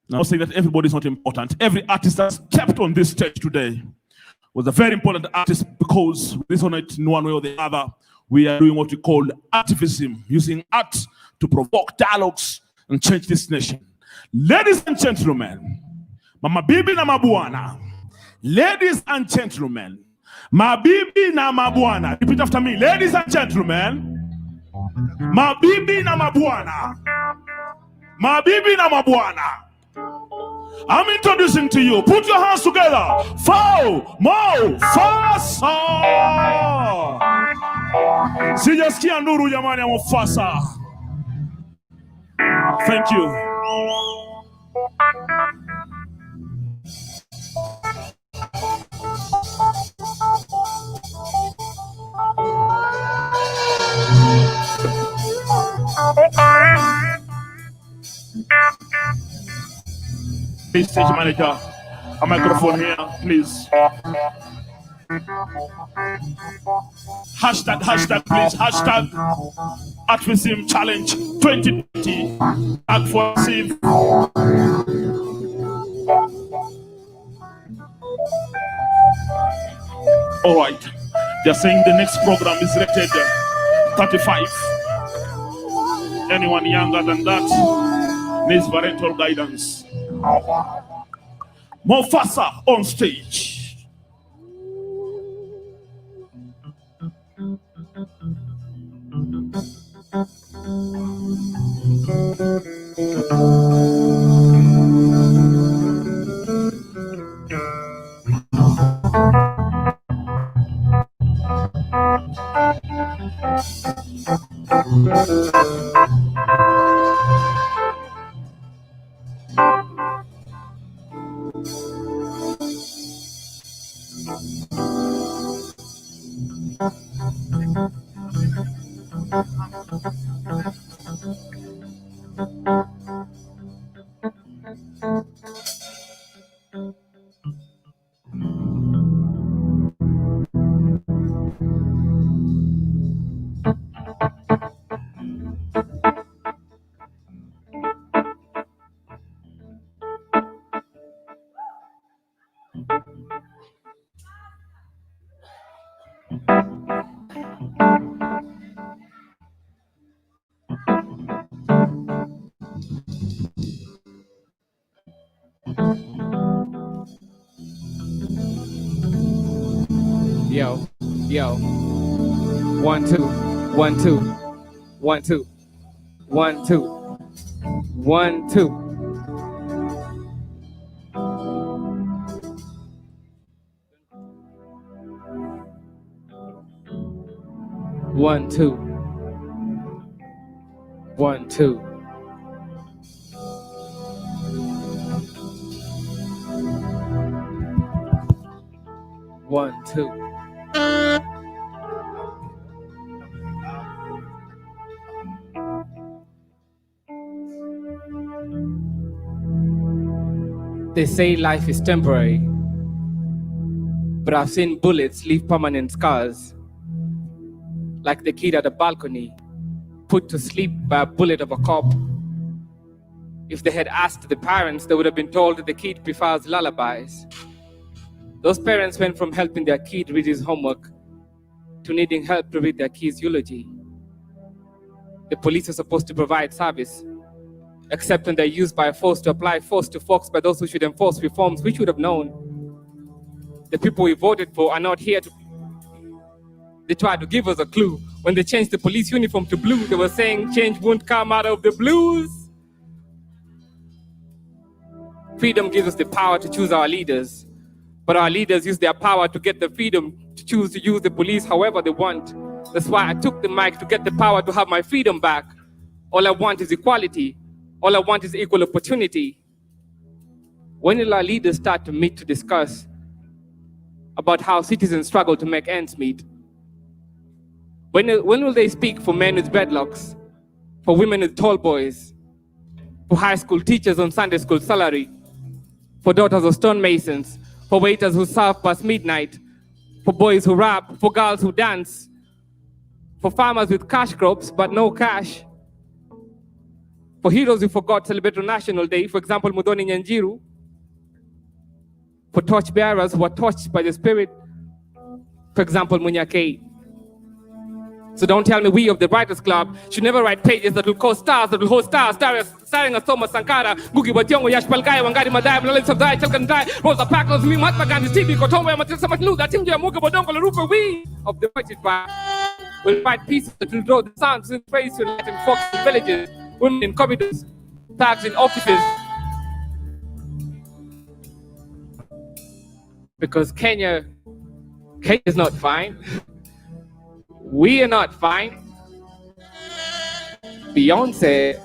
Now, I'm saying that everybody is not important. Every artist that stepped on this stage today was a very important artist, because we resonate in one way or the other. We are doing what we call Artivism, using art to provoke dialogues and change this nation. Ladies and gentlemen, mama bibi na mabwana, ladies and gentlemen, mabibi na mabwana, repeat after me, ladies and gentlemen, mabibi na mabwana, mabibi na mabwana. I'm introducing to you. Put your hands together. Fo, mo, fasa. Sijasikia nuru jamani ya Mufasa. Thank you. Please, stage manager, a microphone here, please. Hashtag, please. Hashtag Artivism Challenge 2020. Advocacy. All right. They're saying the next program is rated 35. Anyone younger than that needs parental guidance. Mufasa on stage. Yo, 1 2 1 2 1 2 1 2 1 2. 1 2 1 2. One, two. They say life is temporary, but I've seen bullets leave permanent scars. Like the kid at the balcony, put to sleep by a bullet of a cop. If they had asked the parents, they would have been told that the kid prefers lullabies. Those parents went from helping their kid read his homework to needing help to read their kid's eulogy. The police are supposed to provide service, except when they're used by force to apply force to folks by those who should enforce reforms we should have known. The people we voted for are not here to... They tried to give us a clue. When they changed the police uniform to blue, they were saying change won't come out of the blues. Freedom gives us the power to choose our leaders, but our leaders use their power to get the freedom to choose to use the police however they want. That's why I took the mic to get the power to have my freedom back. All I want is equality. All I want is equal opportunity. When will our leaders start to meet to discuss about how citizens struggle to make ends meet? When will they speak for men with dreadlocks, for women with tall boys, for high school teachers on Sunday school salary, for daughters of stonemasons, for waiters who serve past midnight, for boys who rap, for girls who dance, for farmers with cash crops but no cash, for heroes who forgot to celebrate on National Day, for example, Mudhoni Nyanjiru, for torchbearers who were touched by the spirit, for example, Munyakei. So don't tell me we of the Writers Club should never write pages that will cause stars, that will hold stars, starring as Thomas Sankara, Ngugi wa Thiong'o, Yash Palgai, Wangari Maathai, Malala Yousafzai, Chalkan Rosa Parks, me, Mahatma Gandhi, T.B. Kotomwe, Matisa Matluda, Timja Muga Bodongo, Larupa, we of the Writers Club will write pieces that will draw the sounds in praise to light in folks in villages, women in corridors, thugs in offices. Because Kenya is not fine. We are not fine. Beyonce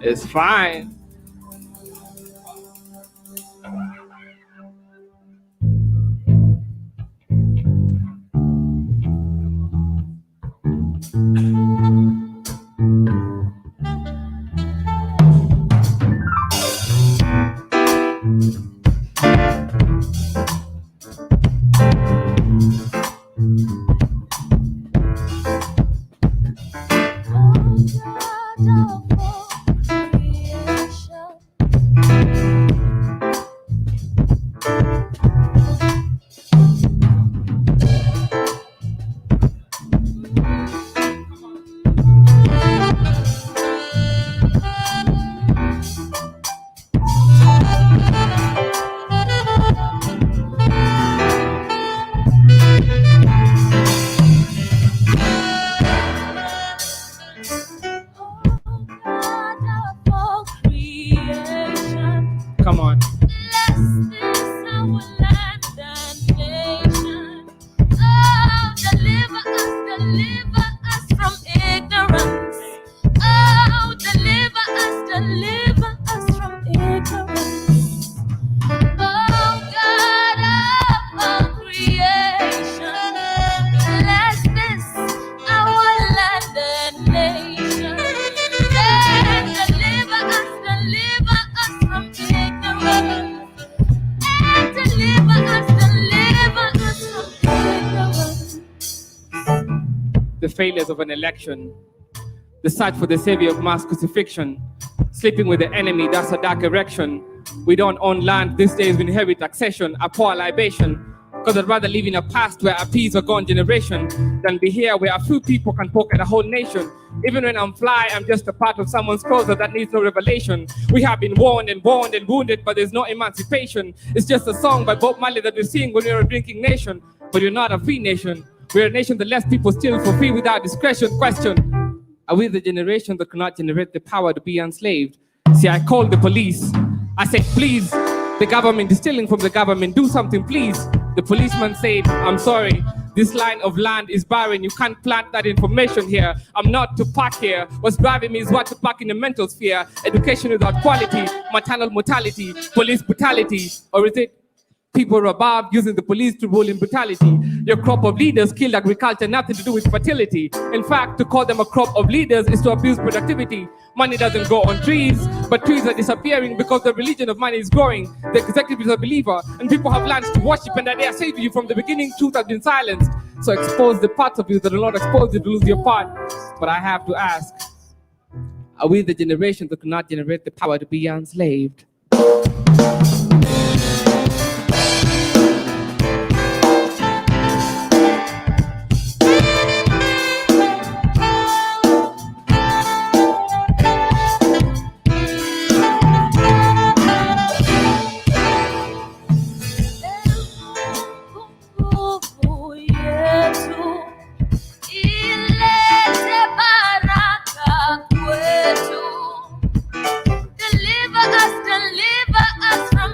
is fine. Come on. The failures of an election, the search for the savior of mass crucifixion, sleeping with the enemy, that's a dark erection. We don't own land these days, we inherit taxation, a poor libation. Because I'd rather live in a past where a peace a gone generation than be here where a few people can poke at a whole nation. Even when I'm fly, I'm just a part of someone's closet that needs no revelation. We have been warned and wounded, but there's no emancipation. It's just a song by Bob Marley that we sing when we're a drinking nation. But we're not a free nation. We're a nation that lets people steal for free without discretion. Question, are we the generation that cannot generate the power to be enslaved? See, I called the police. I said, please, the government is stealing from the government. Do something, please. The policeman said, I'm sorry. This line of land is barren. You can't plant that information here. I'm not to park here. What's driving me is what to park in the mental sphere. Education without quality, maternal mortality, police brutality. Or is it people are above using the police to rule in brutality? Your crop of leaders killed agriculture, nothing to do with fertility. In fact, to call them a crop of leaders is to abuse productivity. Money doesn't grow on trees, but trees are disappearing because the religion of money is growing. The executive is a believer, and people have learned to worship, and that they are saving you from the beginning. Truth has been silenced. So expose the parts of you that will not expose you to lose your part. But I have to ask, are we the generation that cannot generate the power to be enslaved? Deliver us from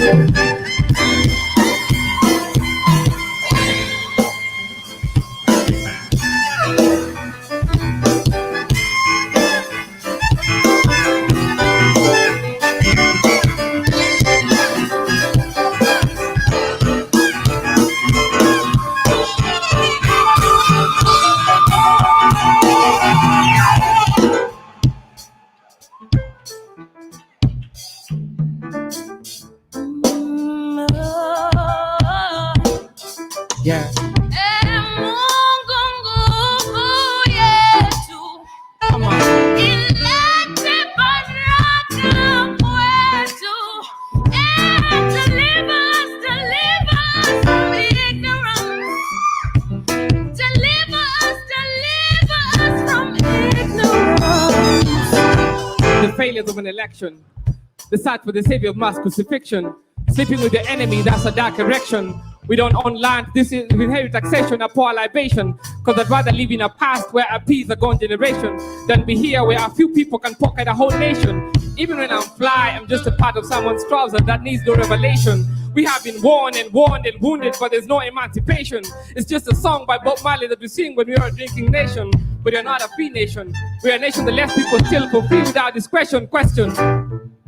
Yeah. The failures of an election, the search for the savior of mass crucifixion, sleeping with the enemy, that's a dark erection. We don't own land, this is we inherit taxation, a poor libation. Cause I'd rather live in a past where I appease a gone generation than be here where a few people can pocket a whole nation. Even when I'm fly, I'm just a part of someone's trouser that needs no revelation. We have been warned and wounded, but there's no emancipation. It's just a song by Bob Marley that we sing when we are a drinking nation. But we're not a free nation. We're a nation that lets people steal for free without discretion. Question.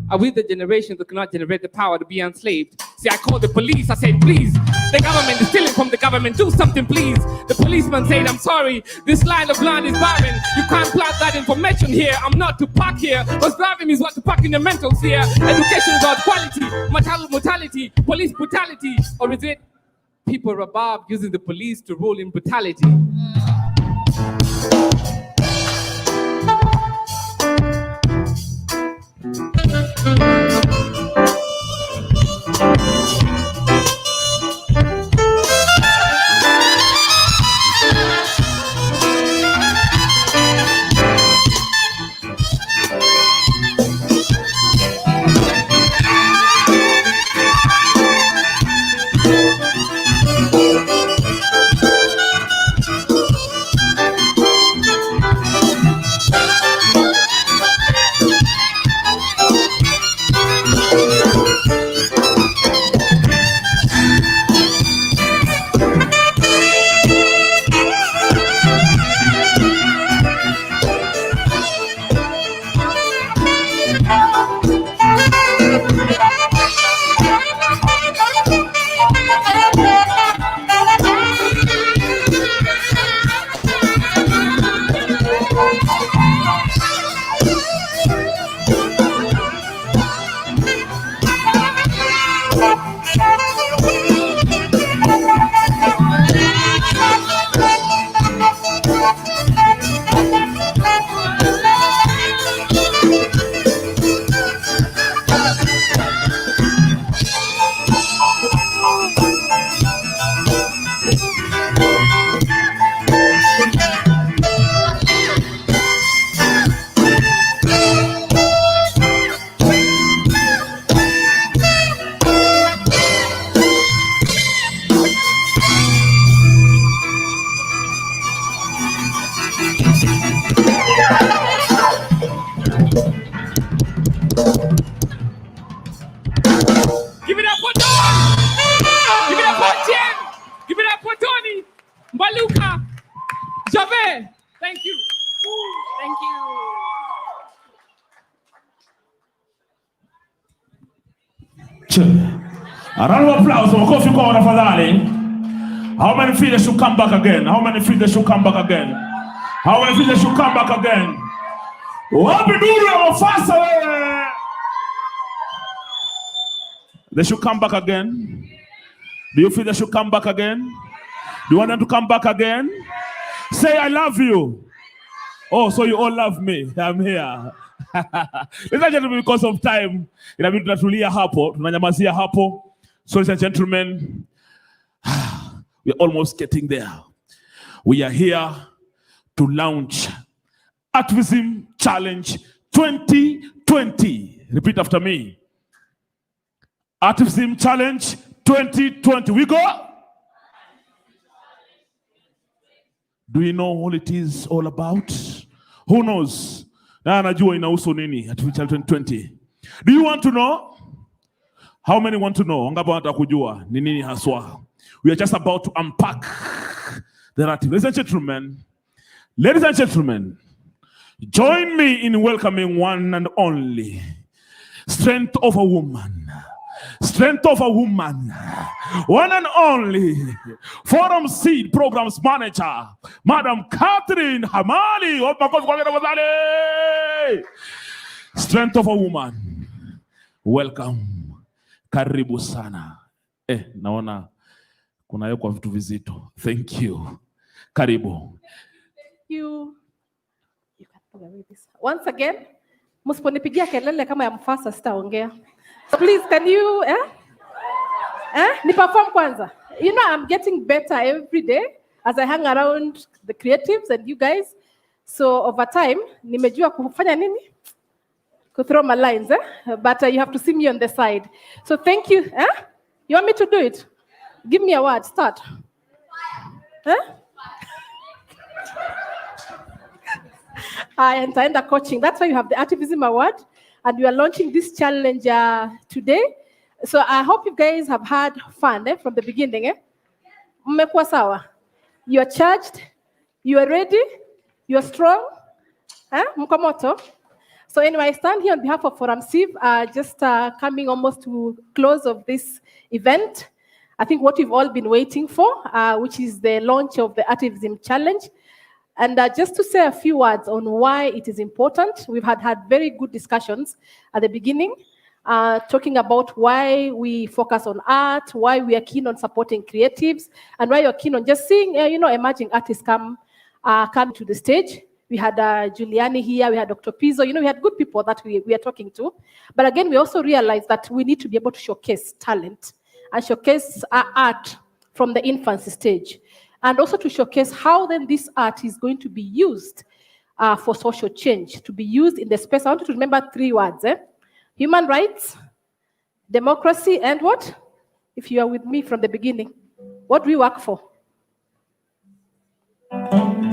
Are we the generation that cannot generate the power to be enslaved? See, I called the police, I said, please. The government is stealing from the government, do something, please. The policeman said, I'm sorry, this line of land is barren. You can't plant that information here. I'm not to park here. What's driving me is what to park in the mental sphere. Education is about quality, mortality, police brutality. Or is it people above using the police to rule in brutality? Give it up for Don! Give it up for Jen! Give it up for Tony! Maluka! Javed! Thank you. Thank you. A round of applause for Kofi Corner for Lali. How many feel they should come back again? How many feel they should come back again? How many feel they should come back again? What we do faster? They should come back again. Do you feel they should come back again? Do you want them to come back again? Say, I love you. Oh, so you all love me. I'm here. Ladies and gentlemen, because of time, inabidi tunatulia hapo, tunanyamazia hapo. So, ladies and gentlemen, we're almost getting there. We are here to launch Artivism Challenge 2020. Repeat after me. Artivism Challenge 2020. We go. Do you know what it is all about? Who knows? Na anajua inahusu nini Artivism Challenge 2020. Do you want to know? How many want to know? Wangapi wanataka kujua ni nini haswa? We are just about to unpack the narrative. Ladies and gentlemen, join me in welcoming one and only strength of a woman. Strength of a woman. One and only Forum Seed Programs Manager, Madam Catherine KHAMALI. Strength of a woman. Welcome. Karibu sana. Naona kuna kwa vitu vizito. Thank you. Karibu. You can away this. Once again, msiponipigia kelele kama ya Mfasa sitaongea. So please, can you ni perform kwanza. You know, I'm getting better every day as I hang around the creatives and you guys. So over time, nimejua kufanya nini? Throw my lines, but you have to see me on the side. So thank you. You want me to do it? Give me a word. Start. I enter coaching. That's why you have the Artivism Award, and we are launching this challenge today. So I hope you guys have had fun from the beginning. Mmekuwa sawa? You are charged. You are ready. You are strong. Mko moto? So anyway, I stand here on behalf of Forum Civ, just coming almost to close of this event. I think what we've all been waiting for, which is the launch of the Artivism Challenge. And just to say a few words on why it is important, we've had very good discussions at the beginning, talking about why we focus on art, why we are keen on supporting creatives, and why you're keen on just seeing, emerging artists come to the stage. We had Giuliani here, we had Dr. Pizzo, we had good people that we are talking to. But again, we also realized that we need to be able to showcase talent and showcase art from the infancy stage. And also to showcase how then this art is going to be used for social change, to be used in the space. I want you to remember 3 words. Human rights, democracy, and what? If you are with me from the beginning, what do we work for?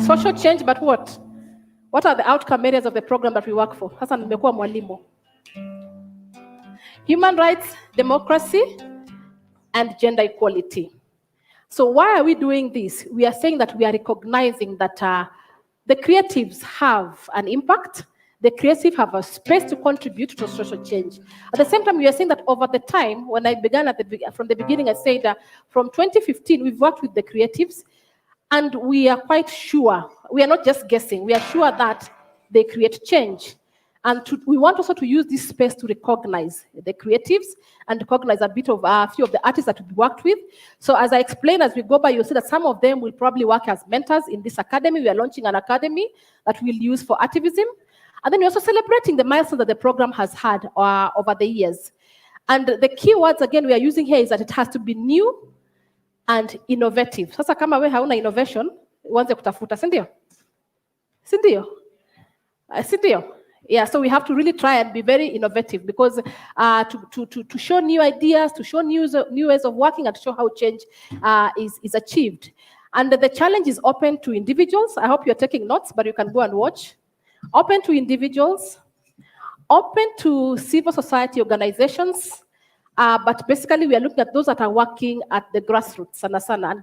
Social change, but what? What are the outcome areas of the program that we work for? Sasa nimekuwa mwalimu. Human rights, democracy, and gender equality. So why are we doing this? We are saying that we are recognizing that the creatives have an impact. The creatives have a space to contribute to social change. At the same time, we are saying that over the time, when I began from the beginning, I said from 2015, we've worked with the creatives, and we are quite sure, we are not just guessing, we are sure that they create change. And we want also to use this space to recognize the creatives and recognize a bit of a few of the artists that we've worked with. So as I explain, as we go by, you'll see that some of them will probably work as mentors in this academy. We are launching an academy that we'll use for Artivism. And then we're also celebrating the milestones that the program has had over the years. And the key words, again, we are using here is that it has to be new and innovative. Sasa kama we hauna innovation, uanze kutafuta, si ndio? Si ndio? Si ndio? Yeah, so we have to really try and be very innovative because to show new ideas, to show new ways of working, and to show how change is achieved. And the challenge is open to individuals. I hope you're taking notes, but you can go and watch. Open to individuals, open to civil society organizations, but basically we are looking at those that are working at the grassroots. And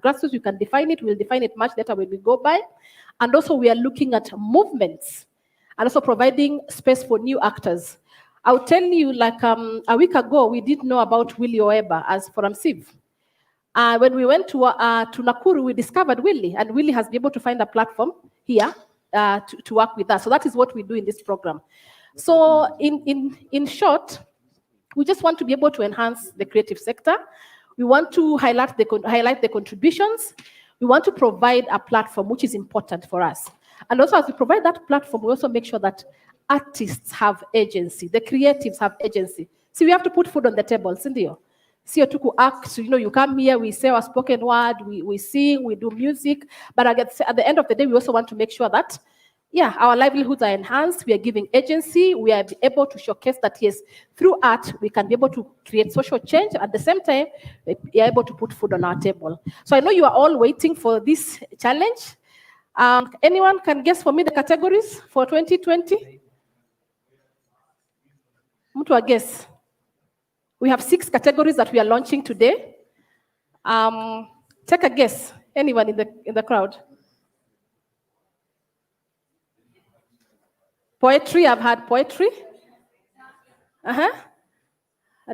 grassroots, you can define it, we'll define it much later when we go by. And also we are looking at movements, and also providing space for new actors. I'll tell you, like a week ago, we did know about WILLIE OEBA as Forum Civ. When we went to Nakuru, we discovered WILLIE, and WILLIE has been able to find a platform here to work with us. So that is what we do in this program. So in short, we just want to be able to enhance the creative sector. We want to highlight the contributions. We want to provide a platform, which is important for us. And also, as we provide that platform, we also make sure that artists have agency, the creatives have agency. See, we have to put food on the table, Cindy. See, to act, you come here, we say our spoken word, we sing, we do music. But at the end of the day, we also want to make sure that, yeah, our livelihoods are enhanced, we are giving agency, we are able to showcase that, yes, through art, we can be able to create social change. At the same time, we are able to put food on our table. So I know you are all waiting for this challenge. Anyone can guess for me the categories for 2020? Mtu a guess. We have 6 categories that we are launching today. Take a guess. Anyone in the crowd? Poetry, I've had poetry. A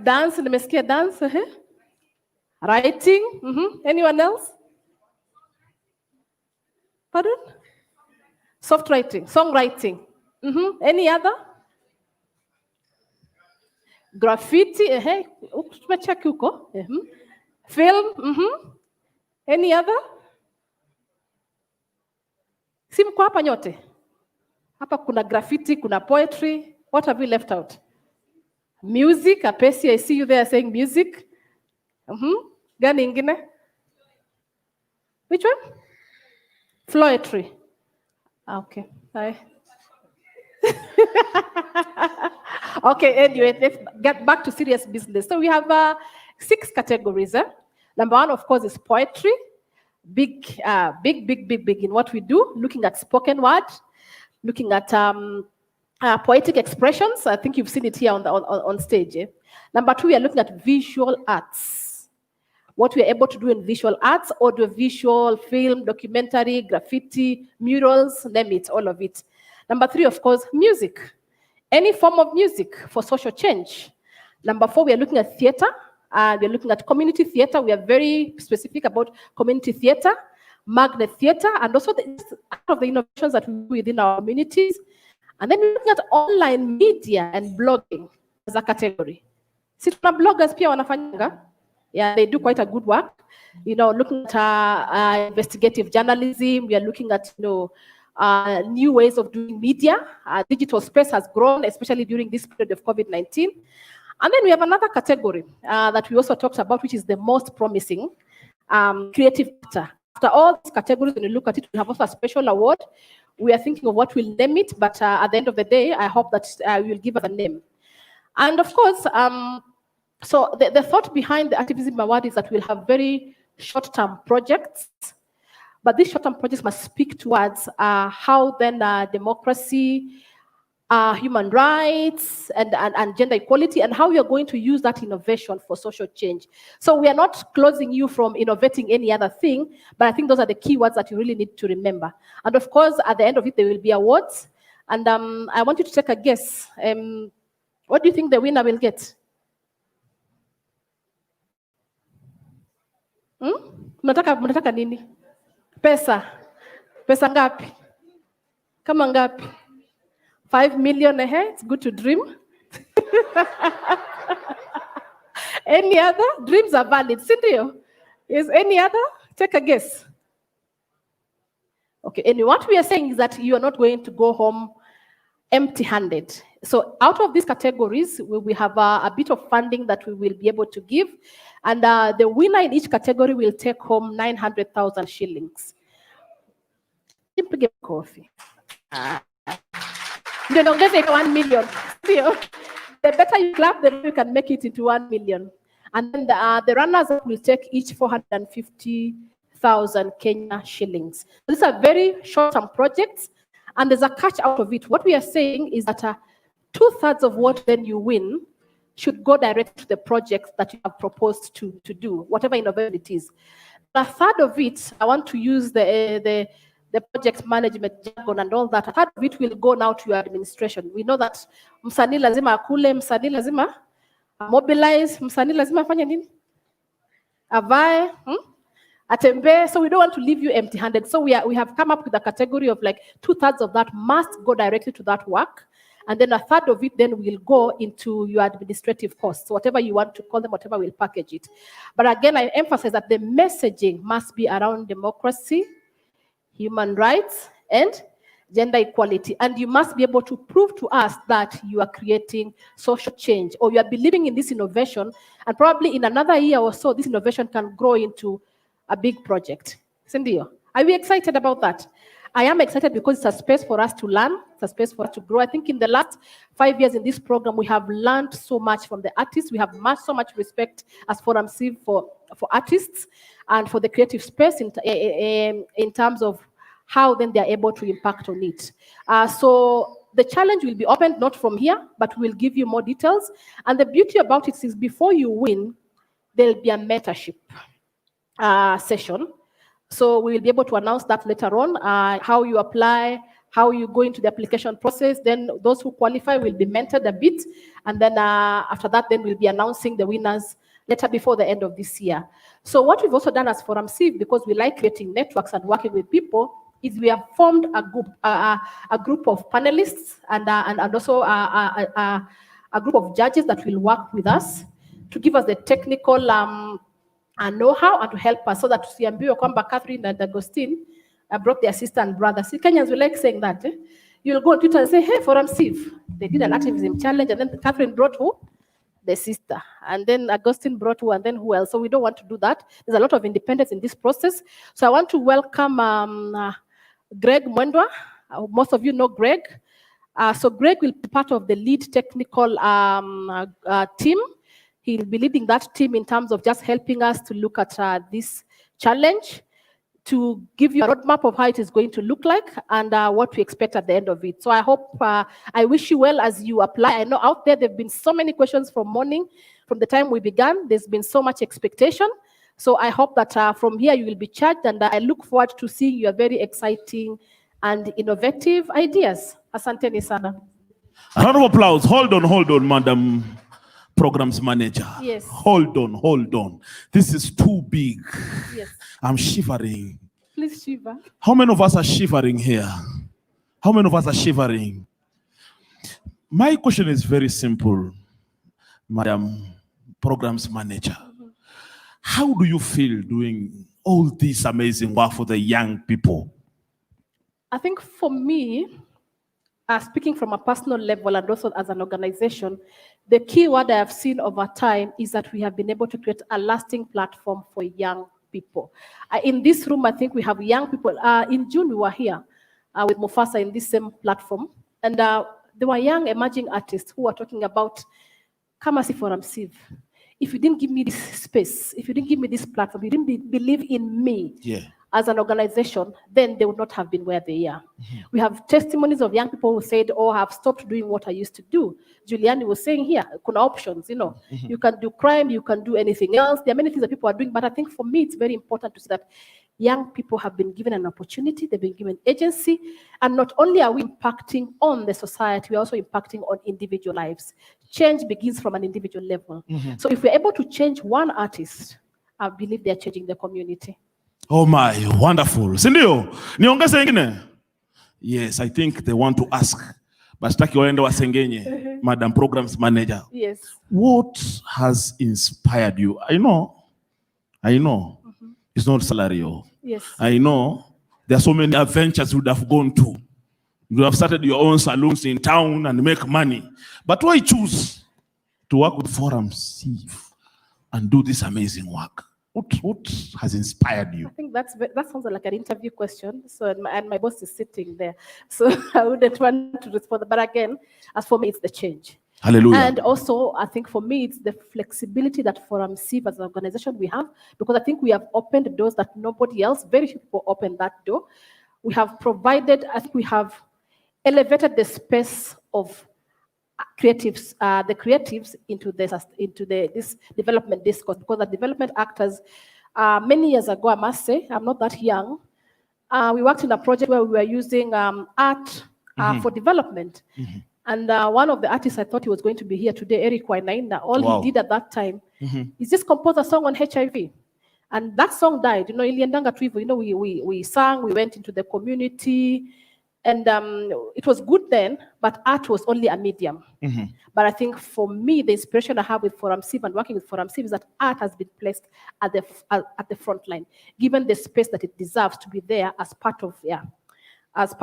dance, nimesikia dance. Writing. Anyone else? Pardon? Soft writing, songwriting. Any other? Graffiti. Tumecheck huko. Film. Any other? Si mko hapa nyote? Hapa kuna graffiti, kuna poetry. What have we left out? Music, APESI, I see you there saying music. Gani ingine? Which one? Floetry. Okay. Okay, anyway, let's get back to serious business. So we have 6 categories. Number 1, of course, is poetry. Big in what we do, looking at spoken word, looking at poetic expressions. I think you've seen it here on stage. Number 2, we are looking at visual arts. What we are able to do in visual arts, audiovisual, film, documentary, graffiti, murals, name it, all of it. Number 3, of course, music. Any form of music for social change. Number 4, we are looking at theater. We are looking at community theater. We are very specific about community theater, magnet theater, and also of the innovations that we do within our communities. And then we're looking at online media and blogging as a category. See, bloggers pia wanafanyanga. Yeah, they do quite a good work. Looking at investigative journalism. We are looking at, new ways of doing media. Digital space has grown, especially during this period of COVID-19. And then we have another category that we also talked about, which is the most promising, creative theater. After all these categories, when you look at it, we have also a special award. We are thinking of what we'll name it, but at the end of the day, I hope that you will give us a name. And of course, so the thought behind the Artivism Award is that we'll have very short-term projects, but these short-term projects must speak towards how then democracy, human rights, and gender equality, and how we are going to use that innovation for social change. So we are not closing you from innovating any other thing, but I think those are the keywords that you really need to remember. And of course, at the end of it, there will be awards. And I want you to take a guess. What do you think the winner will get? Mnataka nini? Pesa. Pesa ngapi? Kama ngapi? 5 million ahead. It's good to dream. Any other? Dreams are valid. Cindy, is any other? Take a guess. Okay, and what we are saying is that you are not going to go home empty-handed. So out of these categories, we have a bit of funding that we will be able to give. And the winner in each category will take home 900,000 shillings. Simply give coffee. You don't get 1 million. The better you clap, the better you can make it into 1 million. And then the runners will take each 450,000 Kenya shillings. These are very short-term projects, and there's a catch out of it. What we are saying is that 2/3 of what then you win should go direct to the projects that you have proposed to do, whatever innovation it is. A third of it, I want to use the project management jargon and all that. A third of it will go now to your administration. We know that msanii lazima akule, msanii lazima mobilize, msanii lazima afanye nini? Avae, atembe. So we don't want to leave you empty-handed. So we have come up with a category of like 2/3 of that must go directly to that work. And then a third of it then will go into your administrative costs, whatever you want to call them, whatever will package it. But again, I emphasize that the messaging must be around democracy, human rights, and gender equality. And you must be able to prove to us that you are creating social change, or you are believing in this innovation, and probably in another year or so, this innovation can grow into a big project. Cindy, are we excited about that? I am excited because it's a space for us to learn, it's a space for us to grow. I think in the last 5 years in this program, we have learned so much from the artists. We have so much respect as Forum Civ for artists and for the creative space in terms of how then they are able to impact on it. So the challenge will be opened not from here, but we'll give you more details. And the beauty about it is before you win, there'll be a mentorship session. So we will be able to announce that later on, how you apply, how you go into the application process. Then those who qualify will be mentored a bit. And then after that, then we'll be announcing the winners later before the end of this year. So what we've also done as Forum Civ, because we like creating networks and working with people, is we have formed a group of panelists and also a group of judges that will work with us to give us the technical know-how and to help us, so that tusiambiwe kwamba Catherine and Agustin brought the assistant brothers. See, Kenyans, we like saying that. You'll go on Twitter and say, hey, Forum Civ, they did an activism challenge, and then Catherine brought who? The sister. And then Agustin brought who, and then who else? So we don't want to do that. There's a lot of independence in this process. So I want to welcome Greg Mwendwa. Most of you know Greg. So Greg will be part of the lead technical team. He'll be leading that team in terms of just helping us to look at this challenge, to give you a roadmap of how it is going to look like and what we expect at the end of it. So I hope, I wish you well as you apply. I know out there have been so many questions from morning, from the time we began. There's been so much expectation. So I hope that from here you will be charged, and I look forward to seeing your very exciting and innovative ideas. Asanteni sana. A round of applause. Hold on, Madam Programs Manager. Yes. Hold on. This is too big. Yes. I'm shivering. Please shiver. How many of us are shivering here? How many of us are shivering? My question is very simple, Madam Programs Manager. How do you feel doing all this amazing work for the young people? I think for me, speaking from a personal level and also as an organization, the key word I have seen over time is that we have been able to create a lasting platform for young people. In this room, I think we have young people. In June, we were here with Mufasa in this same platform. And there were young emerging artists who were talking about, come as Forum Civ. If you didn't give me this space, if you didn't give me this platform, you didn't believe in me as an organization, then they would not have been where they are. We have testimonies of young people who said, oh, I've stopped doing what I used to do. Juliani was saying here, kuna options, you can do crime, you can do anything else. There are many things that people are doing, but I think for me, it's very important to see that young people have been given an opportunity, they've been given agency, and not only are we impacting on the society, we're also impacting on individual lives. Change begins from an individual level. So if we're able to change one artist, I believe they're changing the community. Oh my, wonderful. Sindio, niongeze ingine? Yes, I think they want to ask. Bastaki waende wasengenye, Madam Programs Manager. Yes. What has inspired you? I know. It's not salary. Yes. I know there are so many adventures you would have gone to. You have started your own saloons in town and make money. But why choose to work with Forum Civ and do this amazing work? What has inspired you? I think that sounds like an interview question. So and my boss is sitting there, so I wouldn't want to respond. But again, as for me, it's the change. Hallelujah. And also, I think for me, it's the flexibility that Forum Civ as an organization we have, because I think we have opened doors that nobody else, very few people opened that door. We have provided, I think we have elevated the space of creatives, the creatives into this development discourse, because the development actors, many years ago, I must say, I'm not that young, we worked in a project where we were using art for development. And one of the artists, I thought he was going to be here today, Eric Wainaina, all he did at that time is just compose a song on HIV. And that song died, iliendanga tu hivyo, we sang, we went into the community, and it was good then, but art was only a medium. But I think for me, the inspiration I have with Forum Civ and working with Forum Civ is that art has been placed at the front line, given the space that it deserves to be there as part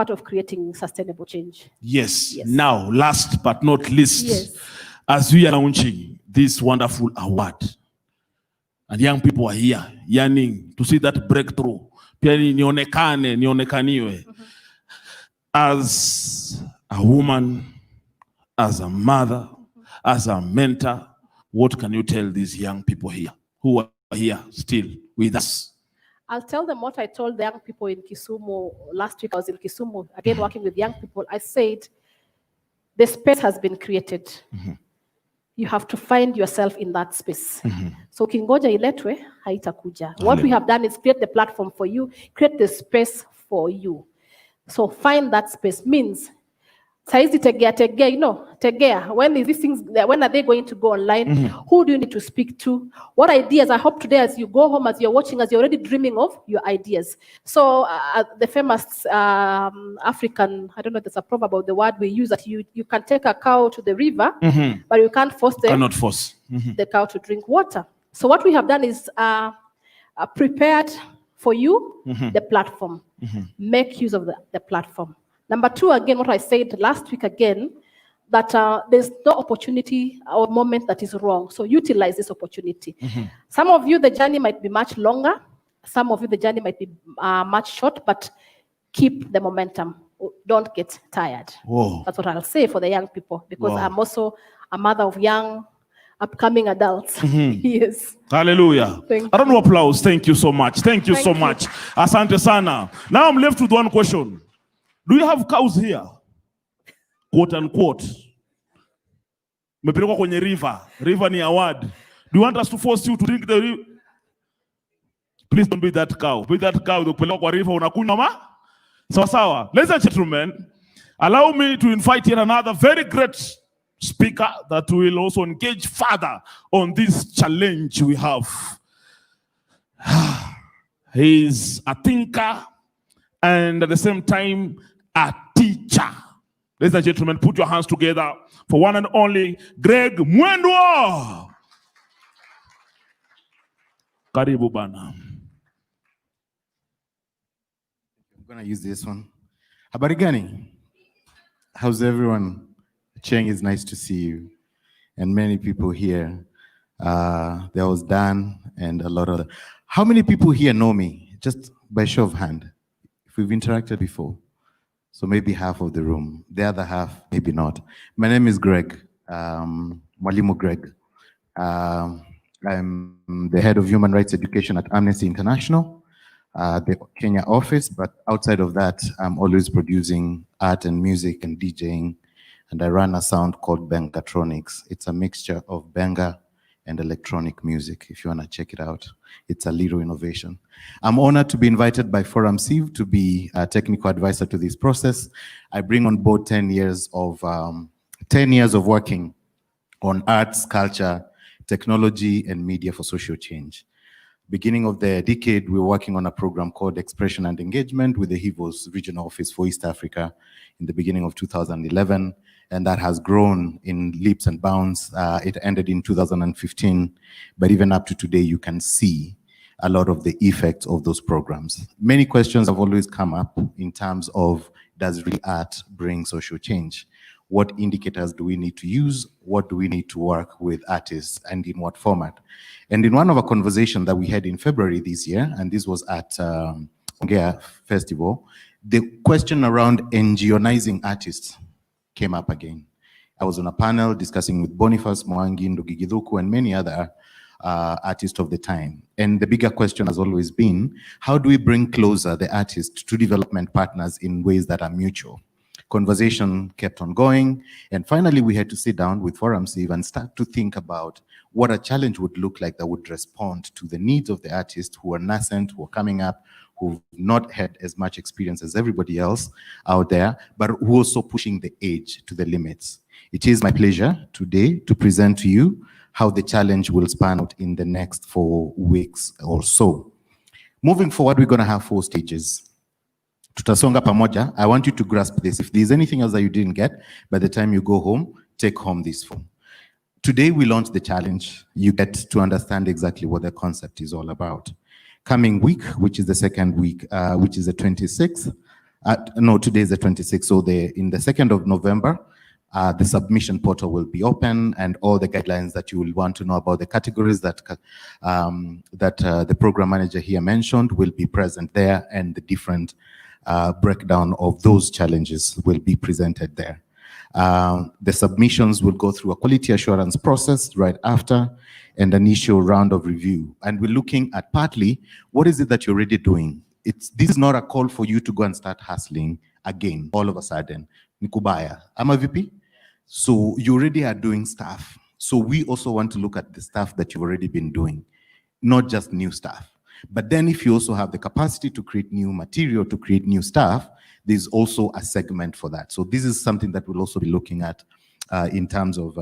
of creating sustainable change. Yes. Now, last but not least, as we are launching this wonderful award, and young people are here yearning to see that breakthrough. Pia nionekaniwe. As a woman, as a mother, as a mentor, what can you tell these young people here who are here still with us? I'll tell them what I told the young people in Kisumu last week. I was in Kisumu, again, working with young people. I said, The space has been created. You have to find yourself in that space. So ukingoja iletwe, haitakuja. What we have done is create the platform for you, create the space for you. So find that space means, saizi tegea, you know, tegea. When is these things, when are they going to go online? Who do you need to speak to? What ideas? I hope today as you go home, as you're watching, as you're already dreaming of your ideas. So the famous African, I don't know if there's a proverb about the word we use, that you can take a cow to the river, but you can't force the cow to drink water. So what we have done is prepared for you the platform. Make use of the platform. Number two, again, what I said last week again, that there's no opportunity or moment that is wrong. So utilize this opportunity. Some of you, the journey might be much longer. Some of you, the journey might be much short, but keep the momentum. Don't get tired. Whoa. That's what I'll say for the young people, because Wow. I'm also a mother of young, upcoming adults. Yes. Hallelujah. Thank I don't know, applause. Thank you so much. Thank you so much. Asante sana. Now I'm left with one question. Do you have cows here? Quote unquote. Mepelekwa kwenye river. River ni award. Do you want us to force you to drink the river? Please don't be that cow. Be that cow. Ukipelekwa kwa river unakunywa ma? Sawa sawa. Ladies and gentlemen, allow me to invite yet another very great speaker that will also engage further on this challenge we have. He's a thinker and at the same time a teacher. Ladies and gentlemen, put your hands together for one and only Greg Mwendwa. Karibu bana. I'm gonna use this one. Habari gani? How's everyone? Cheng, it's nice to see you. And many people here. There was Dan and a lot of. How many people here know me? Just by show of hand. If we've interacted before. So maybe half of the room. The other half, maybe not. My name is Greg, Mwalimu Greg. I'm the head of human rights education at Amnesty International, the Kenya office, but outside of that, I'm always producing art and music and DJing, and I run a sound called Bengatronics. It's a mixture of Benga and electronic music, if you want to check it out. It's a little innovation. I'm honored to be invited by Forum Civ to be a technical advisor to this process. I bring on board 10 years of working on arts, culture, technology, and media for social change. Beginning of the decade, we were working on a program called Expression and Engagement with the HIVO's regional office for East Africa in the beginning of 2011. And that has grown in leaps and bounds. It ended in 2015, but even up to today, you can see a lot of the effects of those programs. Many questions have always come up in terms of, does real art bring social change? What indicators do we need to use? What do we need to work with artists, and in what format? And in one of our conversations that we had in February this year, and this was at Ongea Festival, the question around NGOizing artists came up again. I was on a panel discussing with Boniface Mwangi, Ndugi Githuku, and many other artists of the time. And the bigger question has always been, how do we bring closer the artists to development partners in ways that are mutual? Conversation kept on going, and finally we had to sit down with Forum Civ and start to think about what a challenge would look like that would respond to the needs of the artists who are nascent, who are coming up, who've not had as much experience as everybody else out there, but who are also pushing the age to the limits. It is my pleasure today to present to you how the challenge will span out in the next 4 weeks or so. Moving forward, we're going to have 4 stages. Tutasonga pamoja. I want you to grasp this. If there's anything else that you didn't get, by the time you go home, take home this phone. Today, we launched the challenge. You get to understand exactly what the concept is all about. Coming week, which is the second week, which is the 26th. No, today is the 26th. So in the 2nd of November, the submission portal will be open, and all the guidelines that you will want to know about the categories that the program manager here mentioned will be present there, and the different breakdown of those challenges will be presented there. The submissions will go through a quality assurance process right after, and an initial round of review. And we're looking at partly, what is it that you're already doing? This is not a call for you to go and start hustling again, all of a sudden. Nikubaya. Ama vipi? So you already are doing stuff. So we also want to look at the stuff that you've already been doing, not just new stuff. But then if you also have the capacity to create new material, to create new stuff, there's also a segment for that. So this is something that we'll also be looking at in terms of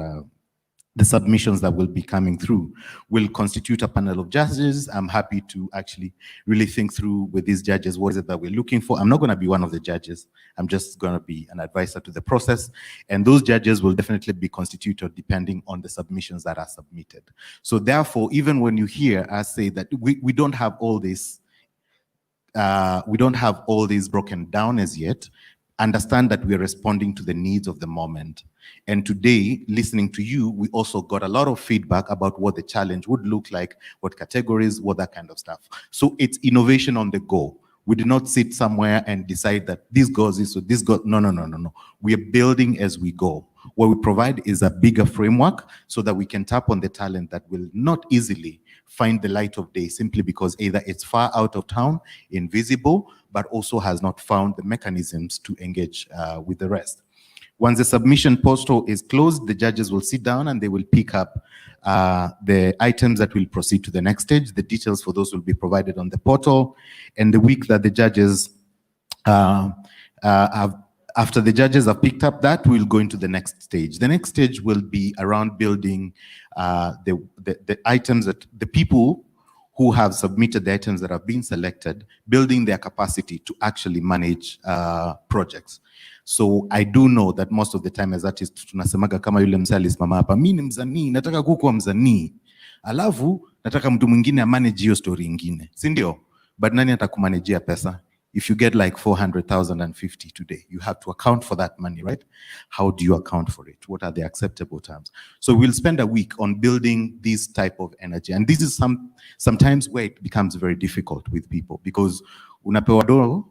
the submissions that will be coming through. Will constitute a panel of judges. I'm happy to actually really think through with these judges, what is it that we're looking for? I'm not going to be one of the judges. I'm just going to be an advisor to the process. And those judges will definitely be constituted depending on the submissions that are submitted. So therefore, even when you hear us say that we don't have all this, broken down as yet, understand that we're responding to the needs of the moment. And today, listening to you, we also got a lot of feedback about what the challenge would look like, what categories, what that kind of stuff. So it's innovation on the go. We did not sit somewhere and decide that this goes this or this goes. No. We are building as we go. What we provide is a bigger framework so that we can tap on the talent that will not easily find the light of day simply because either it's far out of town, invisible, but also has not found the mechanisms to engage with the rest. Once the submission portal is closed, the judges will sit down and they will pick up the items that will proceed to the next stage. The details for those will be provided on the portal. And the week that the judges after the judges have picked up that, we'll go into the next stage. The next stage will be around building the items that the people who have submitted the items that have been selected, building their capacity to actually manage projects. So I do know that most of the time as artists, tunasemaga kama yule msee alisimama hapa, mimi ni msanii, nataka kukuwa msanii. Alafu, nataka mtu mwingine amanage hiyo story ingine. Si ndio? But nani atakumanajia pesa? If you get like 400,050 today, you have to account for that money, right? How do you account for it? What are the acceptable terms? So we'll spend a week on building this type of energy. And this is sometimes where it becomes very difficult with people because unapewa do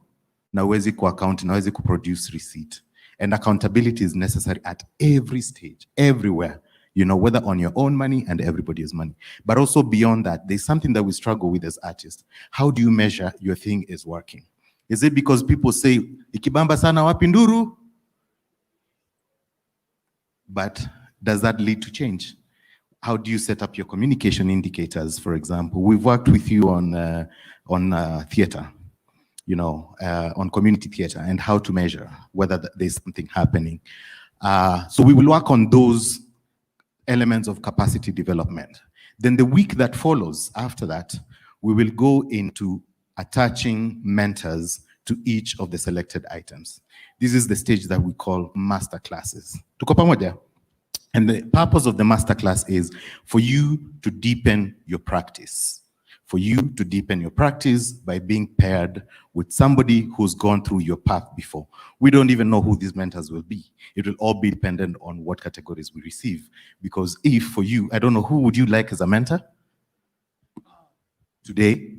na huwezi ku account na huwezi ku produce receipt. And accountability is necessary at every stage, everywhere. You know, whether on your own money and everybody's money. But also beyond that, there's something that we struggle with as artists. How do you measure your thing is working? Is it because people say, ikibamba sana wapi nduru? But does that lead to change? How do you set up your communication indicators, for example? We've worked with you on theater, you know, on community theater and how to measure whether there's something happening. So we will work on those elements of capacity development. Then the week that follows after that, we will go into attaching mentors to each of the selected items. This is the stage that we call master classes. Tuko pamoja? And the purpose of the master class is for you to deepen your practice. For you to deepen your practice by being paired with somebody who's gone through your path before. We don't even know who these mentors will be. It will all be dependent on what categories we receive. Because if for you, I don't know, who would you like as a mentor? Today?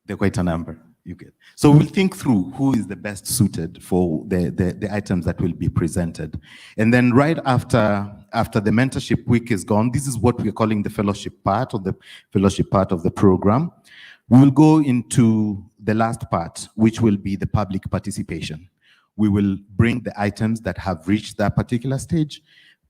They're quite a number, you get. So we'll think through who is the best suited for the items that will be presented. And then right after the mentorship week is gone, this is what we're calling the fellowship part of the program. We will go into the last part, which will be the public participation. We will bring the items that have reached that particular stage,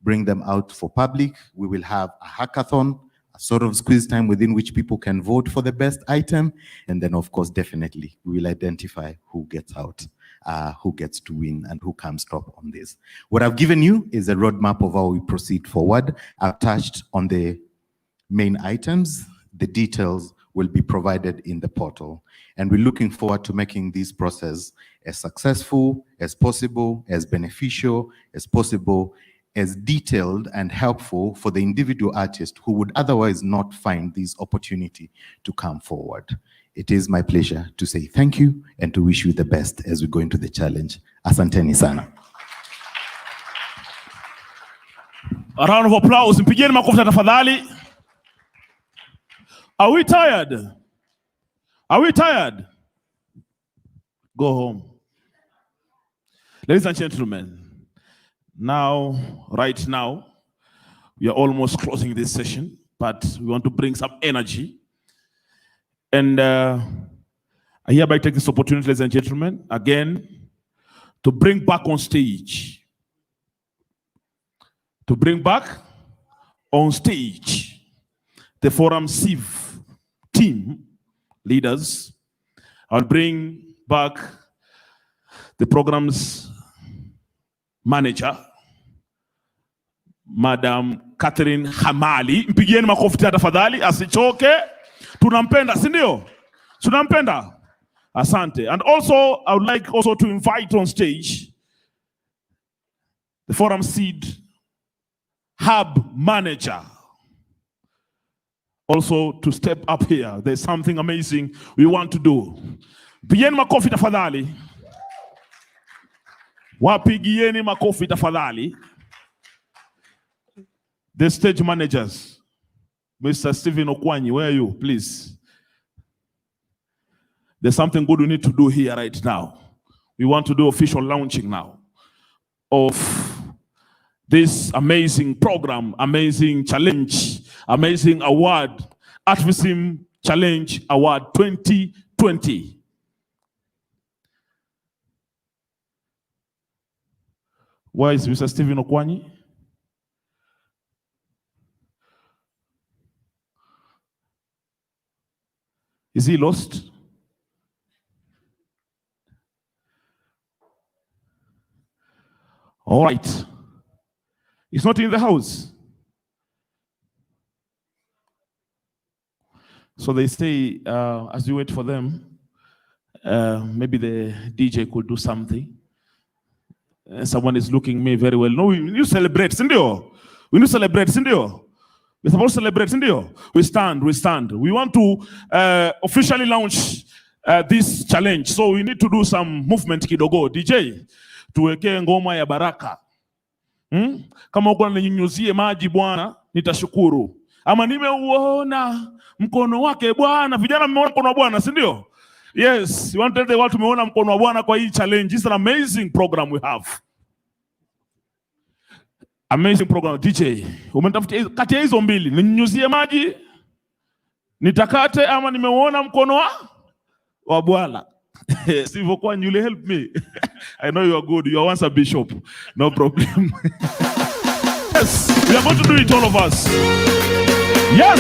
bring them out for public. We will have a hackathon, a sort of squeeze time within which people can vote for the best item. And then, of course, definitely, we will identify who gets out, who gets to win, and who comes top on this. What I've given you is a roadmap of how we proceed forward. I've touched on the main items. The details will be provided in the portal. And we're looking forward to making this process as successful as possible, as beneficial as possible, as detailed and helpful for the individual artist who would otherwise not find this opportunity to come forward. It is my pleasure to say thank you and to wish you the best as we go into the challenge. Asanteni sana. A round of applause. Mpigeni makofi tafadhali. Are we tired? Are we tired? Go home. Ladies and gentlemen, right now, we are almost closing this session, but we want to bring some energy. And I hereby take this opportunity, ladies and gentlemen, again, to bring back on stage. To bring back on stage the Forum Civ team leaders. I'll bring back the program's manager, Madam Catherine KHAMALI. Mpigieni makofi tafadhali, asichoke. Tunampenda, si ndio? Tunampenda. Asante. And also, I would like also to invite on stage the Forum Seed Hub manager also to step up here. There's something amazing we want to do. Pigieni makofi tafadhali. Wapigieni makofi tafadhali. The stage managers. Mr. Stephen Okwanyi, where are you? Please. There's something good we need to do here right now. We want to do official launching now of this amazing program, amazing challenge, amazing award, Artivism Challenge Award 2020. Where is Mr. Stephen Okwanyi? Is he lost? All right. He's not in the house. So they say, as we wait for them, maybe the DJ could do something. Someone is looking at me very well. No, we need to celebrate, Sindio. We need to celebrate, Sindio. We're supposed to celebrate, Sindio. We stand. We want to officially launch this challenge. So we need to do some movement kidogo. DJ, tuweke ngoma ya baraka. Kama uko unaninyunyuzie maji Bwana, nitashukuru. Ama nimeuona mkono wake Bwana. Vijana mmeona mkono wa Bwana, si ndio? Yes, we want to tell the world tumeona mkono wa Bwana kwa hii challenge. It's an amazing program we have. Amazing program. DJ, umetafuta kati ya hizo mbili, ninyunyuzie maji, nitakate ama nimeuona mkono wa Bwana? Steve Okwanyi, you help me. I know you are good. You are once a bishop. No problem. Yes, we are going to do it, all of us. Yes.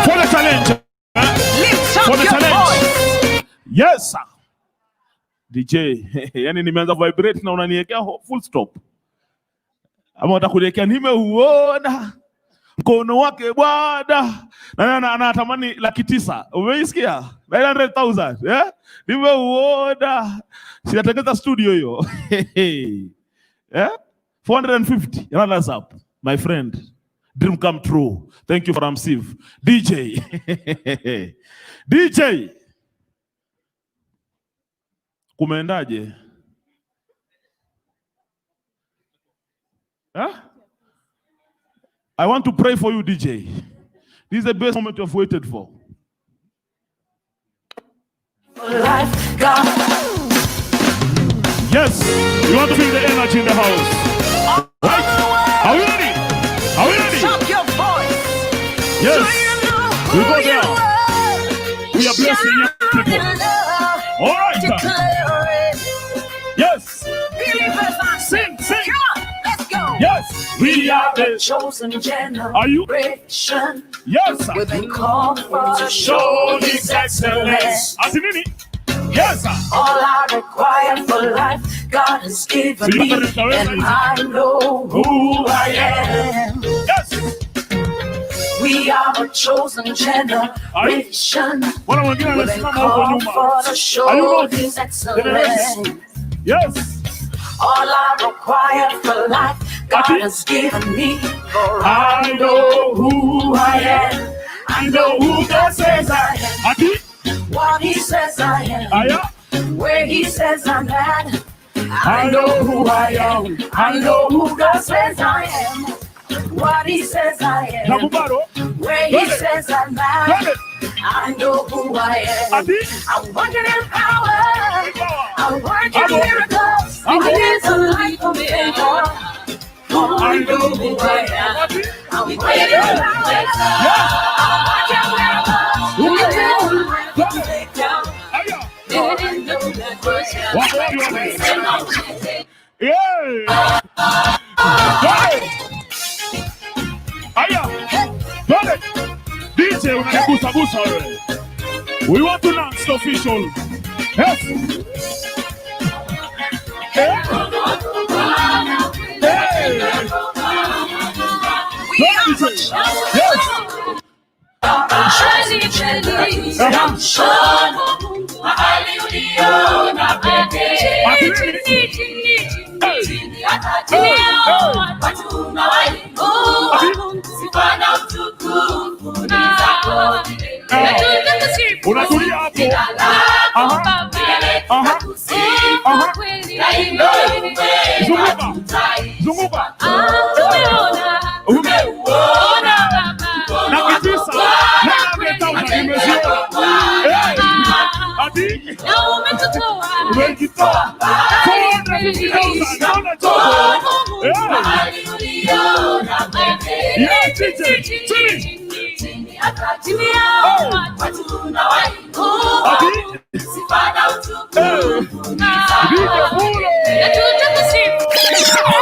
For the challenge. For the challenge. Yes, sir. DJ, yani nimeanza vibrate na unaniwekea full stop. Ama utakuelekea nimeuona mkono wake Bwana. Na anatamani 900,000. Umeisikia? 900,000. Yeah? Nimeuona. Sinatengeneza studio hiyo. Yeah? 450. Runners up. My friend. Dream come true. Thank you for Ramsiv. DJ. DJ. Kumeendaje? Huh? I want to pray for you, DJ. This is the best moment you've waited for. Life, God. Yes, you want to feel the energy in the house. Right? Are we ready? Are we ready? Shout your voice. Yes. We go there. We are blessing young people. All right. Yes. Sing. Come on, let's go. Yes. We are the chosen generation. Are you? Yes. We've been called to show His excellence. Yes, sir. All I require for life, God has given me, and I know who I am. Yes. We are a chosen generation. We've been called for to show His excellence. Yes. All I require for life, God has given me, for I know who I am. I know who God says I am. What He says I am. Where He says I'm at. I know who I am. I know who God says I am. What He says I am. Where He says I'm at. I know who I am. I'm working in power. I'm working miracles. It's a life of me. I know who I am. I'm working in power. I'm working miracles. DJ, unanigusa wewe. We want to announce the official. Yes. Hey. Unatulia hapo. Zunguka. Umeona. Na kitisa. Na mtauza imeziona. Ati? Na umetoa. Umejitoa. Naona joto.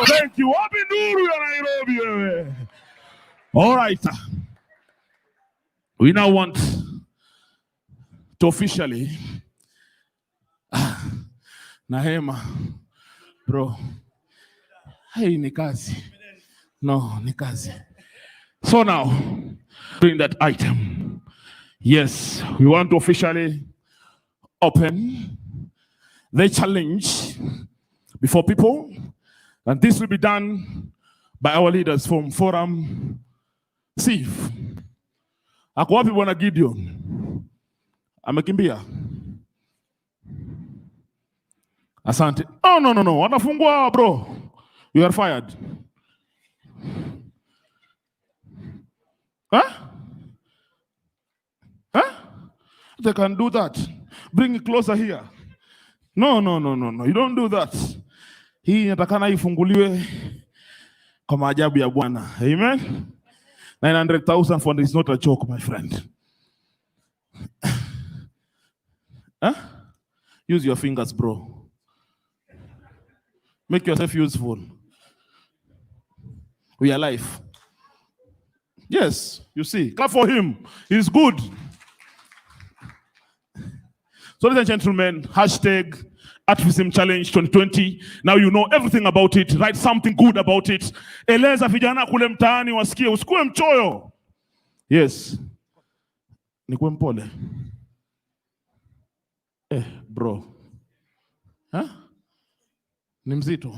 Thank you. Wapi Nuru ya Nairobi wewe. All right. We now want to officially Nahema, bro. Hey, ni kazi. No, ni kazi. So now, doing that item. Yes, we want to officially open the challenge before people. And this will be done by our leaders from Forum Steve. Ako wapi bwana Gideon? Amekimbia. Asante. Oh, no. Wanafungua bro. You are fired. Huh? They can do that. Bring it closer here. No. You don't do that. Hii inatakana ifunguliwe kwa maajabu ya Bwana. Amen. 900,000 for this is not a joke, my friend. Use your fingers, bro. Make yourself useful. We are alive. Yes, you see. Clap for him. He's good. So, ladies and gentlemen, hashtag Artivism Challenge 2020. Now you know everything about it. Write something good about it. Eleza vijana kule mtaani wasikie. Usikue mchoyo. Yes. Nikuwe mpole. Bro. Ni mzito.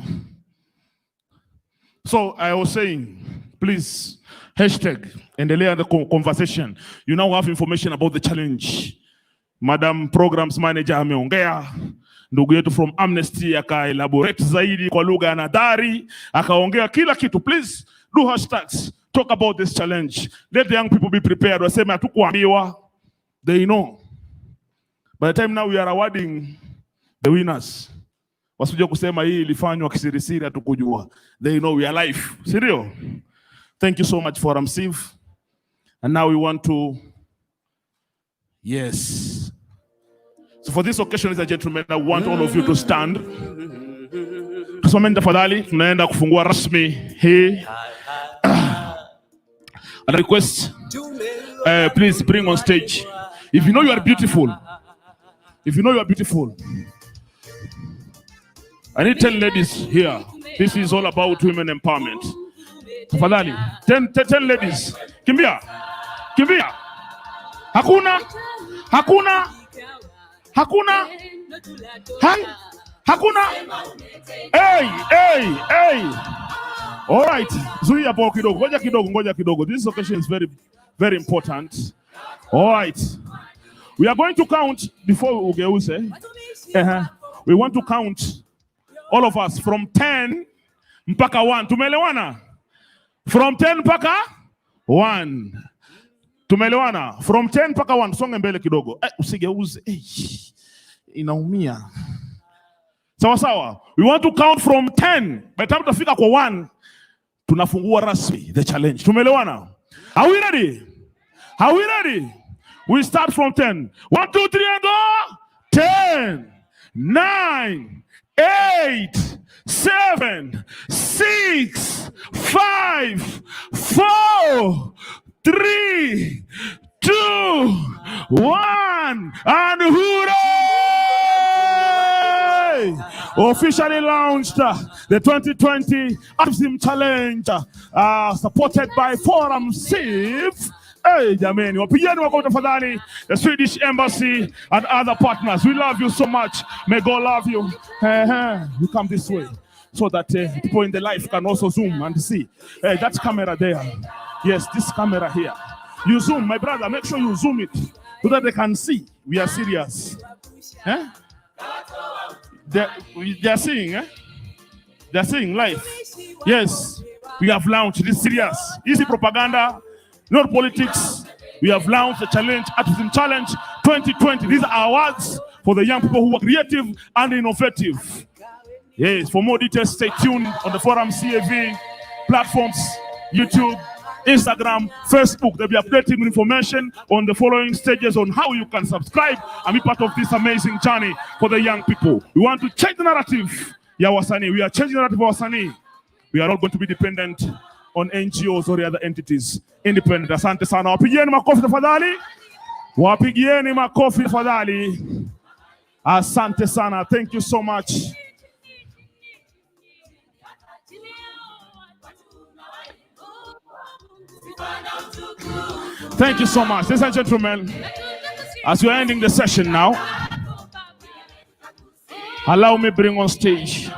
So I was saying, please, hashtag, endelea the conversation. You now have information about the challenge. Madam Programs Manager ameongea. Ndugu yetu from Amnesty aka-elaborate zaidi kwa lugha ya nadhari. Akaongea kila kitu. Please do hashtags. Talk about this challenge. Let the young people be prepared. Waseme hatukuambiwa. They know. By the time now we are awarding the winners. Wasije kusema hii ilifanywa kisirisiri hatukujua. They know we are live. Sirio? Thank you so much for Ramsiv. And now we want to, yes. So for this occasion, ladies and gentlemen, I want all of you to stand. Tusimame tafadhali, tunaenda kufungua rasmi hii. And I request, please bring on stage. If you know you are beautiful, I need 10 ladies here. This is all about women empowerment. Tafadhali, 10 ladies. Kimbia. Hakuna. Hai. Hakuna. Hey. All right. Zuia hapo kidogo. Ngoja kidogo. This occasion is very, very important. All right. We are going to count before ugeuze. We want to count all of us from 10 mpaka 1. Tumeelewana? From 10 mpaka 1. Tumeelewana? From 10 mpaka 1. Songe mbele kidogo. Usigeuze. Inaumia. Sawa. We want to count from 10. By the time tutafika kwa 1, tunafungua rasmi the challenge. Tumeelewana? Are we ready? We start from 10. 1, 2, 3 and go. 10, 9, 8, 7, 6, 5, 4, 3, 2, 1, and hooray! Officially launched the 2020 Artivism Challenge, supported by Forum CIV. Hey, jamani, wapigeni wako tafadhali, the Swedish Embassy and other partners. We love you so much. May God love you. You come this way so that people in the life can also zoom and see. Hey, that camera there. Yes, this camera here. You zoom, my brother, make sure you zoom it so that they can see. We are serious. They're seeing, They're seeing live. Yes, we have launched this serious. Easy propaganda, not politics. We have launched the challenge, Artivism Challenge 2020. These are awards for the young people who are creative and innovative. Yes, for more details, stay tuned on the Forum CAV platforms, YouTube, Instagram, Facebook. They'll be updating information on the following stages on how you can subscribe and be part of this amazing journey for the young people. We want to change the narrative. Yeah, Wasani. We are changing the narrative of Wasani. We are not going to be dependent on NGOs or the other entities. Independent. Asante sana. Wapigieni makofi tafadhali. Wapigieni makofi tafadhali. Asante sana. Thank you so much. Thank you so much. Ladies and gentlemen, as we're ending the session now, allow me bring on stage.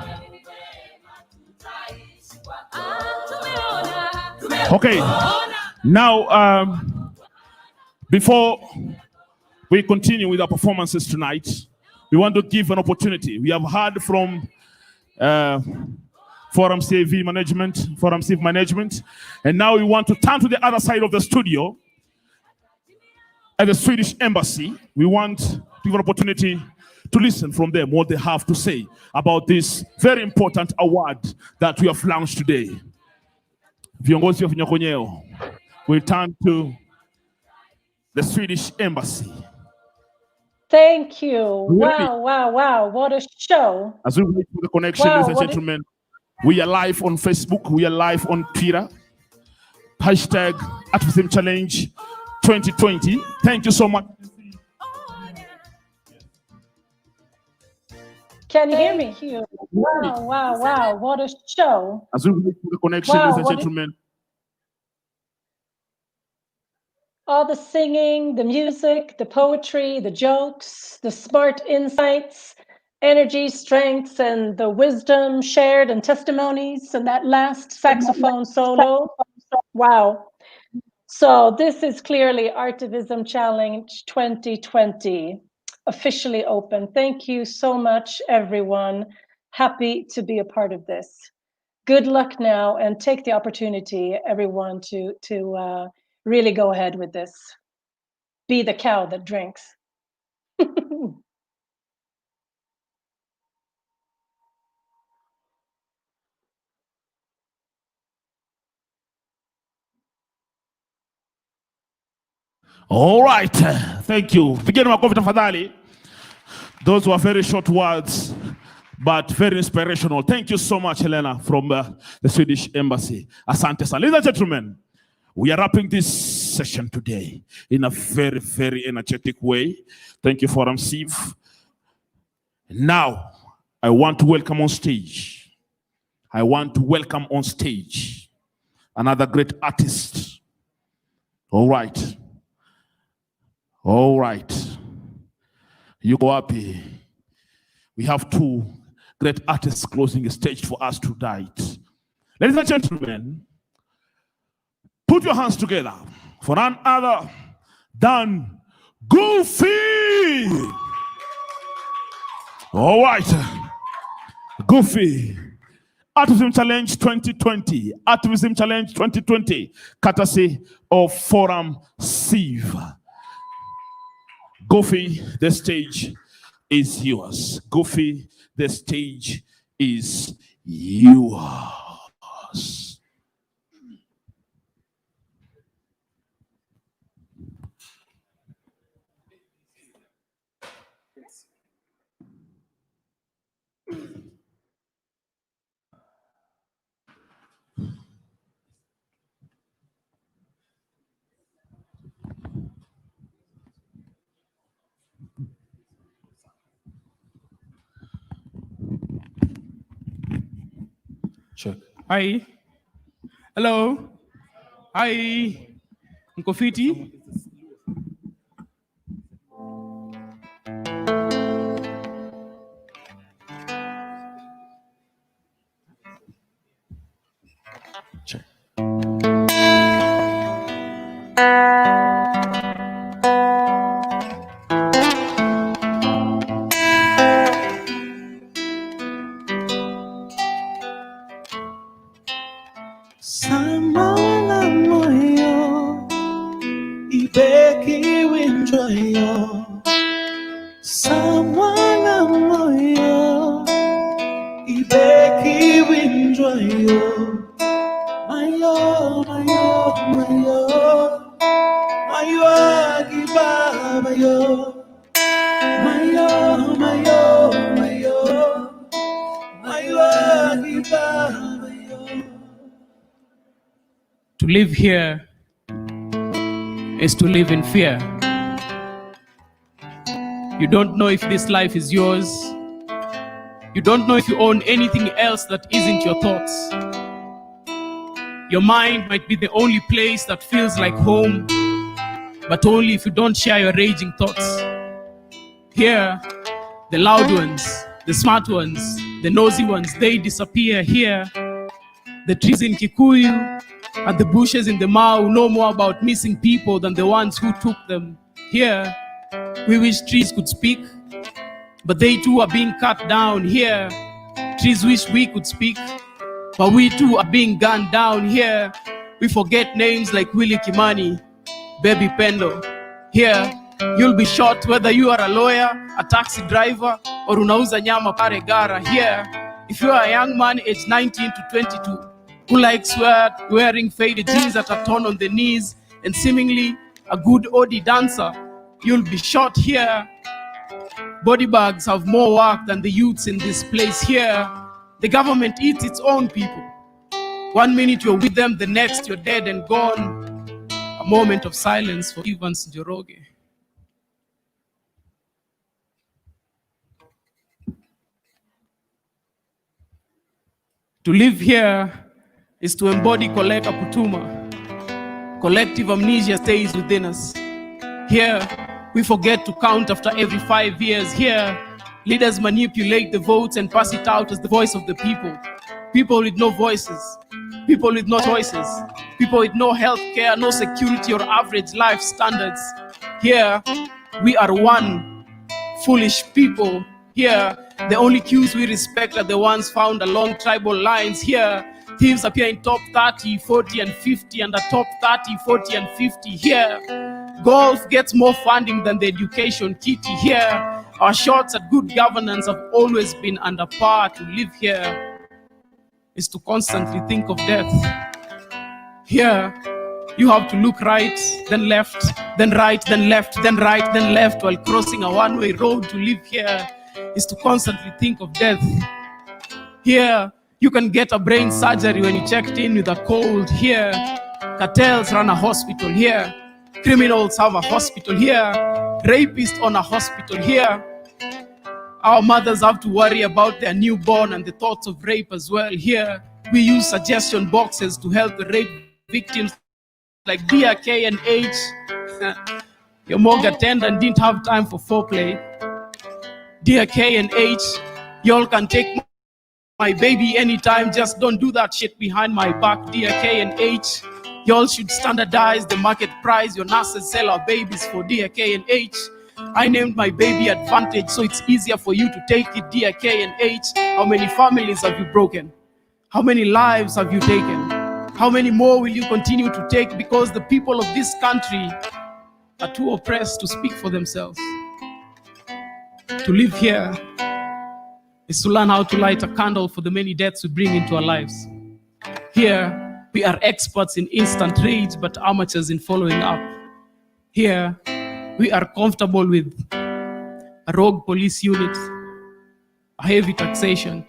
Okay, now before we continue with our performances tonight, we want to give an opportunity. We have heard from Forum CV Management, Forum CV Management, and now we want to turn to the other side of the studio at the Swedish Embassy. We want to give an opportunity to listen from them what they have to say about this very important award that we have launched today. Viongozi wa Nyakonyeo, we turn to the Swedish Embassy. Thank you. Wow, wow, wow. What a show. As we wait for the connection, ladies and gentlemen, we are live on Facebook, we are live on Twitter. Hashtag Artivism Challenge 2020. Thank you so much. Can you hear me? Wow, wow, wow. What a show. As we wait for the connection, Wow, ladies and gentlemen. All the singing, the music, the poetry, the jokes, the smart insights, energy, strengths, and the wisdom shared and testimonies, and that last saxophone solo. Wow. So this is clearly Artivism Challenge 2020, officially open. Thank you so much, everyone. Happy to be a part of this. Good luck now, and take the opportunity, everyone, to really go ahead with this. Be the cow that drinks. All right, thank you. Vijana makofi tafadhali. Those were very short words, but very inspirational. Thank you so much, Helena, from the Swedish Embassy. Asante sana. Ladies and gentlemen, we are wrapping this session today in a very, very energetic way. Thank you, Forum CIV. Now, I want to welcome on stage. I want to welcome on stage another great artist. All right. All right. You go happy. We have two great artists closing the stage for us tonight. Ladies and gentlemen, put your hands together for none other than Goofy. All right. Goofy. Artivism Challenge 2020. Artivism Challenge 2020. Courtesy of Forum CIV. Goofy, the stage is yours. Goofy, the stage is yours. Check. Hi. Hello. Hi. Nkofiti. Check. Samala moyo, ibeki winjoyo. Samala moyo, ibeki winjoyo. Mayo, mayo, mayo, mayo agiba mayo. Mayo, mayo, mayo, mayo agiba mayo. To live here is to live in fear. You don't know if this life is yours. You don't know if you own anything else that isn't your thoughts. Your mind might be the only place that feels like home, but only if you don't share your raging thoughts. Here, the loud ones, the smart ones, the nosy ones, they disappear. Here, the trees in Kikuyu and the bushes in the Mau know more about missing people than the ones who took them. Here, we wish trees could speak, but they too are being cut down. Here, trees wish we could speak, but we too are being gunned down. Here, we forget names like Willie Kimani, Baby Pendo. Here, you'll be shot whether you are a lawyer, a taxi driver, or unauza nyama pare gara. Here, if you are a young man aged 19 to 22, who likes wearing faded jeans that are torn on the knees, and seemingly a good Odi dancer, you'll be shot here. Body bags have more work than the youths in this place. Here, the government eats its own people. 1 minute you're with them, the next you're dead and gone. A moment of silence for Evans Njoroge. To live here is to embody Koleka Putuma. Collective amnesia stays within us. Here, we forget to count after every 5 years. Here, leaders manipulate the votes and pass it out as the voice of the people. People with no voices. People with no choices. People with no health care, no security or average life standards. Here, we are one foolish people. Here, the only cues we respect are the ones found along tribal lines. Here, thieves appear in top 30, 40, and 50, and the top 30, 40, and 50. Here, golf gets more funding than the education kitty. Here, our shots at good governance have always been under par. To live here is to constantly think of death. Here, you have to look right, then left, then right, then left, then right, then left while crossing a one-way road. To live here is to constantly think of death. Here, you can get a brain surgery when you checked in with a cold. Here, cartels run a hospital. Here, criminals have a hospital. Here, rapists on a hospital. Here, our mothers have to worry about their newborn and the thoughts of rape as well. Here, we use suggestion boxes to help the rape victims like Dear K and H. Your morgue attendant didn't have time for foreplay. Dear K and H, y'all can take my baby anytime, just don't do that shit behind my back. Dear K and H, y'all should standardize the market price your nurses sell our babies for. Dear K and H, I named my baby Advantage so it's easier for you to take it. Dear K and H, how many families have you broken? How many lives have you taken? How many more will you continue to take because the people of this country are too oppressed to speak for themselves? To live here is to learn how to light a candle for the many deaths we bring into our lives. Here, we are experts in instant rage, but amateurs in following up. Here, we are comfortable with a rogue police unit, a heavy taxation,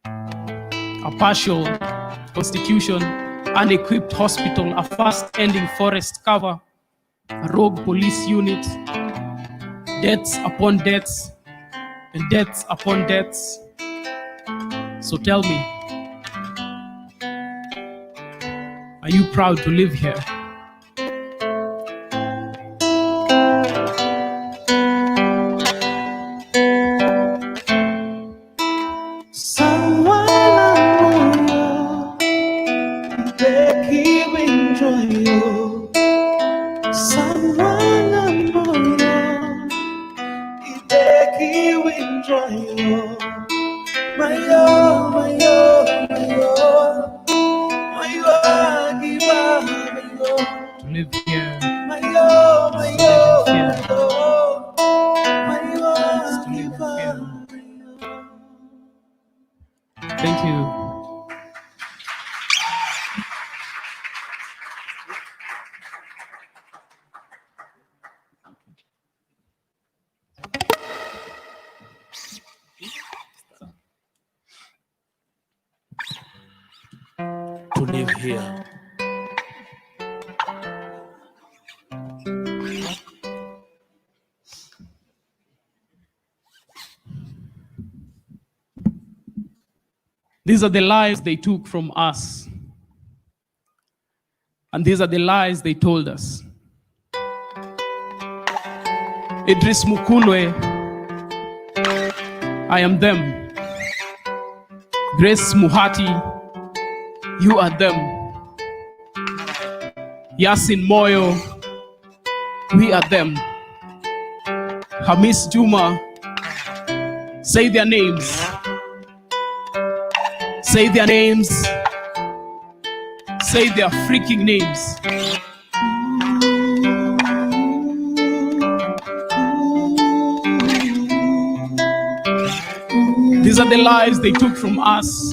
a partial constitution, unequipped hospital, a fast-ending forest cover, a rogue police unit, deaths upon deaths, and deaths upon deaths. So tell me, Are you proud to live here? To live here. Thank you. To live here. These are the lives they took from us. And these are the lies they told us. Idris Mukulwe, I am them. Grace Muhati, you are them. Yasin Moyo, we are them. Hamis Juma, say their names. Say their names. Say their freaking names. These are the lives they took from us.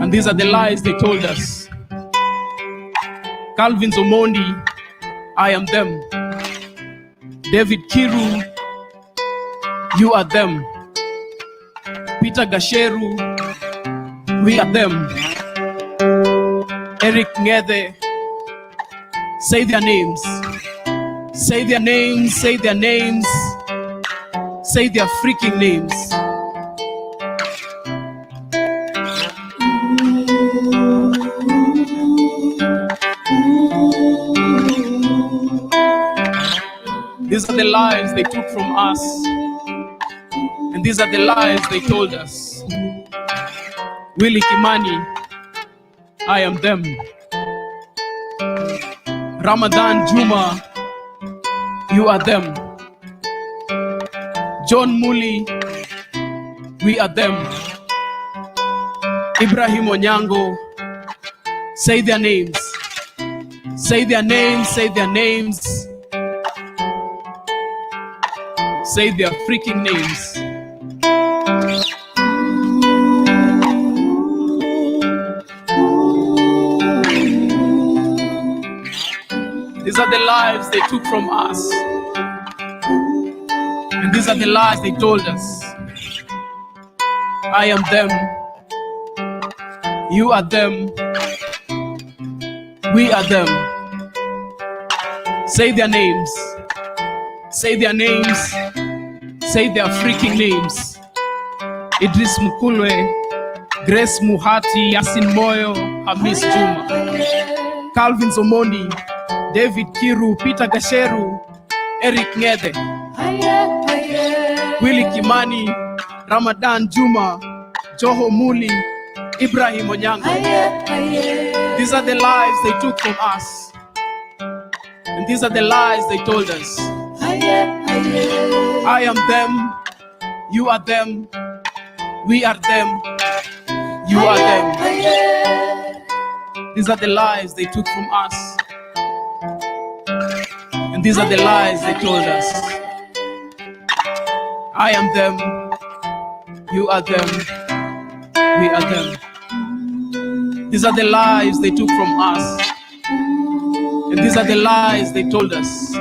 And these are the lies they told us. Calvin Zomondi, I am them. David Kiru, you are them. Peter Gasheru, we are them. Eric Ngede, say their names. Say their names, say their names. Say their freaking names. These are the lies they took from us. And these are the lies they told us. Willie Kimani, I am them. Ramadan Juma, you are them. John Muli, we are them. Ibrahim Onyango, say their names. Say their names, say their names. Say their freaking names. These are the lives they took from us. And these are the lies they told us. I am them. You are them. We are them. Say their names. Say their names. Say their freaking names. Idris Mukulwe, Grace Muhati, Yasin Moyo, Hamis Juma, Calvin Zomondi, David Kiru, Peter Gasheru, Eric Ngede, Willie Kimani, Ramadan Juma, Joho Muli, Ibrahim Onyango. These are the lives they took from us. And these are the lies they told us. I am them, you are them, we are them, you are them. These are the lies they took from us. And these are the lies they told us. I am them, you are them, we are them. These are the lies they took from us. And these are the lies they told us.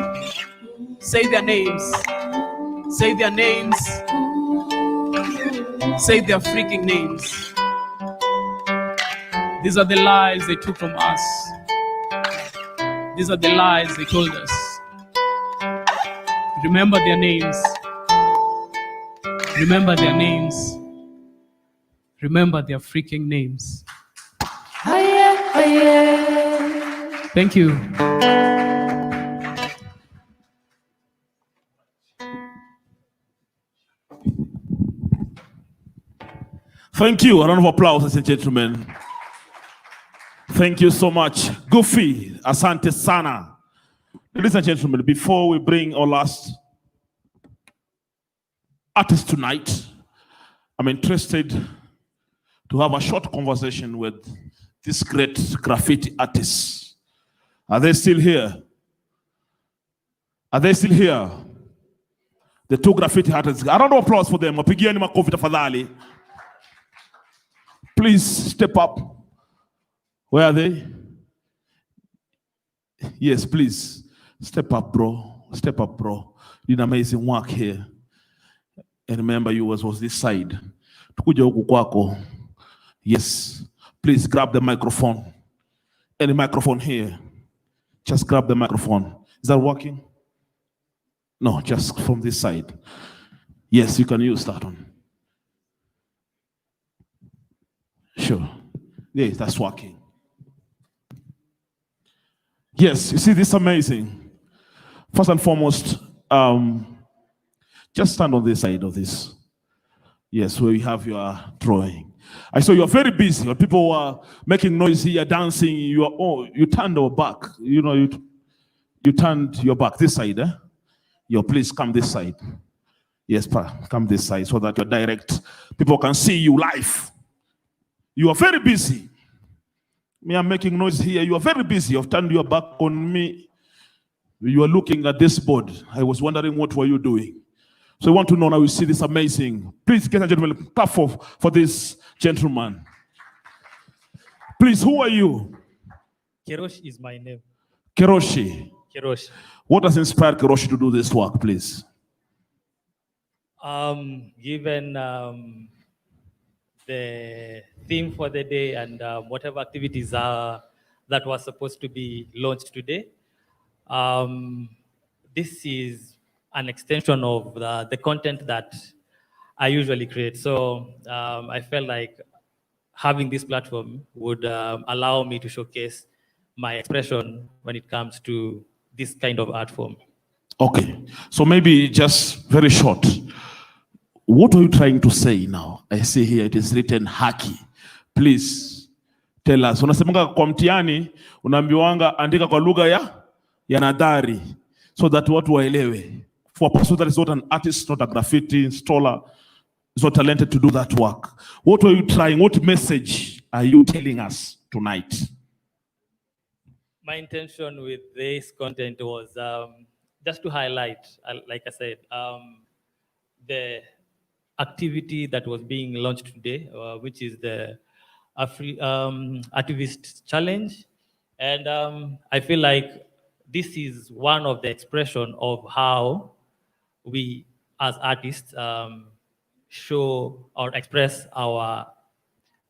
Say their names. Say their names. Say their freaking names. These are the lies they took from us. These are the lies they told us. Remember their names. Remember their names. Remember their freaking names. Thank you. Thank you. A round of applause, ladies and gentlemen. Thank you so much. Goofy, asante sana. Ladies and gentlemen, before we bring our last artist tonight, I'm interested to have a short conversation with these great graffiti artists. Are they still here? Are they still here? The two graffiti artists. A round of applause for them. Wapigieni makofi tafadhali. Please step up. Where are they? Yes, please. Step up, bro. Step up, bro. You did amazing work here. And remember, you was this side. Tukuja huku kwako. Yes. Please grab the microphone. Any microphone here. Just grab the microphone. Is that working? No, just from this side. Yes, you can use that one. Sure. Yes, that's working. Yes, you see, this is amazing. First and foremost, just stand on this side of this. Yes, where you have your drawing. I saw you're very busy. When people were making noise here, dancing, you turned your back. You know, you turned your back this side. Please come this side. Yes, come this side so that you're direct. People can see you live. You are very busy. Me, I'm making noise here. You are very busy. You've turned your back on me. You are looking at this board. I was wondering what were you doing. So I want to know now. You see this amazing. Please, ladies and gentlemen, clap for this gentleman. Please, who are you? Kiroshi is my name. Kiroshi. Kiroshi. What has inspired Kiroshi to do this work, please? Given the theme for the day and whatever activities are that was supposed to be launched today, this is an extension of the content that I usually create. So I felt like having this platform would allow me to showcase my expression when it comes to this kind of art form. Okay, so maybe just very short. What are you trying to say now? I see here it is written haki. Please tell us. Unasemanga kwa mtihani, unaambiwanga andika kwa lugha ya nadhari so that watu waelewe. For a person that is not an artist, not a graffiti installer, is not talented to do that work. What are you trying? What message are you telling us tonight? My intention with this content was just to highlight, like I said, the activity that was being launched today, which is the Artivist Challenge. And I feel like this is one of the expression of how we as artists show or express our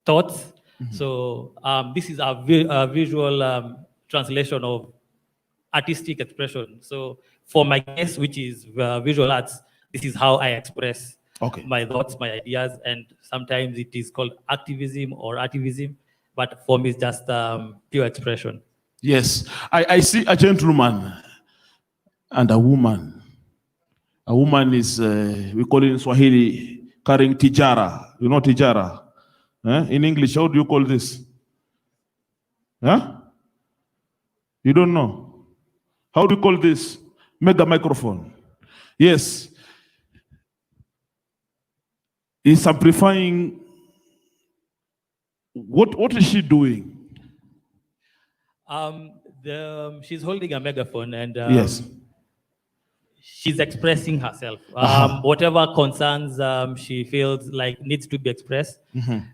thoughts. Mm-hmm. So this is a visual translation of artistic expression. So for my case, which is visual arts, this is how I express my thoughts, my ideas, and sometimes it is called activism or artivism, but for me it's just pure expression. Yes, I see a gentleman and a woman. A woman is, we call it in Swahili, carrying tijara. You know tijara? In English, how do you call this? Huh? You don't know? How do you call this? Mega microphone. Yes. It's amplifying. What is she doing? She's holding a megaphone and yes, she's expressing herself. Whatever concerns she feels like needs to be expressed,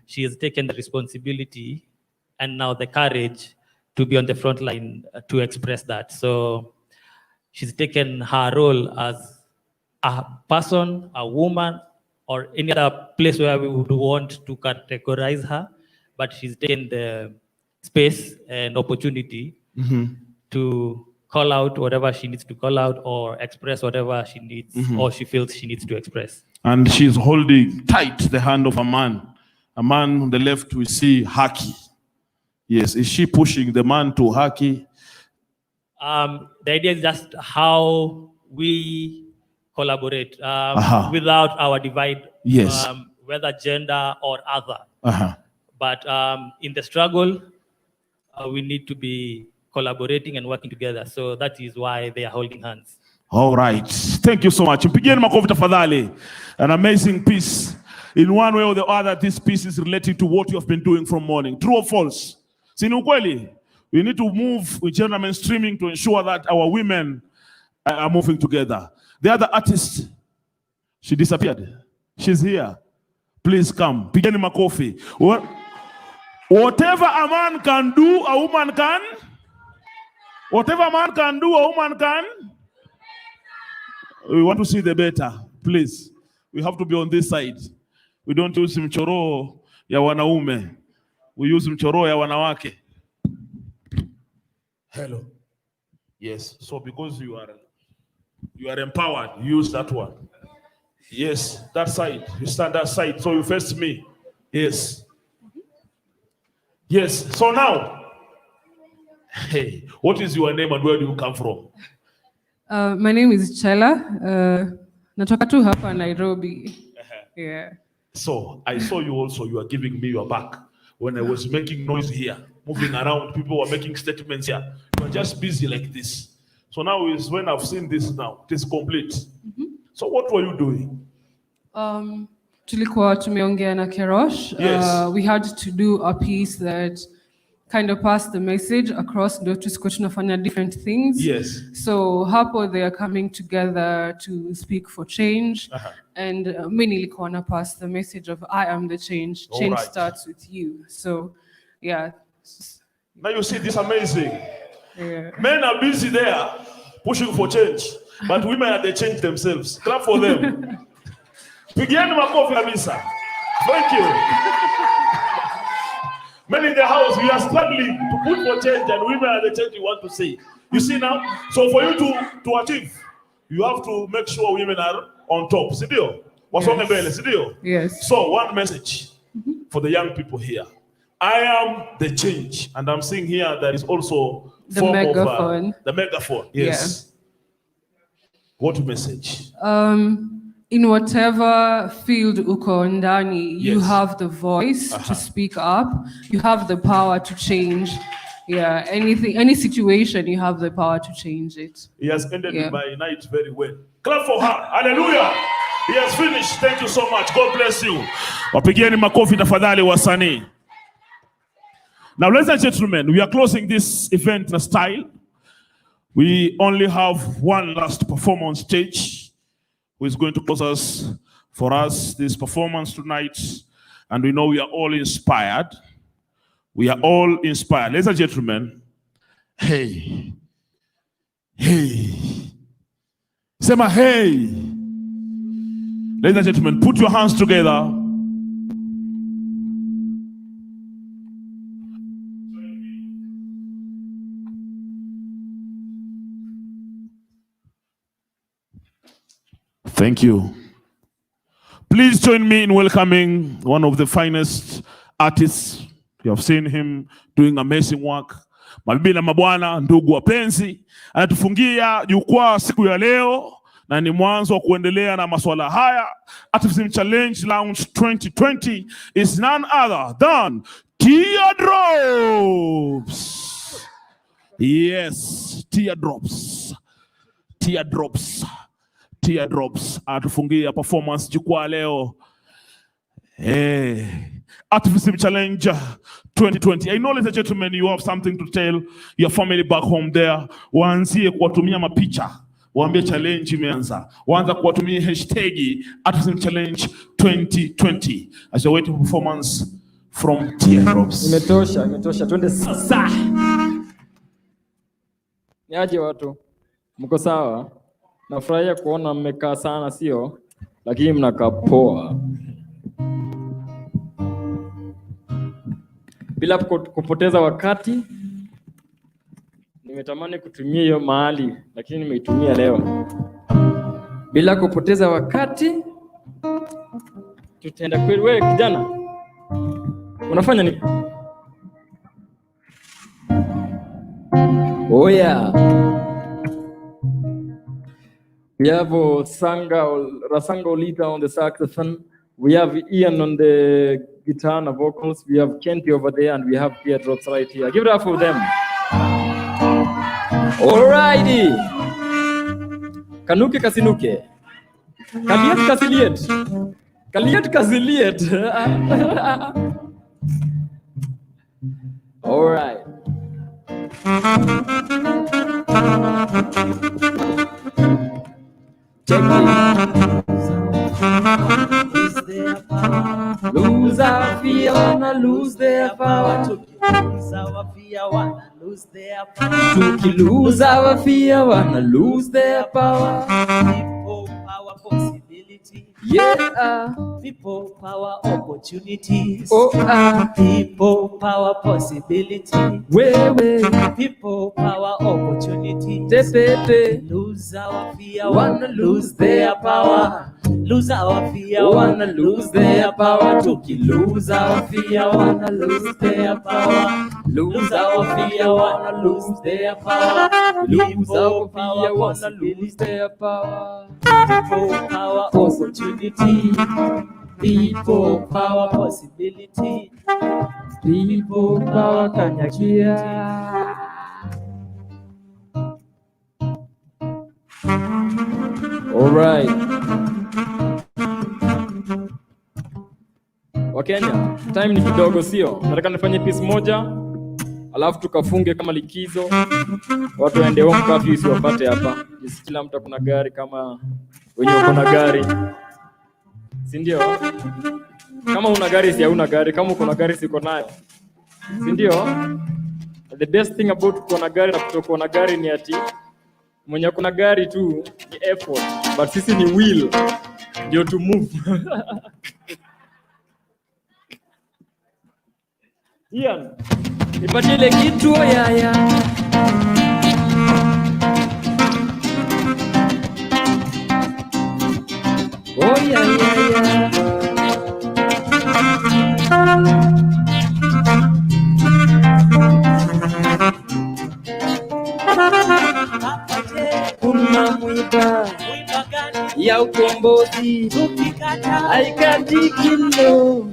she has taken the responsibility and now the courage to be on the front line to express that. So she's taken her role as a person, a woman, or any other place where we would want to categorize her, but she's taken the space and opportunity to call out whatever she needs to call out or express whatever she needs or she feels she needs to express. And she's holding tight the hand of a man. A man on the left, we see haki. Yes, is she pushing the man to haki? The idea is just how we collaborate without our divide, Yes. whether gender or other. But in the struggle, we need to be collaborating and working together. So that is why they are holding hands. All right. Thank you so much. Mpigeni makofi tafadhali. An amazing piece. In one way or the other, this piece is related to what you have been doing from morning. True or false? Si ni ukweli? We need to move with gender mainstreaming to ensure that our women are moving together. The other artist, she disappeared. She's here. Please come. Pigeni makofi. Whatever a man can do, a woman can. Whatever a man can do, a woman can. We want to see the better. Please. We have to be on this side. We don't use mchoro ya wanaume. We use mchoro ya wanawake. Hello. Yes. So because you are empowered, use that one. Yes, that side. You stand that side. So you face me. Yes. Yes. So now, hey, what is your name and where do you come from? My name is Chela. Natoka tu hapa Nairobi. Yeah. So I saw you also. You are giving me your back. When I was making noise here, moving around, people were making statements here. You are just busy like this. So now is when I've seen this now. It is complete. So what were you doing? Tulikuwa tumeongea na Kerosh. Yes. We had to do a piece that kind of passed the message across, ndio tusikuwa tunafanya different things. Yes. So hapo they are coming together to speak for change. And mimi nilikuwa na pass the message of I am the change. All Change right. starts with you. So yeah. Now you see this amazing. Yeah. Men are busy there pushing for change, but women are they change themselves. Clap for them. Pigieni makofi kabisa. Thank you. Men in the house, we are struggling to put for change, and women are the change you want to see. You see now? So for you to achieve, you have to make sure women are on top. Sidio? Wasonge mbele, sidio? Yes. So one message for the young people here. I am the change. And I'm seeing here there is also The form megaphone. Of the megaphone. Yes. What message? In whatever field uko ndani, you Yes. have the voice to speak up. You have the power to change. Yeah, anything, any situation, you have the power to change it. He has ended my night very well. Clap for her. Hallelujah. He has finished. Thank you so much. God bless you. Wapigieni makofi tafadhali wasanii. Now, ladies and gentlemen, we are closing this event in a style. We only have one last performance stage who is going to close us for us this performance tonight. And we know we are all inspired. We are all inspired. Ladies and gentlemen, hey, hey, Sema hey. Ladies and gentlemen, put your hands together. Thank you. Please join me in welcoming one of the finest artists. You have seen him doing amazing work. Mabibi na mabwana, ndugu wapenzi, anatufungia jukwaa siku ya leo na ni mwanzo wa kuendelea na masuala haya. Artivism Challenge Launch 2020 is none other than Teardrops. Yes, Teardrops. Teardrops. Teardrops atufungia performance jukwaa leo. Artivism Challenge 2020. I know, ladies and gentlemen, you have something to tell your family back home there. Waanzie kuwatumia mapicha. Waambie challenge imeanza. Waanza kuwatumia hashtag Artivism Challenge 2020 as you wait for performance from Teardrops. Imetosha. Twende sasa. Niaje watu? Mko sawa? Nafurahia kuona mmekaa sana, sio? Lakini mnakaa poa. Bila kupoteza wakati, nimetamani kutumia hiyo mahali, lakini nimeitumia leo. Bila kupoteza wakati, tutaenda kweli. Wewe kijana, unafanya nini? Oh yeah. We have Rasanga Olita on the saxophone. We have Ian on the guitar and vocals. We have Kenti over there, and we have Pietro right here. Give it up for them. Alrighty. Kanuke kasinuke. Kaliet kasiliet. Kaliet kasiliet. All right. Check it. Lose our fear, wanna lose their power. Lose our fear, wanna lose their power. To lose our fear, wanna lose their power. People, power, possibility. Yeah. People, power, opportunities. Oh, people, power, possibility. Way. People, power, opportunities. Lose our fear, wanna lose their power. Lose our fear, Wanna lose their power. To lose our fear, wanna lose their power. Lose our fear, wanna lose their power. Lose our fear, wanna lose their power. People, power, opportunity. People, power, possibility. People, power, kanyakia. All right. Wakenya, time ni kidogo sio? Nataka nifanye piece moja, alafu tukafunge kama likizo. Watu waende home curfew isiwapate hapa. Jinsi kila mtu kuna gari kama wenye uko na gari. Si ndio? Kama una gari si hauna gari, kama uko na gari si uko nayo. Si ndio? The best thing about kuwa na gari na kutokuwa na gari ni ati mwenye kuna gari tu ni effort, but sisi ni will ndio to move. Ian, nipatie ile kitu ya. Oh yeah. Kuna mwiba ya ukombozi haikatiki leo.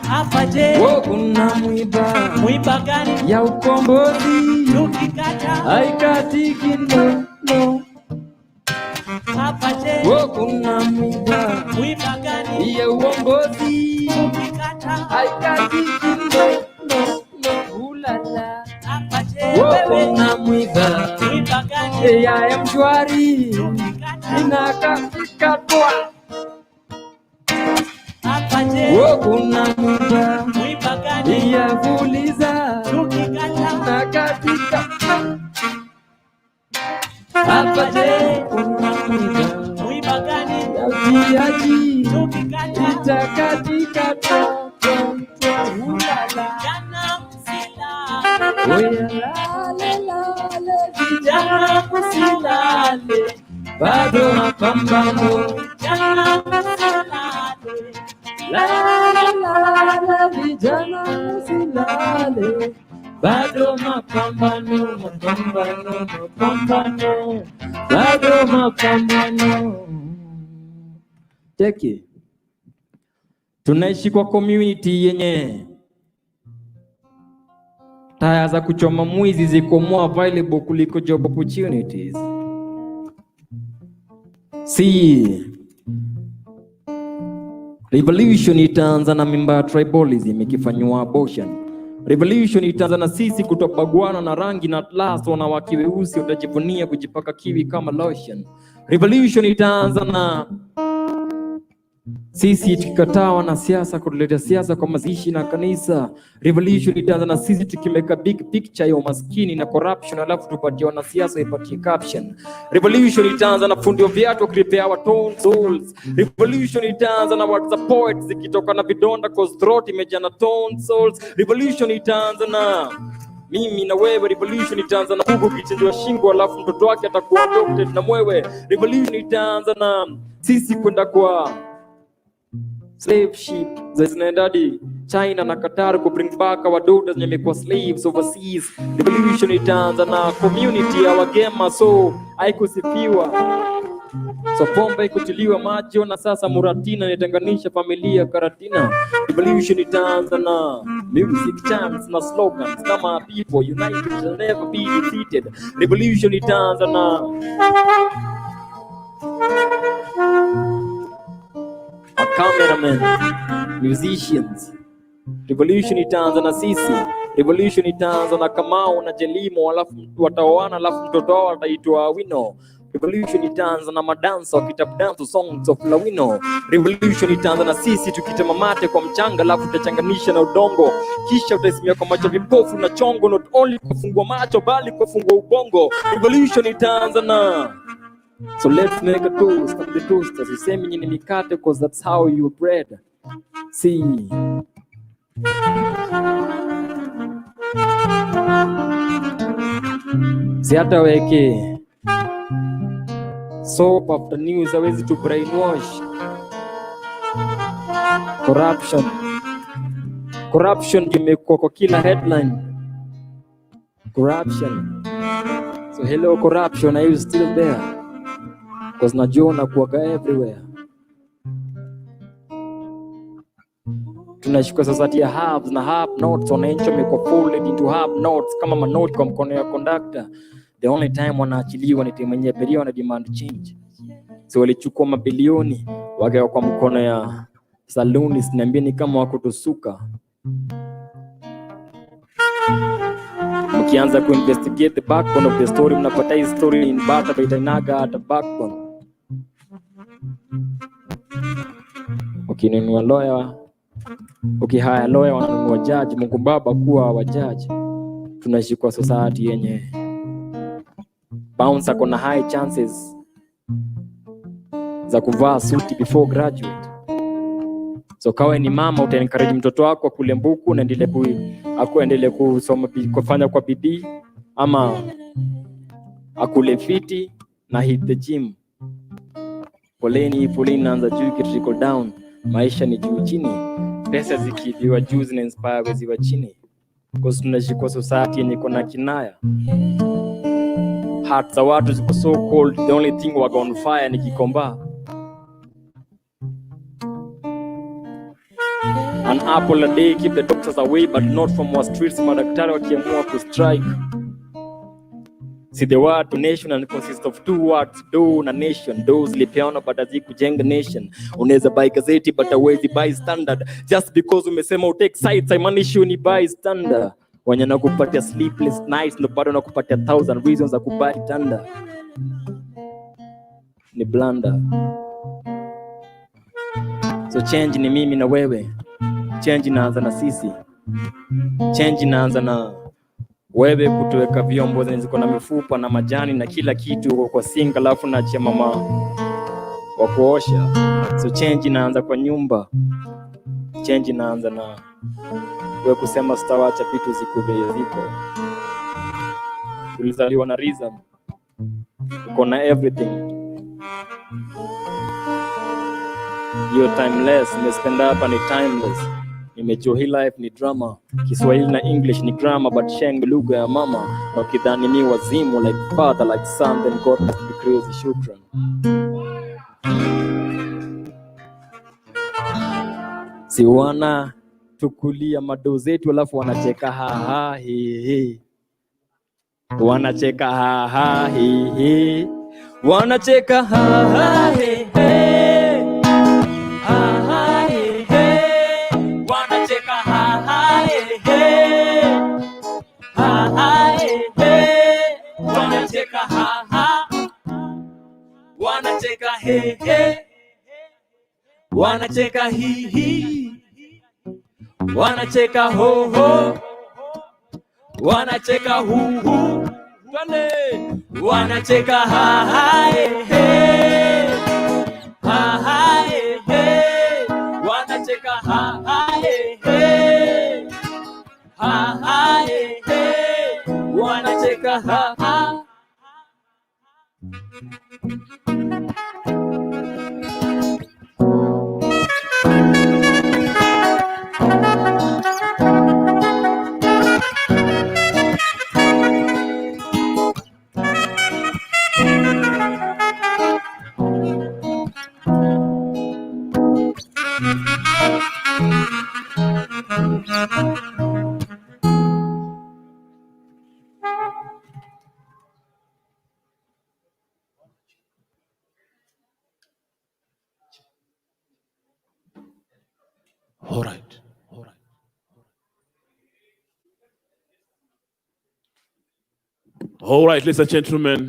Hapa je, kuna mwiba gani ya ukombozi tukikata haikatiki leo. Hapa je, kuna mwiba gani ya ukombozi tukikata haikatiki leo. Ulala. Hapa je, kuna mwiba gani ya mshwari inakatwa. Hapa je, kuna mwiba gani ya fuliza tukikata na katika. Hapa je, mwiba gani ya viaji tukikata itakatika. Ulala. Jana msilale. Vijana msilale, bado mapambano. Jana msilale. Vijana msilale, bado mapambano. Bado mapambano. Cheki. Tunaishi kwa community yenye taya za kuchoma mwizi ziko more available kuliko job opportunities. See, revolution itaanza na mimba ya tribalism ikifanywa abortion. Revolution itaanza na sisi kutobaguana na rangi, na at last wanawake weusi watajivunia kujipaka kiwi kama lotion. Revolution itaanza na sisi tukikataa wanasiasa kuleta siasa kwa mazishi na kanisa. Revolution itaanza na sisi tukimeka big picture ya umaskini na corruption, alafu tupatie wanasiasa ipatie caption. Revolution itaanza na fundi wa viatu create our tone souls. Revolution itaanza na words of poets zikitoka na vidonda cause throat imejaa na tone souls. Revolution itaanza na mimi na wewe. Revolution itaanza na kuku kichinjwa shingo alafu mtoto wake atakuwa adopted na mwewe. Revolution itaanza na sisi kwenda kwa slave ship zinaendadi China na Qatar ku bring back our daughters nyamekuwa slaves overseas. Revolution itaanza na community ya wagema, so haikusifiwa. So pombe ikutiliwa macho na sasa muratina inatenganisha familia Karatina. Revolution itaanza na music, chants na slogans kama people united shall never be defeated. Revolution itaanza na cameramen, musicians. Revolution itaanza na sisi. Revolution itaanza na Kamau na Jelimo, alafu wataoana, alafu mtoto wao ataitwa Wino. Revolution itaanza na madansa wakitap dance songs of Lawino. Revolution itaanza na sisi tukitema mate kwa mchanga, alafu tutachanganisha na udongo, kisha utasimia kwa macho vipofu na chongo, not only kufungua macho bali kufungua ubongo. Revolution itaanza na so let's make a toast of the toasters. Usemi nyini mikate cause that's how you bread. See. Si hata weke soap after news hawezi to brainwash. Corruption imekuwa kwa kila headline. Corruption. So hello corruption, are you still there? Because najua unakuwaga everywhere. Tunashika society ya haves na have notes, wananchi wamekuwa folded into have notes kama manoti kwa mkono ya conductor. The only time wanaachiliwa ni timu yenye beria wana demand change. So walichukua mabilioni wagawa kwa mkono ya saluni, siniambia ni kama wakutusuka. Mkianza investigate the backbone of the story, mnapata hii story in bata baitainaga hata backbone. Ukinunua lawyer, ukihaya lawyer wananunua judge, Mungu Baba kuwa wa judge. Tunaishi kwa society yenye bouncer kuna high chances za kuvaa suti before graduate. So kawe ni mama utaencourage mtoto wako kule mbuku na endelee kusoma kufanya kwa bidii, ama akule fiti na hit the gym. Poleni naanza juu trickle down. Maisha ni juu chini. Pesa zikidiwa juu zina inspire wezi wa chini. Because tunaishi kwa society yenye kuna kinaya. Hearts za watu ziko so cold, the only thing waga on fire ni Kikomba. An apple a day keep the doctors away, but not from our streets. Madaktari wakiamua ku strike. See the word donation and consists of two words, do na nation. Do zilipeana but hazikujenga nation. Unaweza buy gazeti but hauwezi buy standard. Just because umesema utake sides haimaanishi ni buy standard. Wanya nakupatia sleepless nights ndo bado nakupatia 1000 reasons za kubuy tanda. Ni blunder. So change ni mimi na wewe. Change inaanza na sisi. Change inaanza na wewe kutoweka vyombo zenye ziko na mifupa na majani na kila kitu kwa singa, alafu naachia mama wa kuosha. So change inaanza kwa nyumba. Change inaanza na wewe kusema sitawacha vitu zikube ziko. Ulizaliwa na rhythm. Uko na everything. You're timeless. Nimespenda hapa ni timeless. Nimejua hii life ni drama. Kiswahili na English ni grammar, but sheng lugha ya mama. Na ukidhani mi wazimu like father like son, then God must be crazy. Shukran. Si wana tukulia mado zetu alafu wanacheka ha ha he he. Wanacheka ha ha he he. Wanacheka ha ha he he. Ha ha he he. Wanacheka ha ha he he. Ha ha he he. Wanacheka ha ha. Wanacheka he he. Wanacheka hi hi. Wanacheka ho ho. Wanacheka hu hu. Wanacheka ha ha he he. Ha ha he he. Wanacheka ha ha he he. Ha ha he he. Wanacheka ha ha. All right. All right, ladies and gentlemen.